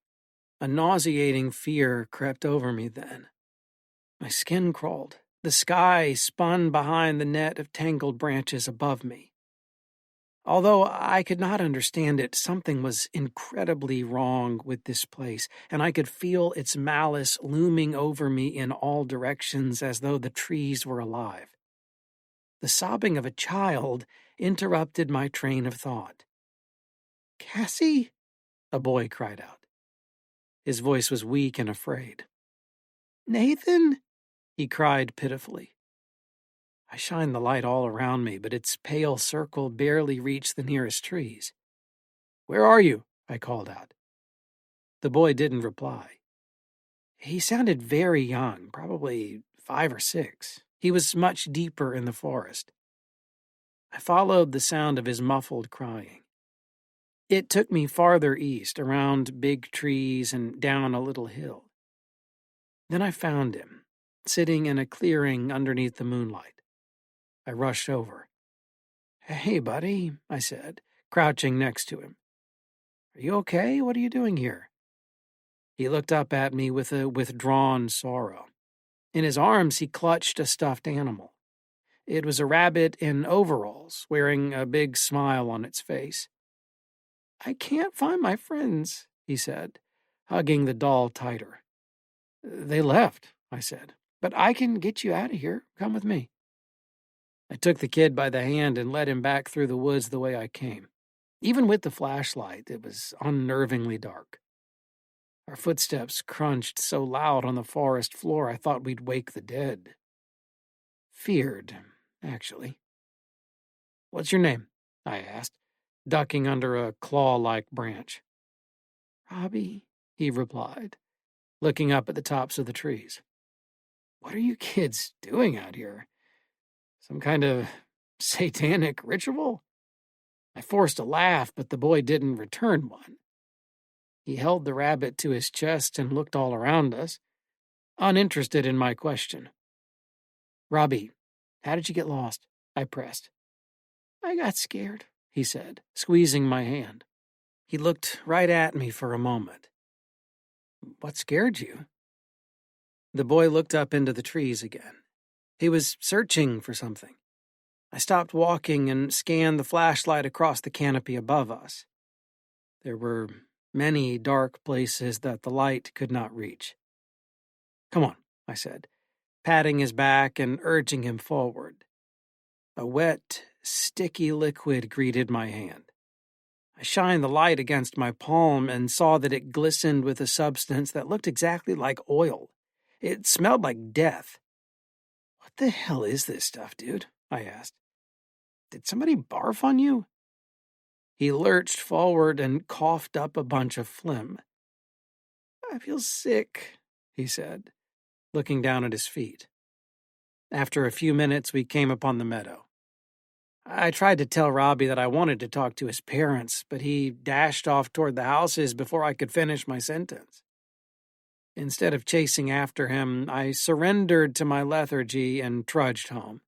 A nauseating fear crept over me then. My skin crawled. The sky spun behind the net of tangled branches above me. Although I could not understand it, something was incredibly wrong with this place, and I could feel its malice looming over me in all directions as though the trees were alive. The sobbing of a child interrupted my train of thought. "Cassie?" a boy cried out. His voice was weak and afraid. "Nathan?" he cried pitifully. I shined the light all around me, but its pale circle barely reached the nearest trees. "Where are you?" I called out. The boy didn't reply. He sounded very young, probably 5 or 6. He was much deeper in the forest. I followed the sound of his muffled crying. It took me farther east, around big trees and down a little hill. Then I found him, sitting in a clearing underneath the moonlight. I rushed over. "Hey, buddy," I said, crouching next to him. "Are you okay? What are you doing here?" He looked up at me with a withdrawn sorrow. In his arms, he clutched a stuffed animal. It was a rabbit in overalls, wearing a big smile on its face. "I can't find my friends," he said, hugging the doll tighter. "They left," I said, "but I can get you out of here. Come with me." I took the kid by the hand and led him back through the woods the way I came. Even with the flashlight, it was unnervingly dark. Our footsteps crunched so loud on the forest floor I thought we'd wake the dead. Feared, actually. "What's your name?" I asked, ducking under a claw-like branch. "Robbie," he replied, looking up at the tops of the trees. "What are you kids doing out here? Some kind of satanic ritual?" I forced a laugh, but the boy didn't return one. He held the rabbit to his chest and looked all around us, uninterested in my question. "Robbie, how did you get lost?" I pressed. "I got scared," he said, squeezing my hand. He looked right at me for a moment. "What scared you?" The boy looked up into the trees again. He was searching for something. I stopped walking and scanned the flashlight across the canopy above us. There were many dark places that the light could not reach. "Come on," I said, patting his back and urging him forward. A wet, sticky liquid greeted my hand. I shined the light against my palm and saw that it glistened with a substance that looked exactly like oil. It smelled like death. "What the hell is this stuff, dude?" I asked. "Did somebody barf on you?" He lurched forward and coughed up a bunch of phlegm. "I feel sick," he said, looking down at his feet. After a few minutes, we came upon the meadow. I tried to tell Robbie that I wanted to talk to his parents, but he dashed off toward the houses before I could finish my sentence. Instead of chasing after him, I surrendered to my lethargy and trudged home,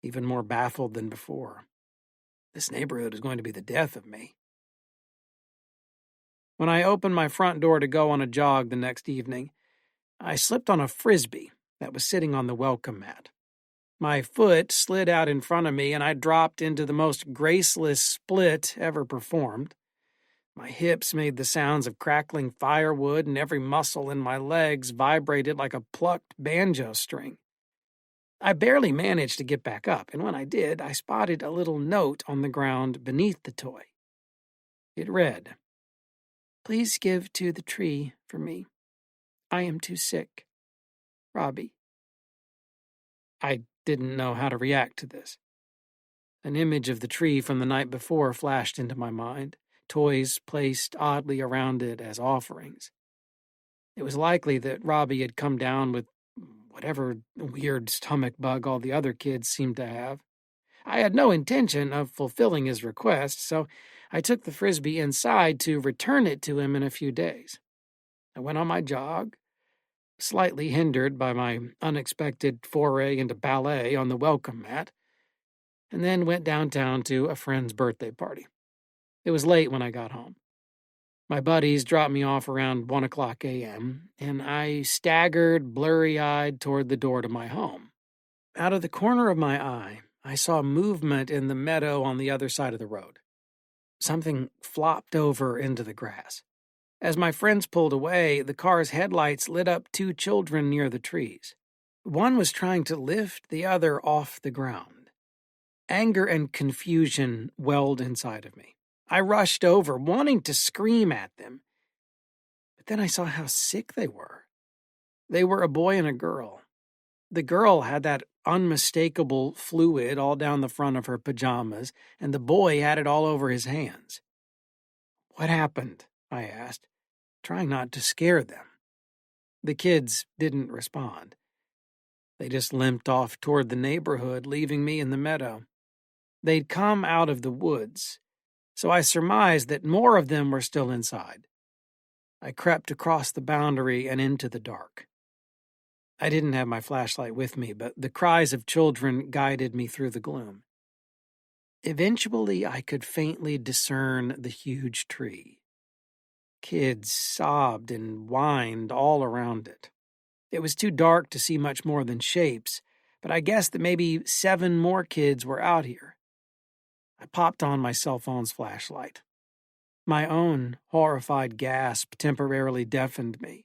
even more baffled than before. This neighborhood is going to be the death of me. When I opened my front door to go on a jog the next evening, I slipped on a frisbee that was sitting on the welcome mat. My foot slid out in front of me, and I dropped into the most graceless split ever performed. My hips made the sounds of crackling firewood, and every muscle in my legs vibrated like a plucked banjo string. I barely managed to get back up, and when I did, I spotted a little note on the ground beneath the toy. It read, "Please give to the tree for me. I am too sick. Robbie." I didn't know how to react to this. An image of the tree from the night before flashed into my mind, toys placed oddly around it as offerings. It was likely that Robbie had come down with whatever weird stomach bug all the other kids seemed to have. I had no intention of fulfilling his request, so I took the frisbee inside to return it to him in a few days. I went on my jog, slightly hindered by my unexpected foray into ballet on the welcome mat, and then went downtown to a friend's birthday party. It was late when I got home. My buddies dropped me off around 1 o'clock a.m., and I staggered blurry-eyed toward the door to my home. Out of the corner of my eye, I saw movement in the meadow on the other side of the road. Something flopped over into the grass. As my friends pulled away, the car's headlights lit up 2 children near the trees. One was trying to lift the other off the ground. Anger and confusion welled inside of me. I rushed over, wanting to scream at them. But then I saw how sick they were. They were a boy and a girl. The girl had that unmistakable fluid all down the front of her pajamas, and the boy had it all over his hands. "What happened?" I asked, trying not to scare them. The kids didn't respond. They just limped off toward the neighborhood, leaving me in the meadow. They'd come out of the woods, so I surmised that more of them were still inside. I crept across the boundary and into the dark. I didn't have my flashlight with me, but the cries of children guided me through the gloom. Eventually, I could faintly discern the huge tree. Kids sobbed and whined all around it. It was too dark to see much more than shapes, but I guessed that maybe 7 more kids were out here. I popped on my cell phone's flashlight. My own horrified gasp temporarily deafened me.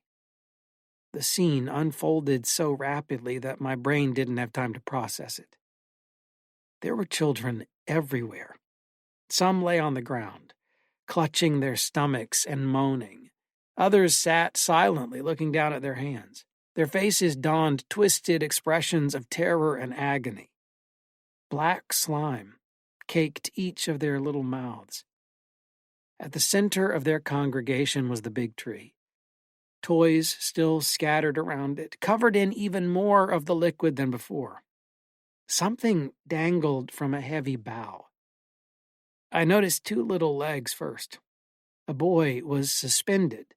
The scene unfolded so rapidly that my brain didn't have time to process it. There were children everywhere. Some lay on the ground, clutching their stomachs and moaning. Others sat silently, looking down at their hands. Their faces donned twisted expressions of terror and agony. Black slime caked each of their little mouths. At the center of their congregation was the big tree. Toys still scattered around it, covered in even more of the liquid than before. Something dangled from a heavy bough. I noticed 2 little legs first. A boy was suspended,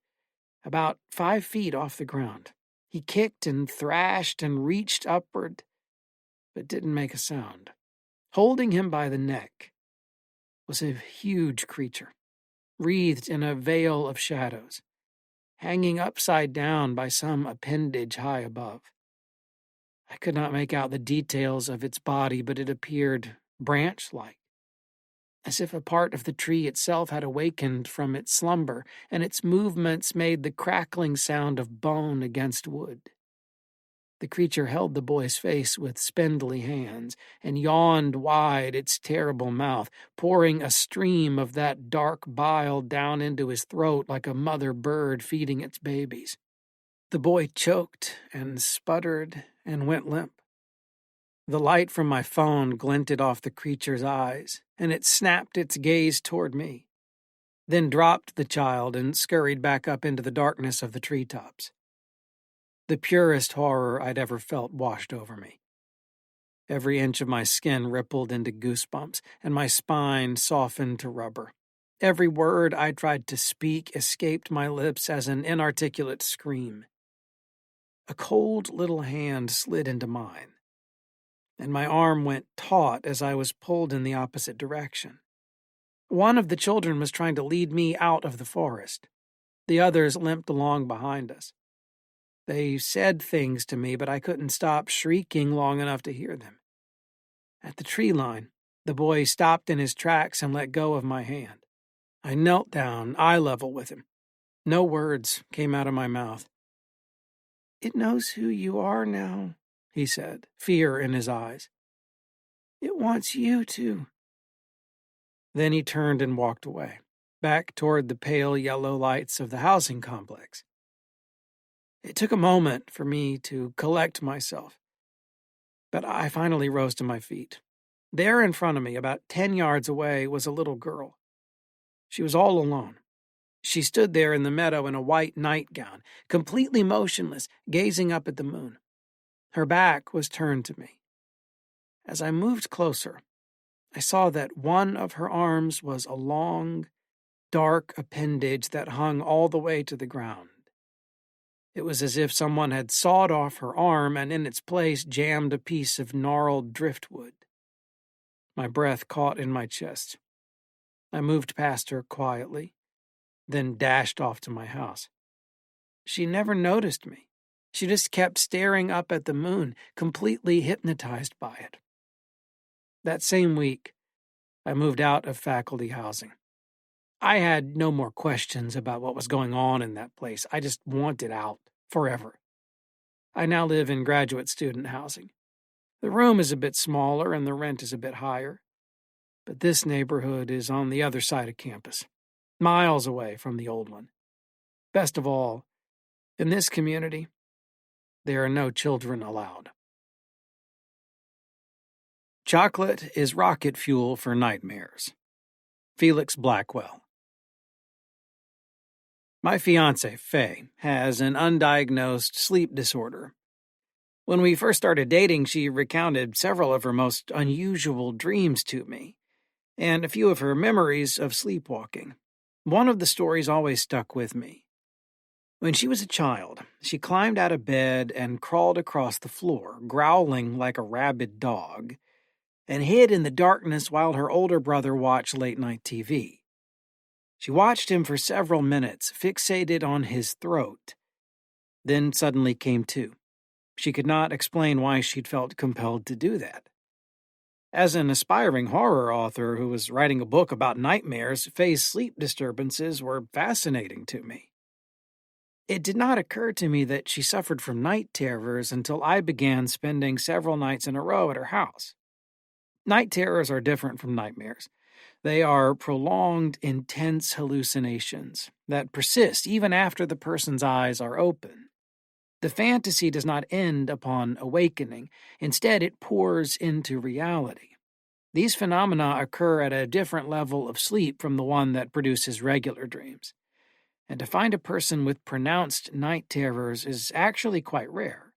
about 5 feet off the ground. He kicked and thrashed and reached upward, but didn't make a sound. Holding him by the neck was a huge creature, wreathed in a veil of shadows, hanging upside down by some appendage high above. I could not make out the details of its body, but it appeared branch-like, as if a part of the tree itself had awakened from its slumber, and its movements made the crackling sound of bone against wood. The creature held the boy's face with spindly hands and yawned wide its terrible mouth, pouring a stream of that dark bile down into his throat like a mother bird feeding its babies. The boy choked and sputtered and went limp. The light from my phone glinted off the creature's eyes, and it snapped its gaze toward me, then dropped the child and scurried back up into the darkness of the treetops. The purest horror I'd ever felt washed over me. Every inch of my skin rippled into goosebumps, and my spine softened to rubber. Every word I tried to speak escaped my lips as an inarticulate scream. A cold little hand slid into mine, and my arm went taut as I was pulled in the opposite direction. One of the children was trying to lead me out of the forest. The others limped along behind us. They said things to me, but I couldn't stop shrieking long enough to hear them. At the tree line, the boy stopped in his tracks and let go of my hand. I knelt down, eye level with him. No words came out of my mouth. "It knows who you are now," he said, fear in his eyes. "It wants you to." Then he turned and walked away, back toward the pale yellow lights of the housing complex. It took a moment for me to collect myself, but I finally rose to my feet. There in front of me, about 10 yards away, was a little girl. She was all alone. She stood there in the meadow in a white nightgown, completely motionless, gazing up at the moon. Her back was turned to me. As I moved closer, I saw that one of her arms was a long, dark appendage that hung all the way to the ground. It was as if someone had sawed off her arm and in its place jammed a piece of gnarled driftwood. My breath caught in my chest. I moved past her quietly, then dashed off to my house. She never noticed me. She just kept staring up at the moon, completely hypnotized by it. That same week, I moved out of faculty housing. I had no more questions about what was going on in that place. I just wanted out forever. I now live in graduate student housing. The room is a bit smaller and the rent is a bit higher, but this neighborhood is on the other side of campus, miles away from the old one. Best of all, in this community, there are no children allowed. Chocolate is rocket fuel for nightmares. Felix Blackwell. My fiancée, Faye, has an undiagnosed sleep disorder. When we first started dating, she recounted several of her most unusual dreams to me, and a few of her memories of sleepwalking. One of the stories always stuck with me. When she was a child, she climbed out of bed and crawled across the floor, growling like a rabid dog, and hid in the darkness while her older brother watched late-night TV. She watched him for several minutes, fixated on his throat, then suddenly came to. She could not explain why she'd felt compelled to do that. As an aspiring horror author who was writing a book about nightmares, Faye's sleep disturbances were fascinating to me. It did not occur to me that she suffered from night terrors until I began spending several nights in a row at her house. Night terrors are different from nightmares. They are prolonged, intense hallucinations that persist even after the person's eyes are open. The fantasy does not end upon awakening. Instead, it pours into reality. These phenomena occur at a different level of sleep from the one that produces regular dreams. And to find a person with pronounced night terrors is actually quite rare.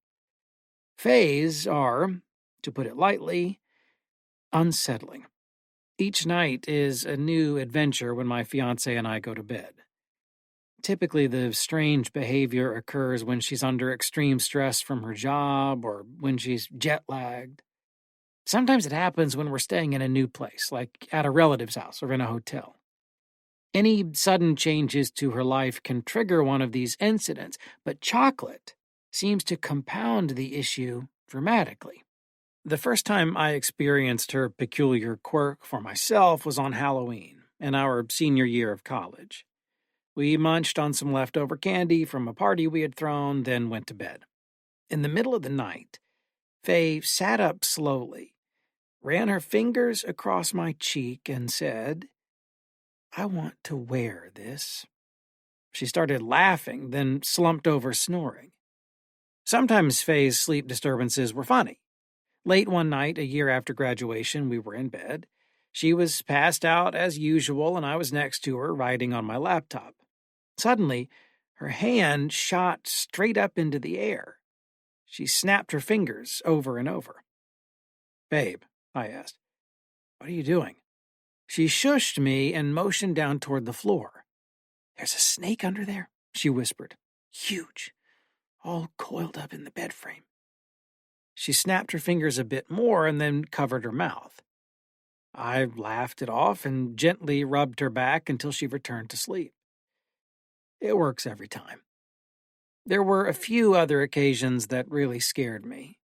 Faye's are, to put it lightly, unsettling. Each night is a new adventure when my fiancé and I go to bed. Typically, the strange behavior occurs when she's under extreme stress from her job or when she's jet-lagged. Sometimes it happens when we're staying in a new place, like at a relative's house or in a hotel. Any sudden changes to her life can trigger one of these incidents, but chocolate seems to compound the issue dramatically. The first time I experienced her peculiar quirk for myself was on Halloween, in our senior year of college. We munched on some leftover candy from a party we had thrown, then went to bed. In the middle of the night, Faye sat up slowly, ran her fingers across my cheek, and said, "I want to wear this." She started laughing, then slumped over snoring. Sometimes Faye's sleep disturbances were funny. Late one night, a year after graduation, we were in bed. She was passed out as usual, and I was next to her, writing on my laptop. Suddenly, her hand shot straight up into the air. She snapped her fingers over and over. "Babe," I asked, "what are you doing?" She shushed me and motioned down toward the floor. "There's a snake under there," she whispered. "Huge, all coiled up in the bed frame." She snapped her fingers a bit more and then covered her mouth. I laughed it off and gently rubbed her back until she returned to sleep. It works every time. There were a few other occasions that really scared me.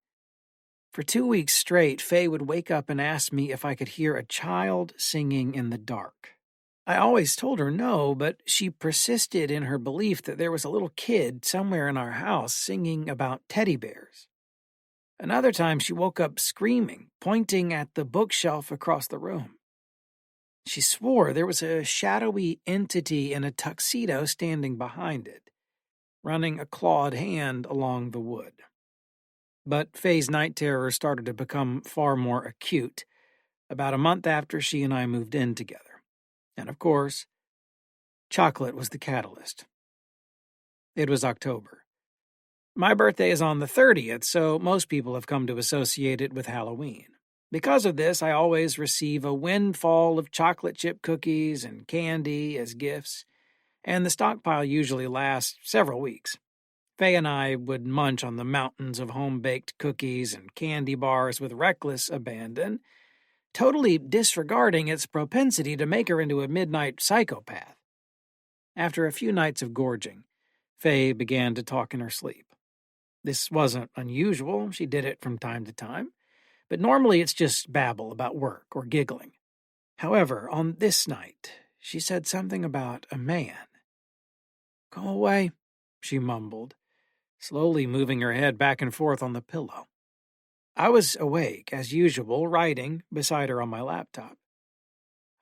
For 2 weeks straight, Faye would wake up and ask me if I could hear a child singing in the dark. I always told her no, but she persisted in her belief that there was a little kid somewhere in our house singing about teddy bears. Another time she woke up screaming, pointing at the bookshelf across the room. She swore there was a shadowy entity in a tuxedo standing behind it, running a clawed hand along the wood. But Faye's night terror started to become far more acute about a month after she and I moved in together. And of course, chocolate was the catalyst. It was October. My birthday is on the 30th, so most people have come to associate it with Halloween. Because of this, I always receive a windfall of chocolate chip cookies and candy as gifts, and the stockpile usually lasts several weeks. Faye and I would munch on the mountains of home-baked cookies and candy bars with reckless abandon, totally disregarding its propensity to make her into a midnight psychopath. After a few nights of gorging, Faye began to talk in her sleep. This wasn't unusual, she did it from time to time, but normally it's just babble about work or giggling. However, on this night, she said something about a man. "Go away," she mumbled, slowly moving her head back and forth on the pillow. I was awake, as usual, writing beside her on my laptop.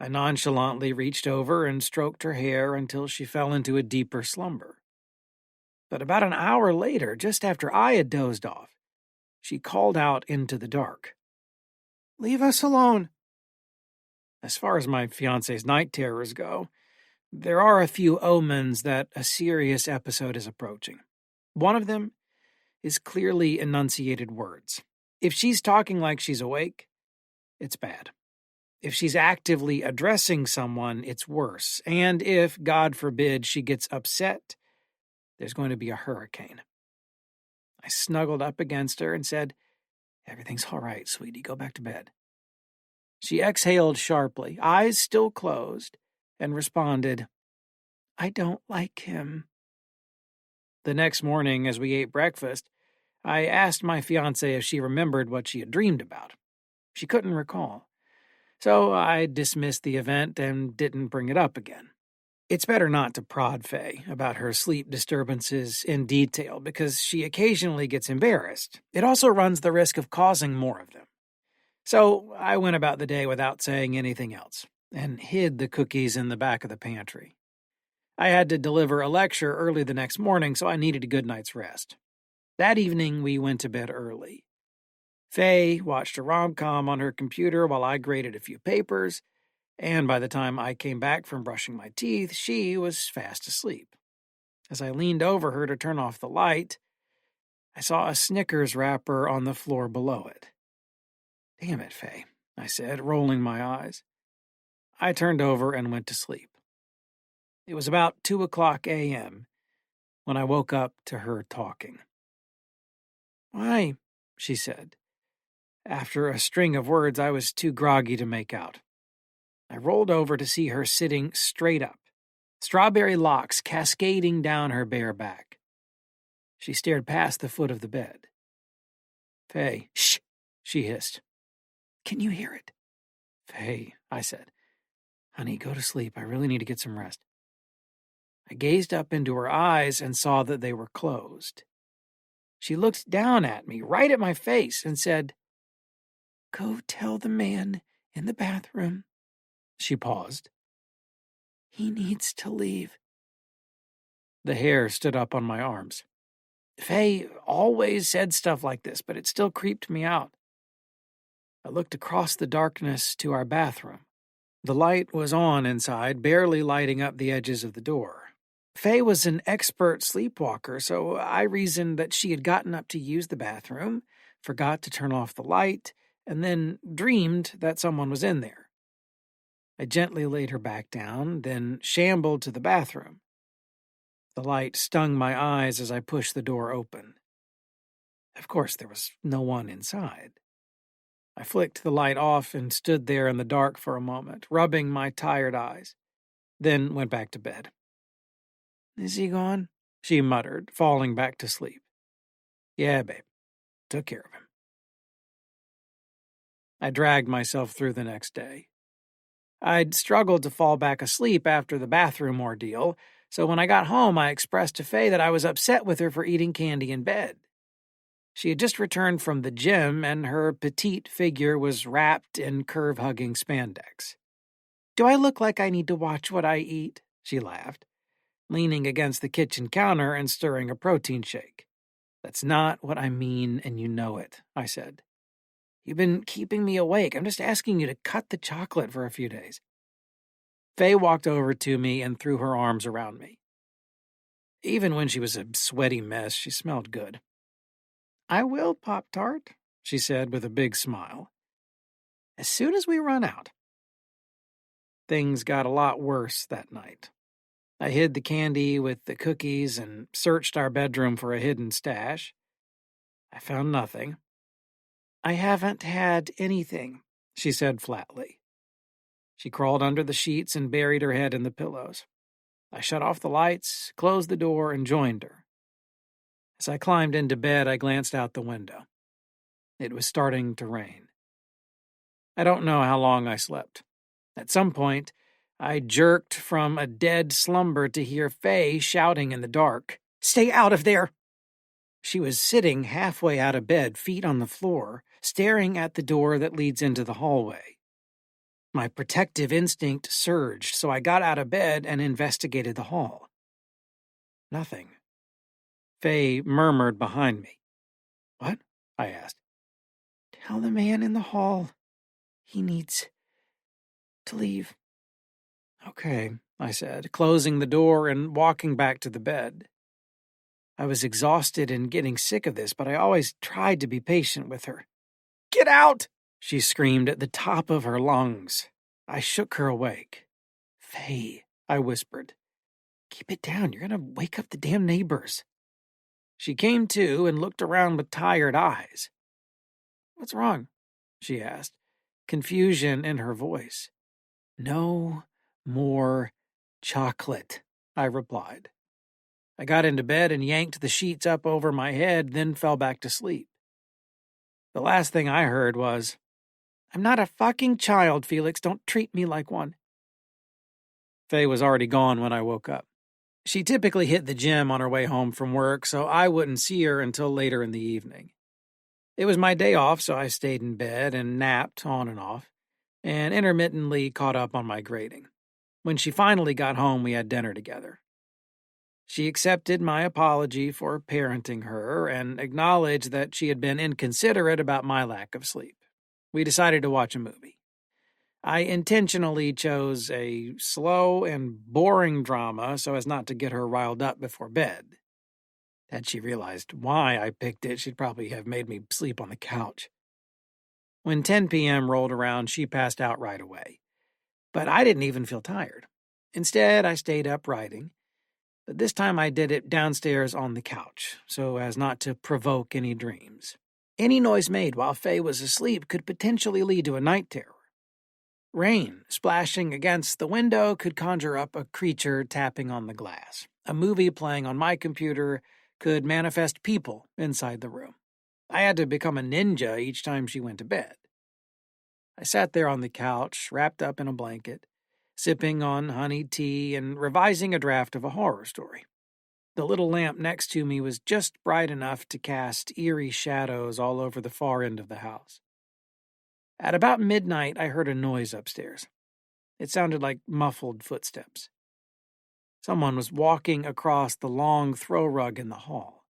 I nonchalantly reached over and stroked her hair until she fell into a deeper slumber. But about an hour later, just after I had dozed off, she called out into the dark, "Leave us alone." As far as my fiancé's night terrors go, there are a few omens that a serious episode is approaching. One of them is clearly enunciated words. If she's talking like she's awake, it's bad. If she's actively addressing someone, it's worse. And if, God forbid, she gets upset, there's going to be a hurricane. I snuggled up against her and said, "Everything's all right, sweetie. Go back to bed." She exhaled sharply, eyes still closed, and responded, "I don't like him." The next morning, as we ate breakfast, I asked my fiancée if she remembered what she had dreamed about. She couldn't recall. So I dismissed the event and didn't bring it up again. It's better not to prod Faye about her sleep disturbances in detail because she occasionally gets embarrassed. It also runs the risk of causing more of them. So I went about the day without saying anything else and hid the cookies in the back of the pantry. I had to deliver a lecture early the next morning, so I needed a good night's rest. That evening, we went to bed early. Faye watched a rom-com on her computer while I graded a few papers, and by the time I came back from brushing my teeth, she was fast asleep. As I leaned over her to turn off the light, I saw a Snickers wrapper on the floor below it. "Damn it, Faye," I said, rolling my eyes. I turned over and went to sleep. It was about 2:00 a.m. when I woke up to her talking. "Why?" she said. After a string of words I was too groggy to make out. I rolled over to see her sitting straight up, strawberry locks cascading down her bare back. She stared past the foot of the bed. "Faye, shh," she hissed. "Can you hear it?" "Faye," I said. "Honey, go to sleep. I really need to get some rest." I gazed up into her eyes and saw that they were closed. She looked down at me, right at my face, and said, "Go tell the man in the bathroom." She paused. "He needs to leave." The hair stood up on my arms. Faye always said stuff like this, but it still creeped me out. I looked across the darkness to our bathroom. The light was on inside, barely lighting up the edges of the door. Faye was an expert sleepwalker, so I reasoned that she had gotten up to use the bathroom, forgot to turn off the light, and then dreamed that someone was in there. I gently laid her back down, then shambled to the bathroom. The light stung my eyes as I pushed the door open. Of course, there was no one inside. I flicked the light off and stood there in the dark for a moment, rubbing my tired eyes, then went back to bed. "Is he gone?" she muttered, falling back to sleep. "Yeah, babe. Took care of him." I dragged myself through the next day. I'd struggled to fall back asleep after the bathroom ordeal, so when I got home I expressed to Faye that I was upset with her for eating candy in bed. She had just returned from the gym, and her petite figure was wrapped in curve-hugging spandex. "Do I look like I need to watch what I eat?" she laughed, leaning against the kitchen counter and stirring a protein shake. "That's not what I mean, and you know it," I said. "You've been keeping me awake. I'm just asking you to cut the chocolate for a few days." Faye walked over to me and threw her arms around me. Even when she was a sweaty mess, she smelled good. "I will, Pop-Tart," she said with a big smile. "As soon as we run out." Things got a lot worse that night. I hid the candy with the cookies and searched our bedroom for a hidden stash. I found nothing. "I haven't had anything," she said flatly. She crawled under the sheets and buried her head in the pillows. I shut off the lights, closed the door, and joined her. As I climbed into bed, I glanced out the window. It was starting to rain. I don't know how long I slept. At some point, I jerked from a dead slumber to hear Faye shouting in the dark, "Stay out of there!" She was sitting halfway out of bed, feet on the floor, staring at the door that leads into the hallway. My protective instinct surged, so I got out of bed and investigated the hall. Nothing. Faye murmured behind me. "What?" I asked. "Tell the man in the hall he needs to leave." "Okay," I said, closing the door and walking back to the bed. I was exhausted and getting sick of this, but I always tried to be patient with her. "Get out!" she screamed at the top of her lungs. I shook her awake. "Faye," I whispered. "Keep it down. You're going to wake up the damn neighbors." She came to and looked around with tired eyes. "What's wrong?" she asked, confusion in her voice. "No more chocolate," I replied. I got into bed and yanked the sheets up over my head, then fell back to sleep. The last thing I heard was, "I'm not a fucking child, Felix. Don't treat me like one." Faye was already gone when I woke up. She typically hit the gym on her way home from work, so I wouldn't see her until later in the evening. It was my day off, so I stayed in bed and napped on and off, and intermittently caught up on my grading. When she finally got home, we had dinner together. She accepted my apology for parenting her and acknowledged that she had been inconsiderate about my lack of sleep. We decided to watch a movie. I intentionally chose a slow and boring drama so as not to get her riled up before bed. Had she realized why I picked it, she'd probably have made me sleep on the couch. When 10 p.m. rolled around, she passed out right away. But I didn't even feel tired. Instead, I stayed up writing. But this time I did it downstairs on the couch, so as not to provoke any dreams. Any noise made while Faye was asleep could potentially lead to a night terror. Rain splashing against the window could conjure up a creature tapping on the glass. A movie playing on my computer could manifest people inside the room. I had to become a ninja each time she went to bed. I sat there on the couch, wrapped up in a blanket, sipping on honey tea and revising a draft of a horror story. The little lamp next to me was just bright enough to cast eerie shadows all over the far end of the house. At about midnight, I heard a noise upstairs. It sounded like muffled footsteps. Someone was walking across the long throw rug in the hall.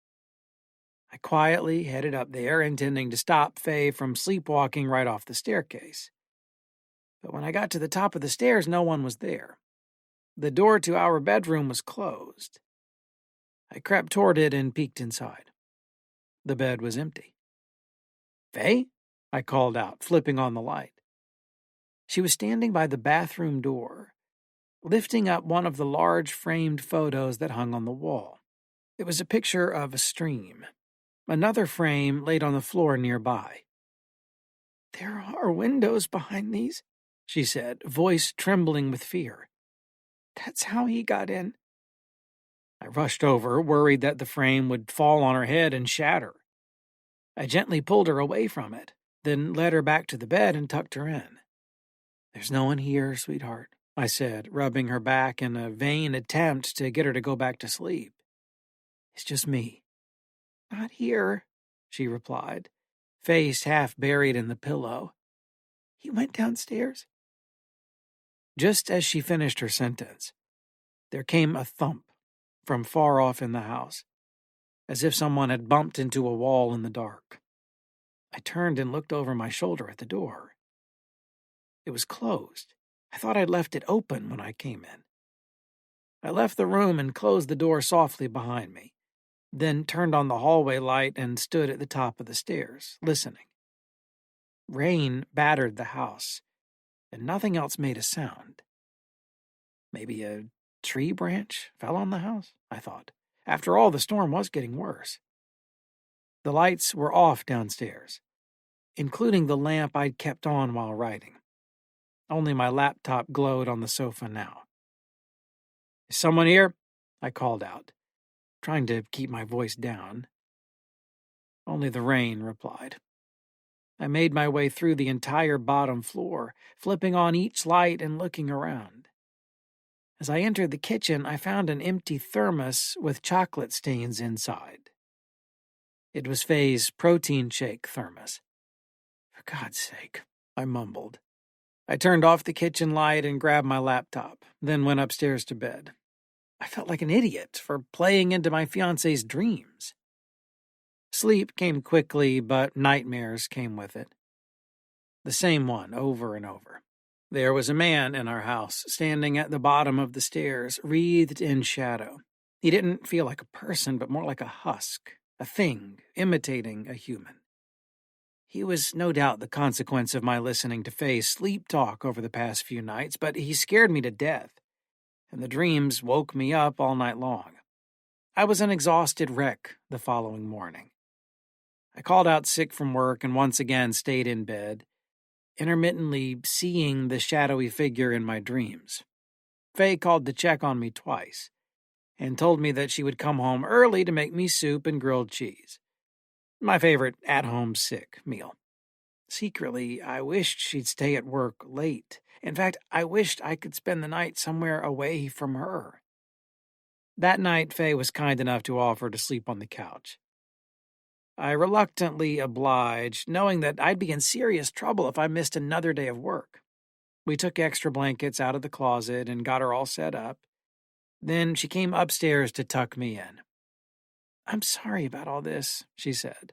I quietly headed up there, intending to stop Faye from sleepwalking right off the staircase. But when I got to the top of the stairs, no one was there. The door to our bedroom was closed. I crept toward it and peeked inside. The bed was empty. "Faye?" I called out, flipping on the light. She was standing by the bathroom door, lifting up one of the large framed photos that hung on the wall. It was a picture of a stream. Another frame laid on the floor nearby. "There are windows behind these," she said, voice trembling with fear. "That's how he got in." I rushed over, worried that the frame would fall on her head and shatter. I gently pulled her away from it, then led her back to the bed and tucked her in. "There's no one here, sweetheart," I said, rubbing her back in a vain attempt to get her to go back to sleep. "It's just me." "Not here," she replied, face half buried in the pillow. "He went downstairs." Just as she finished her sentence, there came a thump from far off in the house, as if someone had bumped into a wall in the dark. I turned and looked over my shoulder at the door. It was closed. I thought I'd left it open when I came in. I left the room and closed the door softly behind me, then turned on the hallway light and stood at the top of the stairs, listening. Rain battered the house, and nothing else made a sound. Maybe a tree branch fell on the house, I thought. After all, the storm was getting worse. The lights were off downstairs, including the lamp I'd kept on while writing. Only my laptop glowed on the sofa now. "Is someone here?" I called out, trying to keep my voice down. Only the rain replied. I made my way through the entire bottom floor, flipping on each light and looking around. As I entered the kitchen, I found an empty thermos with chocolate stains inside. It was Faye's protein shake thermos. "For God's sake," I mumbled. I turned off the kitchen light and grabbed my laptop, then went upstairs to bed. I felt like an idiot for playing into my fiancé's dreams. Sleep came quickly, but nightmares came with it. The same one, over and over. There was a man in our house, standing at the bottom of the stairs, wreathed in shadow. He didn't feel like a person, but more like a husk, a thing, imitating a human. He was no doubt the consequence of my listening to Faye's sleep talk over the past few nights, but he scared me to death, and the dreams woke me up all night long. I was an exhausted wreck the following morning. I called out sick from work and once again stayed in bed, intermittently seeing the shadowy figure in my dreams. Faye called to check on me twice, and told me that she would come home early to make me soup and grilled cheese. My favorite at-home sick meal. Secretly, I wished she'd stay at work late. In fact, I wished I could spend the night somewhere away from her. That night, Faye was kind enough to offer to sleep on the couch. I reluctantly obliged, knowing that I'd be in serious trouble if I missed another day of work. We took extra blankets out of the closet and got her all set up. Then she came upstairs to tuck me in. "I'm sorry about all this," she said,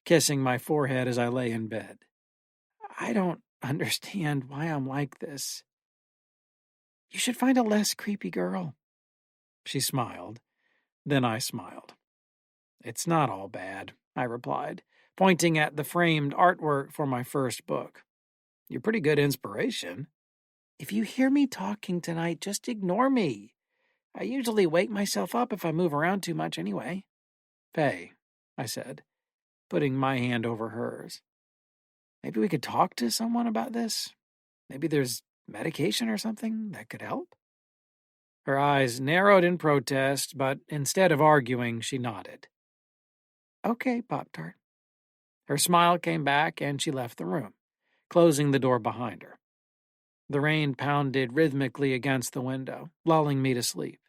kissing my forehead as I lay in bed. "I don't understand why I'm like this. You should find a less creepy girl." She smiled. Then I smiled. "It's not all bad," I replied, pointing at the framed artwork for my first book. "You're pretty good inspiration. If you hear me talking tonight, just ignore me. I usually wake myself up if I move around too much anyway." "Faye," I said, putting my hand over hers. "Maybe we could talk to someone about this? Maybe there's medication or something that could help?" Her eyes narrowed in protest, but instead of arguing, she nodded. "Okay, Pop-Tart." Her smile came back and she left the room, closing the door behind her. The rain pounded rhythmically against the window, lulling me to sleep.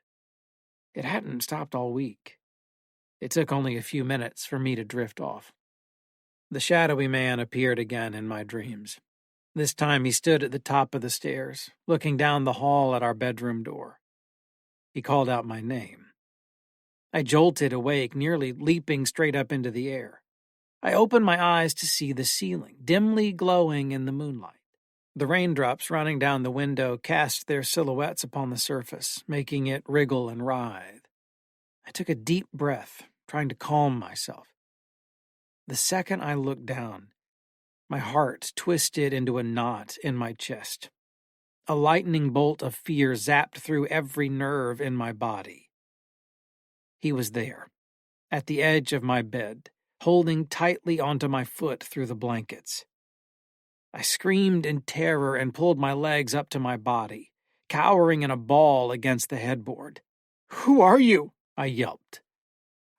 It hadn't stopped all week. It took only a few minutes for me to drift off. The shadowy man appeared again in my dreams. This time he stood at the top of the stairs, looking down the hall at our bedroom door. He called out my name. I jolted awake, nearly leaping straight up into the air. I opened my eyes to see the ceiling, dimly glowing in the moonlight. The raindrops running down the window cast their silhouettes upon the surface, making it wriggle and writhe. I took a deep breath, trying to calm myself. The second I looked down, my heart twisted into a knot in my chest. A lightning bolt of fear zapped through every nerve in my body. He was there, at the edge of my bed, holding tightly onto my foot through the blankets. I screamed in terror and pulled my legs up to my body, cowering in a ball against the headboard. "Who are you?" I yelped.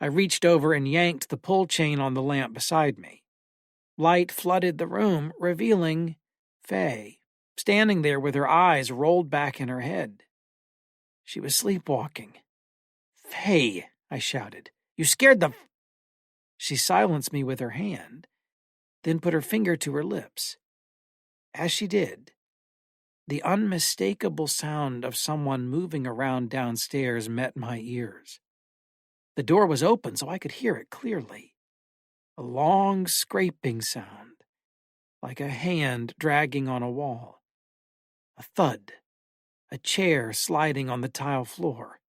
I reached over and yanked the pull chain on the lamp beside me. Light flooded the room, revealing Faye, standing there with her eyes rolled back in her head. She was sleepwalking. "Faye," I shouted, "you scared the—" She silenced me with her hand, then put her finger to her lips. As she did, the unmistakable sound of someone moving around downstairs met my ears. The door was open so I could hear it clearly. A long scraping sound, like a hand dragging on a wall. A thud, a chair sliding on the tile floor.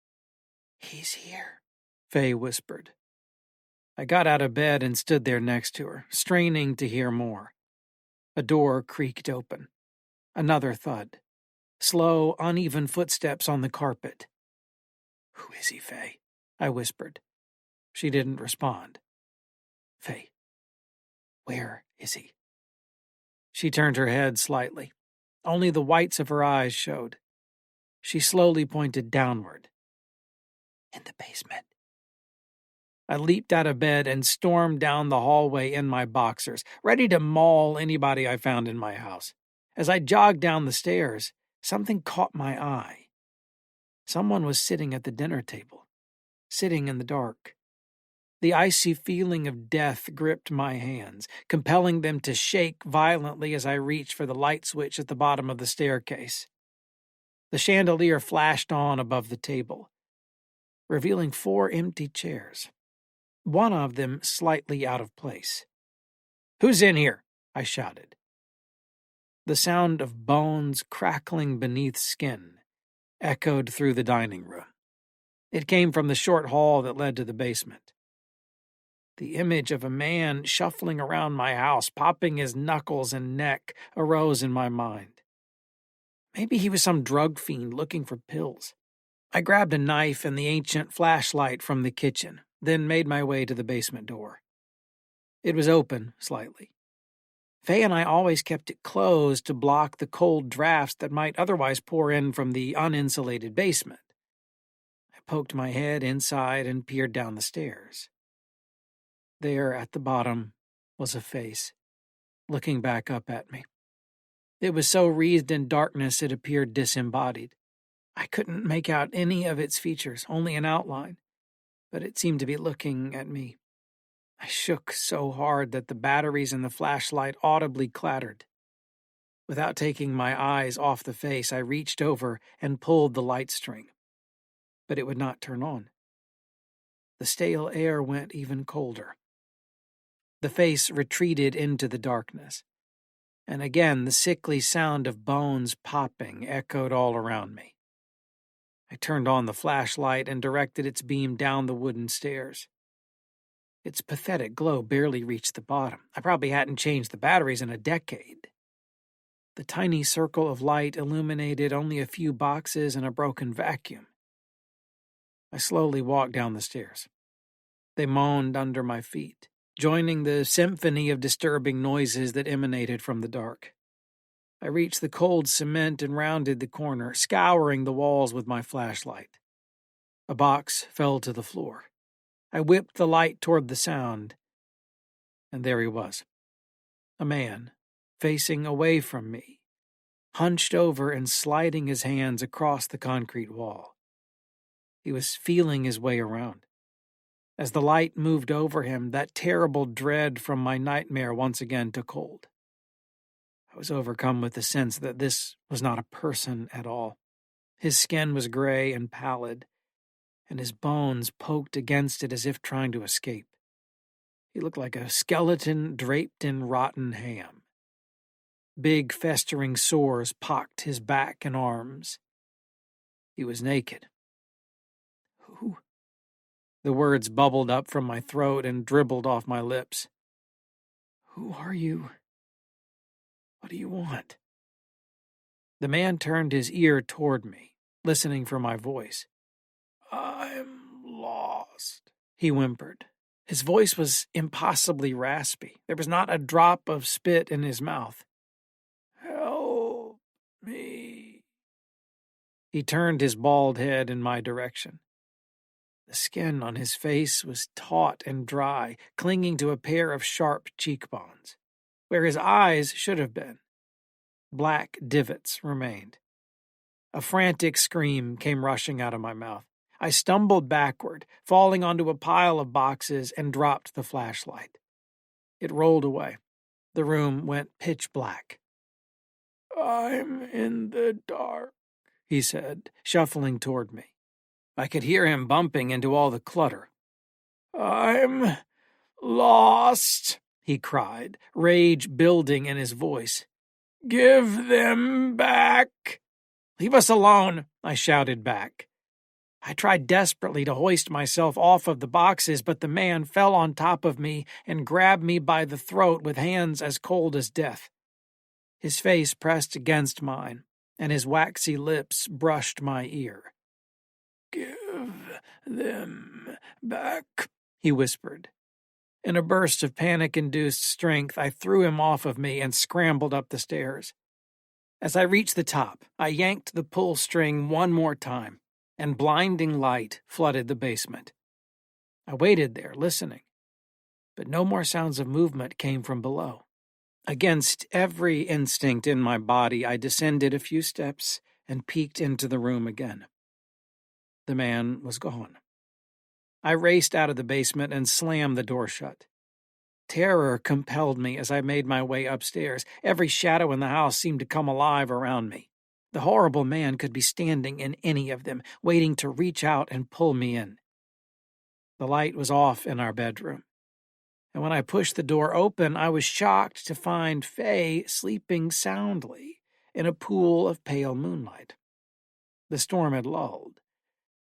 "He's here," Faye whispered. I got out of bed and stood there next to her, straining to hear more. A door creaked open. Another thud. Slow, uneven footsteps on the carpet. "Who is he, Faye?" I whispered. She didn't respond. "Faye, where is he?" She turned her head slightly. Only the whites of her eyes showed. She slowly pointed downward. "In the basement." I leaped out of bed and stormed down the hallway in my boxers, ready to maul anybody I found in my house. As I jogged down the stairs, something caught my eye. Someone was sitting at the dinner table, sitting in the dark. The icy feeling of death gripped my hands, compelling them to shake violently as I reached for the light switch at the bottom of the staircase. The chandelier flashed on above the table, revealing 4 empty chairs, one of them slightly out of place. "Who's in here?" I shouted. The sound of bones crackling beneath skin echoed through the dining room. It came from the short hall that led to the basement. The image of a man shuffling around my house, popping his knuckles and neck, arose in my mind. Maybe he was some drug fiend looking for pills. I grabbed a knife and the ancient flashlight from the kitchen, then made my way to the basement door. It was open slightly. Faye and I always kept it closed to block the cold drafts that might otherwise pour in from the uninsulated basement. I poked my head inside and peered down the stairs. There at the bottom was a face, looking back up at me. It was so wreathed in darkness it appeared disembodied. I couldn't make out any of its features, only an outline, but it seemed to be looking at me. I shook so hard that the batteries in the flashlight audibly clattered. Without taking my eyes off the face, I reached over and pulled the light string. But it would not turn on. The stale air went even colder. The face retreated into the darkness, and again the sickly sound of bones popping echoed all around me. I turned on the flashlight and directed its beam down the wooden stairs. Its pathetic glow barely reached the bottom. I probably hadn't changed the batteries in a decade. The tiny circle of light illuminated only a few boxes and a broken vacuum. I slowly walked down the stairs. They moaned under my feet, joining the symphony of disturbing noises that emanated from the dark. I reached the cold cement and rounded the corner, scouring the walls with my flashlight. A box fell to the floor. I whipped the light toward the sound, and there he was. A man, facing away from me, hunched over and sliding his hands across the concrete wall. He was feeling his way around. As the light moved over him, that terrible dread from my nightmare once again took hold. I was overcome with the sense that this was not a person at all. His skin was gray and pallid, and his bones poked against it as if trying to escape. He looked like a skeleton draped in rotten ham. Big, festering sores pocked his back and arms. He was naked. Who? The words bubbled up from my throat and dribbled off my lips. Who are you? What do you want? The man turned his ear toward me, listening for my voice. I'm lost, he whimpered. His voice was impossibly raspy. There was not a drop of spit in his mouth. Help me. He turned his bald head in my direction. The skin on his face was taut and dry, clinging to a pair of sharp cheekbones. Where his eyes should have been, black divots remained. A frantic scream came rushing out of my mouth. I stumbled backward, falling onto a pile of boxes, and dropped the flashlight. It rolled away. The room went pitch black. I'm in the dark, he said, shuffling toward me. I could hear him bumping into all the clutter. I'm lost, he cried, rage building in his voice. Give them back. Leave us alone, I shouted back. I tried desperately to hoist myself off of the boxes, but the man fell on top of me and grabbed me by the throat with hands as cold as death. His face pressed against mine, and his waxy lips brushed my ear. Give them back, he whispered. In a burst of panic-induced strength, I threw him off of me and scrambled up the stairs. As I reached the top, I yanked the pull string one more time, and blinding light flooded the basement. I waited there, listening, but no more sounds of movement came from below. Against every instinct in my body, I descended a few steps and peeked into the room again. The man was gone. I raced out of the basement and slammed the door shut. Terror compelled me as I made my way upstairs. Every shadow in the house seemed to come alive around me. The horrible man could be standing in any of them, waiting to reach out and pull me in. The light was off in our bedroom, and when I pushed the door open, I was shocked to find Faye sleeping soundly in a pool of pale moonlight. The storm had lulled,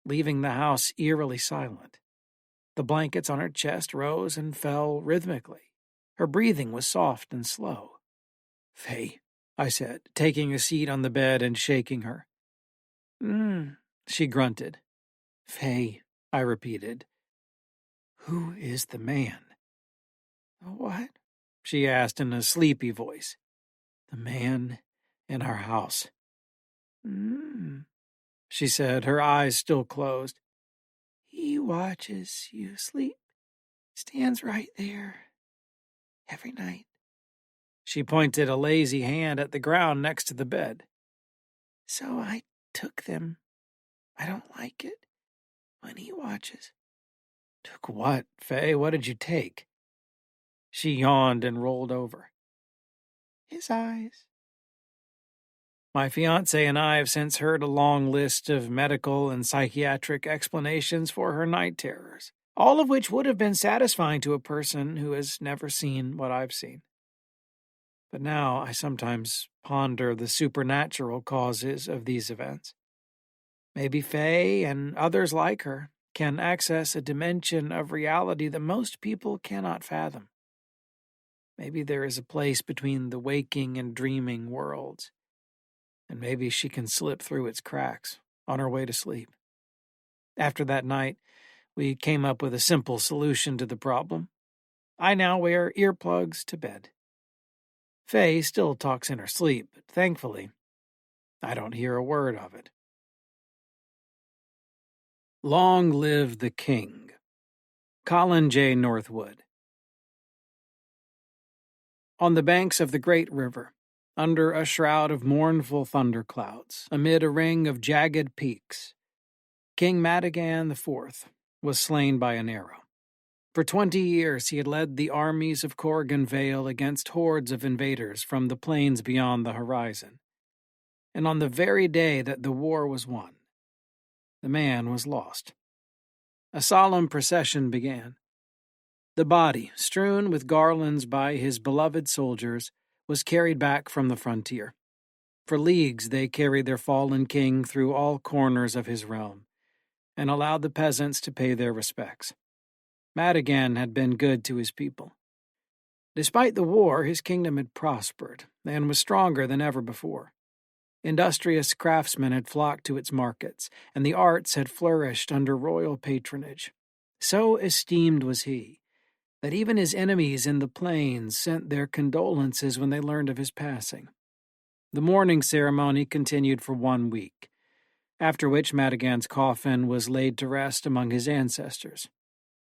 leaving the house eerily silent. The blankets on her chest rose and fell rhythmically. Her breathing was soft and slow. Faye, I said, taking a seat on the bed and shaking her. She grunted. Faye, I repeated. Who is the man? What? She asked in a sleepy voice. The man in our house. She said, her eyes still closed. He watches you sleep. Stands right there. Every night. She pointed a lazy hand at the ground next to the bed. So I took them. I don't like it when he watches. Took what, Faye? What did you take? She yawned and rolled over. His eyes. My fiancé and I have since heard a long list of medical and psychiatric explanations for her night terrors, all of which would have been satisfying to a person who has never seen what I've seen. But now I sometimes ponder the supernatural causes of these events. Maybe Faye and others like her can access a dimension of reality that most people cannot fathom. Maybe there is a place between the waking and dreaming worlds, and maybe she can slip through its cracks on her way to sleep. After that night, we came up with a simple solution to the problem. I now wear earplugs to bed. Faye still talks in her sleep, but thankfully, I don't hear a word of it. Long Live the King. Colin J. Northwood. On the banks of the great river, under a shroud of mournful thunderclouds, amid a ring of jagged peaks, King Madigan IV was slain by an arrow. For 20 years he had led the armies of Corrigan Vale against hordes of invaders from the plains beyond the horizon. And on the very day that the war was won, the man was lost. A solemn procession began. The body, strewn with garlands by his beloved soldiers, was carried back from the frontier. For leagues they carried their fallen king through all corners of his realm, and allowed the peasants to pay their respects. Madigan had been good to his people. Despite the war, his kingdom had prospered, and was stronger than ever before. Industrious craftsmen had flocked to its markets, and the arts had flourished under royal patronage. So esteemed was he, that even his enemies in the plains sent their condolences when they learned of his passing. The mourning ceremony continued for 1 week, after which Madigan's coffin was laid to rest among his ancestors.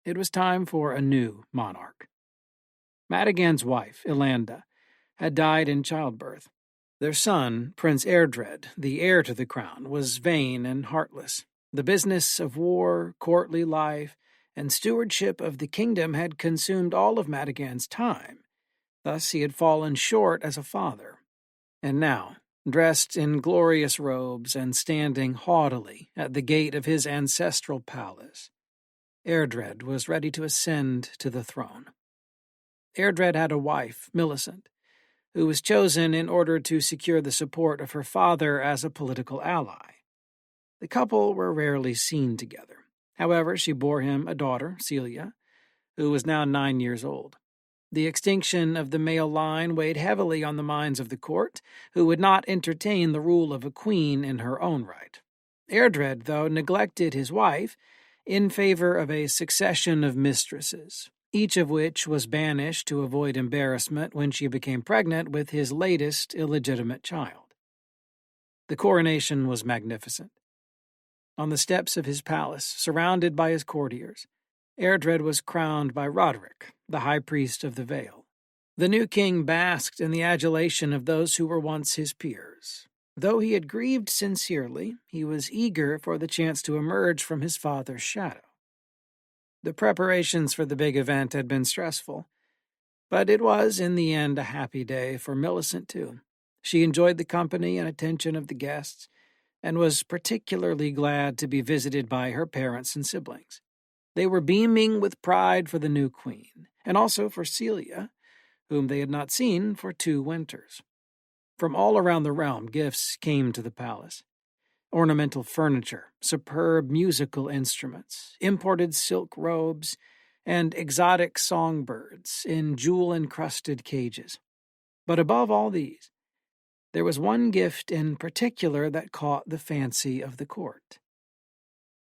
It was time for a new monarch. Madigan's wife, Ilanda, had died in childbirth. Their son, Prince Airdred, the heir to the crown, was vain and heartless. The business of war, courtly life, and stewardship of the kingdom had consumed all of Madigan's time. Thus he had fallen short as a father. And now, dressed in glorious robes and standing haughtily at the gate of his ancestral palace, Airdred was ready to ascend to the throne. Airdred had a wife, Millicent, who was chosen in order to secure the support of her father as a political ally. The couple were rarely seen together. However, she bore him a daughter, Celia, who was now 9 years old. The extinction of the male line weighed heavily on the minds of the court, who would not entertain the rule of a queen in her own right. Airdred, though, neglected his wife in favor of a succession of mistresses, each of which was banished to avoid embarrassment when she became pregnant with his latest illegitimate child. The coronation was magnificent. On the steps of his palace, surrounded by his courtiers, Airdred was crowned by Roderick, the high priest of the Vale. The new king basked in the adulation of those who were once his peers. Though he had grieved sincerely, he was eager for the chance to emerge from his father's shadow. The preparations for the big event had been stressful, but it was, in the end, a happy day for Millicent, too. She enjoyed the company and attention of the guests, and was particularly glad to be visited by her parents and siblings. They were beaming with pride for the new queen, and also for Celia, whom they had not seen for 2 winters. From all around the realm, gifts came to the palace. Ornamental furniture, superb musical instruments, imported silk robes, and exotic songbirds in jewel-encrusted cages. But above all these, there was one gift in particular that caught the fancy of the court.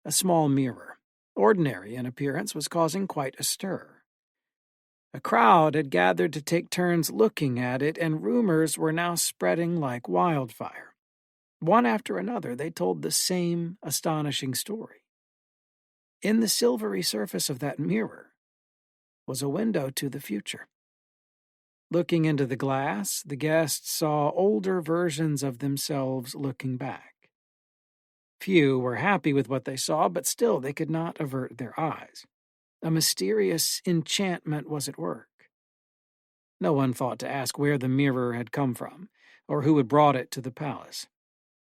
A small mirror, ordinary in appearance, was causing quite a stir. A crowd had gathered to take turns looking at it, and rumors were now spreading like wildfire. One after another, they told the same astonishing story. In the silvery surface of that mirror was a window to the future. Looking into the glass, the guests saw older versions of themselves looking back. Few were happy with what they saw, but still they could not avert their eyes. A mysterious enchantment was at work. No one thought to ask where the mirror had come from, or who had brought it to the palace.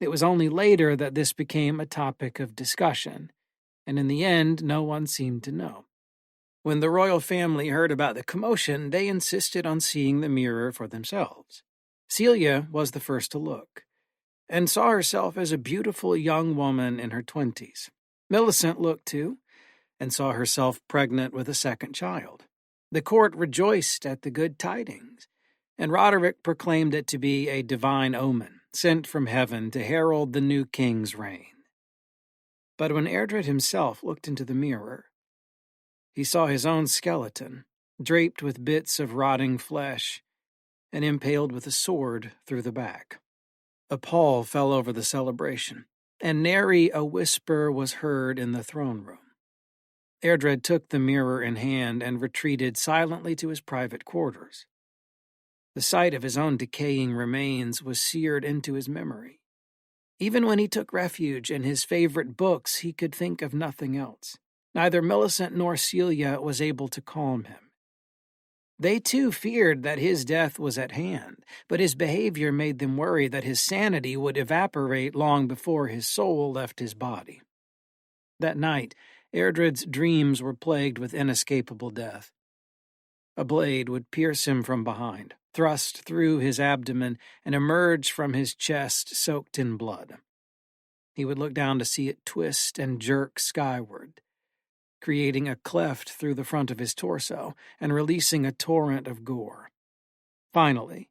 It was only later that this became a topic of discussion, and in the end no one seemed to know. When the royal family heard about the commotion, they insisted on seeing the mirror for themselves. Celia was the first to look, and saw herself as a beautiful young woman in her 20s. Millicent looked too, and saw herself pregnant with a second child. The court rejoiced at the good tidings, and Roderick proclaimed it to be a divine omen, sent from heaven to herald the new king's reign. But when Airdred himself looked into the mirror, he saw his own skeleton, draped with bits of rotting flesh, and impaled with a sword through the back. A pall fell over the celebration, and nary a whisper was heard in the throne room. Airdred took the mirror in hand and retreated silently to his private quarters. The sight of his own decaying remains was seared into his memory. Even when he took refuge in his favorite books, he could think of nothing else. Neither Millicent nor Celia was able to calm him. They too feared that his death was at hand, but his behavior made them worry that his sanity would evaporate long before his soul left his body. That night, Airdred's dreams were plagued with inescapable death. A blade would pierce him from behind, thrust through his abdomen, and emerge from his chest soaked in blood. He would look down to see it twist and jerk skyward, creating a cleft through the front of his torso and releasing a torrent of gore. Finally,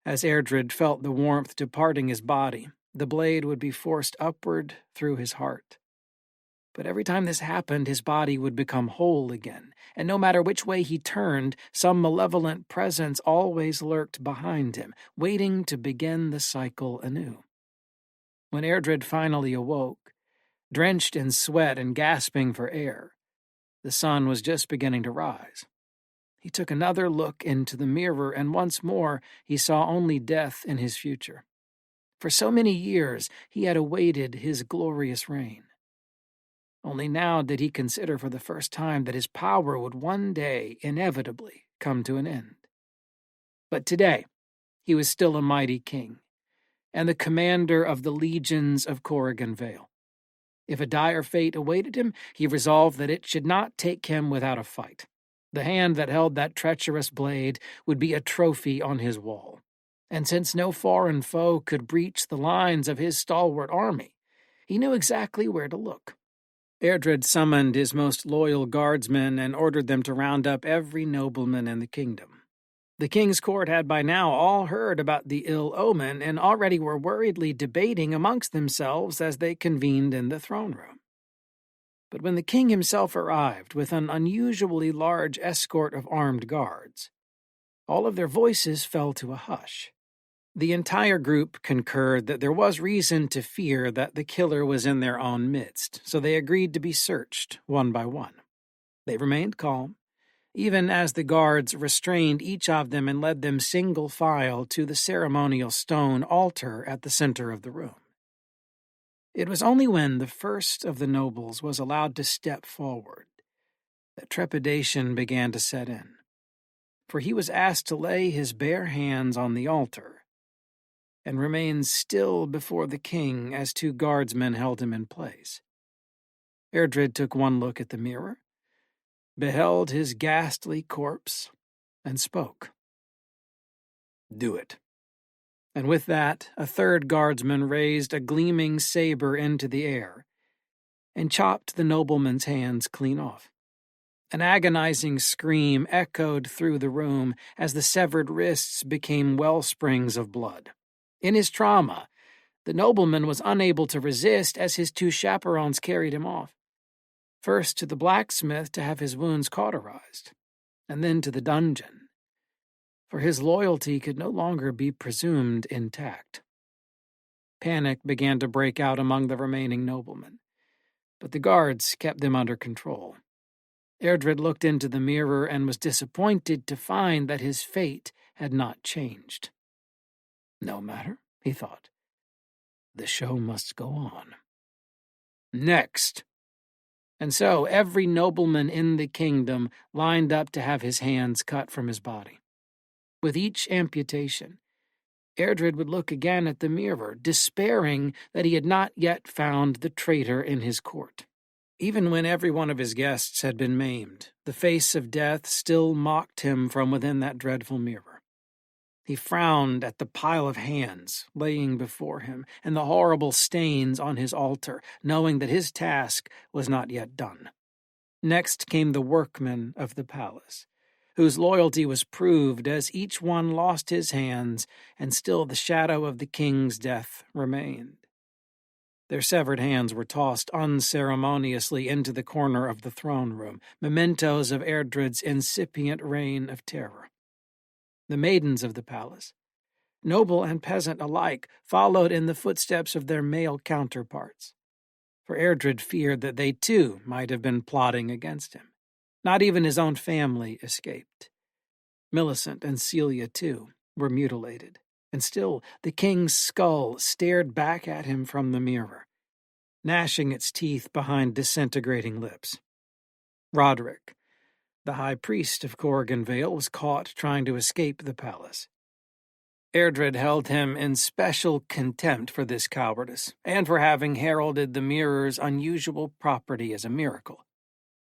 as Airdred felt the warmth departing his body, the blade would be forced upward through his heart. But every time this happened, his body would become whole again, and no matter which way he turned, some malevolent presence always lurked behind him, waiting to begin the cycle anew. When Airdred finally awoke, drenched in sweat and gasping for air, the sun was just beginning to rise. He took another look into the mirror, and once more he saw only death in his future. For so many years he had awaited his glorious reign. Only now did he consider for the first time that his power would one day inevitably come to an end. But today he was still a mighty king, and the commander of the legions of Corrigan Vale. If a dire fate awaited him, he resolved that it should not take him without a fight. The hand that held that treacherous blade would be a trophy on his wall. And since no foreign foe could breach the lines of his stalwart army, he knew exactly where to look. Airdred summoned his most loyal guardsmen and ordered them to round up every nobleman in the kingdom. The king's court had by now all heard about the ill omen and already were worriedly debating amongst themselves as they convened in the throne room. But when the king himself arrived with an unusually large escort of armed guards, all of their voices fell to a hush. The entire group concurred that there was reason to fear that the killer was in their own midst, so they agreed to be searched one by one. They remained calm, even as the guards restrained each of them and led them single file to the ceremonial stone altar at the center of the room. It was only when the first of the nobles was allowed to step forward that trepidation began to set in, for he was asked to lay his bare hands on the altar and remain still before the king as two guardsmen held him in place. Airdred took one look at the mirror, beheld his ghastly corpse, and spoke. "Do it." And with that, a third guardsman raised a gleaming saber into the air and chopped the nobleman's hands clean off. An agonizing scream echoed through the room as the severed wrists became wellsprings of blood. In his trauma, the nobleman was unable to resist as his two chaperones carried him off, first to the blacksmith to have his wounds cauterized, and then to the dungeon, for his loyalty could no longer be presumed intact. Panic began to break out among the remaining noblemen, but the guards kept them under control. Airdred looked into the mirror and was disappointed to find that his fate had not changed. No matter, he thought. The show must go on. Next. And so every nobleman in the kingdom lined up to have his hands cut from his body. With each amputation, Airdred would look again at the mirror, despairing that he had not yet found the traitor in his court. Even when every one of his guests had been maimed, the face of death still mocked him from within that dreadful mirror. He frowned at the pile of hands laying before him and the horrible stains on his altar, knowing that his task was not yet done. Next came the workmen of the palace, whose loyalty was proved as each one lost his hands, and still the shadow of the king's death remained. Their severed hands were tossed unceremoniously into the corner of the throne room, mementos of Airdred's incipient reign of terror. The maidens of the palace, noble and peasant alike, followed in the footsteps of their male counterparts, for Airdred feared that they too might have been plotting against him. Not even his own family escaped. Millicent and Celia, too, were mutilated, And still the king's skull stared back at him from the mirror, gnashing its teeth behind disintegrating lips. Roderick, the high priest of Corrigan Vale, was caught trying to escape the palace. Airdred held him in special contempt for this cowardice, and for having heralded the mirror's unusual property as a miracle.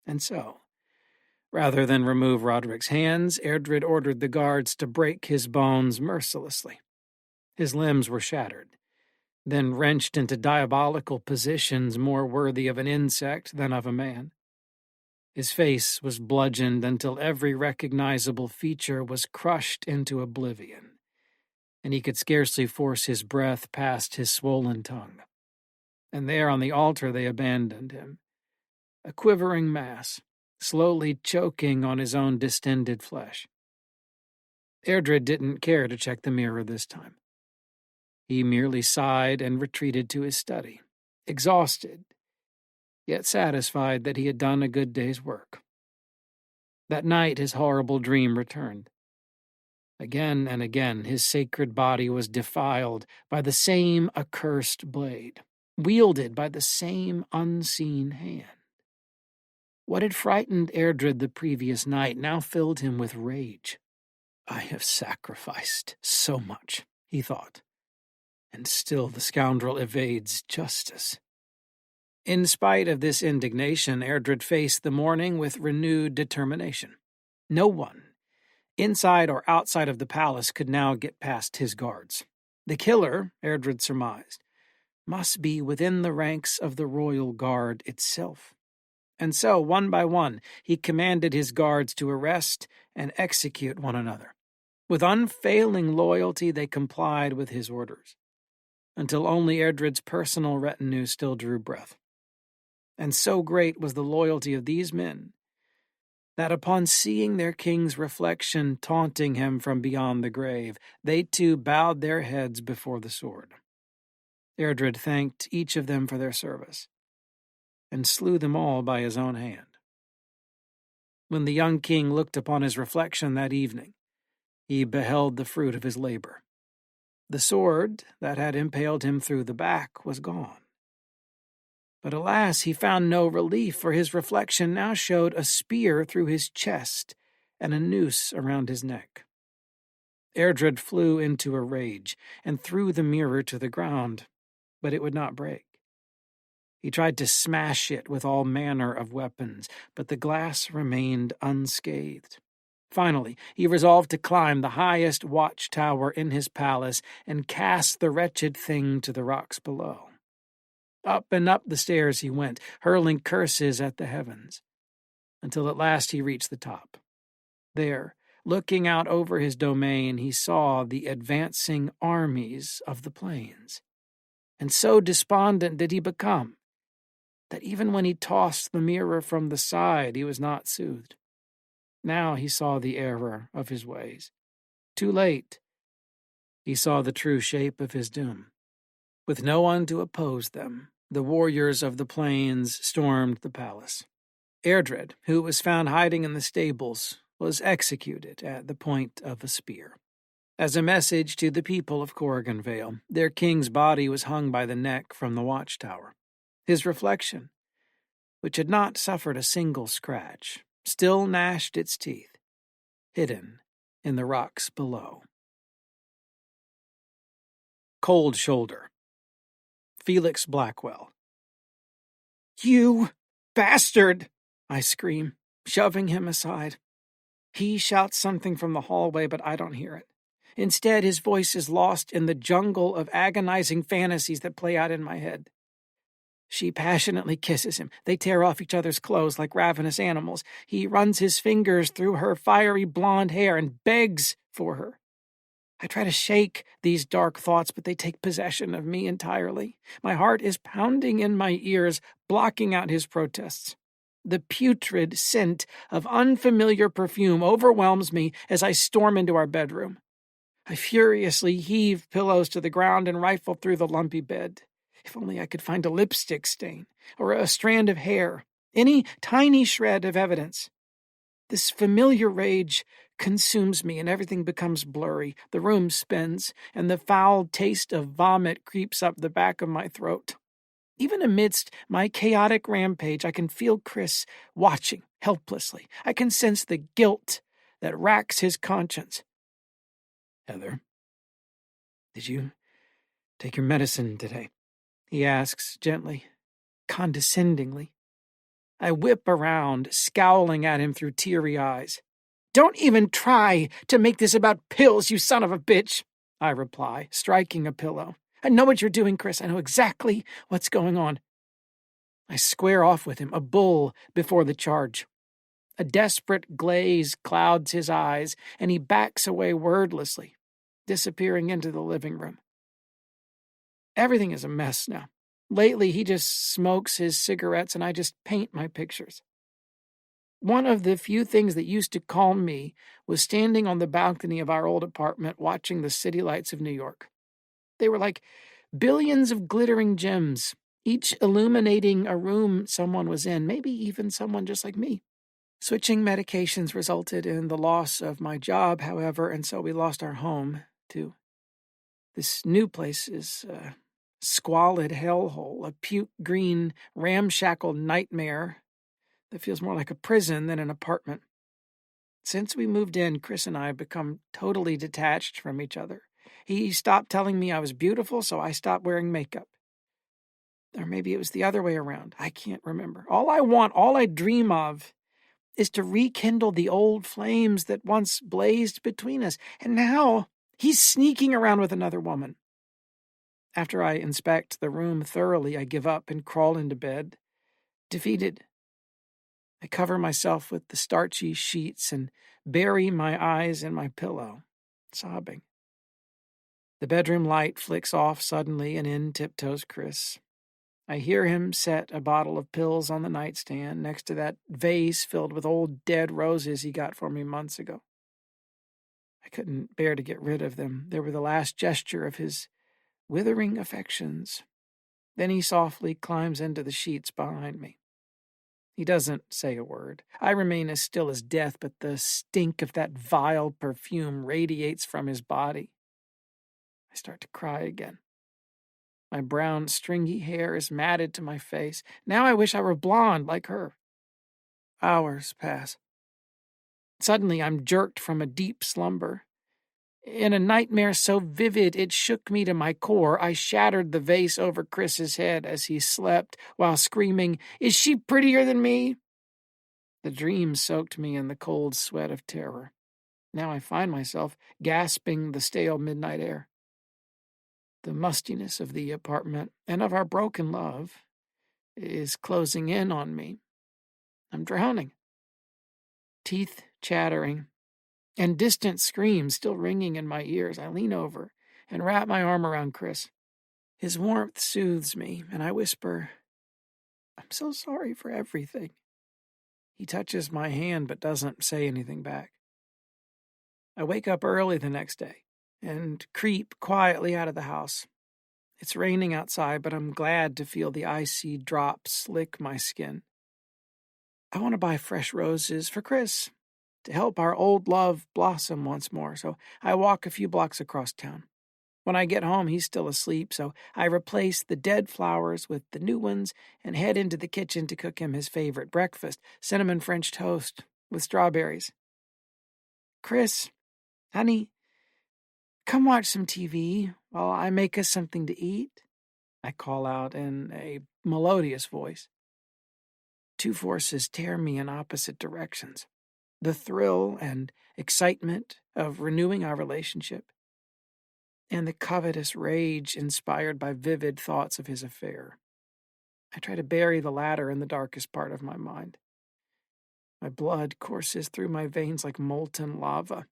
And so, rather than remove Roderick's hands, Airdred ordered the guards to break his bones mercilessly. His limbs were shattered, then wrenched into diabolical positions more worthy of an insect than of a man. His face was bludgeoned until every recognizable feature was crushed into oblivion, and he could scarcely force his breath past his swollen tongue. And there on the altar they abandoned him, a quivering mass, slowly choking on his own distended flesh. Airdred didn't care to check the mirror this time. He merely sighed and retreated to his study, exhausted, yet satisfied that he had done a good day's work. That night his horrible dream returned. Again and again his sacred body was defiled by the same accursed blade, wielded by the same unseen hand. What had frightened Airdred the previous night now filled him with rage. "I have sacrificed so much," he thought, "and still the scoundrel evades justice." In spite of this indignation, Airdred faced the morning with renewed determination. No one, inside or outside of the palace, could now get past his guards. The killer, Airdred surmised, must be within the ranks of the royal guard itself. And so, one by one, he commanded his guards to arrest and execute one another. With unfailing loyalty, they complied with his orders, until only Airdred's personal retinue still drew breath. And so great was the loyalty of these men that upon seeing their king's reflection taunting him from beyond the grave, they too bowed their heads before the sword. Airdred thanked each of them for their service, and slew them all by his own hand. When the young king looked upon his reflection that evening, he beheld the fruit of his labor. The sword that had impaled him through the back was gone. But alas, he found no relief, for his reflection now showed a spear through his chest and a noose around his neck. Airdred flew into a rage and threw the mirror to the ground, but it would not break. He tried to smash it with all manner of weapons, but the glass remained unscathed. Finally, he resolved to climb the highest watchtower in his palace and cast the wretched thing to the rocks below. Up and up the stairs he went, hurling curses at the heavens, until at last he reached the top. There, looking out over his domain, he saw the advancing armies of the plains. And so despondent did he become, that even when he tossed the mirror from the side, he was not soothed. Now he saw the error of his ways. Too late, he saw the true shape of his doom. With no one to oppose them, the warriors of the plains stormed the palace. Airdred, who was found hiding in the stables, was executed at the point of a spear. As a message to the people of Corrigan Vale, their king's body was hung by the neck from the watchtower. His reflection, which had not suffered a single scratch, still gnashed its teeth, hidden in the rocks below. Cold Shoulder. Felix Blackwell. "You bastard!" I scream, shoving him aside. He shouts something from the hallway, but I don't hear it. Instead, his voice is lost in the jungle of agonizing fantasies that play out in my head. She passionately kisses him. They tear off each other's clothes like ravenous animals. He runs his fingers through her fiery blonde hair and begs for her. I try to shake these dark thoughts, but they take possession of me entirely. My heart is pounding in my ears, blocking out his protests. The putrid scent of unfamiliar perfume overwhelms me as I storm into our bedroom. I furiously heave pillows to the ground and rifle through the lumpy bed. If only I could find a lipstick stain or a strand of hair, any tiny shred of evidence. This familiar rage consumes me, and everything becomes blurry. The room spins, and the foul taste of vomit creeps up the back of my throat. Even amidst my chaotic rampage, I can feel Chris watching helplessly. I can sense the guilt that racks his conscience. "Heather, did you take your medicine today?" he asks gently, condescendingly. I whip around, scowling at him through teary eyes. "Don't even try to make this about pills, you son of a bitch," I reply, striking a pillow. "I know what you're doing, Chris. I know exactly what's going on." I square off with him, a bull before the charge. A desperate glaze clouds his eyes, and he backs away wordlessly, disappearing into the living room. Everything is a mess now. Lately, he just smokes his cigarettes, and I just paint my pictures. One of the few things that used to calm me was standing on the balcony of our old apartment watching the city lights of New York. They were like billions of glittering gems, each illuminating a room someone was in, maybe even someone just like me. Switching medications resulted in the loss of my job, however, and so we lost our home, too. This new place is a squalid hellhole, a puke-green, ramshackle nightmare that feels more like a prison than an apartment. Since we moved in, Chris and I have become totally detached from each other. He stopped telling me I was beautiful, so I stopped wearing makeup. Or maybe it was the other way around. I can't remember. All I dream of, is to rekindle the old flames that once blazed between us. And now he's sneaking around with another woman. After I inspect the room thoroughly, I give up and crawl into bed, defeated. I cover myself with the starchy sheets and bury my eyes in my pillow, sobbing. The bedroom light flicks off suddenly, and in tiptoes Chris. I hear him set a bottle of pills on the nightstand next to that vase filled with old dead roses he got for me months ago. I couldn't bear to get rid of them. They were the last gesture of his withering affections. Then he softly climbs into the sheets behind me. He doesn't say a word. I remain as still as death, but the stink of that vile perfume radiates from his body. I start to cry again. My brown, stringy hair is matted to my face. Now I wish I were blonde like her. Hours pass. Suddenly I'm jerked from a deep slumber. In a nightmare so vivid it shook me to my core, I shattered the vase over Chris's head as he slept while screaming, "Is she prettier than me?" The dream soaked me in the cold sweat of terror. Now I find myself gasping the stale midnight air. The mustiness of the apartment and of our broken love is closing in on me. I'm drowning. Teeth chattering and distant screams still ringing in my ears, I lean over and wrap my arm around Chris. His warmth soothes me, and I whisper, "I'm so sorry for everything." He touches my hand but doesn't say anything back. I wake up early the next day and creep quietly out of the house. It's raining outside, but I'm glad to feel the icy drops lick my skin. I want to buy fresh roses for Chris to help our old love blossom once more, so I walk a few blocks across town. When I get home, he's still asleep, so I replace the dead flowers with the new ones and head into the kitchen to cook him his favorite breakfast, cinnamon French toast with strawberries. "Chris, honey, come watch some TV while I make us something to eat," I call out in a melodious voice. Two forces tear me in opposite directions. The thrill and excitement of renewing our relationship, and the covetous rage inspired by vivid thoughts of his affair. I try to bury the latter in the darkest part of my mind. My blood courses through my veins like molten lava.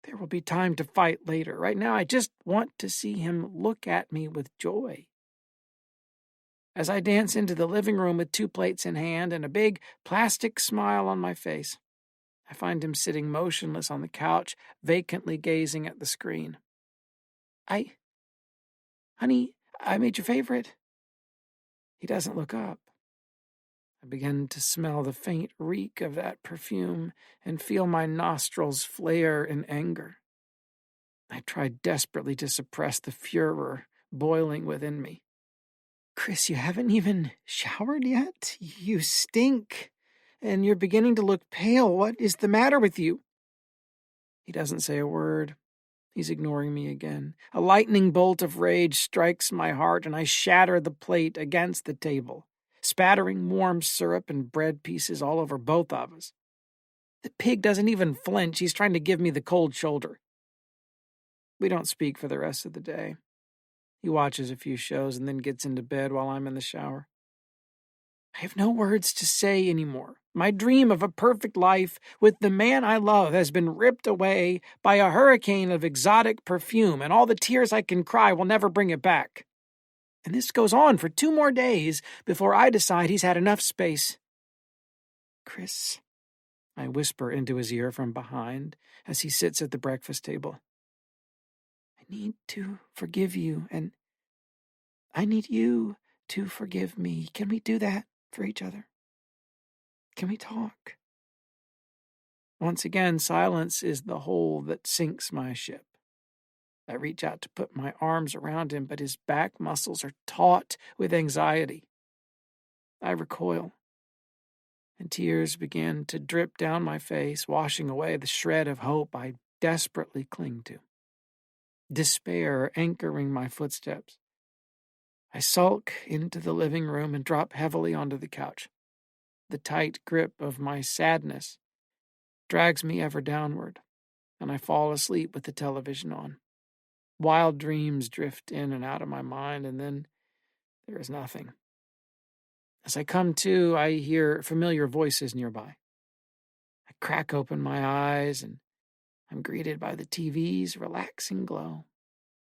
There will be time to fight later. Right now, I just want to see him look at me with joy. As I dance into the living room with 2 plates in hand and a big plastic smile on my face, I find him sitting motionless on the couch, vacantly gazing at the screen. Honey, I made your favorite." He doesn't look up. I begin to smell the faint reek of that perfume and feel my nostrils flare in anger. I tried desperately to suppress the furor boiling within me. "Chris, you haven't even showered yet? You stink, and you're beginning to look pale. What is the matter with you?" He doesn't say a word. He's ignoring me again. A lightning bolt of rage strikes my heart, and I shatter the plate against the table, spattering warm syrup and bread pieces all over both of us. The pig doesn't even flinch. He's trying to give me the cold shoulder. We don't speak for the rest of the day. He watches a few shows and then gets into bed while I'm in the shower. I have no words to say anymore. My dream of a perfect life with the man I love has been ripped away by a hurricane of exotic perfume, and all the tears I can cry will never bring it back. And this goes on for 2 more days before I decide he's had enough space. "Chris," I whisper into his ear from behind as he sits at the breakfast table. "I need to forgive you, and I need you to forgive me. Can we do that for each other? Can we talk?" Once again, silence is the hole that sinks my ship. I reach out to put my arms around him, but his back muscles are taut with anxiety. I recoil, and tears begin to drip down my face, washing away the shred of hope I desperately cling to. Despair anchoring my footsteps. I sulk into the living room and drop heavily onto the couch. The tight grip of my sadness drags me ever downward, and I fall asleep with the television on. Wild dreams drift in and out of my mind, and then there is nothing. As I come to, I hear familiar voices nearby. I crack open my eyes, and I'm greeted by the TV's relaxing glow.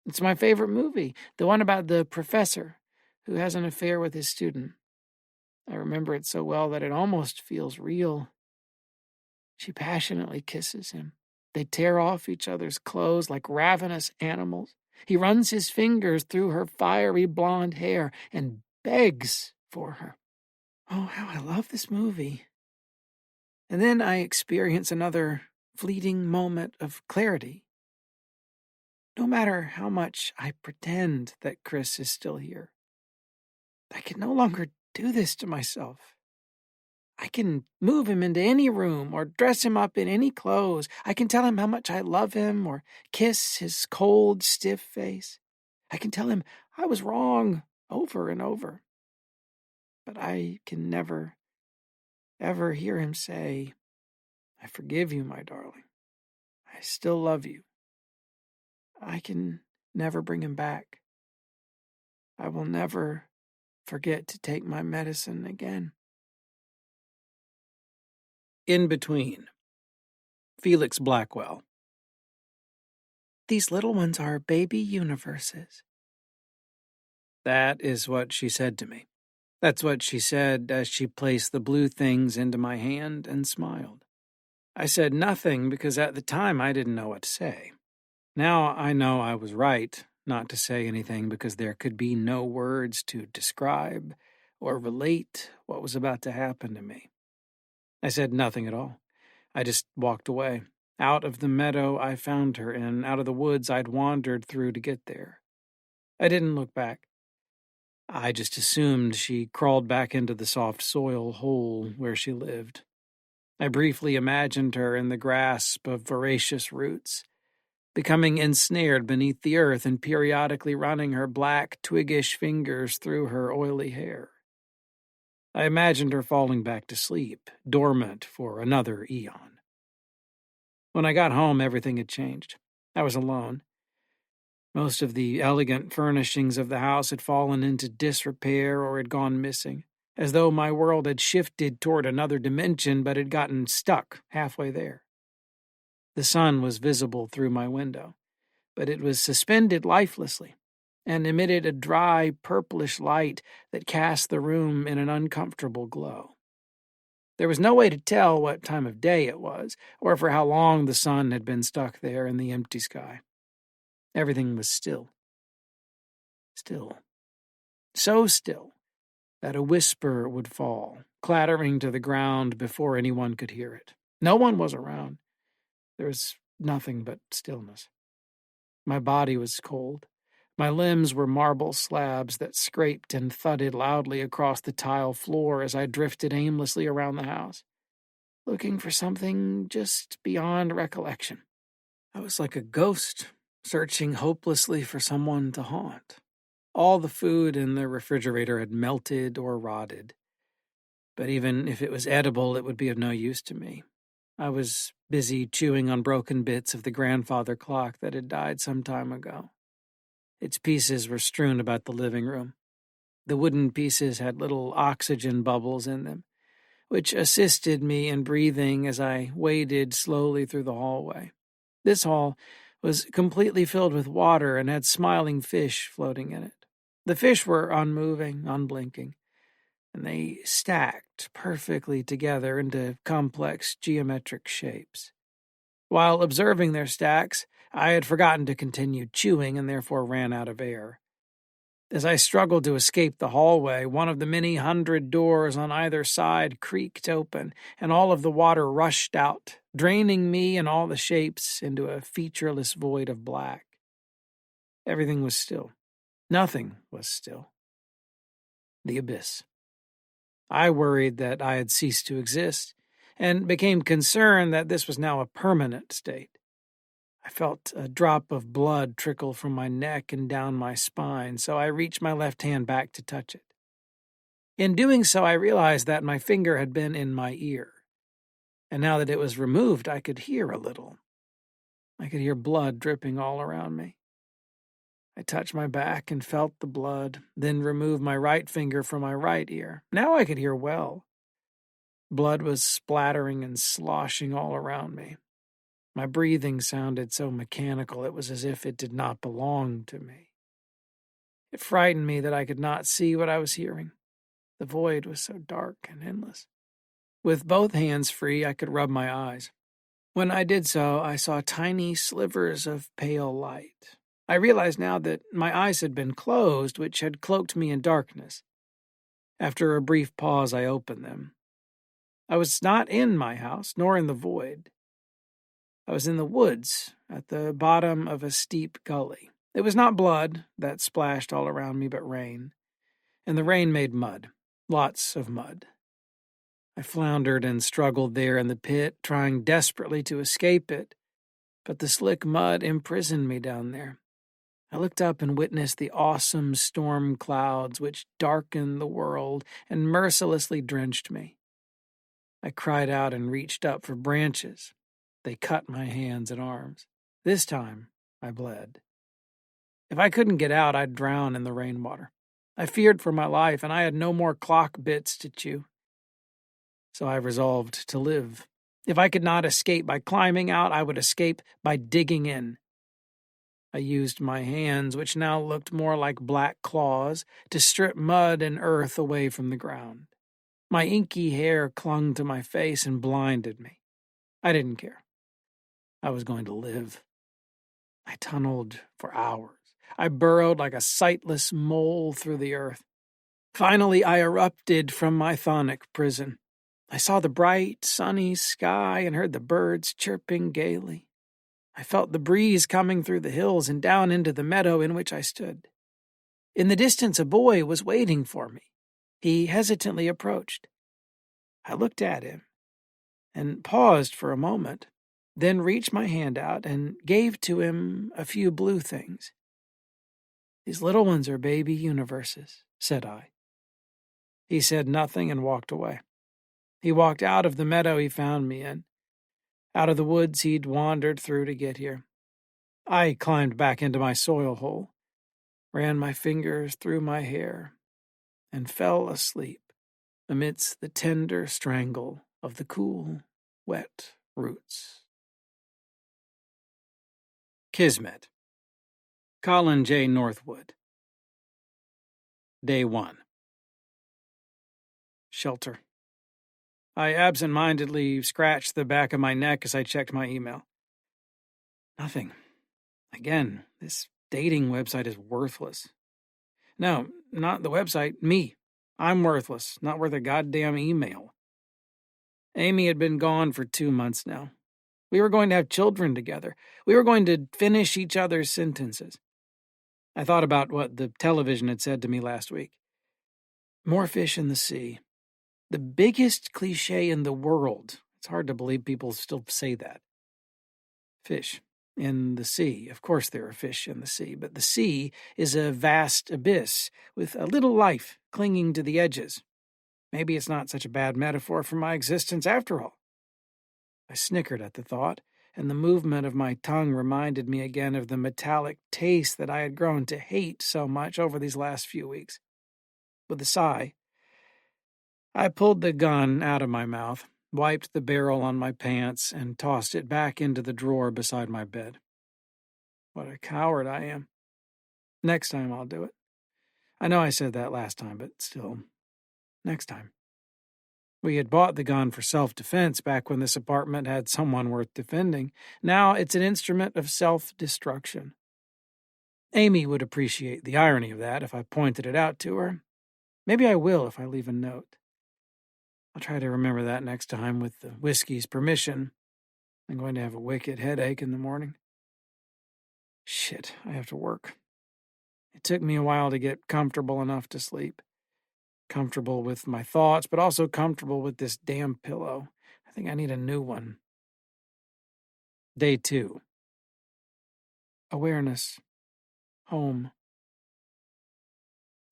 It's my favorite movie, the one about the professor who has an affair with his student. I remember it so well that it almost feels real. She passionately kisses him. They tear off each other's clothes like ravenous animals. He runs his fingers through her fiery blonde hair and begs for her. Oh, how I love this movie. And then I experience another fleeting moment of clarity. No matter how much I pretend that Chris is still here, I can no longer do this to myself. I can move him into any room or dress him up in any clothes. I can tell him how much I love him or kiss his cold, stiff face. I can tell him I was wrong over and over. But I can never, ever hear him say, "I forgive you, my darling. I still love you." I can never bring him back. I will never forget to take my medicine again. In Between. Felix Blackwell. These little ones are baby universes. That is what she said to me. That's what she said as she placed the blue things into my hand and smiled. I said nothing because at the time I didn't know what to say. Now I know I was right not to say anything because there could be no words to describe or relate what was about to happen to me. I said nothing at all. I just walked away, out of the meadow I found her in, out of the woods I'd wandered through to get there. I didn't look back. I just assumed she crawled back into the soft soil hole where she lived. I briefly imagined her in the grasp of voracious roots, becoming ensnared beneath the earth and periodically running her black, twiggish fingers through her oily hair. I imagined her falling back to sleep, dormant for another eon. When I got home, everything had changed. I was alone. Most of the elegant furnishings of the house had fallen into disrepair or had gone missing, as though my world had shifted toward another dimension but had gotten stuck halfway there. The sun was visible through my window, but it was suspended lifelessly and emitted a dry, purplish light that cast the room in an uncomfortable glow. There was no way to tell what time of day it was, or for how long the sun had been stuck there in the empty sky. Everything was still. Still. So still that a whisper would fall, clattering to the ground before anyone could hear it. No one was around. There was nothing but stillness. My body was cold. My limbs were marble slabs that scraped and thudded loudly across the tile floor as I drifted aimlessly around the house, looking for something just beyond recollection. I was like a ghost, searching hopelessly for someone to haunt. All the food in the refrigerator had melted or rotted, but even if it was edible, it would be of no use to me. I was busy chewing on broken bits of the grandfather clock that had died some time ago. Its pieces were strewn about the living room. The wooden pieces had little oxygen bubbles in them, which assisted me in breathing as I waded slowly through the hallway. This hall was completely filled with water and had smiling fish floating in it. The fish were unmoving, unblinking, and they stacked perfectly together into complex geometric shapes. While observing their stacks, I had forgotten to continue chewing and therefore ran out of air. As I struggled to escape the hallway, one of the many hundred doors on either side creaked open, and all of the water rushed out, draining me and all the shapes into a featureless void of black. Everything was still. Nothing was still. The abyss. I worried that I had ceased to exist, and became concerned that this was now a permanent state. I felt a drop of blood trickle from my neck and down my spine, so I reached my left hand back to touch it. In doing so, I realized that my finger had been in my ear, and now that it was removed, I could hear a little. I could hear blood dripping all around me. I touched my back and felt the blood, then removed my right finger from my right ear. Now I could hear well. Blood was splattering and sloshing all around me. My breathing sounded so mechanical it was as if it did not belong to me. It frightened me that I could not see what I was hearing. The void was so dark and endless. With both hands free, I could rub my eyes. When I did so, I saw tiny slivers of pale light. I realized now that my eyes had been closed, which had cloaked me in darkness. After a brief pause, I opened them. I was not in my house, nor in the void. I was in the woods, at the bottom of a steep gully. It was not blood that splashed all around me, but rain. And the rain made mud. Lots of mud. I floundered and struggled there in the pit, trying desperately to escape it, but the slick mud imprisoned me down there. I looked up and witnessed the awesome storm clouds which darkened the world and mercilessly drenched me. I cried out and reached up for branches. They cut my hands and arms. This time, I bled. If I couldn't get out, I'd drown in the rainwater. I feared for my life, and I had no more clock bits to chew. So I resolved to live. If I could not escape by climbing out, I would escape by digging in. I used my hands, which now looked more like black claws, to strip mud and earth away from the ground. My inky hair clung to my face and blinded me. I didn't care. I was going to live. I tunneled for hours. I burrowed like a sightless mole through the earth. Finally, I erupted from my chthonic prison. I saw the bright, sunny sky and heard the birds chirping gaily. I felt the breeze coming through the hills and down into the meadow in which I stood. In the distance, a boy was waiting for me. He hesitantly approached. I looked at him and paused for a moment, then reached my hand out and gave to him a few blue things. "These little ones are baby universes," said I. He said nothing and walked away. He walked out of the meadow he found me in, out of the woods he'd wandered through to get here. I climbed back into my soil hole, ran my fingers through my hair, and fell asleep amidst the tender strangle of the cool, wet roots. Kismet. Colin J. Northwood. Day 1. Shelter. I absent-mindedly scratched the back of my neck as I checked my email. Nothing. Again, this dating website is worthless. No, not the website, me. I'm worthless, not worth a goddamn email. Amy had been gone for 2 months now. We were going to have children together. We were going to finish each other's sentences. I thought about what the television had said to me last week. More fish in the sea. The biggest cliche in the world. It's hard to believe people still say that. Fish in the sea. Of course there are fish in the sea, but the sea is a vast abyss with a little life clinging to the edges. Maybe it's not such a bad metaphor for my existence after all. I snickered at the thought, and the movement of my tongue reminded me again of the metallic taste that I had grown to hate so much over these last few weeks. With a sigh, I pulled the gun out of my mouth, wiped the barrel on my pants, and tossed it back into the drawer beside my bed. What a coward I am. Next time I'll do it. I know I said that last time, but still, next time. We had bought the gun for self-defense back when this apartment had someone worth defending. Now it's an instrument of self-destruction. Amy would appreciate the irony of that if I pointed it out to her. Maybe I will if I leave a note. I'll try to remember that next time with the whiskey's permission. I'm going to have a wicked headache in the morning. Shit, I have to work. It took me a while to get comfortable enough to sleep. Comfortable with my thoughts, but also comfortable with this damn pillow. I think I need a new one. Day 2. Awareness. Home.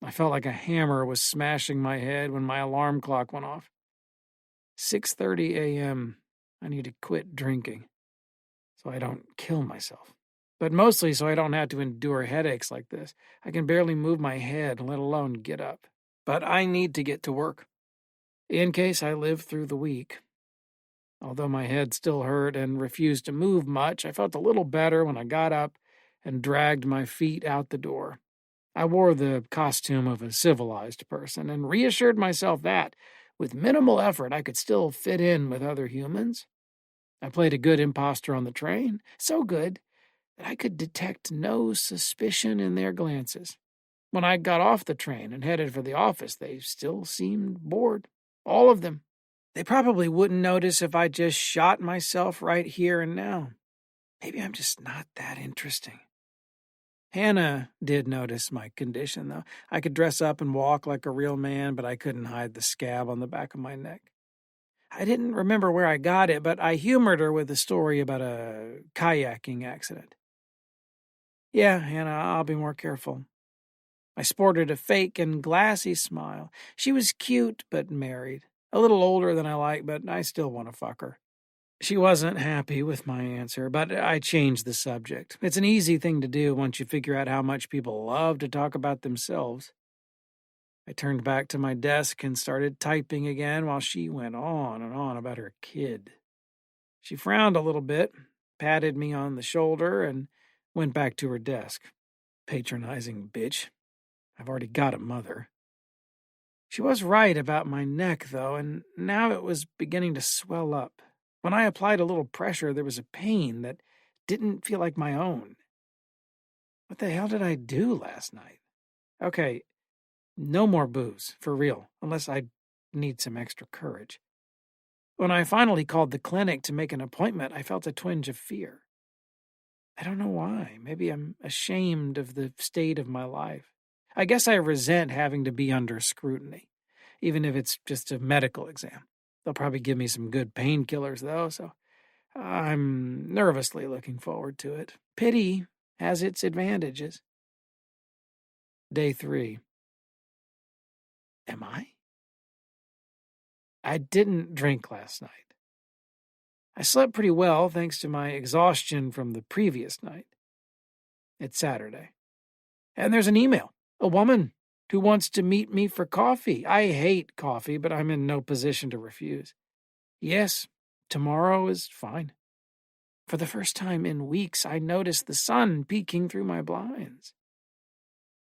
I felt like a hammer was smashing my head when my alarm clock went off. 6:30 a.m. I need to quit drinking so I don't kill myself. But mostly so I don't have to endure headaches like this. I can barely move my head, let alone get up. But I need to get to work, in case I live through the week. Although my head still hurt and refused to move much, I felt a little better when I got up and dragged my feet out the door. I wore the costume of a civilized person and reassured myself that, with minimal effort, I could still fit in with other humans. I played a good imposter on the train, so good that I could detect no suspicion in their glances. When I got off the train and headed for the office, they still seemed bored. All of them. They probably wouldn't notice if I just shot myself right here and now. Maybe I'm just not that interesting. Hannah did notice my condition, though. I could dress up and walk like a real man, but I couldn't hide the scab on the back of my neck. I didn't remember where I got it, but I humored her with a story about a kayaking accident. Yeah, Hannah, I'll be more careful. I sported a fake and glassy smile. She was cute, but married. A little older than I like, but I still want to fuck her. She wasn't happy with my answer, but I changed the subject. It's an easy thing to do once you figure out how much people love to talk about themselves. I turned back to my desk and started typing again while she went on and on about her kid. She frowned a little bit, patted me on the shoulder, and went back to her desk. Patronizing bitch. I've already got a mother. She was right about my neck, though, and now it was beginning to swell up. When I applied a little pressure, there was a pain that didn't feel like my own. What the hell did I do last night? Okay, no more booze, for real, unless I need some extra courage. When I finally called the clinic to make an appointment, I felt a twinge of fear. I don't know why. Maybe I'm ashamed of the state of my life. I guess I resent having to be under scrutiny, even if it's just a medical exam. They'll probably give me some good painkillers, though, so I'm nervously looking forward to it. Pity has its advantages. Day 3. Am I? I didn't drink last night. I slept pretty well thanks to my exhaustion from the previous night. It's Saturday. And there's an email. A woman who wants to meet me for coffee. I hate coffee, but I'm in no position to refuse. Yes, tomorrow is fine. For the first time in weeks, I noticed the sun peeking through my blinds.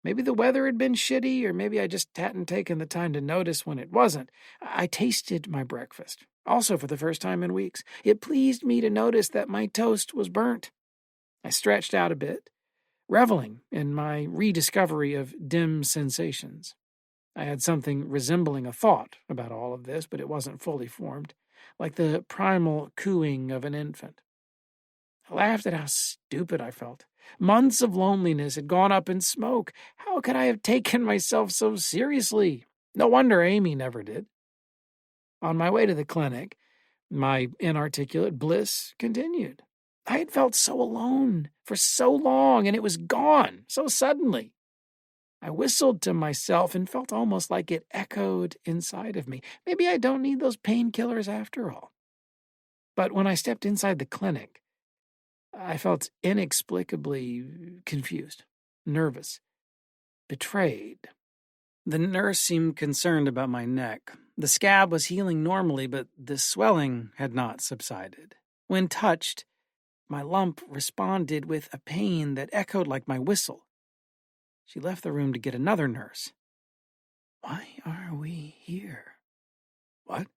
Maybe the weather had been shitty, or maybe I just hadn't taken the time to notice when it wasn't. I tasted my breakfast, also for the first time in weeks. It pleased me to notice that my toast was burnt. I stretched out a bit, reveling in my rediscovery of dim sensations. I had something resembling a thought about all of this, but it wasn't fully formed, like the primal cooing of an infant. I laughed at how stupid I felt. Months of loneliness had gone up in smoke. How could I have taken myself so seriously? No wonder Amy never did. On my way to the clinic, my inarticulate bliss continued. I had felt so alone for so long, and it was gone so suddenly. I whistled to myself and felt almost like it echoed inside of me. Maybe I don't need those painkillers after all. But when I stepped inside the clinic, I felt inexplicably confused, nervous, betrayed. The nurse seemed concerned about my neck. The scab was healing normally, but the swelling had not subsided. When touched, my lump responded with a pain that echoed like my whistle. She left the room to get another nurse. Why are we here? What?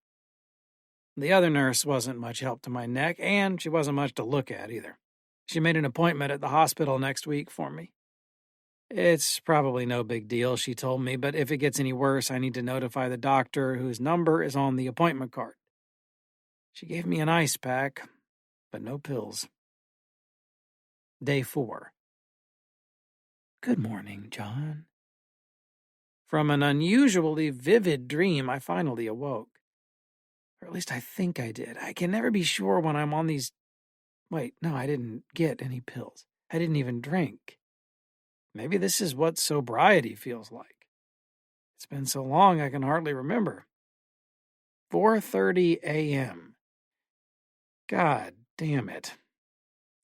The other nurse wasn't much help to my neck, and she wasn't much to look at either. She made an appointment at the hospital next week for me. It's probably no big deal, she told me, but if it gets any worse, I need to notify the doctor whose number is on the appointment card. She gave me an ice pack, but no pills. Day 4. Good morning, John. From an unusually vivid dream, I finally awoke. Or at least I think I did. I can never be sure when I'm on these... Wait, no, I didn't get any pills. I didn't even drink. Maybe this is what sobriety feels like. It's been so long I can hardly remember. 4:30 a.m. God damn it.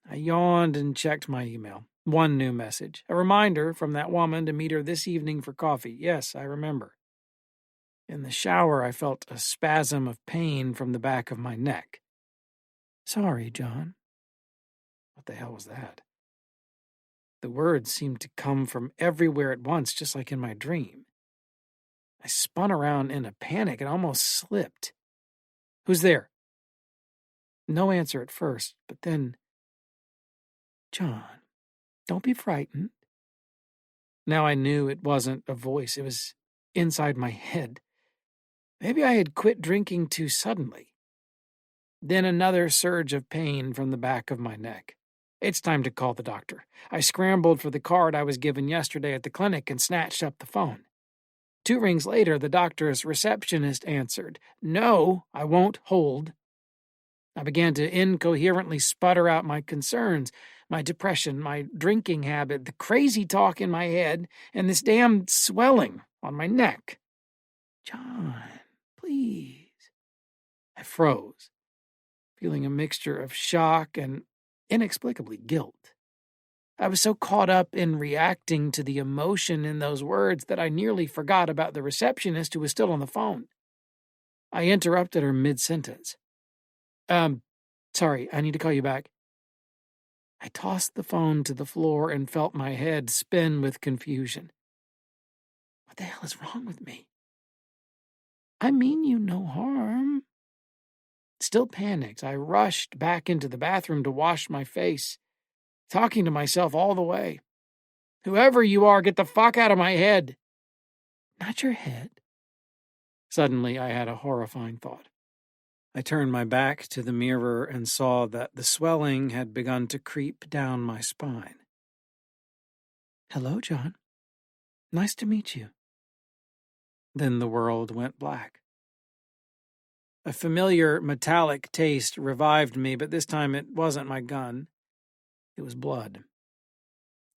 I yawned and checked my email. One new message. A reminder from that woman to meet her this evening for coffee. Yes, I remember. In the shower, I felt a spasm of pain from the back of my neck. Sorry, John. What the hell was that? The words seemed to come from everywhere at once, just like in my dream. I spun around in a panic and almost slipped. Who's there? No answer at first, but then... John, don't be frightened. Now I knew it wasn't a voice. It was inside my head. Maybe I had quit drinking too suddenly. Then another surge of pain from the back of my neck. It's time to call the doctor. I scrambled for the card I was given yesterday at the clinic and snatched up the phone. 2 rings later, the doctor's receptionist answered. No, I won't hold. I began to incoherently sputter out my concerns, my depression, my drinking habit, the crazy talk in my head, and this damn swelling on my neck. John, please. I froze, feeling a mixture of shock and inexplicably guilt. I was so caught up in reacting to the emotion in those words that I nearly forgot about the receptionist who was still on the phone. I interrupted her mid-sentence. Sorry, I need to call you back. I tossed the phone to the floor and felt my head spin with confusion. What the hell is wrong with me? I mean you no harm. Still panicked, I rushed back into the bathroom to wash my face, talking to myself all the way. Whoever you are, get the fuck out of my head. Not your head. Suddenly, I had a horrifying thought. I turned my back to the mirror and saw that the swelling had begun to creep down my spine. Hello, John. Nice to meet you. Then the world went black. A familiar metallic taste revived me, but this time it wasn't my gun. It was blood.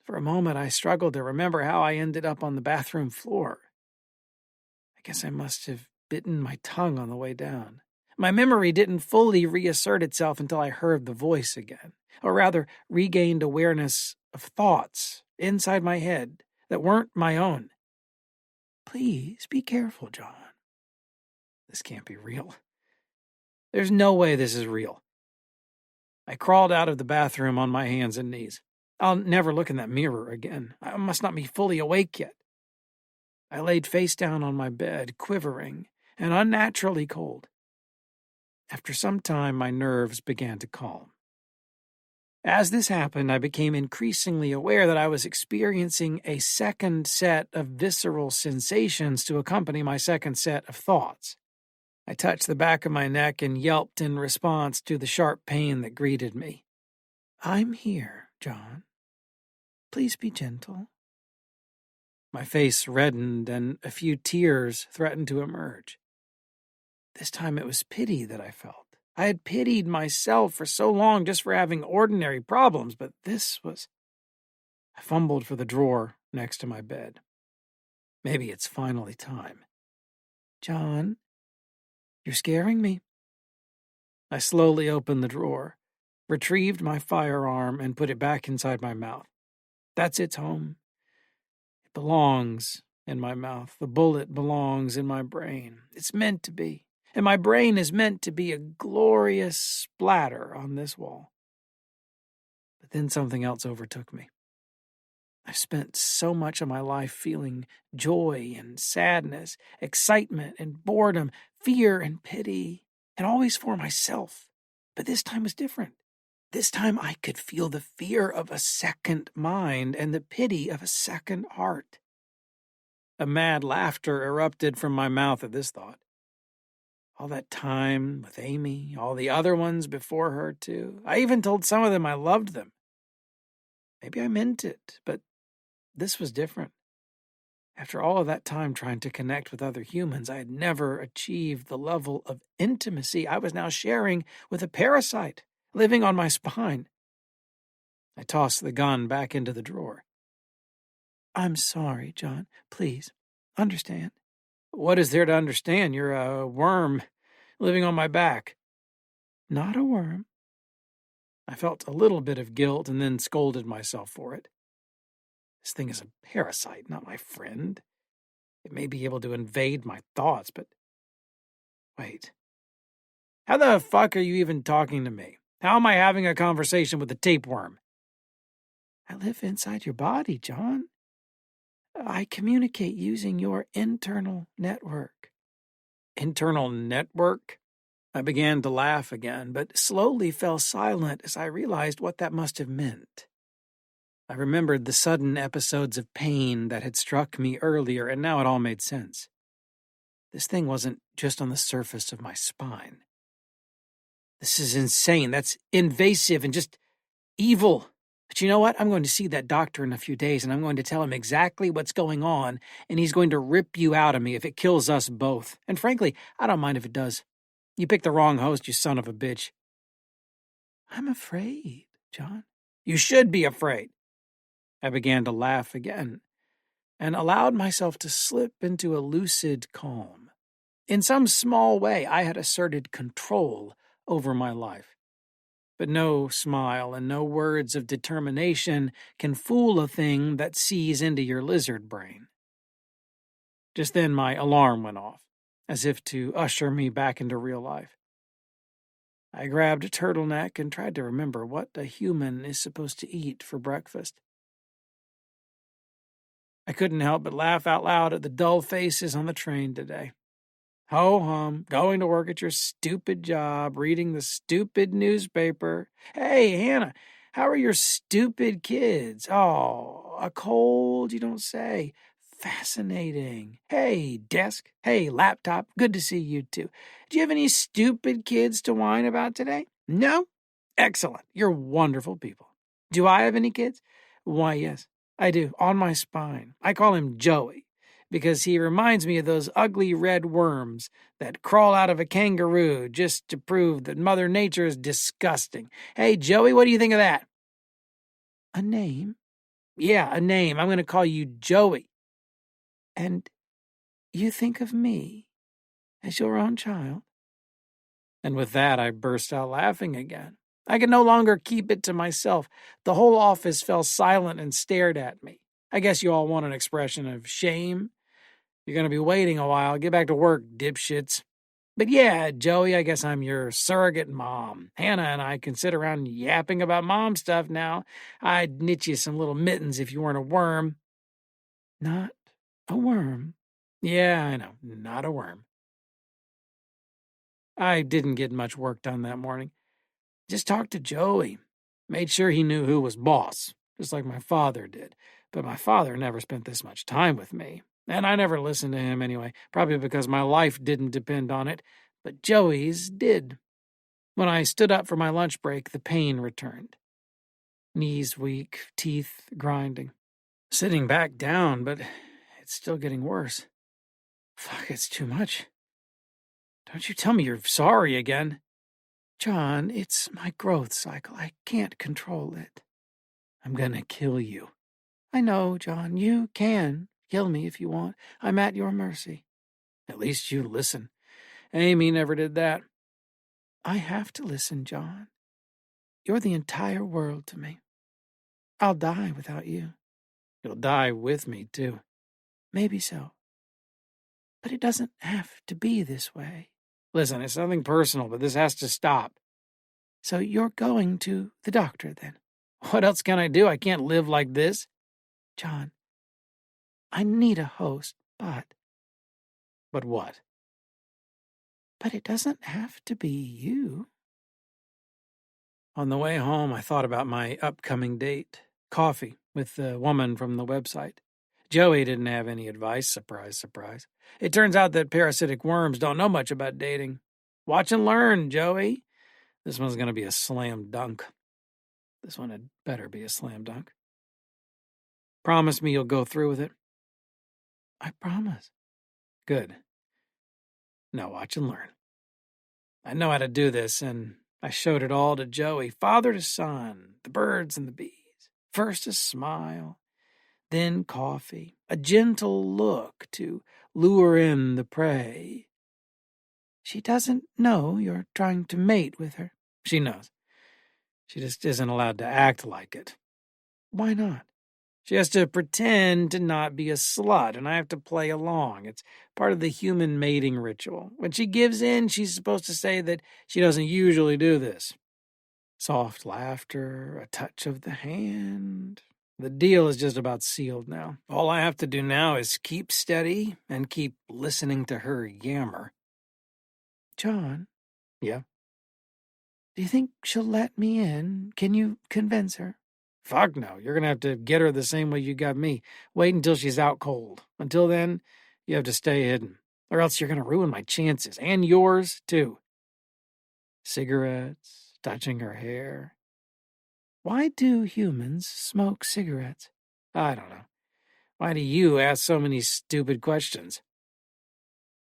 For a moment, I struggled to remember how I ended up on the bathroom floor. I guess I must have bitten my tongue on the way down. My memory didn't fully reassert itself until I heard the voice again, or rather regained awareness of thoughts inside my head that weren't my own. Please be careful, John. This can't be real. There's no way this is real. I crawled out of the bathroom on my hands and knees. I'll never look in that mirror again. I must not be fully awake yet. I laid face down on my bed, quivering and unnaturally cold. After some time, my nerves began to calm. As this happened, I became increasingly aware that I was experiencing a second set of visceral sensations to accompany my second set of thoughts. I touched the back of my neck and yelped in response to the sharp pain that greeted me. "I'm here, John. Please be gentle." My face reddened and a few tears threatened to emerge. This time it was pity that I felt. I had pitied myself for so long just for having ordinary problems, but this was... I fumbled for the drawer next to my bed. Maybe it's finally time. "John, you're scaring me." I slowly opened the drawer, retrieved my firearm, and put it back inside my mouth. That's its home. It belongs in my mouth. The bullet belongs in my brain. It's meant to be. And my brain is meant to be a glorious splatter on this wall. But then something else overtook me. I've spent so much of my life feeling joy and sadness, excitement and boredom, fear and pity, and always for myself. But this time was different. This time I could feel the fear of a second mind and the pity of a second heart. A mad laughter erupted from my mouth at this thought. All that time with Amy, all the other ones before her, too. I even told some of them I loved them. Maybe I meant it, but this was different. After all of that time trying to connect with other humans, I had never achieved the level of intimacy I was now sharing with a parasite living on my spine. I tossed the gun back into the drawer. "I'm sorry, John. Please, understand." "What is there to understand? You're a worm living on my back." "Not a worm." I felt a little bit of guilt and then scolded myself for it. This thing is a parasite, not my friend. It may be able to invade my thoughts, but... Wait. How the fuck are you even talking to me? How am I having a conversation with a tapeworm? I live inside your body, John. I communicate using your internal network. Internal network? I began to laugh again, but slowly fell silent as I realized what that must have meant. I remembered the sudden episodes of pain that had struck me earlier, and now it all made sense. This thing wasn't just on the surface of my spine. This is insane. That's invasive and just evil. But you know what? I'm going to see that doctor in a few days, and I'm going to tell him exactly what's going on, and he's going to rip you out of me if it kills us both. And frankly, I don't mind if it does. You picked the wrong host, you son of a bitch. I'm afraid, John. You should be afraid. I began to laugh again and allowed myself to slip into a lucid calm. In some small way, I had asserted control over my life. But no smile and no words of determination can fool a thing that sees into your lizard brain. Just then my alarm went off, as if to usher me back into real life. I grabbed a turtleneck and tried to remember what a human is supposed to eat for breakfast. I couldn't help but laugh out loud at the dull faces on the train today. Ho-hum, going to work at your stupid job, reading the stupid newspaper. Hey, Hannah, how are your stupid kids? Oh, a cold, you don't say. Fascinating. Hey, desk. Hey, laptop. Good to see you too. Do you have any stupid kids to whine about today? No? Excellent. You're wonderful people. Do I have any kids? Why, yes, I do. On my spine. I call him Joey, because he reminds me of those ugly red worms that crawl out of a kangaroo just to prove that Mother Nature is disgusting. Hey, Joey, what do you think of that? A name? Yeah, a name. I'm going to call you Joey. And you think of me as your own child? And with that, I burst out laughing again. I could no longer keep it to myself. The whole office fell silent and stared at me. I guess you all want an expression of shame. You're going to be waiting a while. Get back to work, dipshits. But yeah, Joey, I guess I'm your surrogate mom. Hannah and I can sit around yapping about mom stuff now. I'd knit you some little mittens if you weren't a worm. Not a worm. Yeah, I know, not a worm. I didn't get much work done that morning. Just talked to Joey. Made sure he knew who was boss, just like my father did. But my father never spent this much time with me. And I never listened to him anyway, probably because my life didn't depend on it. But Joey's did. When I stood up for my lunch break, the pain returned. Knees weak, teeth grinding. Sitting back down, but it's still getting worse. Fuck, it's too much. Don't you tell me you're sorry again. John, it's my growth cycle. I can't control it. I'm gonna kill you. I know, John, you can kill me if you want. I'm at your mercy. At least you listen. Amy never did that. I have to listen, John. You're the entire world to me. I'll die without you. You'll die with me, too. Maybe so. But it doesn't have to be this way. Listen, it's nothing personal, but this has to stop. So you're going to the doctor, then? What else can I do? I can't live like this. John, I need a host, but... But what? But it doesn't have to be you. On the way home, I thought about my upcoming date. Coffee with the woman from the website. Joey didn't have any advice. Surprise, surprise. It turns out that parasitic worms don't know much about dating. Watch and learn, Joey. This one's going to be a slam dunk. This one had better be a slam dunk. Promise me you'll go through with it. I promise. Good. Now watch and learn. I know how to do this, and I showed it all to Joey, father to son, the birds and the bees. First a smile, then coffee, a gentle look to lure in the prey. She doesn't know you're trying to mate with her. She knows. She just isn't allowed to act like it. Why not? She has to pretend to not be a slut, and I have to play along. It's part of the human mating ritual. When she gives in, she's supposed to say that she doesn't usually do this. Soft laughter, a touch of the hand. The deal is just about sealed now. All I have to do now is keep steady and keep listening to her yammer. John? Yeah? Do you think she'll let me in? Can you convince her? Fuck no. You're going to have to get her the same way you got me. Wait until she's out cold. Until then, you have to stay hidden. Or else you're going to ruin my chances. And yours, too. Cigarettes, touching her hair. Why do humans smoke cigarettes? I don't know. Why do you ask so many stupid questions?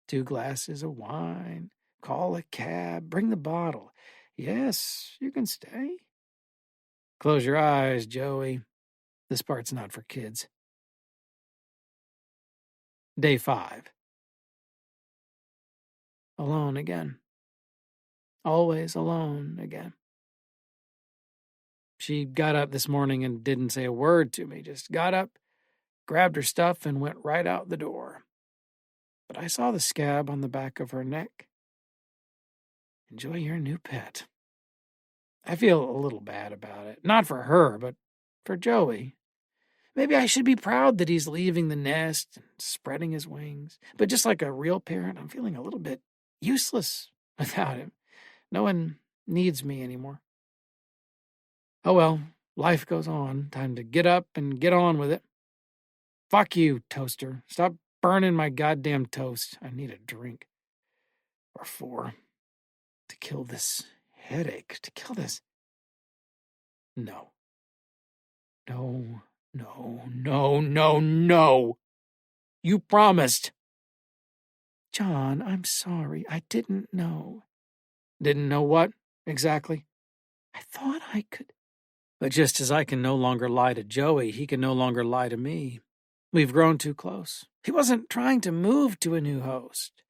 2 glasses of wine. Call a cab. Bring the bottle. Yes, you can stay. Close your eyes, Joey. This part's not for kids. Day 5. Alone again. Always alone again. She got up this morning and didn't say a word to me, just got up, grabbed her stuff, and went right out the door. But I saw the scab on the back of her neck. Enjoy your new pet. I feel a little bad about it. Not for her, but for Joey. Maybe I should be proud that he's leaving the nest and spreading his wings. But just like a real parent, I'm feeling a little bit useless without him. No one needs me anymore. Oh well, life goes on. Time to get up and get on with it. Fuck you, toaster. Stop burning my goddamn toast. I need a drink. Or 4. To kill this headache. To kill this. No. No, no, no, no, no. You promised. John, I'm sorry. I didn't know. Didn't know what, exactly? I thought I could. But just as I can no longer lie to Joey, he can no longer lie to me. We've grown too close. He wasn't trying to move to a new host.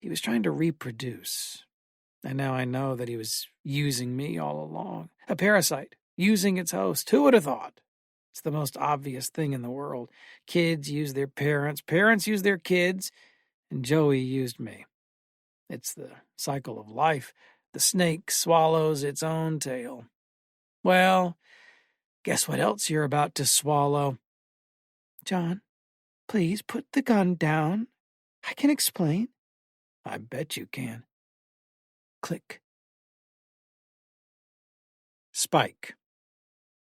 He was trying to reproduce. And now I know that he was using me all along. A parasite, using its host. Who would have thought? It's the most obvious thing in the world. Kids use their parents, parents use their kids, and Joey used me. It's the cycle of life. The snake swallows its own tail. Well, guess what else you're about to swallow? John, please put the gun down. I can explain. I bet you can. Click. Spike.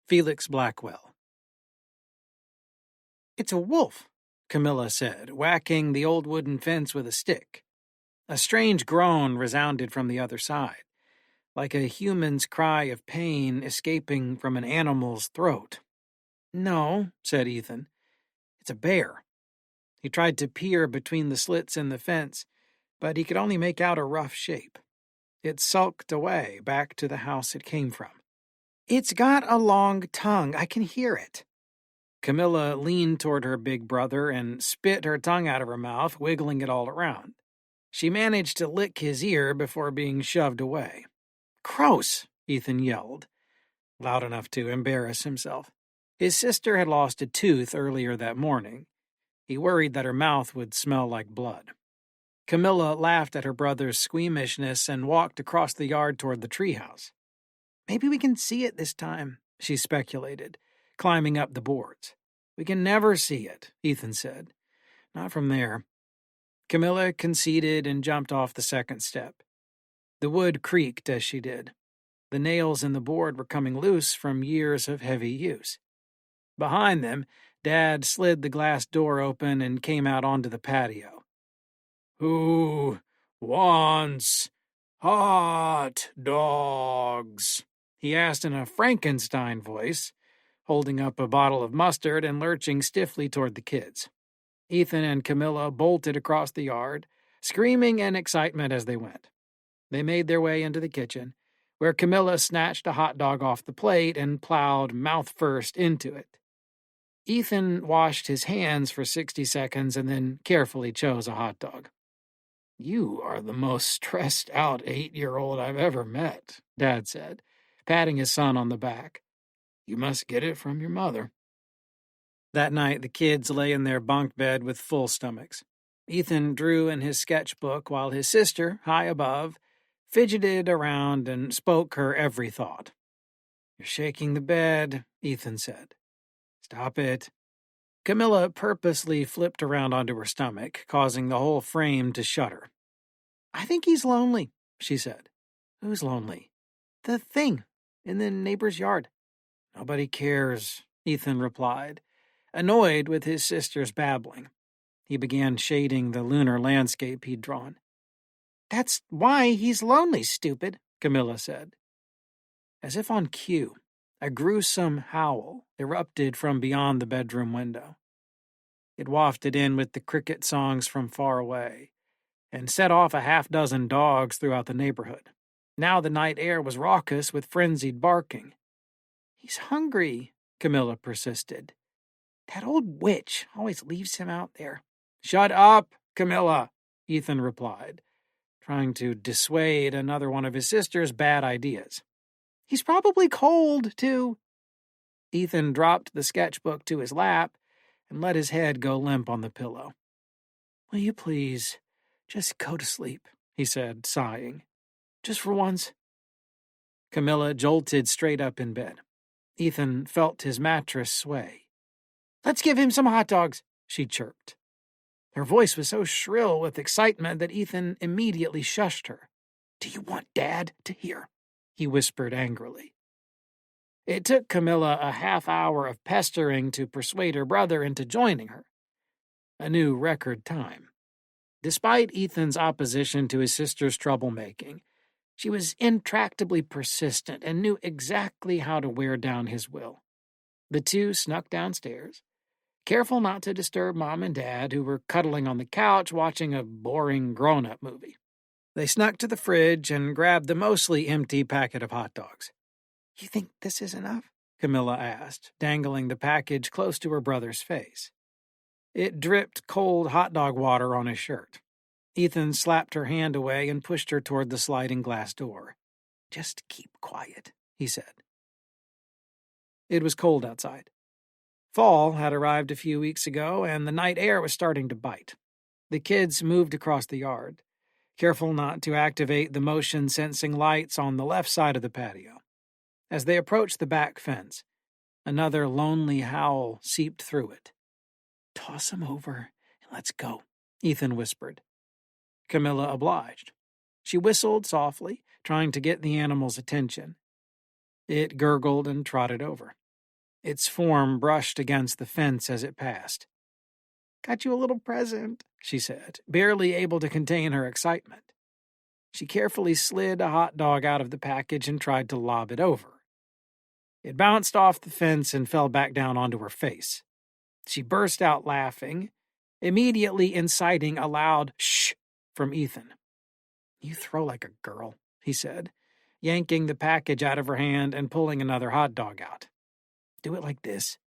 Felix Blackwell. "It's a wolf," Camilla said, whacking the old wooden fence with a stick. A strange groan resounded from the other side, like a human's cry of pain escaping from an animal's throat. "No," said Ethan. "It's a bear." He tried to peer between the slits in the fence, but he could only make out a rough shape. It sulked away, back to the house it came from. "It's got a long tongue. I can hear it." Camilla leaned toward her big brother and spit her tongue out of her mouth, wiggling it all around. She managed to lick his ear before being shoved away. "Gross!" Ethan yelled, loud enough to embarrass himself. His sister had lost a tooth earlier that morning. He worried that her mouth would smell like blood. Camilla laughed at her brother's squeamishness and walked across the yard toward the treehouse. "Maybe we can see it this time," she speculated, climbing up the boards. "We can never see it," Ethan said. "Not from there." Camilla conceded and jumped off the second step. The wood creaked as she did. The nails in the board were coming loose from years of heavy use. Behind them, Dad slid the glass door open and came out onto the patio. "Who wants hot dogs?" he asked in a Frankenstein voice, holding up a bottle of mustard and lurching stiffly toward the kids. Ethan and Camilla bolted across the yard, screaming in excitement as they went. They made their way into the kitchen, where Camilla snatched a hot dog off the plate and plowed mouth first into it. Ethan washed his hands for 60 seconds and then carefully chose a hot dog. "You are the most stressed-out 8-year-old I've ever met," Dad said, patting his son on the back. "You must get it from your mother." That night, the kids lay in their bunk bed with full stomachs. Ethan drew in his sketchbook while his sister, high above, fidgeted around and spoke her every thought. "You're shaking the bed," Ethan said. "Stop it." Camilla purposely flipped around onto her stomach, causing the whole frame to shudder. "I think he's lonely," she said. "Who's lonely?" "The thing in the neighbor's yard." "Nobody cares," Ethan replied, annoyed with his sister's babbling. He began shading the lunar landscape he'd drawn. "That's why he's lonely, stupid," Camilla said. As if on cue, a gruesome howl erupted from beyond the bedroom window. It wafted in with the cricket songs from far away and set off a half-dozen dogs throughout the neighborhood. Now the night air was raucous with frenzied barking. "He's hungry," Camilla persisted. "That old witch always leaves him out there." "Shut up, Camilla," Ethan replied, trying to dissuade another one of his sister's bad ideas. "He's probably cold, too." Ethan dropped the sketchbook to his lap and let his head go limp on the pillow. "Will you please just go to sleep?" he said, sighing. "Just for once." Camilla jolted straight up in bed. Ethan felt his mattress sway. "Let's give him some hot dogs," she chirped. Her voice was so shrill with excitement that Ethan immediately shushed her. "Do you want Dad to hear?" he whispered angrily. It took Camilla a half hour of pestering to persuade her brother into joining her. A new record time. Despite Ethan's opposition to his sister's troublemaking, she was intractably persistent and knew exactly how to wear down his will. The two snuck downstairs, careful not to disturb Mom and Dad, who were cuddling on the couch watching a boring grown-up movie. They snuck to the fridge and grabbed the mostly empty packet of hot dogs. "You think this is enough?" Camilla asked, dangling the package close to her brother's face. It dripped cold hot dog water on his shirt. Ethan slapped her hand away and pushed her toward the sliding glass door. "Just keep quiet," he said. It was cold outside. Fall had arrived a few weeks ago, and the night air was starting to bite. The kids moved across the yard, careful not to activate the motion-sensing lights on the left side of the patio. As they approached the back fence, another lonely howl seeped through it. "Toss him over and let's go," Ethan whispered. Camilla obliged. She whistled softly, trying to get the animal's attention. It gurgled and trotted over. Its form brushed against the fence as it passed. "Got you a little present," she said, barely able to contain her excitement. She carefully slid a hot dog out of the package and tried to lob it over. It bounced off the fence and fell back down onto her face. She burst out laughing, immediately inciting a loud "shh" from Ethan. "You throw like a girl," he said, yanking the package out of her hand and pulling another hot dog out. "Do it like this."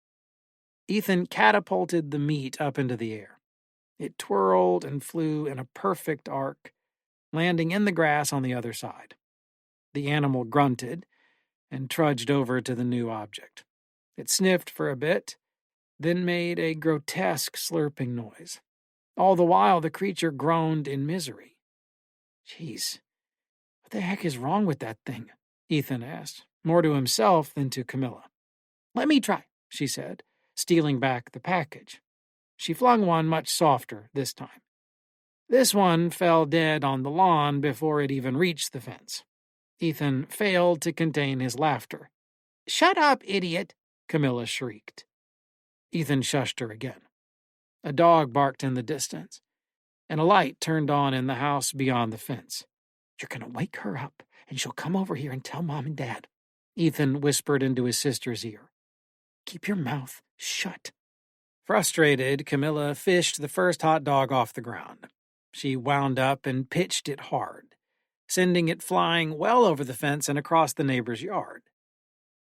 Ethan catapulted the meat up into the air. It twirled and flew in a perfect arc, landing in the grass on the other side. The animal grunted and trudged over to the new object. It sniffed for a bit, then made a grotesque slurping noise. All the while, the creature groaned in misery. "Jeez, what the heck is wrong with that thing?" Ethan asked, more to himself than to Camilla. "Let me try," she said, stealing back the package. She flung one much softer this time. This one fell dead on the lawn before it even reached the fence. Ethan failed to contain his laughter. "Shut up, idiot!" Camilla shrieked. Ethan shushed her again. A dog barked in the distance, and a light turned on in the house beyond the fence. "You're going to wake her up, and she'll come over here and tell Mom and Dad," Ethan whispered into his sister's ear. "Keep your mouth shut." Frustrated, Camilla fished the first hot dog off the ground. She wound up and pitched it hard, sending it flying well over the fence and across the neighbor's yard.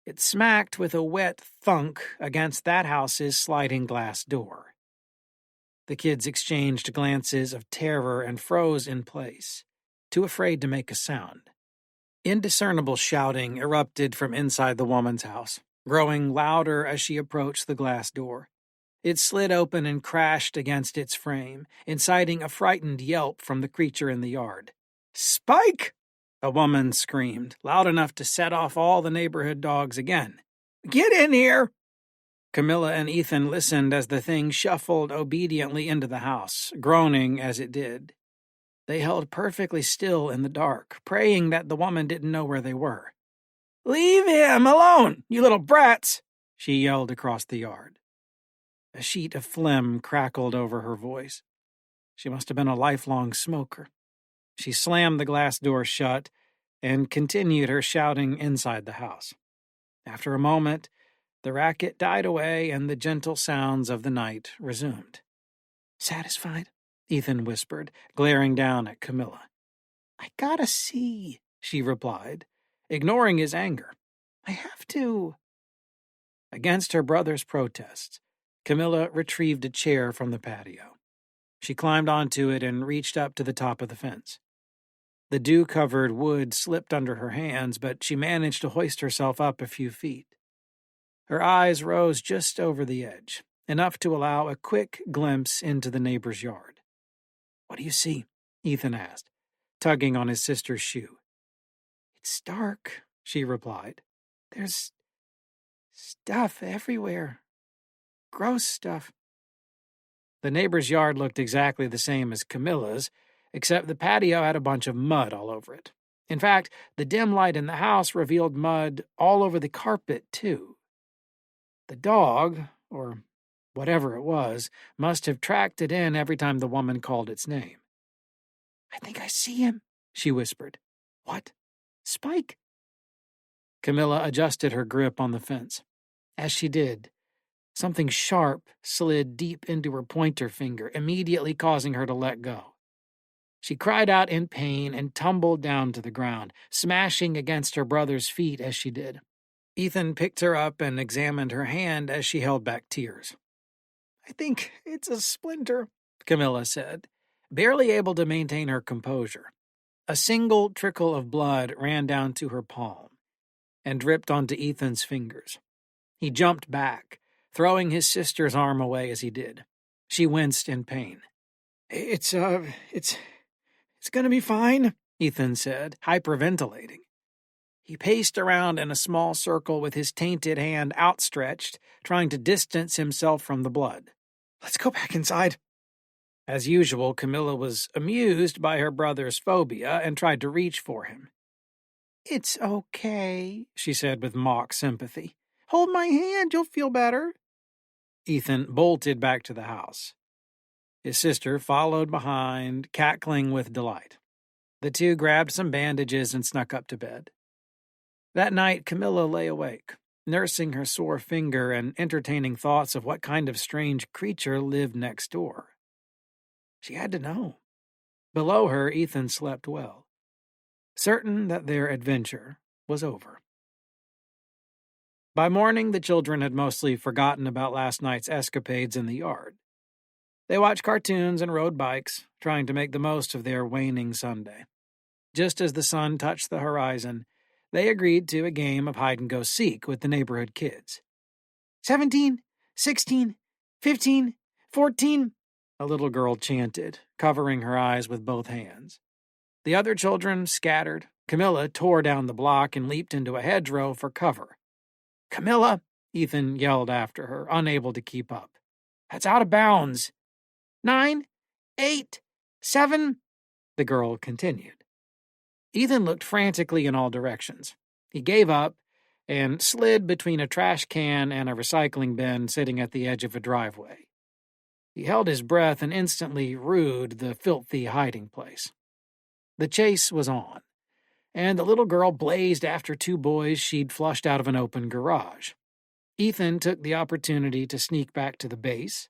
It smacked with a wet thunk against that house's sliding glass door. The kids exchanged glances of terror and froze in place, too afraid to make a sound. Indiscernible shouting erupted from inside the woman's house, growing louder as she approached the glass door. It slid open and crashed against its frame, inciting a frightened yelp from the creature in the yard. "Spike!" a woman screamed, loud enough to set off all the neighborhood dogs again. "Get in here!" Camilla and Ethan listened as the thing shuffled obediently into the house, groaning as it did. They held perfectly still in the dark, praying that the woman didn't know where they were. "Leave him alone, you little brats!" she yelled across the yard. A sheet of phlegm crackled over her voice. She must have been a lifelong smoker. She slammed the glass door shut and continued her shouting inside the house. After a moment, the racket died away and the gentle sounds of the night resumed. "Satisfied?" Ethan whispered, glaring down at Camilla. "I gotta see," she replied, ignoring his anger. "I have to." Against her brother's protests, Camilla retrieved a chair from the patio. She climbed onto it and reached up to the top of the fence. The dew-covered wood slipped under her hands, but she managed to hoist herself up a few feet. Her eyes rose just over the edge, enough to allow a quick glimpse into the neighbor's yard. "What do you see?" Ethan asked, tugging on his sister's shoe. "It's dark," she replied. "There's stuff everywhere. Gross stuff." The neighbor's yard looked exactly the same as Camilla's, except the patio had a bunch of mud all over it. In fact, the dim light in the house revealed mud all over the carpet, too. The dog, or whatever it was, must have tracked it in every time the woman called its name. "I think I see him," she whispered. "What? Spike?" Camilla adjusted her grip on the fence. As she did, something sharp slid deep into her pointer finger, immediately causing her to let go. She cried out in pain and tumbled down to the ground, smashing against her brother's feet as she did. Ethan picked her up and examined her hand as she held back tears. "I think it's a splinter," Camilla said, barely able to maintain her composure. A single trickle of blood ran down to her palm and dripped onto Ethan's fingers. He jumped back, throwing his sister's arm away as he did. She winced in pain. It's gonna be fine," Ethan said, hyperventilating. He paced around in a small circle with his tainted hand outstretched, trying to distance himself from the blood. "Let's go back inside." As usual, Camilla was amused by her brother's phobia and tried to reach for him. "It's okay," she said with mock sympathy. Hold my hand, you'll feel better." Ethan bolted back to the house. His sister followed behind, cackling with delight. The two grabbed some bandages and snuck up to bed. That night, Camilla lay awake, nursing her sore finger and entertaining thoughts of what kind of strange creature lived next door. She had to know. Below her, Ethan slept well, certain that their adventure was over. By morning, the children had mostly forgotten about last night's escapades in the yard. They watched cartoons and rode bikes, trying to make the most of their waning Sunday. Just as the sun touched the horizon, they agreed to a game of hide-and-go-seek with the neighborhood kids. 17, 16, 15, 14, a little girl chanted, covering her eyes with both hands. The other children scattered. Camilla tore down the block and leaped into a hedgerow for cover. "Camilla," Ethan yelled after her, unable to keep up. "That's out of bounds." 9, 8, 7, the girl continued. Ethan looked frantically in all directions. He gave up and slid between a trash can and a recycling bin sitting at the edge of a driveway. He held his breath and instantly rued the filthy hiding place. The chase was on, and the little girl blazed after two boys she'd flushed out of an open garage. Ethan took the opportunity to sneak back to the base,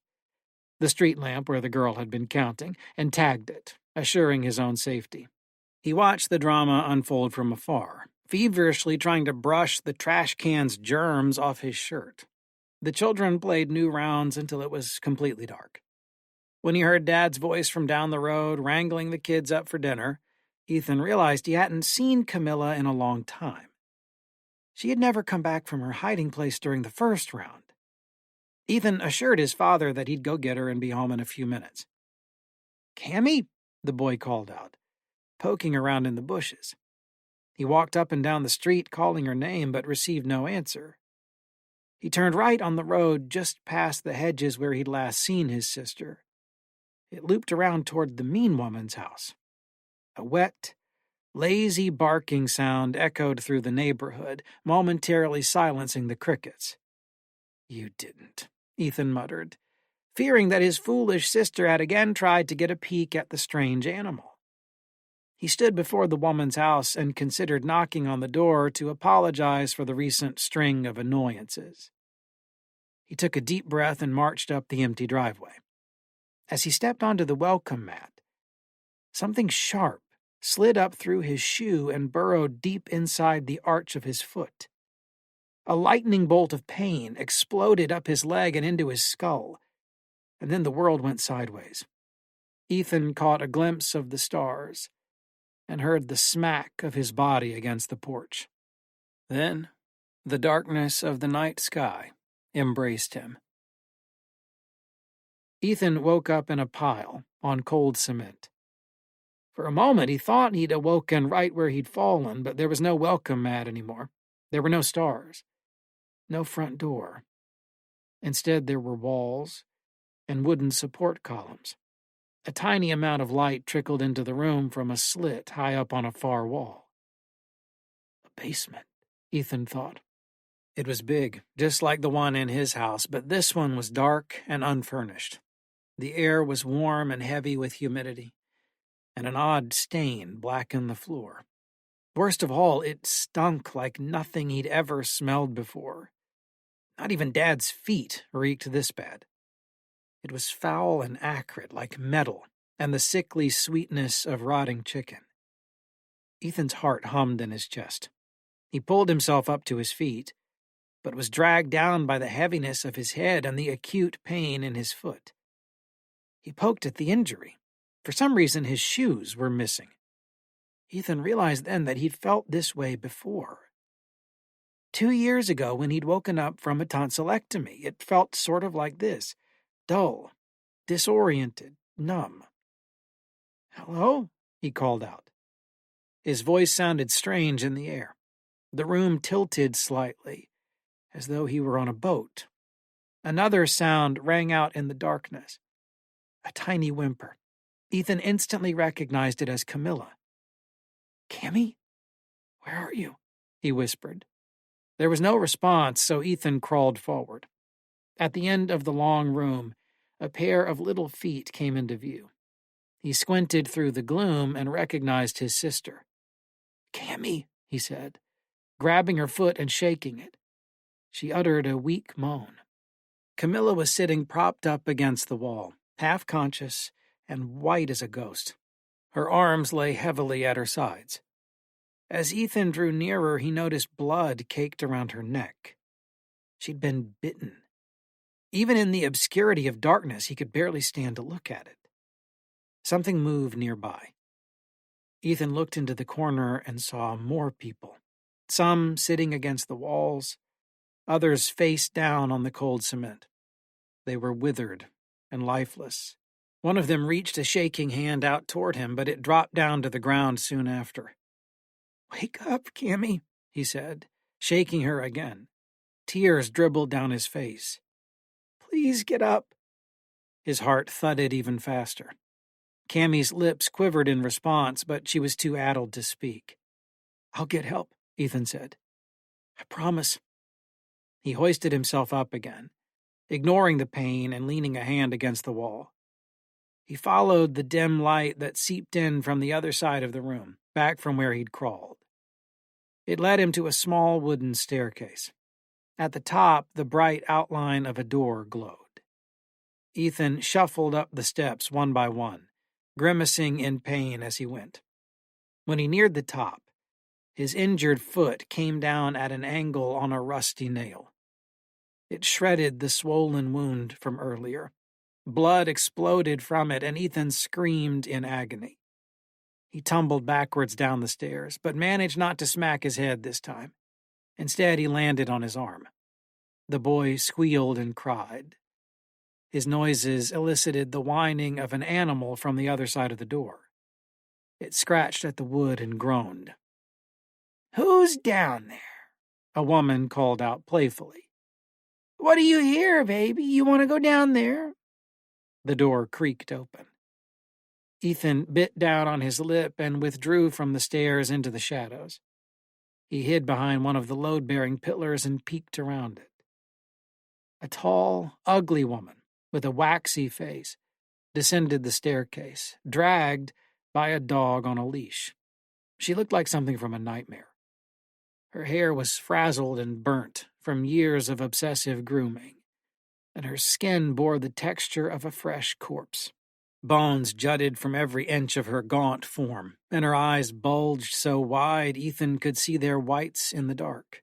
the street lamp where the girl had been counting, and tagged it, assuring his own safety. He watched the drama unfold from afar, feverishly trying to brush the trash can's germs off his shirt. The children played new rounds until it was completely dark. When he heard Dad's voice from down the road wrangling the kids up for dinner, Ethan realized he hadn't seen Camilla in a long time. She had never come back from her hiding place during the first round. Ethan assured his father that he'd go get her and be home in a few minutes. "Cammy," the boy called out, poking around in the bushes. He walked up and down the street calling her name but received no answer. He turned right on the road just past the hedges where he'd last seen his sister. It looped around toward the mean woman's house. A wet, lazy barking sound echoed through the neighborhood, momentarily silencing the crickets. "You didn't," Ethan muttered, fearing that his foolish sister had again tried to get a peek at the strange animal. He stood before the woman's house and considered knocking on the door to apologize for the recent string of annoyances. He took a deep breath and marched up the empty driveway. As he stepped onto the welcome mat, something sharp slid up through his shoe and burrowed deep inside the arch of his foot. A lightning bolt of pain exploded up his leg and into his skull, and then the world went sideways. Ethan caught a glimpse of the stars and heard the smack of his body against the porch. Then, the darkness of the night sky embraced him. Ethan woke up in a pile on cold cement. For a moment, he thought he'd awoken right where he'd fallen, but there was no welcome mat anymore. There were no stars, no front door. Instead, there were walls and wooden support columns. A tiny amount of light trickled into the room from a slit high up on a far wall. A basement, Ethan thought. It was big, just like the one in his house, but this one was dark and unfurnished. The air was warm and heavy with humidity, and an odd stain blackened the floor. Worst of all, it stunk like nothing he'd ever smelled before. Not even Dad's feet reeked this bad. It was foul and acrid, like metal, and the sickly sweetness of rotting chicken. Ethan's heart hummed in his chest. He pulled himself up to his feet, but was dragged down by the heaviness of his head and the acute pain in his foot. He poked at the injury. For some reason, his shoes were missing. Ethan realized then that he'd felt this way before. 2 years ago, when he'd woken up from a tonsillectomy, it felt sort of like this. Dull, disoriented, numb. "Hello?" he called out. His voice sounded strange in the air. The room tilted slightly, as though he were on a boat. Another sound rang out in the darkness. A tiny whimper. Ethan instantly recognized it as Camilla. "Cammy? Where are you?" he whispered. There was no response, so Ethan crawled forward. At the end of the long room, a pair of little feet came into view. He squinted through the gloom and recognized his sister. "Cammy," he said, grabbing her foot and shaking it. She uttered a weak moan. Camilla was sitting propped up against the wall, half conscious and white as a ghost. Her arms lay heavily at her sides. As Ethan drew nearer, he noticed blood caked around her neck. She'd been bitten. Even in the obscurity of darkness, he could barely stand to look at it. Something moved nearby. Ethan looked into the corner and saw more people, some sitting against the walls, others face down on the cold cement. They were withered and lifeless. One of them reached a shaking hand out toward him, but it dropped down to the ground soon after. "Wake up, Cammy," he said, shaking her again. Tears dribbled down his face. "Please get up." His heart thudded even faster. Cammy's lips quivered in response, but she was too addled to speak. "I'll get help," Ethan said. "I promise." He hoisted himself up again, ignoring the pain and leaning a hand against the wall. He followed the dim light that seeped in from the other side of the room, back from where he'd crawled. It led him to a small wooden staircase. At the top, the bright outline of a door glowed. Ethan shuffled up the steps one by one, grimacing in pain as he went. When he neared the top, his injured foot came down at an angle on a rusty nail. It shredded the swollen wound from earlier. Blood exploded from it, and Ethan screamed in agony. He tumbled backwards down the stairs, but managed not to smack his head this time. Instead, he landed on his arm. The boy squealed and cried. His noises elicited the whining of an animal from the other side of the door. It scratched at the wood and groaned. "Who's down there?" a woman called out playfully. "What do you hear, baby? You want to go down there?" The door creaked open. Ethan bit down on his lip and withdrew from the stairs into the shadows. He hid behind one of the load-bearing pillars and peeked around it. A tall, ugly woman with a waxy face descended the staircase, dragged by a dog on a leash. She looked like something from a nightmare. Her hair was frazzled and burnt from years of obsessive grooming, and her skin bore the texture of a fresh corpse. Bones jutted from every inch of her gaunt form, and her eyes bulged so wide Ethan could see their whites in the dark.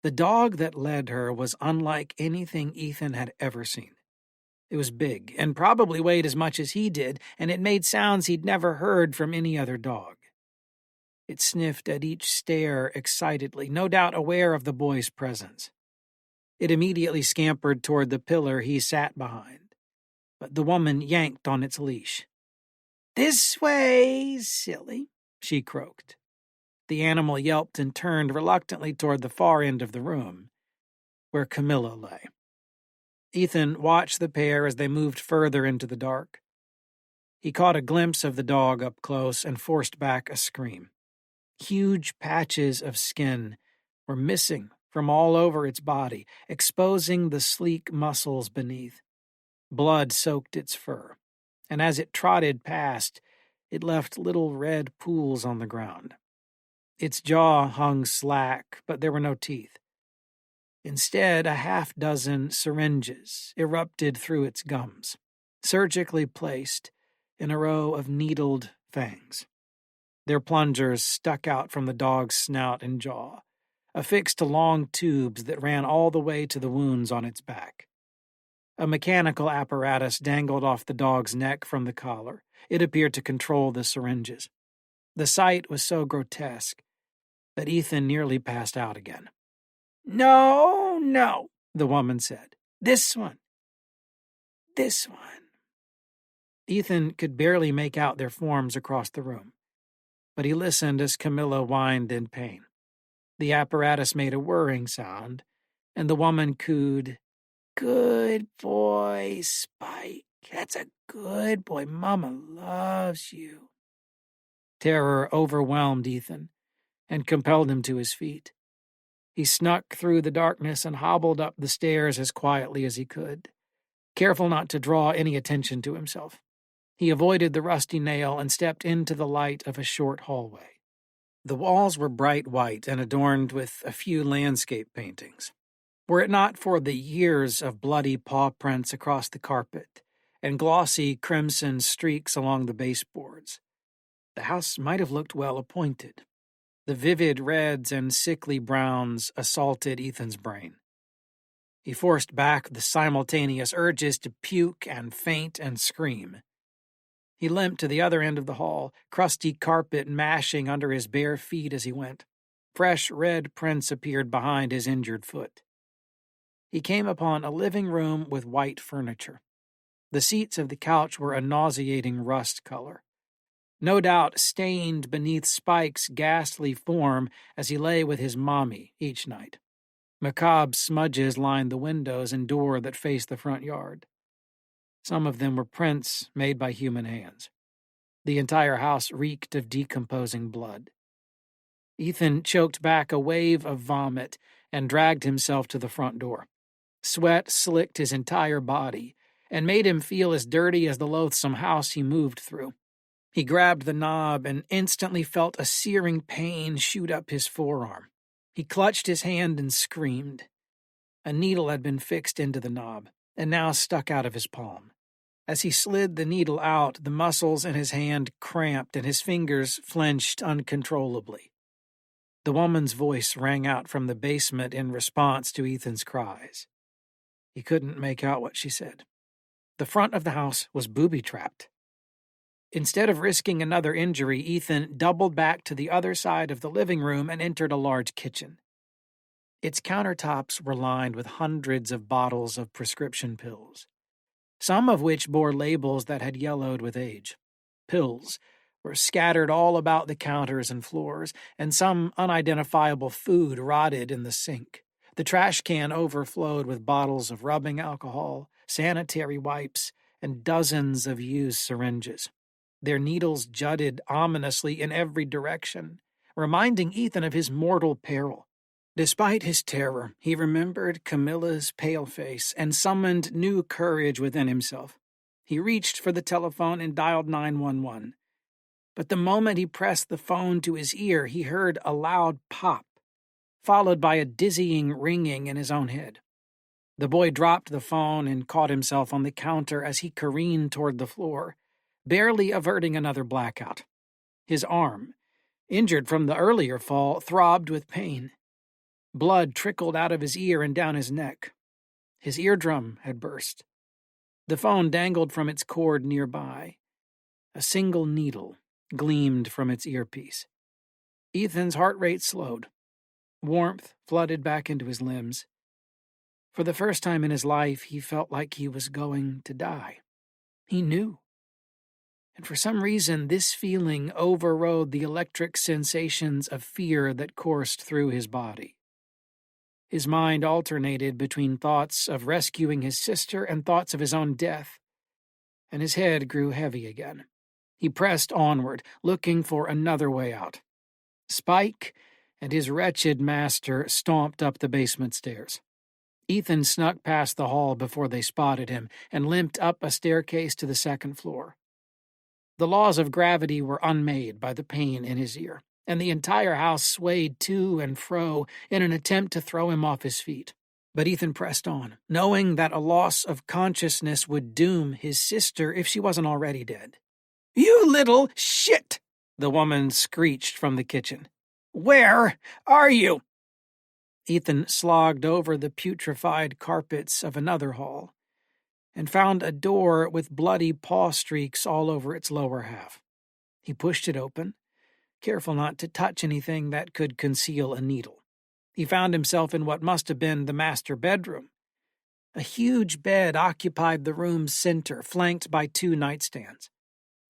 The dog that led her was unlike anything Ethan had ever seen. It was big, and probably weighed as much as he did, and it made sounds he'd never heard from any other dog. It sniffed at each stair excitedly, no doubt aware of the boy's presence. It immediately scampered toward the pillar he sat behind, but the woman yanked on its leash. "This way, silly," she croaked. The animal yelped and turned reluctantly toward the far end of the room, where Camilla lay. Ethan watched the pair as they moved further into the dark. He caught a glimpse of the dog up close and forced back a scream. Huge patches of skin were missing from all over its body, exposing the sleek muscles beneath. Blood soaked its fur, and as it trotted past, it left little red pools on the ground. Its jaw hung slack, but there were no teeth. Instead, a half-dozen syringes erupted through its gums, surgically placed in a row of needled fangs. Their plungers stuck out from the dog's snout and jaw, affixed to long tubes that ran all the way to the wounds on its back. A mechanical apparatus dangled off the dog's neck from the collar. It appeared to control the syringes. The sight was so grotesque that Ethan nearly passed out again. No, the woman said. This one. This one. Ethan could barely make out their forms across the room, but he listened as Camilla whined in pain. The apparatus made a whirring sound, and the woman cooed, "Good boy, Spike. That's a good boy. Mama loves you." Terror overwhelmed Ethan and compelled him to his feet. He snuck through the darkness and hobbled up the stairs as quietly as he could, careful not to draw any attention to himself. He avoided the rusty nail and stepped into the light of a short hallway. The walls were bright white and adorned with a few landscape paintings. Were it not for the years of bloody paw prints across the carpet and glossy crimson streaks along the baseboards, the house might have looked well appointed. The vivid reds and sickly browns assaulted Ethan's brain. He forced back the simultaneous urges to puke and faint and scream. He limped to the other end of the hall, crusty carpet mashing under his bare feet as he went. Fresh red prints appeared behind his injured foot. He came upon a living room with white furniture. The seats of the couch were a nauseating rust color, no doubt stained beneath Spike's ghastly form as he lay with his mommy each night. Macabre smudges lined the windows and door that faced the front yard. Some of them were prints made by human hands. The entire house reeked of decomposing blood. Ethan choked back a wave of vomit and dragged himself to the front door. Sweat slicked his entire body and made him feel as dirty as the loathsome house he moved through. He grabbed the knob and instantly felt a searing pain shoot up his forearm. He clutched his hand and screamed. A needle had been fixed into the knob and now stuck out of his palm. As he slid the needle out, the muscles in his hand cramped and his fingers flinched uncontrollably. The woman's voice rang out from the basement in response to Ethan's cries. He couldn't make out what she said. The front of the house was booby-trapped. Instead of risking another injury, Ethan doubled back to the other side of the living room and entered a large kitchen. Its countertops were lined with hundreds of bottles of prescription pills, some of which bore labels that had yellowed with age. Pills were scattered all about the counters and floors, and some unidentifiable food rotted in the sink. The trash can overflowed with bottles of rubbing alcohol, sanitary wipes, and dozens of used syringes. Their needles jutted ominously in every direction, reminding Ethan of his mortal peril. Despite his terror, he remembered Camilla's pale face and summoned new courage within himself. He reached for the telephone and dialed 911. But the moment he pressed the phone to his ear, he heard a loud pop, followed by a dizzying ringing in his own head. The boy dropped the phone and caught himself on the counter as he careened toward the floor, barely averting another blackout. His arm, injured from the earlier fall, throbbed with pain. Blood trickled out of his ear and down his neck. His eardrum had burst. The phone dangled from its cord nearby. A single needle gleamed from its earpiece. Ethan's heart rate slowed. Warmth flooded back into his limbs. For the first time in his life, he felt like he was going to die. He knew. And for some reason, this feeling overrode the electric sensations of fear that coursed through his body. His mind alternated between thoughts of rescuing his sister and thoughts of his own death, and his head grew heavy again. He pressed onward, looking for another way out. Spike and his wretched master stomped up the basement stairs. Ethan snuck past the hall before they spotted him and limped up a staircase to the second floor. The laws of gravity were unmade by the pain in his ear, and the entire house swayed to and fro in an attempt to throw him off his feet. But Ethan pressed on, knowing that a loss of consciousness would doom his sister if she wasn't already dead. "You little shit!" the woman screeched from the kitchen. "Where are you?" Ethan slogged over the putrefied carpets of another hall and found a door with bloody paw streaks all over its lower half. He pushed it open, careful not to touch anything that could conceal a needle. He found himself in what must have been the master bedroom. A huge bed occupied the room's center, flanked by two nightstands.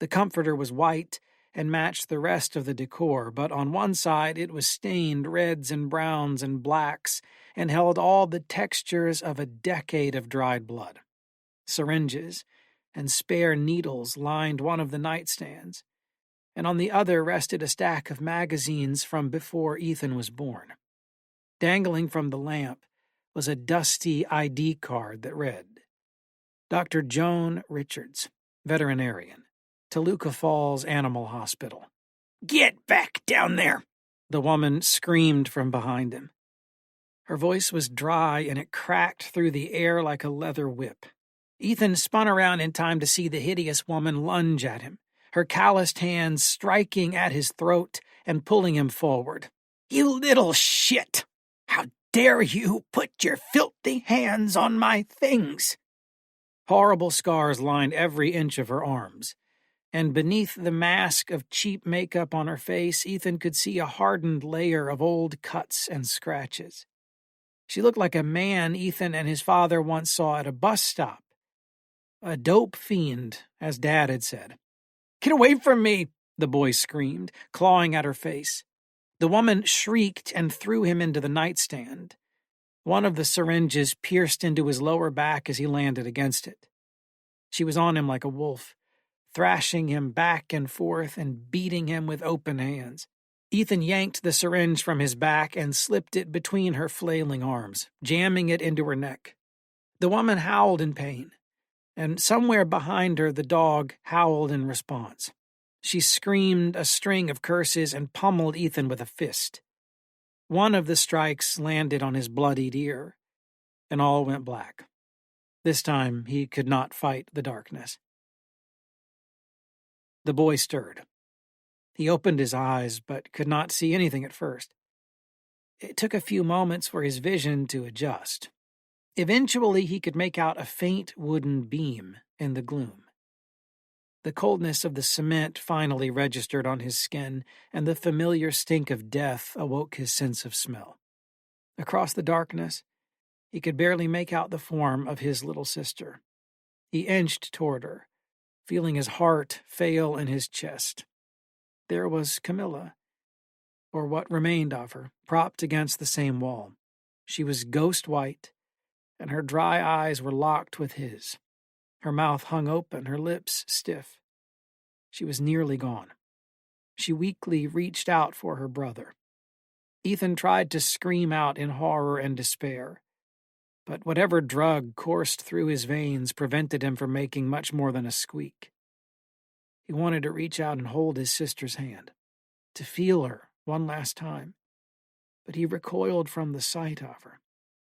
The comforter was white and matched the rest of the decor, but on one side it was stained reds and browns and blacks and held all the textures of a decade of dried blood. Syringes and spare needles lined one of the nightstands, and on the other rested a stack of magazines from before Ethan was born. Dangling from the lamp was a dusty ID card that read, Dr. Joan Richards, veterinarian, Toluca Falls Animal Hospital. "Get back down there!" the woman screamed from behind him. Her voice was dry and it cracked through the air like a leather whip. Ethan spun around in time to see the hideous woman lunge at him, her calloused hands striking at his throat and pulling him forward. "You little shit! How dare you put your filthy hands on my things!" Horrible scars lined every inch of her arms, and beneath the mask of cheap makeup on her face, Ethan could see a hardened layer of old cuts and scratches. She looked like a man Ethan and his father once saw at a bus stop. A dope fiend, as Dad had said. "Get away from me!" the boy screamed, clawing at her face. The woman shrieked and threw him into the nightstand. One of the syringes pierced into his lower back as he landed against it. She was on him like a wolf, thrashing him back and forth and beating him with open hands. Ethan yanked the syringe from his back and slipped it between her flailing arms, jamming it into her neck. The woman howled in pain, and somewhere behind her the dog howled in response. She screamed a string of curses and pummeled Ethan with a fist. One of the strikes landed on his bloodied ear, and all went black. This time he could not fight the darkness. The boy stirred. He opened his eyes, but could not see anything at first. It took a few moments for his vision to adjust. Eventually he could make out a faint wooden beam in the gloom. The coldness of the cement finally registered on his skin, and the familiar stink of death awoke his sense of smell. Across the darkness, he could barely make out the form of his little sister. He inched toward her, feeling his heart fail in his chest. There was Camilla, or what remained of her, propped against the same wall. She was ghost-white, and her dry eyes were locked with his. Her mouth hung open, her lips stiff. She was nearly gone. She weakly reached out for her brother. Ethan tried to scream out in horror and despair, but whatever drug coursed through his veins prevented him from making much more than a squeak. He wanted to reach out and hold his sister's hand, to feel her one last time, but he recoiled from the sight of her,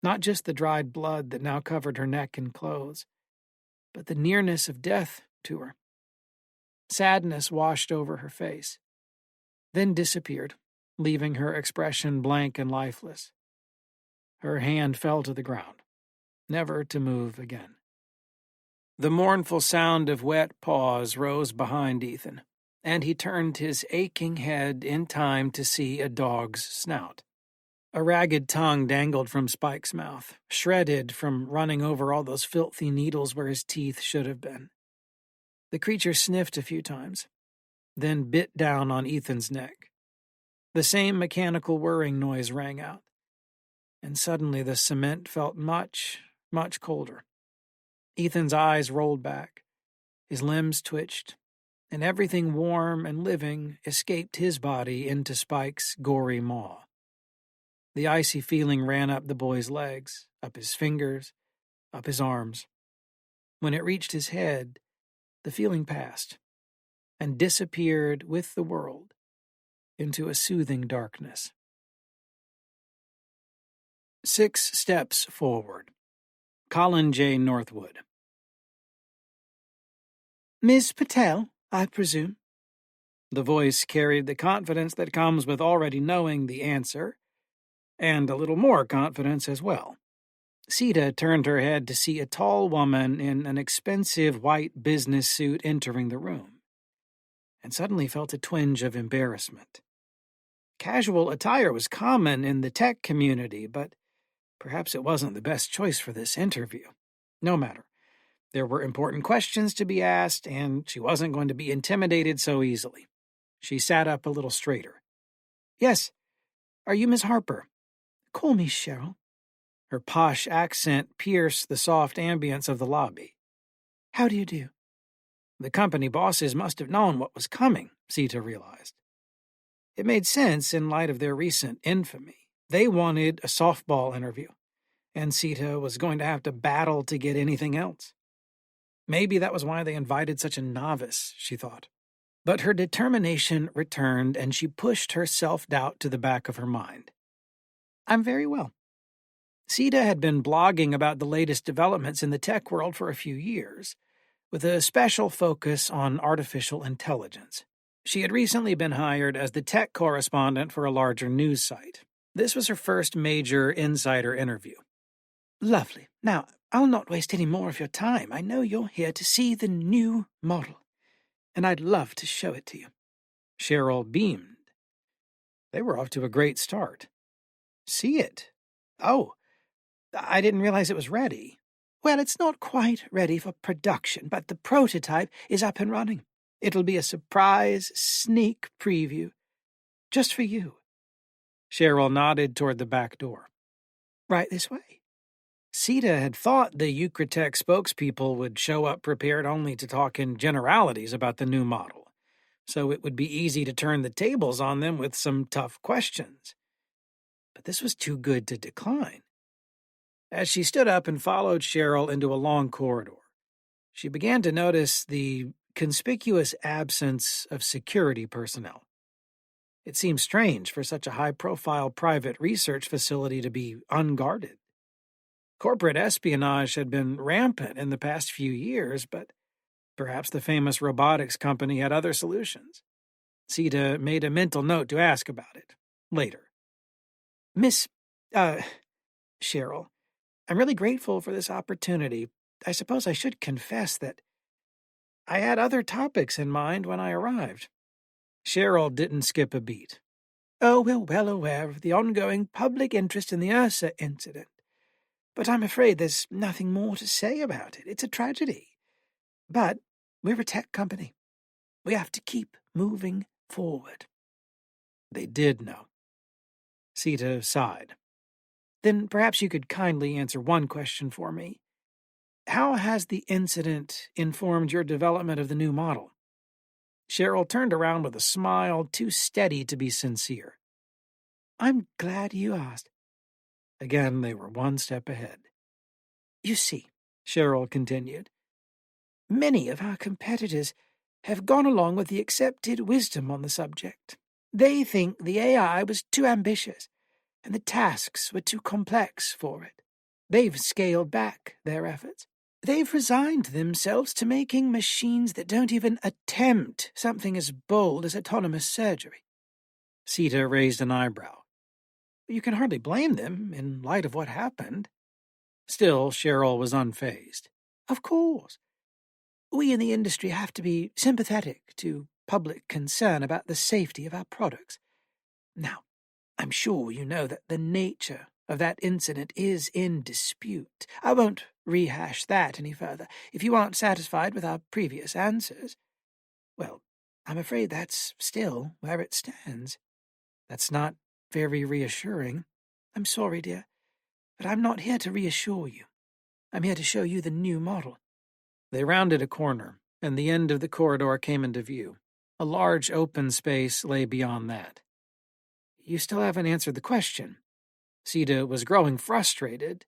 not just the dried blood that now covered her neck and clothes, but the nearness of death to her. Sadness washed over her face, then disappeared, leaving her expression blank and lifeless. Her hand fell to the ground, never to move again. The mournful sound of wet paws rose behind Ethan, and he turned his aching head in time to see a dog's snout. A ragged tongue dangled from Spike's mouth, shredded from running over all those filthy needles where his teeth should have been. The creature sniffed a few times, then bit down on Ethan's neck. The same mechanical whirring noise rang out, and suddenly the cement felt much, much colder. Ethan's eyes rolled back, his limbs twitched, and everything warm and living escaped his body into Spike's gory maw. The icy feeling ran up the boy's legs, up his fingers, up his arms. When it reached his head, the feeling passed and disappeared with the world into a soothing darkness. 6 Steps Forward. Colin J. Northwood. "Miss Patel, I presume?" The voice carried the confidence that comes with already knowing the answer, and a little more confidence as well. Sita turned her head to see a tall woman in an expensive white business suit entering the room, and suddenly felt a twinge of embarrassment. Casual attire was common in the tech community, but perhaps it wasn't the best choice for this interview. No matter. There were important questions to be asked, and she wasn't going to be intimidated so easily. She sat up a little straighter. "Yes. Are you Miss Harper?" "Call me Cheryl." Her posh accent pierced the soft ambience of the lobby. "How do you do?" The company bosses must have known what was coming, Sita realized. It made sense in light of their recent infamy. They wanted a softball interview, and Sita was going to have to battle to get anything else. Maybe that was why they invited such a novice, she thought. But her determination returned, and she pushed her self-doubt to the back of her mind. I'm very well. Sita had been blogging about the latest developments in the tech world for a few years, with a special focus on artificial intelligence. She had recently been hired as the tech correspondent for a larger news site. This was her first major insider interview. Lovely. Now, I'll not waste any more of your time. I know you're here to see the new model, and I'd love to show it to you. Cheryl beamed. They were off to a great start. See it? Oh, I didn't realize it was ready. Well, it's not quite ready for production, but the prototype is up and running. It'll be a surprise sneak preview, just for you. Cheryl nodded toward the back door. Right this way. Sita had thought the Eucratech spokespeople would show up prepared only to talk in generalities about the new model, so it would be easy to turn the tables on them with some tough questions. But this was too good to decline. As she stood up and followed Cheryl into a long corridor, she began to notice the conspicuous absence of security personnel. It seemed strange for such a high-profile private research facility to be unguarded. Corporate espionage had been rampant in the past few years, but perhaps the famous robotics company had other solutions. Sita made a mental note to ask about it later. Miss, Cheryl, I'm really grateful for this opportunity. I suppose I should confess that I had other topics in mind when I arrived. Cheryl didn't skip a beat. Oh, we're well aware of the ongoing public interest in the Ursa incident, but I'm afraid there's nothing more to say about it. It's a tragedy. But we're a tech company. We have to keep moving forward. They did know. Sita sighed. Then perhaps you could kindly answer one question for me. How has the incident informed your development of the new model? Cheryl turned around with a smile too steady to be sincere. I'm glad you asked. Again, they were one step ahead. You see, Cheryl continued, many of our competitors have gone along with the accepted wisdom on the subject. They think the AI was too ambitious, and the tasks were too complex for it. They've scaled back their efforts. They've resigned themselves to making machines that don't even attempt something as bold as autonomous surgery. Sita raised an eyebrow. You can hardly blame them in light of what happened. Still, Cheryl was unfazed. Of course. We in the industry have to be sympathetic to public concern about the safety of our products. Now, I'm sure you know that the nature of that incident is in dispute. I won't rehash that any further. If you aren't satisfied with our previous answers, well, I'm afraid that's still where it stands. That's not very reassuring. I'm sorry, dear, but I'm not here to reassure you. I'm here to show you the new model. They rounded a corner, and the end of the corridor came into view. A large open space lay beyond that. You still haven't answered the question. Sita was growing frustrated,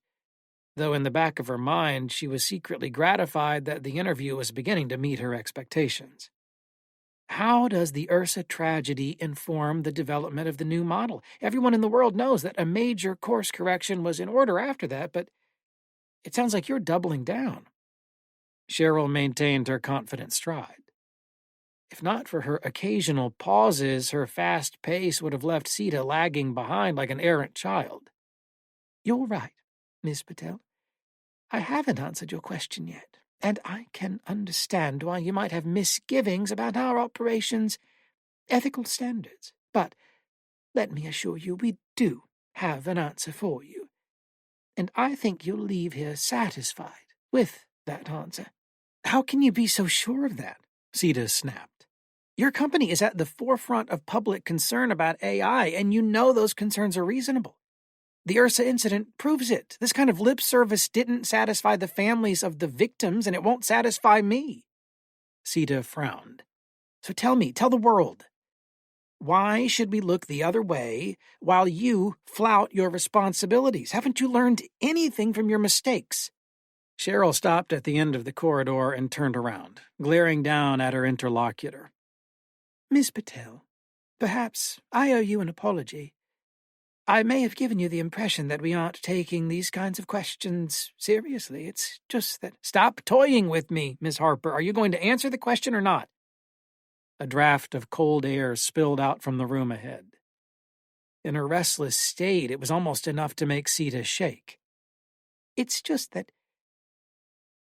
though in the back of her mind she was secretly gratified that the interview was beginning to meet her expectations. How does the Ursa tragedy inform the development of the new model? Everyone in the world knows that a major course correction was in order after that, but it sounds like you're doubling down. Cheryl maintained her confident stride. If not for her occasional pauses, her fast pace would have left Sita lagging behind like an errant child. You're right, Miss Patel. I haven't answered your question yet, and I can understand why you might have misgivings about our operation's ethical standards. But let me assure you, we do have an answer for you, and I think you'll leave here satisfied with that answer. How can you be so sure of that? Sita snapped. Your company is at the forefront of public concern about AI, and you know those concerns are reasonable. The Ursa incident proves it. This kind of lip service didn't satisfy the families of the victims, and it won't satisfy me. Sita frowned. So tell the world, Why should we look the other way while you flout your responsibilities? Haven't you learned anything from your mistakes? Cheryl stopped at the end of the corridor and turned around, glaring down at her interlocutor. Miss Patel, perhaps I owe you an apology. I may have given you the impression that we aren't taking these kinds of questions seriously. It's just that— Stop toying with me, Miss Harper. Are you going to answer the question or not? A draft of cold air spilled out from the room ahead. In her restless state, it was almost enough to make Sita shake. It's just that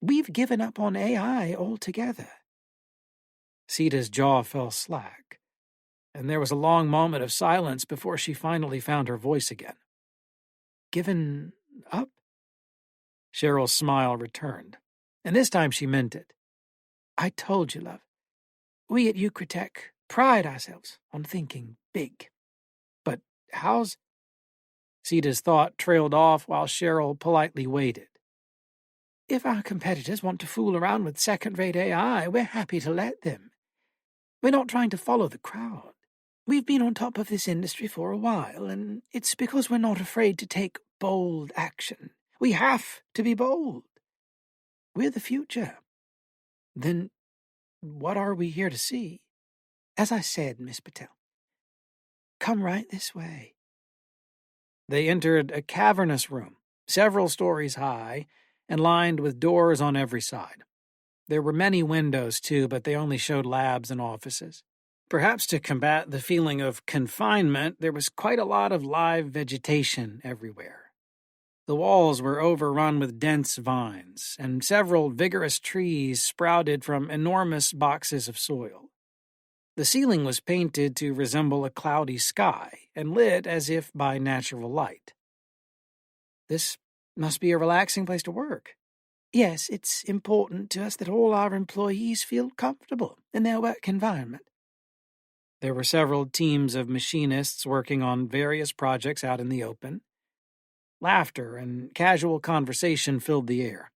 we've given up on AI altogether. Sita's jaw fell slack, and there was a long moment of silence before she finally found her voice again. Given up? Cheryl's smile returned, and this time she meant it. I told you, love. We at Eucritech pride ourselves on thinking big. But how's— Sita's thought trailed off while Cheryl politely waited. If our competitors want to fool around with second-rate AI, we're happy to let them. We're not trying to follow the crowd. We've been on top of this industry for a while, and it's because we're not afraid to take bold action. We have to be bold. We're the future. Then what are we here to see? As I said, Miss Patel, come right this way. They entered a cavernous room, several stories high, and lined with doors on every side. There were many windows, too, but they only showed labs and offices. Perhaps to combat the feeling of confinement, there was quite a lot of live vegetation everywhere. The walls were overrun with dense vines, and several vigorous trees sprouted from enormous boxes of soil. The ceiling was painted to resemble a cloudy sky and lit as if by natural light. This must be a relaxing place to work. Yes, it's important to us that all our employees feel comfortable in their work environment. There were several teams of machinists working on various projects out in the open. Laughter and casual conversation filled the air.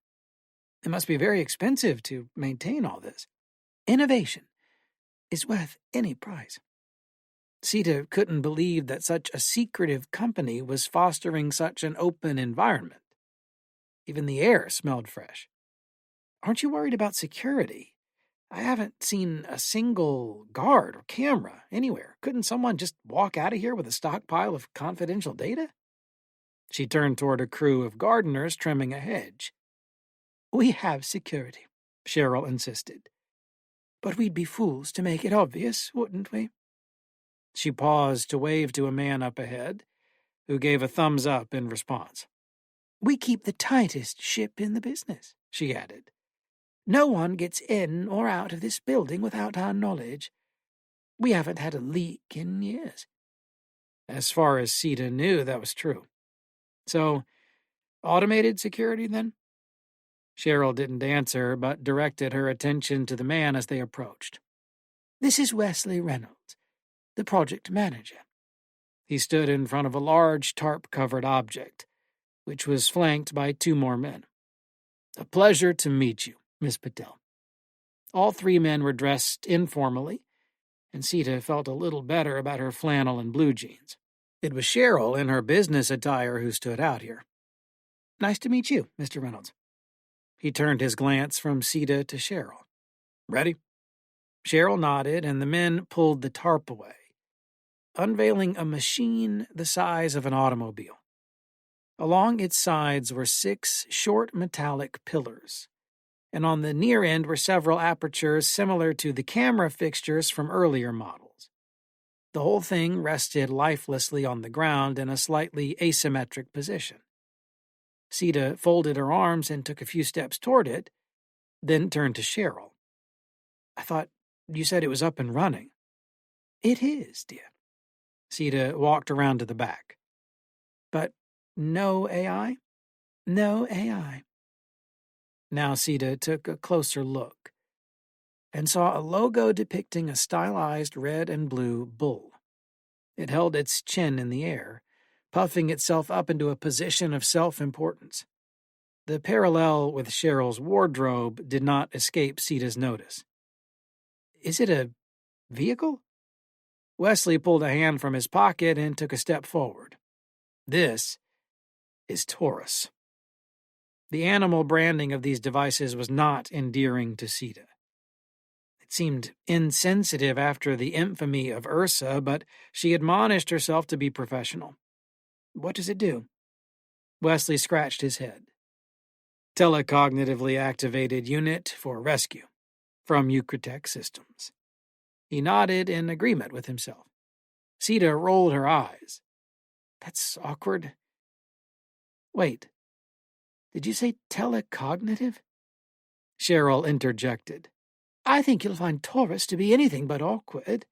It must be very expensive to maintain all this. Innovation is worth any price. Sita couldn't believe that such a secretive company was fostering such an open environment. Even the air smelled fresh. Aren't you worried about security? I haven't seen a single guard or camera anywhere. Couldn't someone just walk out of here with a stockpile of confidential data? She turned toward a crew of gardeners trimming a hedge. We have security, Cheryl insisted. But we'd be fools to make it obvious, wouldn't we? She paused to wave to a man up ahead, who gave a thumbs up in response. We keep the tightest ship in the business, she added. No one gets in or out of this building without our knowledge. We haven't had a leak in years. As far as Sita knew, that was true. So, automated security, then? Cheryl didn't answer, but directed her attention to the man as they approached. This is Wesley Reynolds, the project manager. He stood in front of a large tarp-covered object, which was flanked by two more men. A pleasure to meet you, Miss Patel. All three men were dressed informally, and Sita felt a little better about her flannel and blue jeans. It was Cheryl in her business attire who stood out here. Nice to meet you, Mr. Reynolds. He turned his glance from Sita to Cheryl. Ready? Cheryl nodded, and the men pulled the tarp away, unveiling a machine the size of an automobile. Along its sides were 6 short metallic pillars, and on the near end were several apertures similar to the camera fixtures from earlier models. The whole thing rested lifelessly on the ground in a slightly asymmetric position. Sita folded her arms and took a few steps toward it, then turned to Cheryl. I thought you said it was up and running. It is, dear. Sita walked around to the back. But no AI? No AI. Now Sita took a closer look and saw a logo depicting a stylized red and blue bull. It held its chin in the air, puffing itself up into a position of self-importance. The parallel with Cheryl's wardrobe did not escape Sita's notice. Is it a vehicle? Wesley pulled a hand from his pocket and took a step forward. This is Taurus. The animal branding of these devices was not endearing to Sita. It seemed insensitive after the infamy of Ursa, but she admonished herself to be professional. What does it do? Wesley scratched his head. Telecognitively activated unit for rescue from Eucratech Systems. He nodded in agreement with himself. Sita rolled her eyes. That's awkward. Wait, did you say telecognitive? Cheryl interjected. I think you'll find Taurus to be anything but awkward.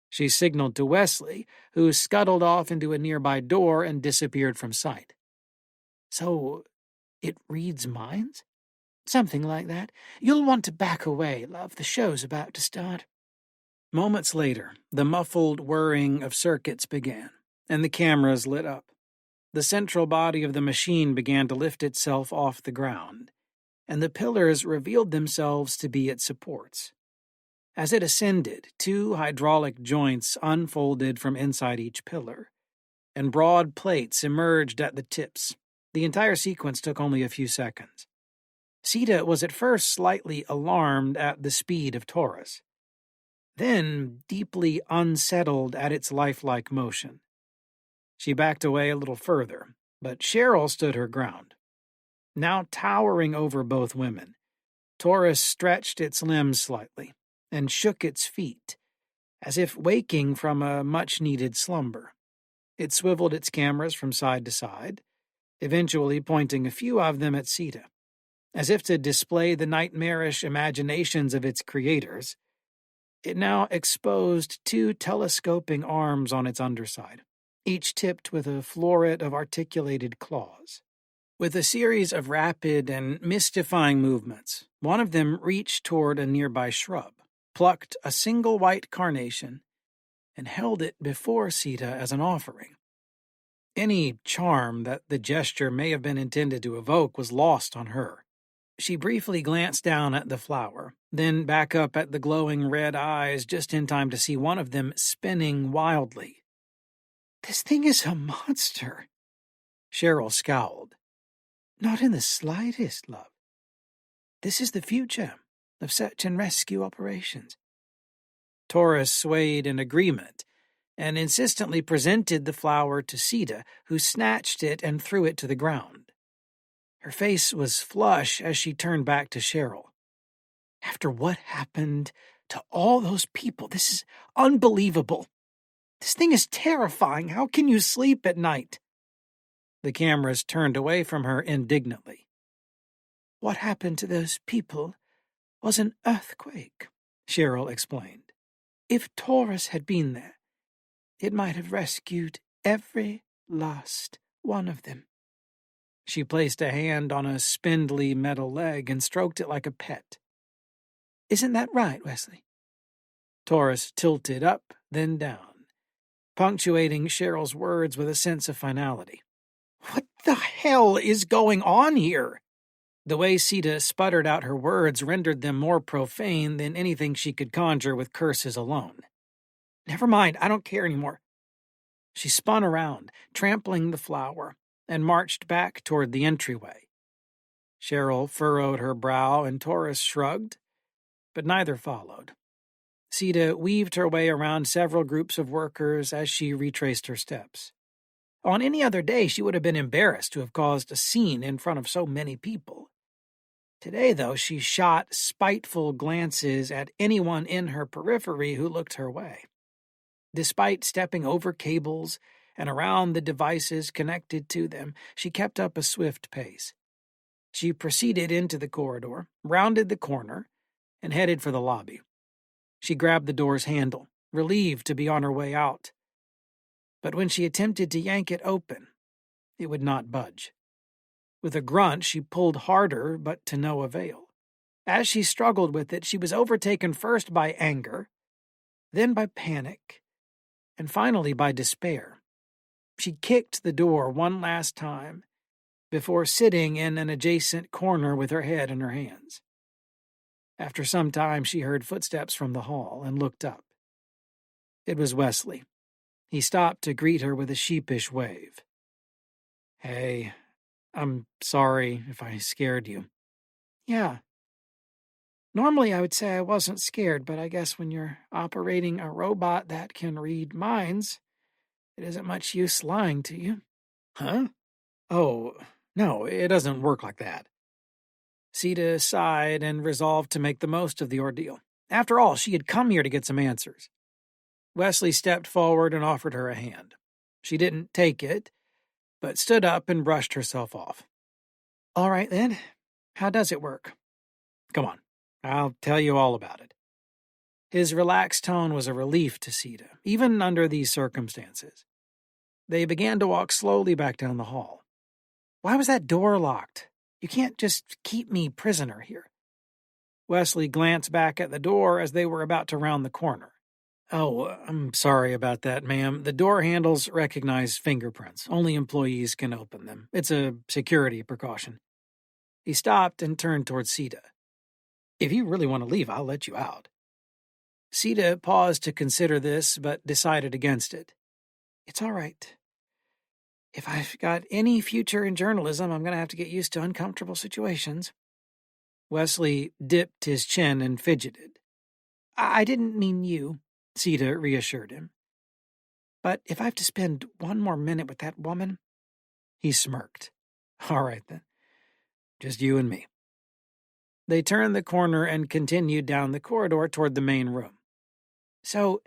She signaled to Wesley, who scuttled off into a nearby door and disappeared from sight. So, it reads minds? Something like that. You'll want to back away, love. The show's about to start. Moments later, the muffled whirring of circuits began, and the cameras lit up. The central body of the machine began to lift itself off the ground, and the pillars revealed themselves to be its supports. As it ascended, 2 hydraulic joints unfolded from inside each pillar, and broad plates emerged at the tips. The entire sequence took only a few seconds. Sita was at first slightly alarmed at the speed of Taurus, then deeply unsettled at its lifelike motion. She backed away a little further, but Cheryl stood her ground. Now towering over both women, Taurus stretched its limbs slightly and shook its feet, as if waking from a much-needed slumber. It swiveled its cameras from side to side, eventually pointing a few of them at Sita. As if to display the nightmarish imaginations of its creators, it now exposed 2 telescoping arms on its underside, each tipped with a floret of articulated claws. With a series of rapid and mystifying movements, one of them reached toward a nearby shrub, plucked a single white carnation, and held it before Sita as an offering. Any charm that the gesture may have been intended to evoke was lost on her. She briefly glanced down at the flower, then back up at the glowing red eyes just in time to see one of them spinning wildly. This thing is a monster. Cheryl scowled. Not in the slightest, love. This is the future of search and rescue operations. Taurus swayed in agreement and insistently presented the flower to Sita, who snatched it and threw it to the ground. Her face was flush as she turned back to Cheryl. After what happened to all those people, this is unbelievable. This thing is terrifying. How can you sleep at night? The cameras turned away from her indignantly. What happened to those people was an earthquake, Cheryl explained. If Taurus had been there, it might have rescued every last one of them. She placed a hand on a spindly metal leg and stroked it like a pet. Isn't that right, Wesley? Taurus tilted up, then down, punctuating Cheryl's words with a sense of finality. What the hell is going on here? The way Sita sputtered out her words rendered them more profane than anything she could conjure with curses alone. Never mind, I don't care anymore. She spun around, trampling the flower, and marched back toward the entryway. Cheryl furrowed her brow and Taurus shrugged, but neither followed. Sita weaved her way around several groups of workers as she retraced her steps. On any other day, she would have been embarrassed to have caused a scene in front of so many people. Today, though, she shot spiteful glances at anyone in her periphery who looked her way. Despite stepping over cables and around the devices connected to them, she kept up a swift pace. She proceeded into the corridor, rounded the corner, and headed for the lobby. She grabbed the door's handle, relieved to be on her way out. But when she attempted to yank it open, it would not budge. With a grunt, she pulled harder, but to no avail. As she struggled with it, she was overtaken first by anger, then by panic, and finally by despair. She kicked the door one last time before sitting in an adjacent corner with her head in her hands. After some time, she heard footsteps from the hall and looked up. It was Wesley. He stopped to greet her with a sheepish wave. "Hey, I'm sorry if I scared you." "Yeah. Normally I would say I wasn't scared, but I guess when you're operating a robot that can read minds, it isn't much use lying to you." "Huh? Oh, no, it doesn't work like that." Sita sighed and resolved to make the most of the ordeal. After all, she had come here to get some answers. Wesley stepped forward and offered her a hand. She didn't take it, but stood up and brushed herself off. "All right, then. How does it work?" "Come on, I'll tell you all about it." His relaxed tone was a relief to Sita, even under these circumstances. They began to walk slowly back down the hall. "Why was that door locked? You can't just keep me prisoner here." Wesley glanced back at the door as they were about to round the corner. "Oh, I'm sorry about that, ma'am. The door handles recognize fingerprints. Only employees can open them. It's a security precaution." He stopped and turned towards Sita. "If you really want to leave, I'll let you out." Sita paused to consider this, but decided against it. "It's all right. If I've got any future in journalism, I'm going to have to get used to uncomfortable situations." Wesley dipped his chin and fidgeted. I didn't mean you," Sita reassured him. "But if I have to spend one more minute with that woman—" He smirked. "All right, then. Just you and me." They turned the corner and continued down the corridor toward the main room. "So,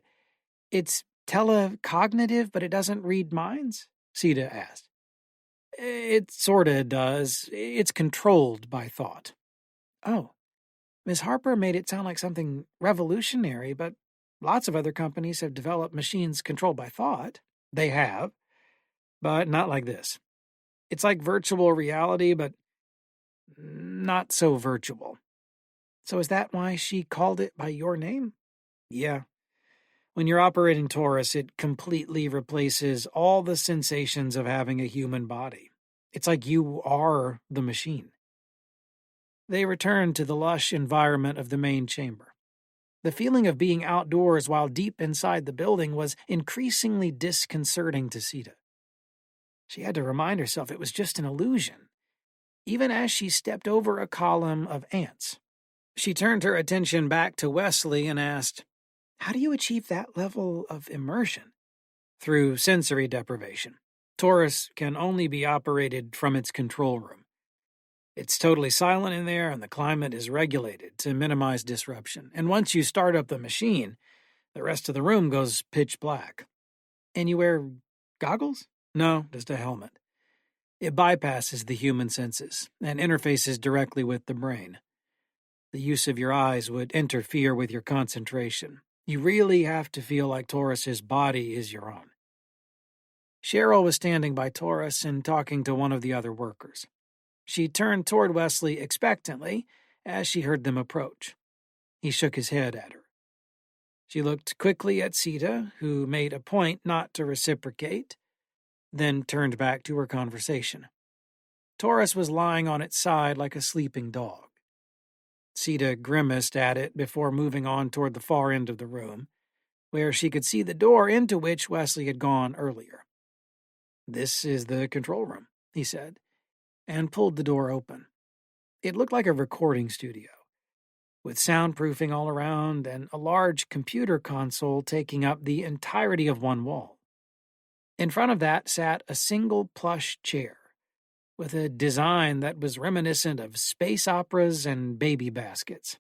it's telecognitive, but it doesn't read minds?" Sita asked. "It sorta does. It's controlled by thought." "Oh, Miss Harper made it sound like something revolutionary, but lots of other companies have developed machines controlled by thought." "They have, but not like this. It's like virtual reality, but not so virtual." "So is that why she called it by your name?" "Yeah. When you're operating Taurus, it completely replaces all the sensations of having a human body. It's like you are the machine." They returned to the lush environment of the main chamber. The feeling of being outdoors while deep inside the building was increasingly disconcerting to Sita. She had to remind herself it was just an illusion, even as she stepped over a column of ants. She turned her attention back to Wesley and asked, "How do you achieve that level of immersion?" "Through sensory deprivation. Taurus can only be operated from its control room. It's totally silent in there, and the climate is regulated to minimize disruption. And once you start up the machine, the rest of the room goes pitch black." "And you wear goggles?" "No, just a helmet. It bypasses the human senses and interfaces directly with the brain. The use of your eyes would interfere with your concentration. You really have to feel like Taurus's body is your own." Cheryl was standing by Taurus and talking to one of the other workers. She turned toward Wesley expectantly as she heard them approach. He shook his head at her. She looked quickly at Sita, who made a point not to reciprocate, then turned back to her conversation. Taurus was lying on its side like a sleeping dog. Sita grimaced at it before moving on toward the far end of the room, where she could see the door into which Wesley had gone earlier. "This is the control room," he said, and pulled the door open. It looked like a recording studio, with soundproofing all around and a large computer console taking up the entirety of one wall. In front of that sat a single plush chair, with a design that was reminiscent of space operas and baby baskets.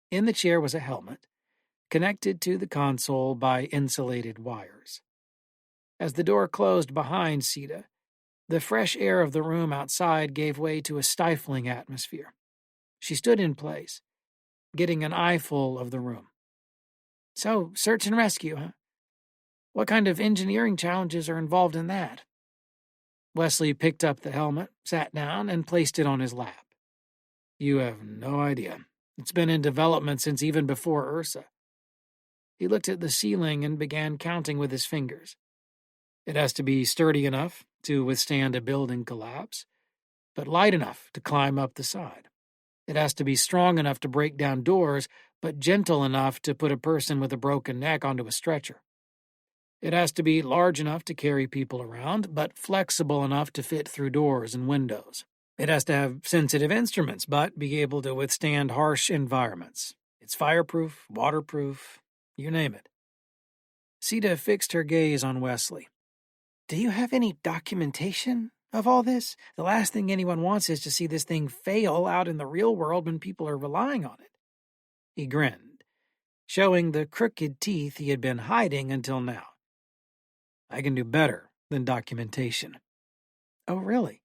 In the chair was a helmet, connected to the console by insulated wires. As the door closed behind Sita, the fresh air of the room outside gave way to a stifling atmosphere. She stood in place, getting an eyeful of the room. "So, search and rescue, huh? What kind of engineering challenges are involved in that?" Wesley picked up the helmet, sat down, and placed it on his lap. "You have no idea. It's been in development since even before Ursa." He looked at the ceiling and began counting with his fingers. "It has to be sturdy enough to withstand a building collapse, but light enough to climb up the side. It has to be strong enough to break down doors, but gentle enough to put a person with a broken neck onto a stretcher. It has to be large enough to carry people around, but flexible enough to fit through doors and windows. It has to have sensitive instruments, but be able to withstand harsh environments. It's fireproof, waterproof, you name it. Sita fixed her gaze on Wesley. Do you have any documentation of all this? The last thing anyone wants is to see this thing fail out in the real world when people are relying on it. He grinned, showing the crooked teeth he had been hiding until now. I can do better than documentation. Oh, really?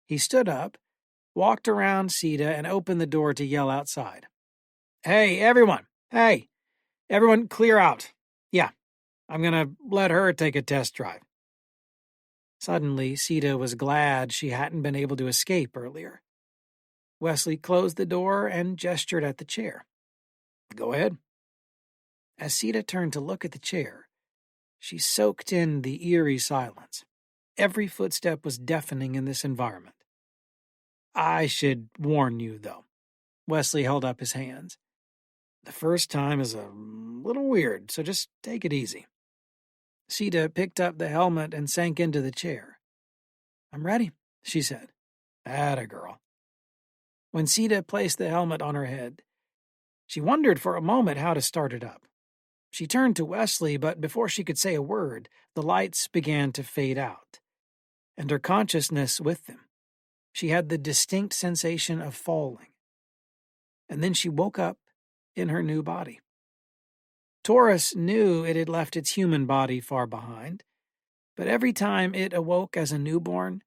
He stood up, walked around Sita, and opened the door to yell outside. Hey, everyone! Hey! Everyone clear out. Yeah, I'm gonna let her take a test drive. Suddenly, Sita was glad she hadn't been able to escape earlier. Wesley closed the door and gestured at the chair. Go ahead. As Sita turned to look at the chair, she soaked in the eerie silence. Every footstep was deafening in this environment. I should warn you, though. Wesley held up his hands. The first time is a little weird, so just take it easy. Sita picked up the helmet and sank into the chair. I'm ready, she said. Atta girl. When Sita placed the helmet on her head, she wondered for a moment how to start it up. She turned to Wesley, but before she could say a word, the lights began to fade out, and her consciousness with them. She had the distinct sensation of falling. And then she woke up in her new body. Taurus knew it had left its human body far behind, but every time it awoke as a newborn,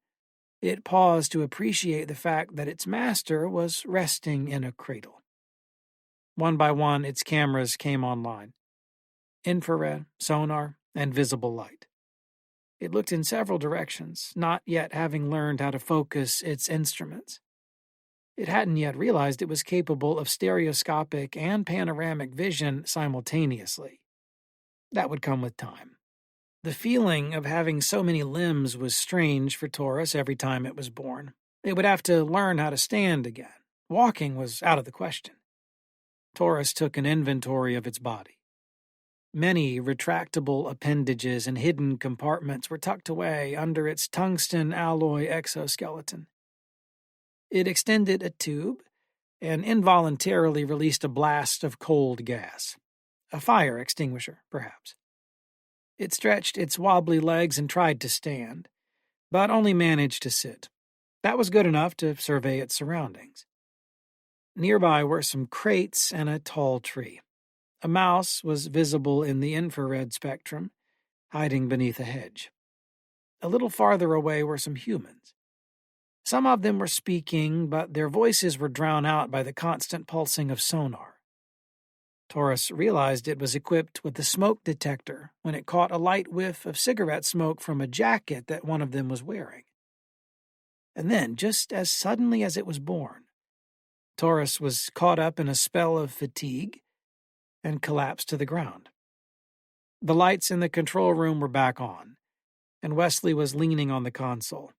it paused to appreciate the fact that its master was resting in a cradle. One by one, its cameras came online. Infrared, sonar, and visible light. It looked in several directions, not yet having learned how to focus its instruments. It hadn't yet realized it was capable of stereoscopic and panoramic vision simultaneously. That would come with time. The feeling of having so many limbs was strange for Taurus every time it was born. It would have to learn how to stand again. Walking was out of the question. Taurus took an inventory of its body. Many retractable appendages and hidden compartments were tucked away under its tungsten alloy exoskeleton. It extended a tube and involuntarily released a blast of cold gas. A fire extinguisher, perhaps. It stretched its wobbly legs and tried to stand, but only managed to sit. That was good enough to survey its surroundings. Nearby were some crates and a tall tree. A mouse was visible in the infrared spectrum, hiding beneath a hedge. A little farther away were some humans. Some of them were speaking, but their voices were drowned out by the constant pulsing of sonar. Taurus realized it was equipped with a smoke detector when it caught a light whiff of cigarette smoke from a jacket that one of them was wearing. And then, just as suddenly as it was born, Taurus was caught up in a spell of fatigue and collapsed to the ground. The lights in the control room were back on, and Wesley was leaning on the console.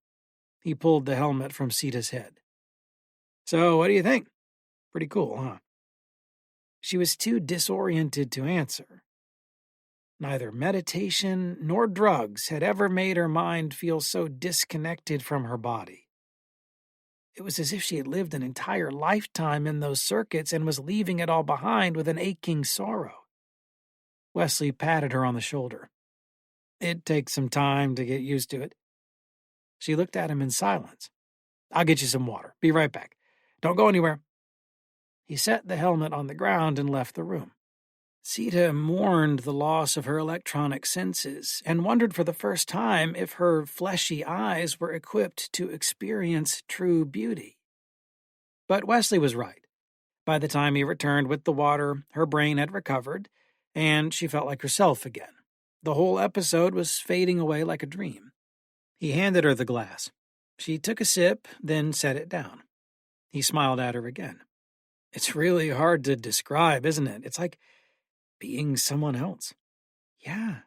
He pulled the helmet from Sita's head. So, what do you think? Pretty cool, huh? She was too disoriented to answer. Neither meditation nor drugs had ever made her mind feel so disconnected from her body. It was as if she had lived an entire lifetime in those circuits and was leaving it all behind with an aching sorrow. Wesley patted her on the shoulder. It'd take some time to get used to it. She looked at him in silence. I'll get you some water. Be right back. Don't go anywhere. He set the helmet on the ground and left the room. Sita mourned the loss of her electronic senses and wondered for the first time if her fleshy eyes were equipped to experience true beauty. But Wesley was right. By the time he returned with the water, her brain had recovered, and she felt like herself again. The whole episode was fading away like a dream. He handed her the glass. She took a sip, then set it down. He smiled at her again. It's really hard to describe, isn't it? It's like being someone else. Yeah.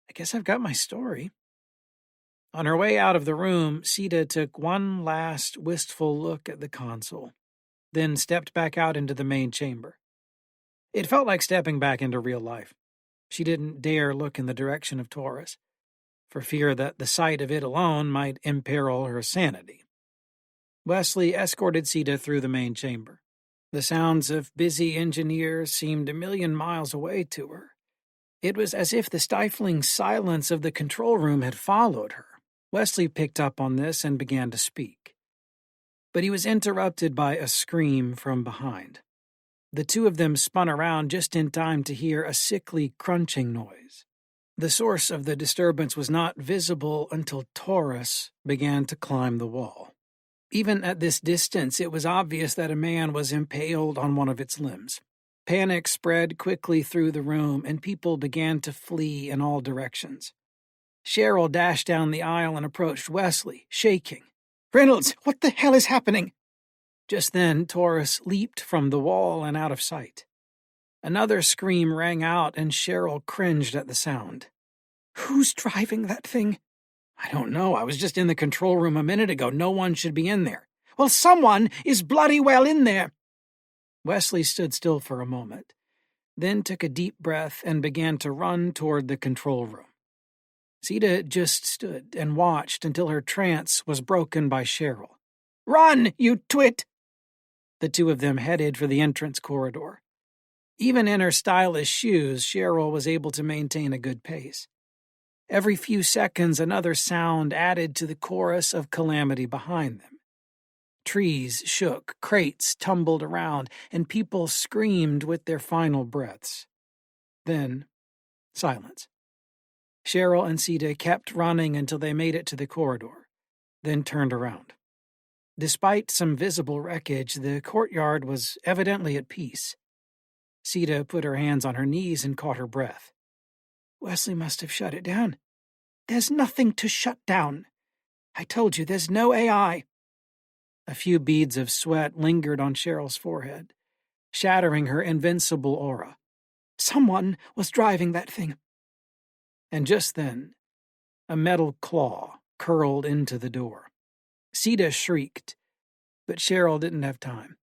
I guess I've got my story. On her way out of the room, Sita took one last wistful look at the console, then stepped back out into the main chamber. It felt like stepping back into real life. She didn't dare look in the direction of Taurus, for fear that the sight of it alone might imperil her sanity. Wesley escorted Sita through the main chamber. The sounds of busy engineers seemed a million miles away to her. It was as if the stifling silence of the control room had followed her. Wesley picked up on this and began to speak. But he was interrupted by a scream from behind. The two of them spun around just in time to hear a sickly crunching noise. The source of the disturbance was not visible until Taurus began to climb the wall. Even at this distance, it was obvious that a man was impaled on one of its limbs. Panic spread quickly through the room, and people began to flee in all directions. Cheryl dashed down the aisle and approached Wesley, shaking. "Reynolds, what the hell is happening?" Just then, Taurus leaped from the wall and out of sight. Another scream rang out, and Cheryl cringed at the sound. "Who's driving that thing?" "I don't know. I was just in the control room a minute ago. No one should be in there." "Well, someone is bloody well in there." Wesley stood still for a moment, then took a deep breath and began to run toward the control room. Sita just stood and watched until her trance was broken by Cheryl. "Run, you twit!" The two of them headed for the entrance corridor. Even in her stylish shoes, Cheryl was able to maintain a good pace. Every few seconds, another sound added to the chorus of calamity behind them. Trees shook, crates tumbled around, and people screamed with their final breaths. Then, silence. Cheryl and Sita kept running until they made it to the corridor, then turned around. Despite some visible wreckage, the courtyard was evidently at peace. Sita put her hands on her knees and caught her breath. "Wesley must have shut it down." "There's nothing to shut down. I told you, there's no AI." A few beads of sweat lingered on Cheryl's forehead, shattering her invincible aura. "Someone was driving that thing." And just then, a metal claw curled into the door. Sita shrieked, but Cheryl didn't have time.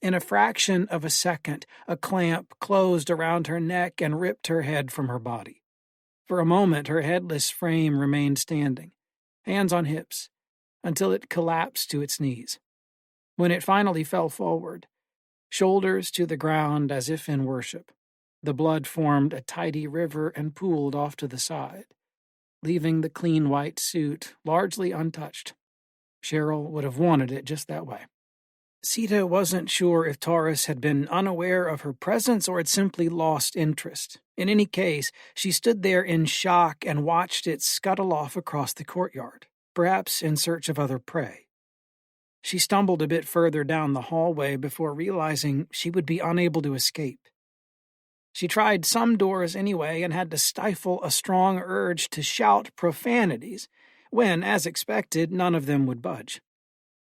In a fraction of a second, a clamp closed around her neck and ripped her head from her body. For a moment, her headless frame remained standing, hands on hips, until it collapsed to its knees. When it finally fell forward, shoulders to the ground as if in worship, the blood formed a tidy river and pooled off to the side, leaving the clean white suit largely untouched. Cheryl would have wanted it just that way. Sita wasn't sure if Taurus had been unaware of her presence or had simply lost interest. In any case, she stood there in shock and watched it scuttle off across the courtyard, perhaps in search of other prey. She stumbled a bit further down the hallway before realizing she would be unable to escape. She tried some doors anyway and had to stifle a strong urge to shout profanities when, as expected, none of them would budge.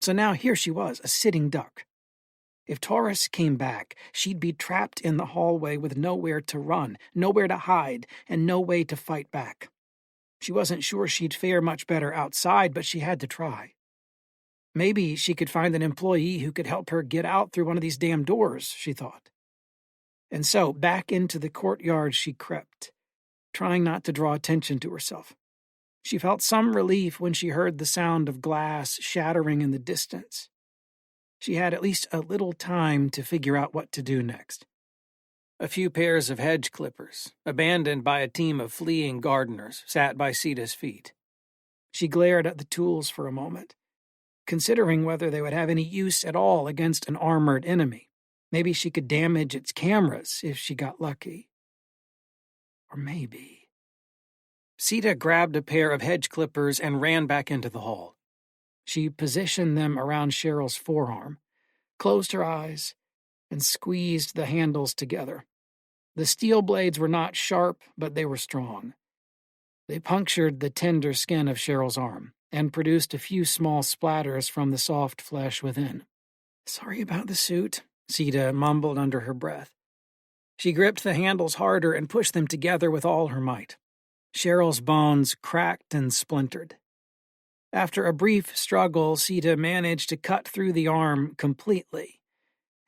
So now here she was, a sitting duck. If Taurus came back, she'd be trapped in the hallway with nowhere to run, nowhere to hide, and no way to fight back. She wasn't sure she'd fare much better outside, but she had to try. Maybe she could find an employee who could help her get out through one of these damn doors, she thought. And so back into the courtyard she crept, trying not to draw attention to herself. She felt some relief when she heard the sound of glass shattering in the distance. She had at least a little time to figure out what to do next. A few pairs of hedge clippers, abandoned by a team of fleeing gardeners, sat by Sita's feet. She glared at the tools for a moment, considering whether they would have any use at all against an armored enemy. Maybe she could damage its cameras if she got lucky. Or maybe... Sita grabbed a pair of hedge clippers and ran back into the hall. She positioned them around Cheryl's forearm, closed her eyes, and squeezed the handles together. The steel blades were not sharp, but they were strong. They punctured the tender skin of Cheryl's arm and produced a few small splatters from the soft flesh within. "Sorry about the suit," Sita mumbled under her breath. She gripped the handles harder and pushed them together with all her might. Cheryl's bones cracked and splintered. After a brief struggle, Sita managed to cut through the arm completely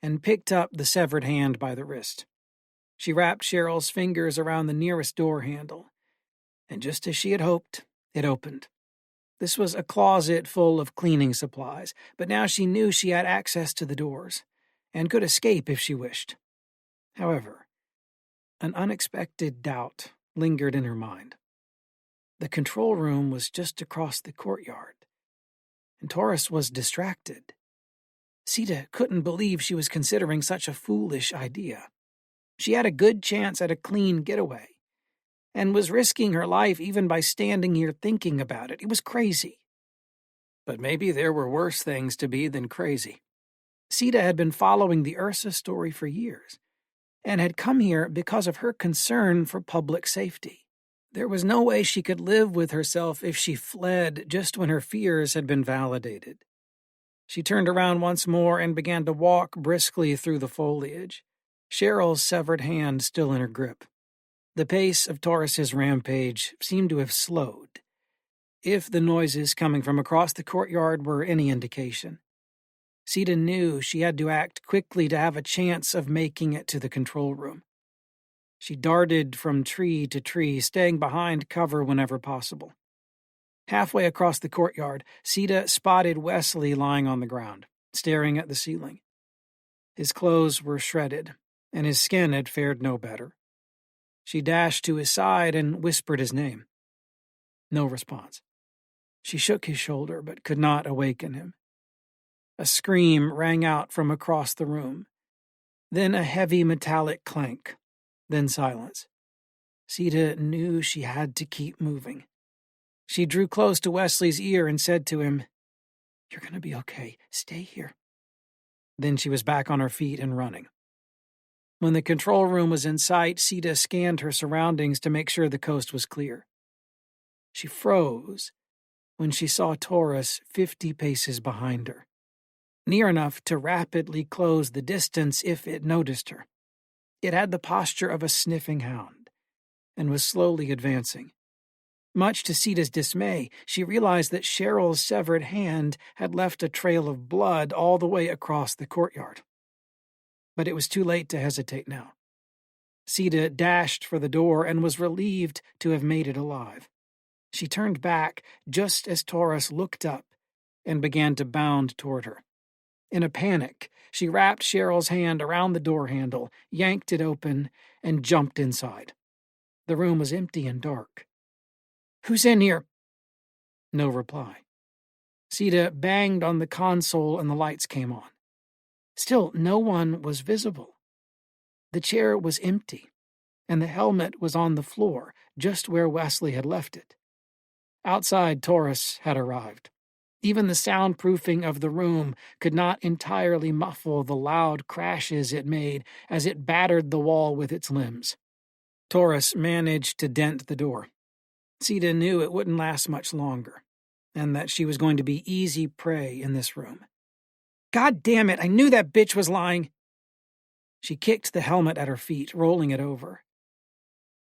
and picked up the severed hand by the wrist. She wrapped Cheryl's fingers around the nearest door handle, and just as she had hoped, it opened. This was a closet full of cleaning supplies, but now she knew she had access to the doors, and could escape if she wished. However, an unexpected doubt lingered in her mind. The control room was just across the courtyard, and Taurus was distracted. Sita couldn't believe she was considering such a foolish idea. She had a good chance at a clean getaway, and was risking her life even by standing here thinking about it. It was crazy. But maybe there were worse things to be than crazy. Sita had been following the Ursa story for years, and had come here because of her concern for public safety. There was no way she could live with herself if she fled just when her fears had been validated. She turned around once more and began to walk briskly through the foliage, Cheryl's severed hand still in her grip. The pace of Taurus's rampage seemed to have slowed, if the noises coming from across the courtyard were any indication. Sita knew she had to act quickly to have a chance of making it to the control room. She darted from tree to tree, staying behind cover whenever possible. Halfway across the courtyard, Sita spotted Wesley lying on the ground, staring at the ceiling. His clothes were shredded, and his skin had fared no better. She dashed to his side and whispered his name. No response. She shook his shoulder, but could not awaken him. A scream rang out from across the room, then a heavy metallic clank, then silence. Sita knew she had to keep moving. She drew close to Wesley's ear and said to him, "You're going to be okay. Stay here." Then she was back on her feet and running. When the control room was in sight, Sita scanned her surroundings to make sure the coast was clear. She froze when she saw Taurus 50 paces behind her, near enough to rapidly close the distance if it noticed her. It had the posture of a sniffing hound, and was slowly advancing. Much to Sita's dismay, she realized that Cheryl's severed hand had left a trail of blood all the way across the courtyard. But it was too late to hesitate now. Sita dashed for the door and was relieved to have made it alive. She turned back just as Taurus looked up and began to bound toward her. In a panic, she wrapped Cheryl's hand around the door handle, yanked it open, and jumped inside. The room was empty and dark. "Who's in here?" No reply. Sita banged on the console and the lights came on. Still, no one was visible. The chair was empty, and the helmet was on the floor, just where Wesley had left it. Outside, Taurus had arrived. Even the soundproofing of the room could not entirely muffle the loud crashes it made as it battered the wall with its limbs. Taurus managed to dent the door. Sita knew it wouldn't last much longer, and that she was going to be easy prey in this room. "God damn it, I knew that bitch was lying!" She kicked the helmet at her feet, rolling it over.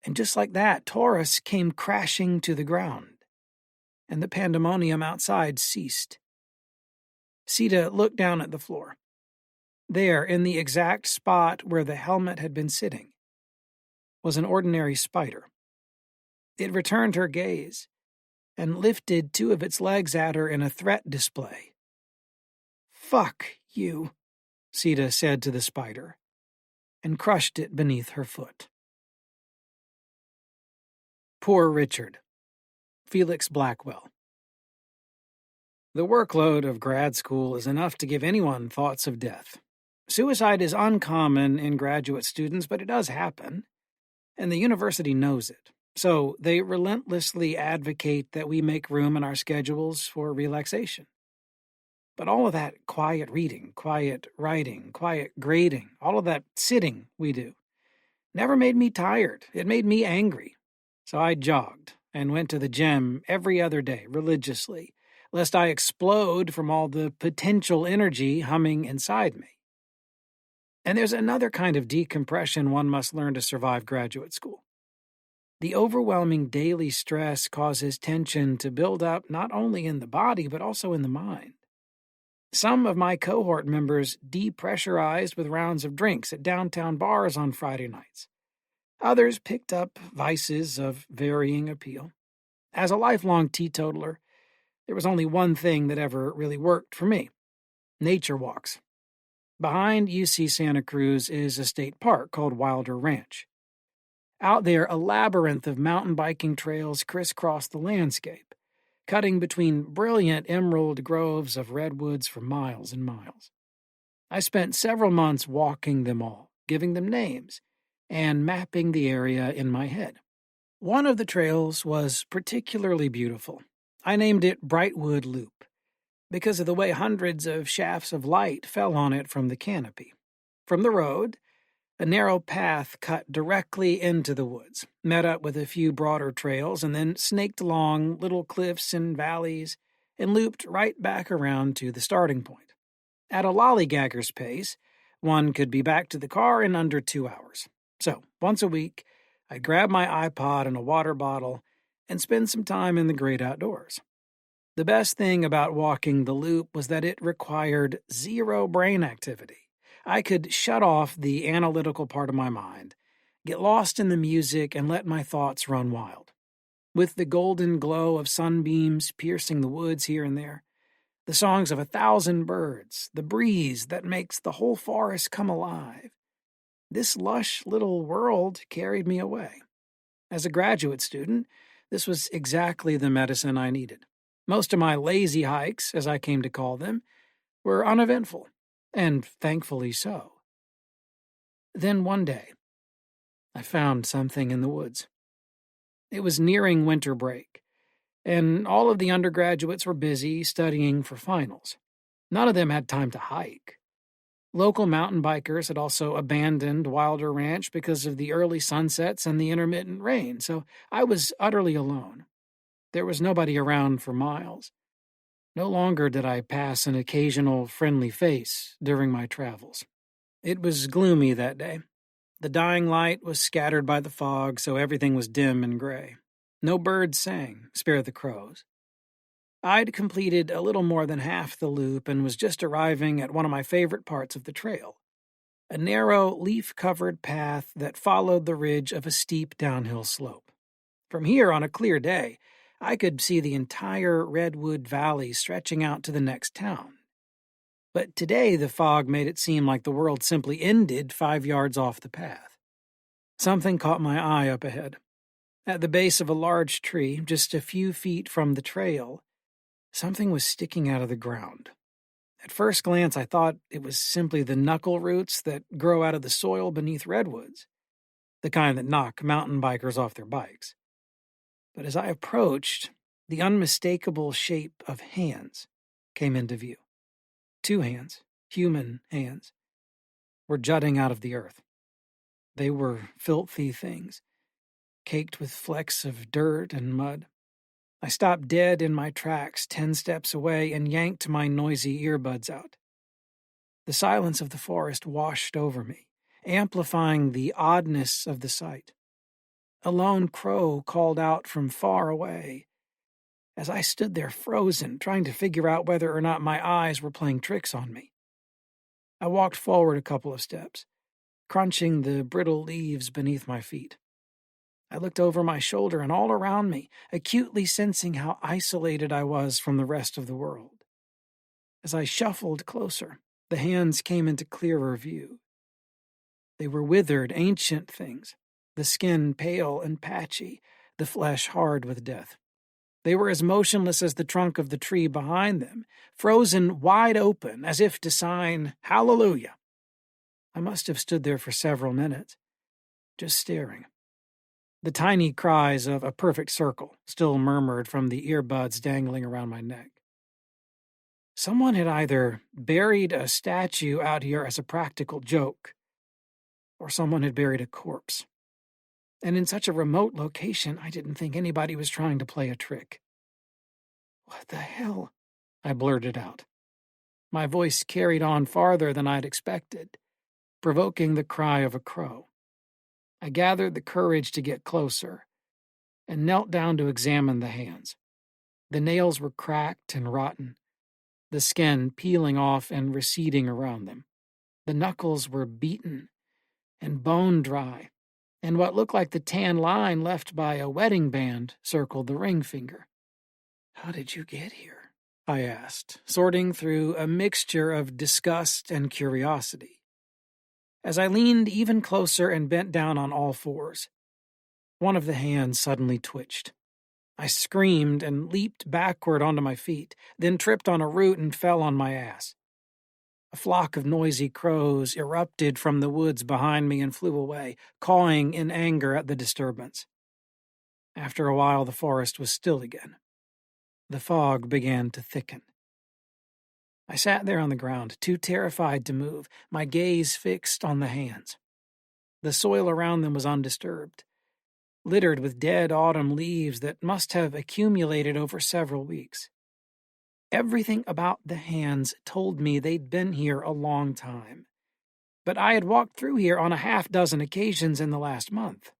And just like that, Taurus came crashing to the ground, and the pandemonium outside ceased. Sita looked down at the floor. There, in the exact spot where the helmet had been sitting, was an ordinary spider. It returned her gaze, and lifted two of its legs at her in a threat display. "Fuck you," Sita said to the spider, and crushed it beneath her foot. Poor Richard. Felix Blackwell. The workload of grad school is enough to give anyone thoughts of death. Suicide is uncommon in graduate students, but it does happen, and the university knows it. So they relentlessly advocate that we make room in our schedules for relaxation. But all of that quiet reading, quiet writing, quiet grading, all of that sitting we do, never made me tired. It made me angry. So I jogged and went to the gym every other day religiously, lest I explode from all the potential energy humming inside me. And there's another kind of decompression one must learn to survive graduate school. The overwhelming daily stress causes tension to build up not only in the body, but also in the mind. Some of my cohort members depressurized with rounds of drinks at downtown bars on Friday nights. Others picked up vices of varying appeal. As a lifelong teetotaler, there was only one thing that ever really worked for me: nature walks. Behind UC Santa Cruz is a state park called Wilder Ranch. Out there, a labyrinth of mountain biking trails crisscross the landscape, cutting between brilliant emerald groves of redwoods for miles and miles. I spent several months walking them all, giving them names, and mapping the area in my head. One of the trails was particularly beautiful. I named it Brightwood Loop, because of the way hundreds of shafts of light fell on it from the canopy. From the road, a narrow path cut directly into the woods, met up with a few broader trails, and then snaked along little cliffs and valleys and looped right back around to the starting point. At a lollygagger's pace, one could be back to the car in under 2 hours. So, once a week, I'd grab my iPod and a water bottle and spend some time in the great outdoors. The best thing about walking the loop was that it required zero brain activity. I could shut off the analytical part of my mind, get lost in the music, and let my thoughts run wild. With the golden glow of sunbeams piercing the woods here and there, the songs of 1,000 birds, the breeze that makes the whole forest come alive, this lush little world carried me away. As a graduate student, this was exactly the medicine I needed. Most of my lazy hikes, as I came to call them, were uneventful, and thankfully so. Then one day, I found something in the woods. It was nearing winter break, and all of the undergraduates were busy studying for finals. None of them had time to hike. Local mountain bikers had also abandoned Wilder Ranch because of the early sunsets and the intermittent rain, so I was utterly alone. There was nobody around for miles. No longer did I pass an occasional friendly face during my travels. It was gloomy that day. The dying light was scattered by the fog, so everything was dim and gray. No birds sang, spare the crows. I'd completed a little more than half the loop and was just arriving at one of my favorite parts of the trail, a narrow, leaf-covered path that followed the ridge of a steep downhill slope. From here, on a clear day, I could see the entire Redwood Valley stretching out to the next town. But today the fog made it seem like the world simply ended 5 yards off the path. Something caught my eye up ahead. At the base of a large tree, just a few feet from the trail, something was sticking out of the ground. At first glance, I thought it was simply the knuckle roots that grow out of the soil beneath redwoods, the kind that knock mountain bikers off their bikes. But as I approached, the unmistakable shape of hands came into view. 2 hands, human hands, were jutting out of the earth. They were filthy things, caked with flecks of dirt and mud. I stopped dead in my tracks 10 steps away and yanked my noisy earbuds out. The silence of the forest washed over me, amplifying the oddness of the sight. A lone crow called out from far away. As I stood there frozen, trying to figure out whether or not my eyes were playing tricks on me. I walked forward a couple of steps, crunching the brittle leaves beneath my feet. I looked over my shoulder and all around me, acutely sensing how isolated I was from the rest of the world. As I shuffled closer, the hands came into clearer view. They were withered, ancient things, the skin pale and patchy, the flesh hard with death. They were as motionless as the trunk of the tree behind them, frozen wide open as if to sign hallelujah. I must have stood there for several minutes, just staring. The tiny cries of a perfect circle still murmured from the earbuds dangling around my neck. Someone had either buried a statue out here as a practical joke, or someone had buried a corpse. And in such a remote location, I didn't think anybody was trying to play a trick. "What the hell?" I blurted out. My voice carried on farther than I'd expected, provoking the cry of a crow. I gathered the courage to get closer and knelt down to examine the hands. The nails were cracked and rotten, the skin peeling off and receding around them. The knuckles were beaten and bone dry, and what looked like the tan line left by a wedding band circled the ring finger. "How did you get here?" I asked, sorting through a mixture of disgust and curiosity. As I leaned even closer and bent down on all fours, one of the hands suddenly twitched. I screamed and leaped backward onto my feet, then tripped on a root and fell on my ass. A flock of noisy crows erupted from the woods behind me and flew away, cawing in anger at the disturbance. After a while, the forest was still again. The fog began to thicken. I sat there on the ground, too terrified to move, my gaze fixed on the hands. The soil around them was undisturbed, littered with dead autumn leaves that must have accumulated over several weeks. Everything about the hands told me they'd been here a long time, but I had walked through here on a half-dozen occasions in the last month.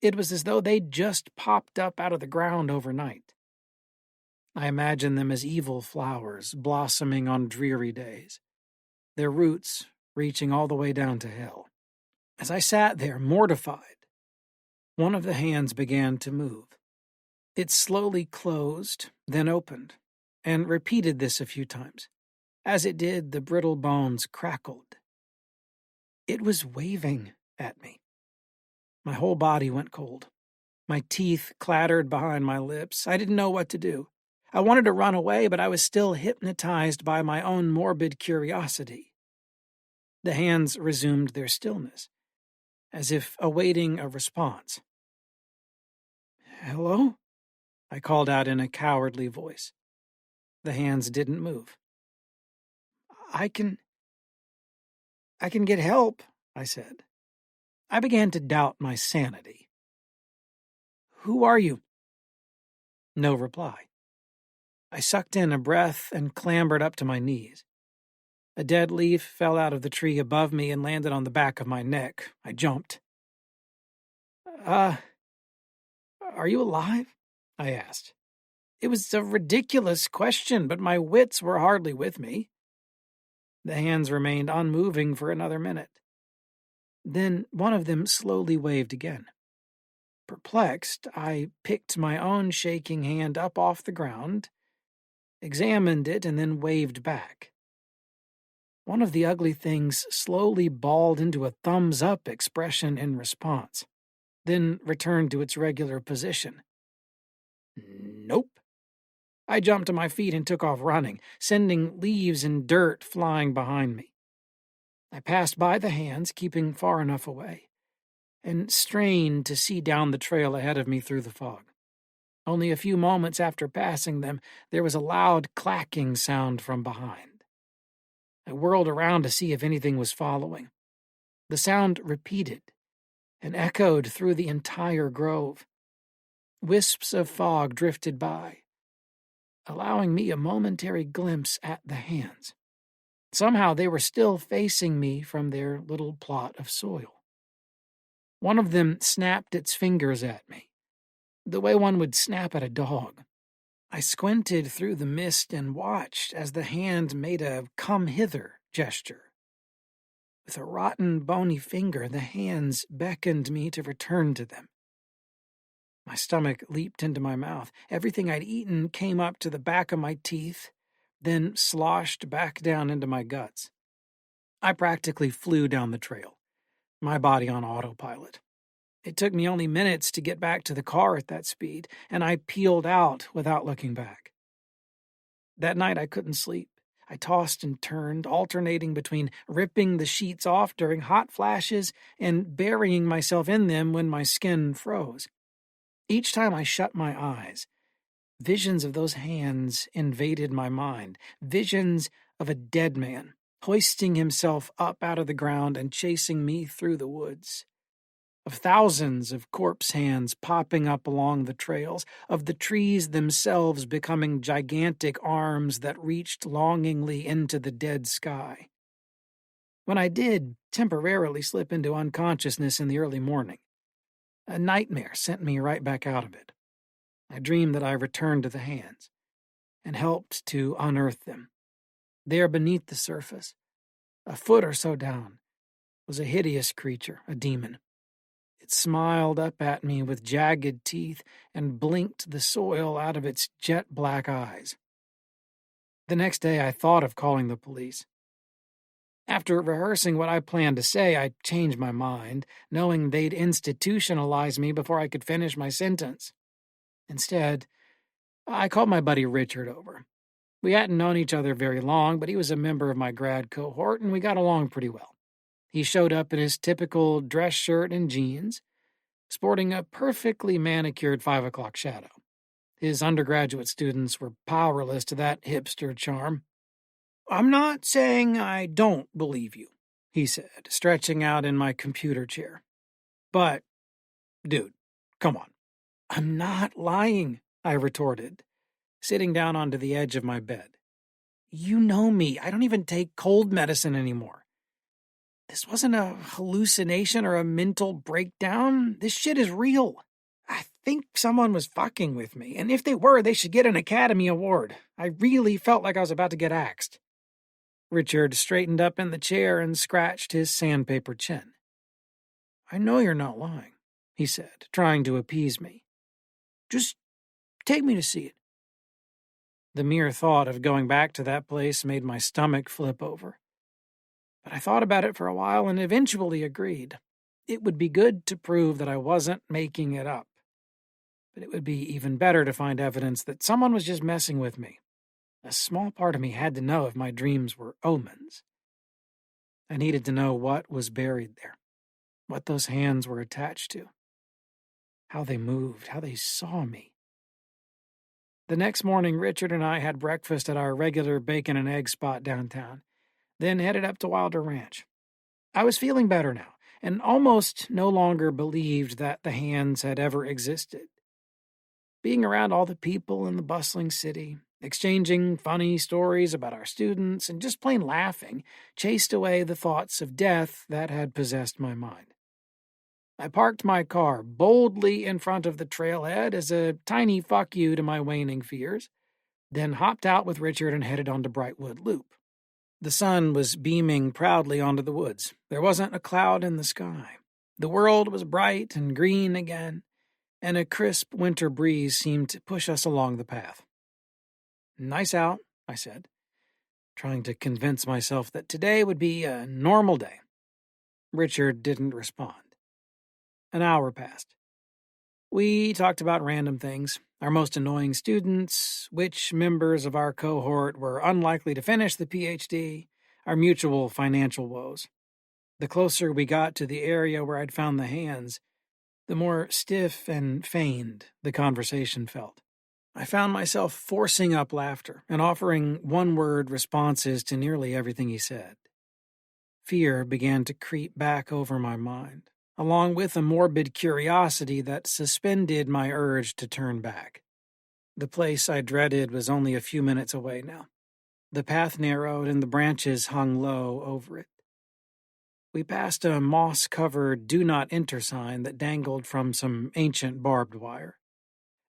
It was as though they'd just popped up out of the ground overnight. I imagined them as evil flowers blossoming on dreary days, their roots reaching all the way down to hell. As I sat there, mortified, one of the hands began to move. It slowly closed, then opened, and repeated this a few times. As it did, the brittle bones crackled. It was waving at me. My whole body went cold. My teeth clattered behind my lips. I didn't know what to do. I wanted to run away, but I was still hypnotized by my own morbid curiosity. The hands resumed their stillness, as if awaiting a response. "Hello?" I called out in a cowardly voice. The hands didn't move. I can get help," I said. I began to doubt my sanity. "Who are you?" No reply. I sucked in a breath and clambered up to my knees. A dead leaf fell out of the tree above me and landed on the back of my neck. I jumped. Are you alive?" I asked. It was a ridiculous question, but my wits were hardly with me. The hands remained unmoving for another minute. Then one of them slowly waved again. Perplexed, I picked my own shaking hand up off the ground, examined it, and then waved back. One of the ugly things slowly balled into a thumbs-up expression in response, then returned to its regular position. Nope. I jumped to my feet and took off running, sending leaves and dirt flying behind me. I passed by the hands, keeping far enough away, and strained to see down the trail ahead of me through the fog. Only a few moments after passing them, there was a loud clacking sound from behind. I whirled around to see if anything was following. The sound repeated and echoed through the entire grove. Wisps of fog drifted by, allowing me a momentary glimpse at the hands. Somehow they were still facing me from their little plot of soil. One of them snapped its fingers at me, the way one would snap at a dog. I squinted through the mist and watched as the hand made a come hither gesture. With a rotten, bony finger, the hands beckoned me to return to them. My stomach leaped into my mouth. Everything I'd eaten came up to the back of my teeth, then sloshed back down into my guts. I practically flew down the trail, my body on autopilot. It took me only minutes to get back to the car at that speed, and I peeled out without looking back. That night I couldn't sleep. I tossed and turned, alternating between ripping the sheets off during hot flashes and burying myself in them when my skin froze. Each time I shut my eyes, visions of those hands invaded my mind, visions of a dead man hoisting himself up out of the ground and chasing me through the woods, of thousands of corpse hands popping up along the trails, of the trees themselves becoming gigantic arms that reached longingly into the dead sky. When I did temporarily slip into unconsciousness in the early morning, a nightmare sent me right back out of it. I dreamed that I returned to the hands and helped to unearth them. There beneath the surface, a foot or so down, was a hideous creature, a demon. It smiled up at me with jagged teeth and blinked the soil out of its jet-black eyes. The next day, I thought of calling the police. After rehearsing what I planned to say, I changed my mind, knowing they'd institutionalize me before I could finish my sentence. Instead, I called my buddy Richard over. We hadn't known each other very long, but he was a member of my grad cohort, and we got along pretty well. He showed up in his typical dress shirt and jeans, sporting a perfectly manicured 5 o'clock shadow. His undergraduate students were powerless to that hipster charm. "I'm not saying I don't believe you," he said, stretching out in my computer chair. "But, dude, come on." "I'm not lying," I retorted, sitting down onto the edge of my bed. "You know me. I don't even take cold medicine anymore. This wasn't a hallucination or a mental breakdown. This shit is real. I think someone was fucking with me, and if they were, they should get an Academy Award. I really felt like I was about to get axed." Richard straightened up in the chair and scratched his sandpaper chin. "I know you're not lying," he said, trying to appease me. "Just take me to see it." The mere thought of going back to that place made my stomach flip over. But I thought about it for a while and eventually agreed. It would be good to prove that I wasn't making it up. But it would be even better to find evidence that someone was just messing with me. A small part of me had to know if my dreams were omens. I needed to know what was buried there, what those hands were attached to, how they moved, how they saw me. The next morning, Richard and I had breakfast at our regular bacon and egg spot downtown, then headed up to Wilder Ranch. I was feeling better now, and almost no longer believed that the hands had ever existed. Being around all the people in the bustling city, exchanging funny stories about our students, and just plain laughing, chased away the thoughts of death that had possessed my mind. I parked my car boldly in front of the trailhead as a tiny fuck you to my waning fears, then hopped out with Richard and headed on to Brightwood Loop. The sun was beaming proudly onto the woods. There wasn't a cloud in the sky. The world was bright and green again, and a crisp winter breeze seemed to push us along the path. "Nice out," I said, trying to convince myself that today would be a normal day. Richard didn't respond. An hour passed. We talked about random things, our most annoying students, which members of our cohort were unlikely to finish the PhD, our mutual financial woes. The closer we got to the area where I'd found the hands, the more stiff and feigned the conversation felt. I found myself forcing up laughter and offering one-word responses to nearly everything he said. Fear began to creep back over my mind, along with a morbid curiosity that suspended my urge to turn back. The place I dreaded was only a few minutes away now. The path narrowed and the branches hung low over it. We passed a moss-covered "Do Not Enter" sign that dangled from some ancient barbed wire.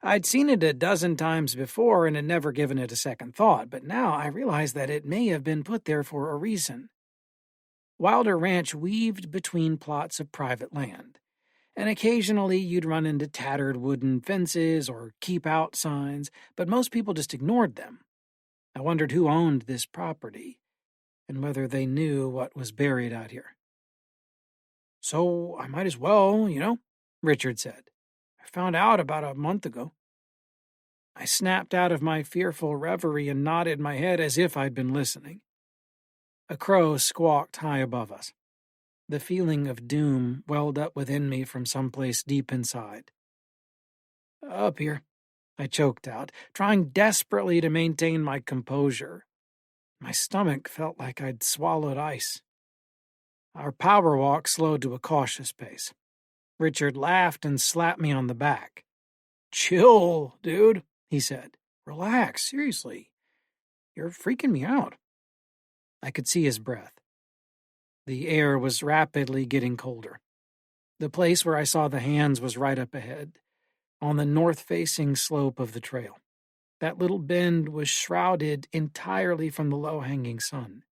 I'd seen it a dozen times before and had never given it a second thought, but now I realized that it may have been put there for a reason. Wilder Ranch weaved between plots of private land, and occasionally you'd run into tattered wooden fences or keep-out signs, but most people just ignored them. I wondered who owned this property, and whether they knew what was buried out here. "So I might as well, Richard said. "I found out about a month ago." I snapped out of my fearful reverie and nodded my head as if I'd been listening. A crow squawked high above us. The feeling of doom welled up within me from someplace deep inside. "Up here," I choked out, trying desperately to maintain my composure. My stomach felt like I'd swallowed ice. Our power walk slowed to a cautious pace. Richard laughed and slapped me on the back. "Chill, dude," he said. "Relax, seriously. You're freaking me out." I could see his breath. The air was rapidly getting colder. The place where I saw the hands was right up ahead, on the north-facing slope of the trail. That little bend was shrouded entirely from the low-hanging sun,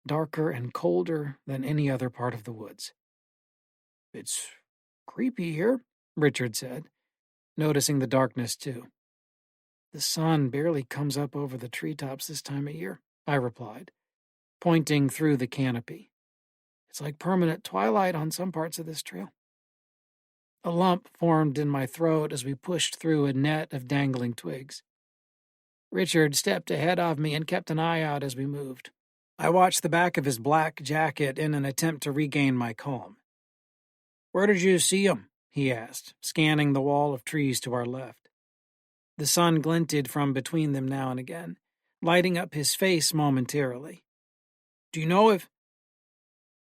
darker and colder than any other part of the woods. It's Creepy here, Richard said, noticing the darkness too. The sun barely comes up over the treetops this time of year, I replied, pointing through the canopy. It's like permanent twilight on some parts of this trail. A lump formed in my throat as we pushed through a net of dangling twigs. Richard stepped ahead of me and kept an eye out as we moved. I watched the back of his black jacket in an attempt to regain my calm. "Where did you see him?" he asked, scanning the wall of trees to our left. The sun glinted from between them now and again, lighting up his face momentarily. "Do you know if—"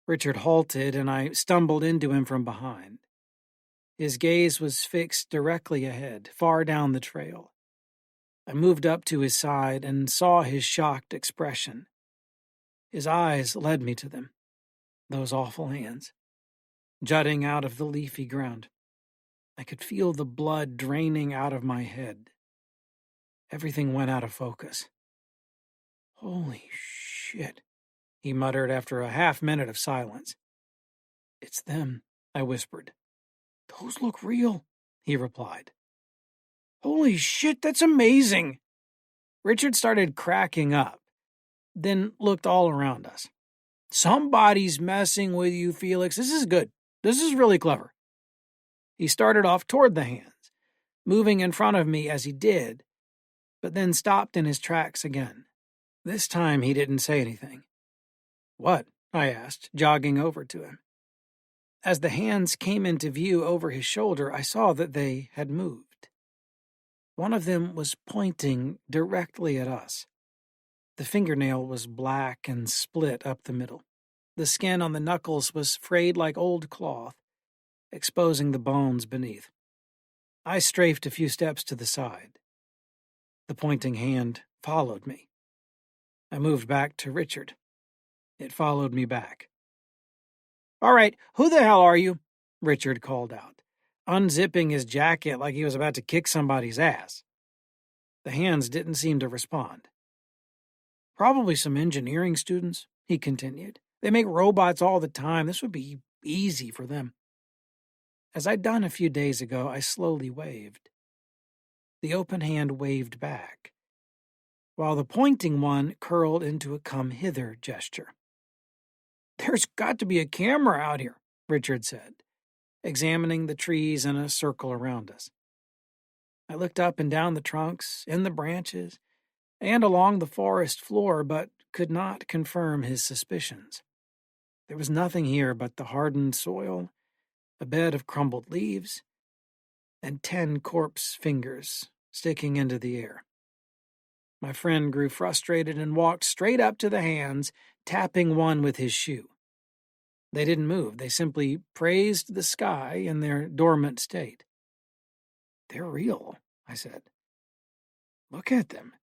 Richard halted, and I stumbled into him from behind. His gaze was fixed directly ahead, far down the trail. I moved up to his side and saw his shocked expression. His eyes led me to them, those awful hands, jutting out of the leafy ground. I could feel the blood draining out of my head. Everything went out of focus. "Holy shit," he muttered after a half-minute of silence. "It's them," I whispered. "Those look real," he replied. "Holy shit, that's amazing!" Richard started cracking up, then looked all around us. "Somebody's messing with you, Felix. This is good. This is really clever." He started off toward the hands, moving in front of me as he did, but then stopped in his tracks again. This time he didn't say anything. "What?" I asked, jogging over to him. As the hands came into view over his shoulder, I saw that they had moved. One of them was pointing directly at us. The fingernail was black and split up the middle. The skin on the knuckles was frayed like old cloth, exposing the bones beneath. I strafed a few steps to the side. The pointing hand followed me. I moved back to Richard. It followed me back. "All right, who the hell are you?" Richard called out, unzipping his jacket like he was about to kick somebody's ass. The hands didn't seem to respond. "Probably some engineering students," he continued. "They make robots all the time. This would be easy for them." As I'd done a few days ago, I slowly waved. The open hand waved back, while the pointing one curled into a come-hither gesture. "There's got to be a camera out here," Richard said, examining the trees in a circle around us. I looked up and down the trunks, in the branches, and along the forest floor, but could not confirm his suspicions. There was nothing here but the hardened soil, a bed of crumbled leaves, and 10 corpse fingers sticking into the air. My friend grew frustrated and walked straight up to the hands, tapping one with his shoe. They didn't move. They simply praised the sky in their dormant state. "They're real," I said. "Look at them."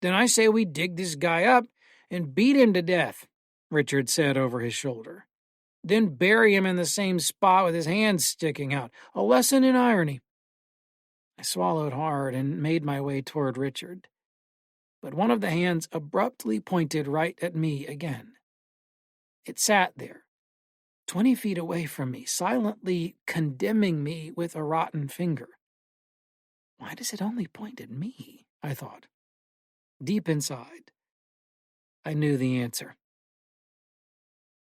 "Then I say we dig this guy up and beat him to death," Richard said over his shoulder. "Then bury him in the same spot with his hands sticking out. A lesson in irony." I swallowed hard and made my way toward Richard. But one of the hands abruptly pointed right at me again. It sat there, 20 feet away from me, silently condemning me with a rotten finger. Why does it only point at me? I thought. Deep inside, I knew the answer.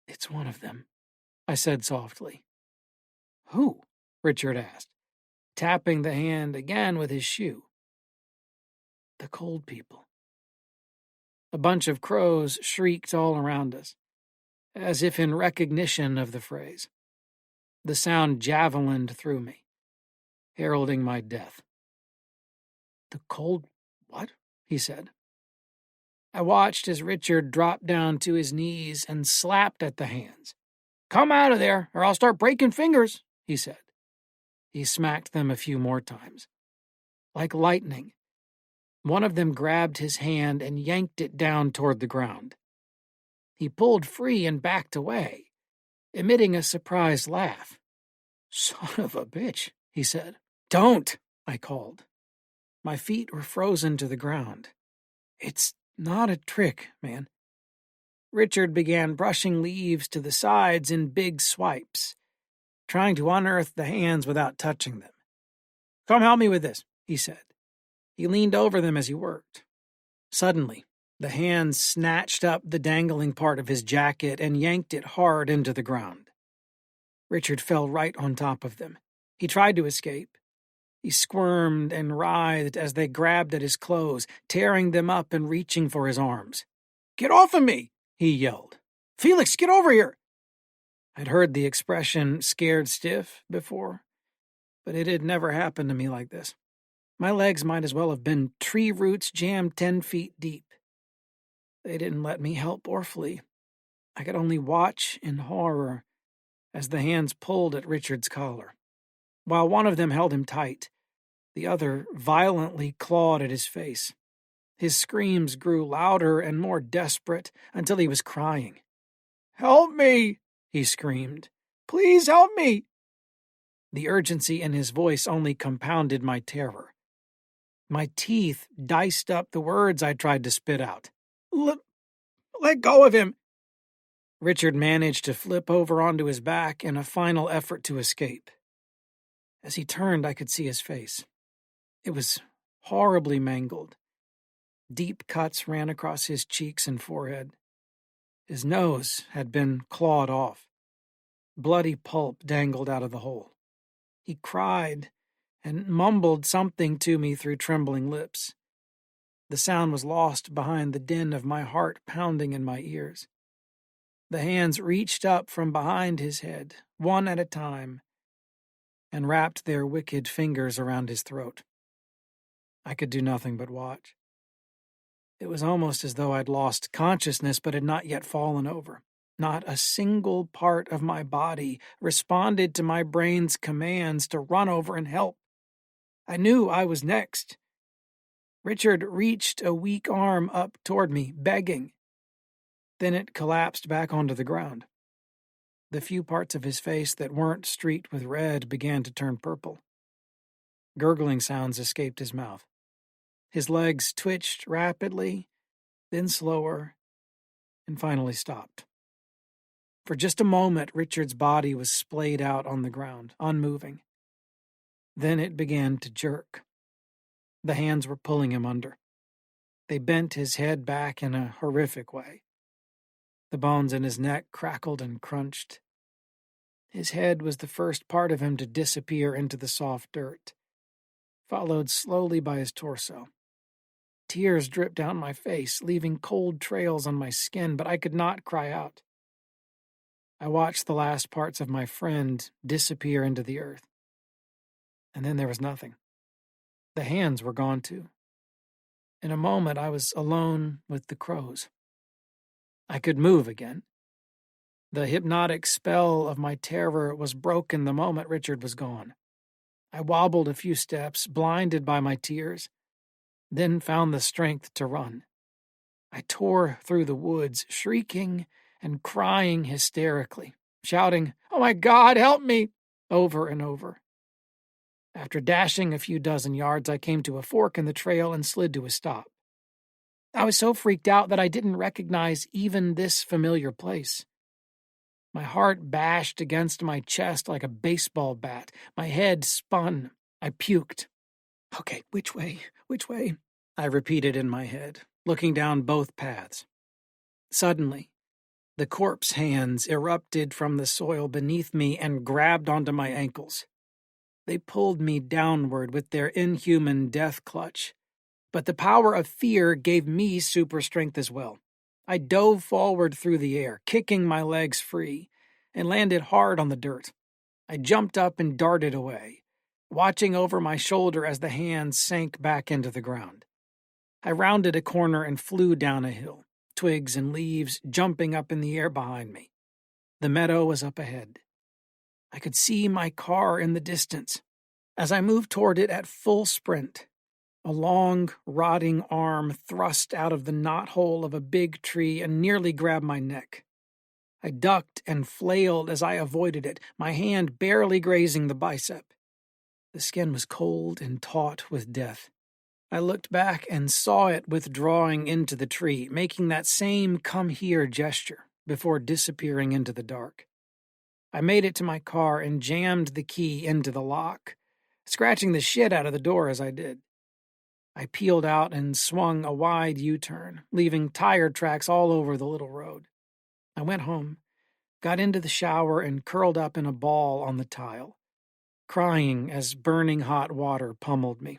"It's one of them," I said softly. "Who?" Richard asked, tapping the hand again with his shoe. "The cold people." A bunch of crows shrieked all around us, as if in recognition of the phrase. The sound javelined through me, heralding my death. "The cold what?" he said. I watched as Richard dropped down to his knees and slapped at the hands. "Come out of there, or I'll start breaking fingers," he said. He smacked them a few more times. Like lightning, one of them grabbed his hand and yanked it down toward the ground. He pulled free and backed away, emitting a surprised laugh. "Son of a bitch," he said. "Don't," I called. My feet were frozen to the ground. "It's not a trick, man." Richard began brushing leaves to the sides in big swipes, trying to unearth the hands without touching them. "Come help me with this," he said. He leaned over them as he worked. Suddenly, the hands snatched up the dangling part of his jacket and yanked it hard into the ground. Richard fell right on top of them. He tried to escape. He squirmed and writhed as they grabbed at his clothes, tearing them up and reaching for his arms. "Get off of me!" he yelled. "Felix, get over here!" I'd heard the expression "scared stiff" before, but it had never happened to me like this. My legs might as well have been tree roots jammed 10 feet deep. They didn't let me help or flee. I could only watch in horror as the hands pulled at Richard's collar. While one of them held him tight, the other violently clawed at his face. His screams grew louder and more desperate until he was crying. "Help me!" he screamed. "Please help me!" The urgency in his voice only compounded my terror. My teeth diced up the words I tried to spit out. Let go of him!" Richard managed to flip over onto his back in a final effort to escape. As he turned, I could see his face. It was horribly mangled. Deep cuts ran across his cheeks and forehead. His nose had been clawed off. Bloody pulp dangled out of the hole. He cried and mumbled something to me through trembling lips. The sound was lost behind the din of my heart pounding in my ears. The hands reached up from behind his head, one at a time, and wrapped their wicked fingers around his throat. I could do nothing but watch. It was almost as though I'd lost consciousness but had not yet fallen over. Not a single part of my body responded to my brain's commands to run over and help. I knew I was next. Richard reached a weak arm up toward me, begging. Then it collapsed back onto the ground. The few parts of his face that weren't streaked with red began to turn purple. Gurgling sounds escaped his mouth. His legs twitched rapidly, then slower, and finally stopped. For just a moment, Richard's body was splayed out on the ground, unmoving. Then it began to jerk. The hands were pulling him under. They bent his head back in a horrific way. The bones in his neck crackled and crunched. His head was the first part of him to disappear into the soft dirt, followed slowly by his torso. Tears dripped down my face, leaving cold trails on my skin, but I could not cry out. I watched the last parts of my friend disappear into the earth. And then there was nothing. The hands were gone too. In a moment, I was alone with the crows. I could move again. The hypnotic spell of my terror was broken the moment Richard was gone. I wobbled a few steps, blinded by my tears, then found the strength to run. I tore through the woods, shrieking and crying hysterically, shouting, "Oh my God, help me!" over and over. After dashing a few dozen yards, I came to a fork in the trail and slid to a stop. I was so freaked out that I didn't recognize even this familiar place. My heart bashed against my chest like a baseball bat. My head spun. I puked. "Okay, which way? Which way?" I repeated in my head, looking down both paths. Suddenly, the corpse hands erupted from the soil beneath me and grabbed onto my ankles. They pulled me downward with their inhuman death clutch. But the power of fear gave me super strength as well. I dove forward through the air, kicking my legs free, and landed hard on the dirt. I jumped up and darted away, watching over my shoulder as the hands sank back into the ground. I rounded a corner and flew down a hill, twigs and leaves jumping up in the air behind me. The meadow was up ahead. I could see my car in the distance. As I moved toward it at full sprint, a long, rotting arm thrust out of the knothole of a big tree and nearly grabbed my neck. I ducked and flailed as I avoided it, my hand barely grazing the bicep. The skin was cold and taut with death. I looked back and saw it withdrawing into the tree, making that same "come here" gesture before disappearing into the dark. I made it to my car and jammed the key into the lock, scratching the shit out of the door as I did. I peeled out and swung a wide U-turn, leaving tire tracks all over the little road. I went home, got into the shower, and curled up in a ball on the tile, crying as burning hot water pummeled me.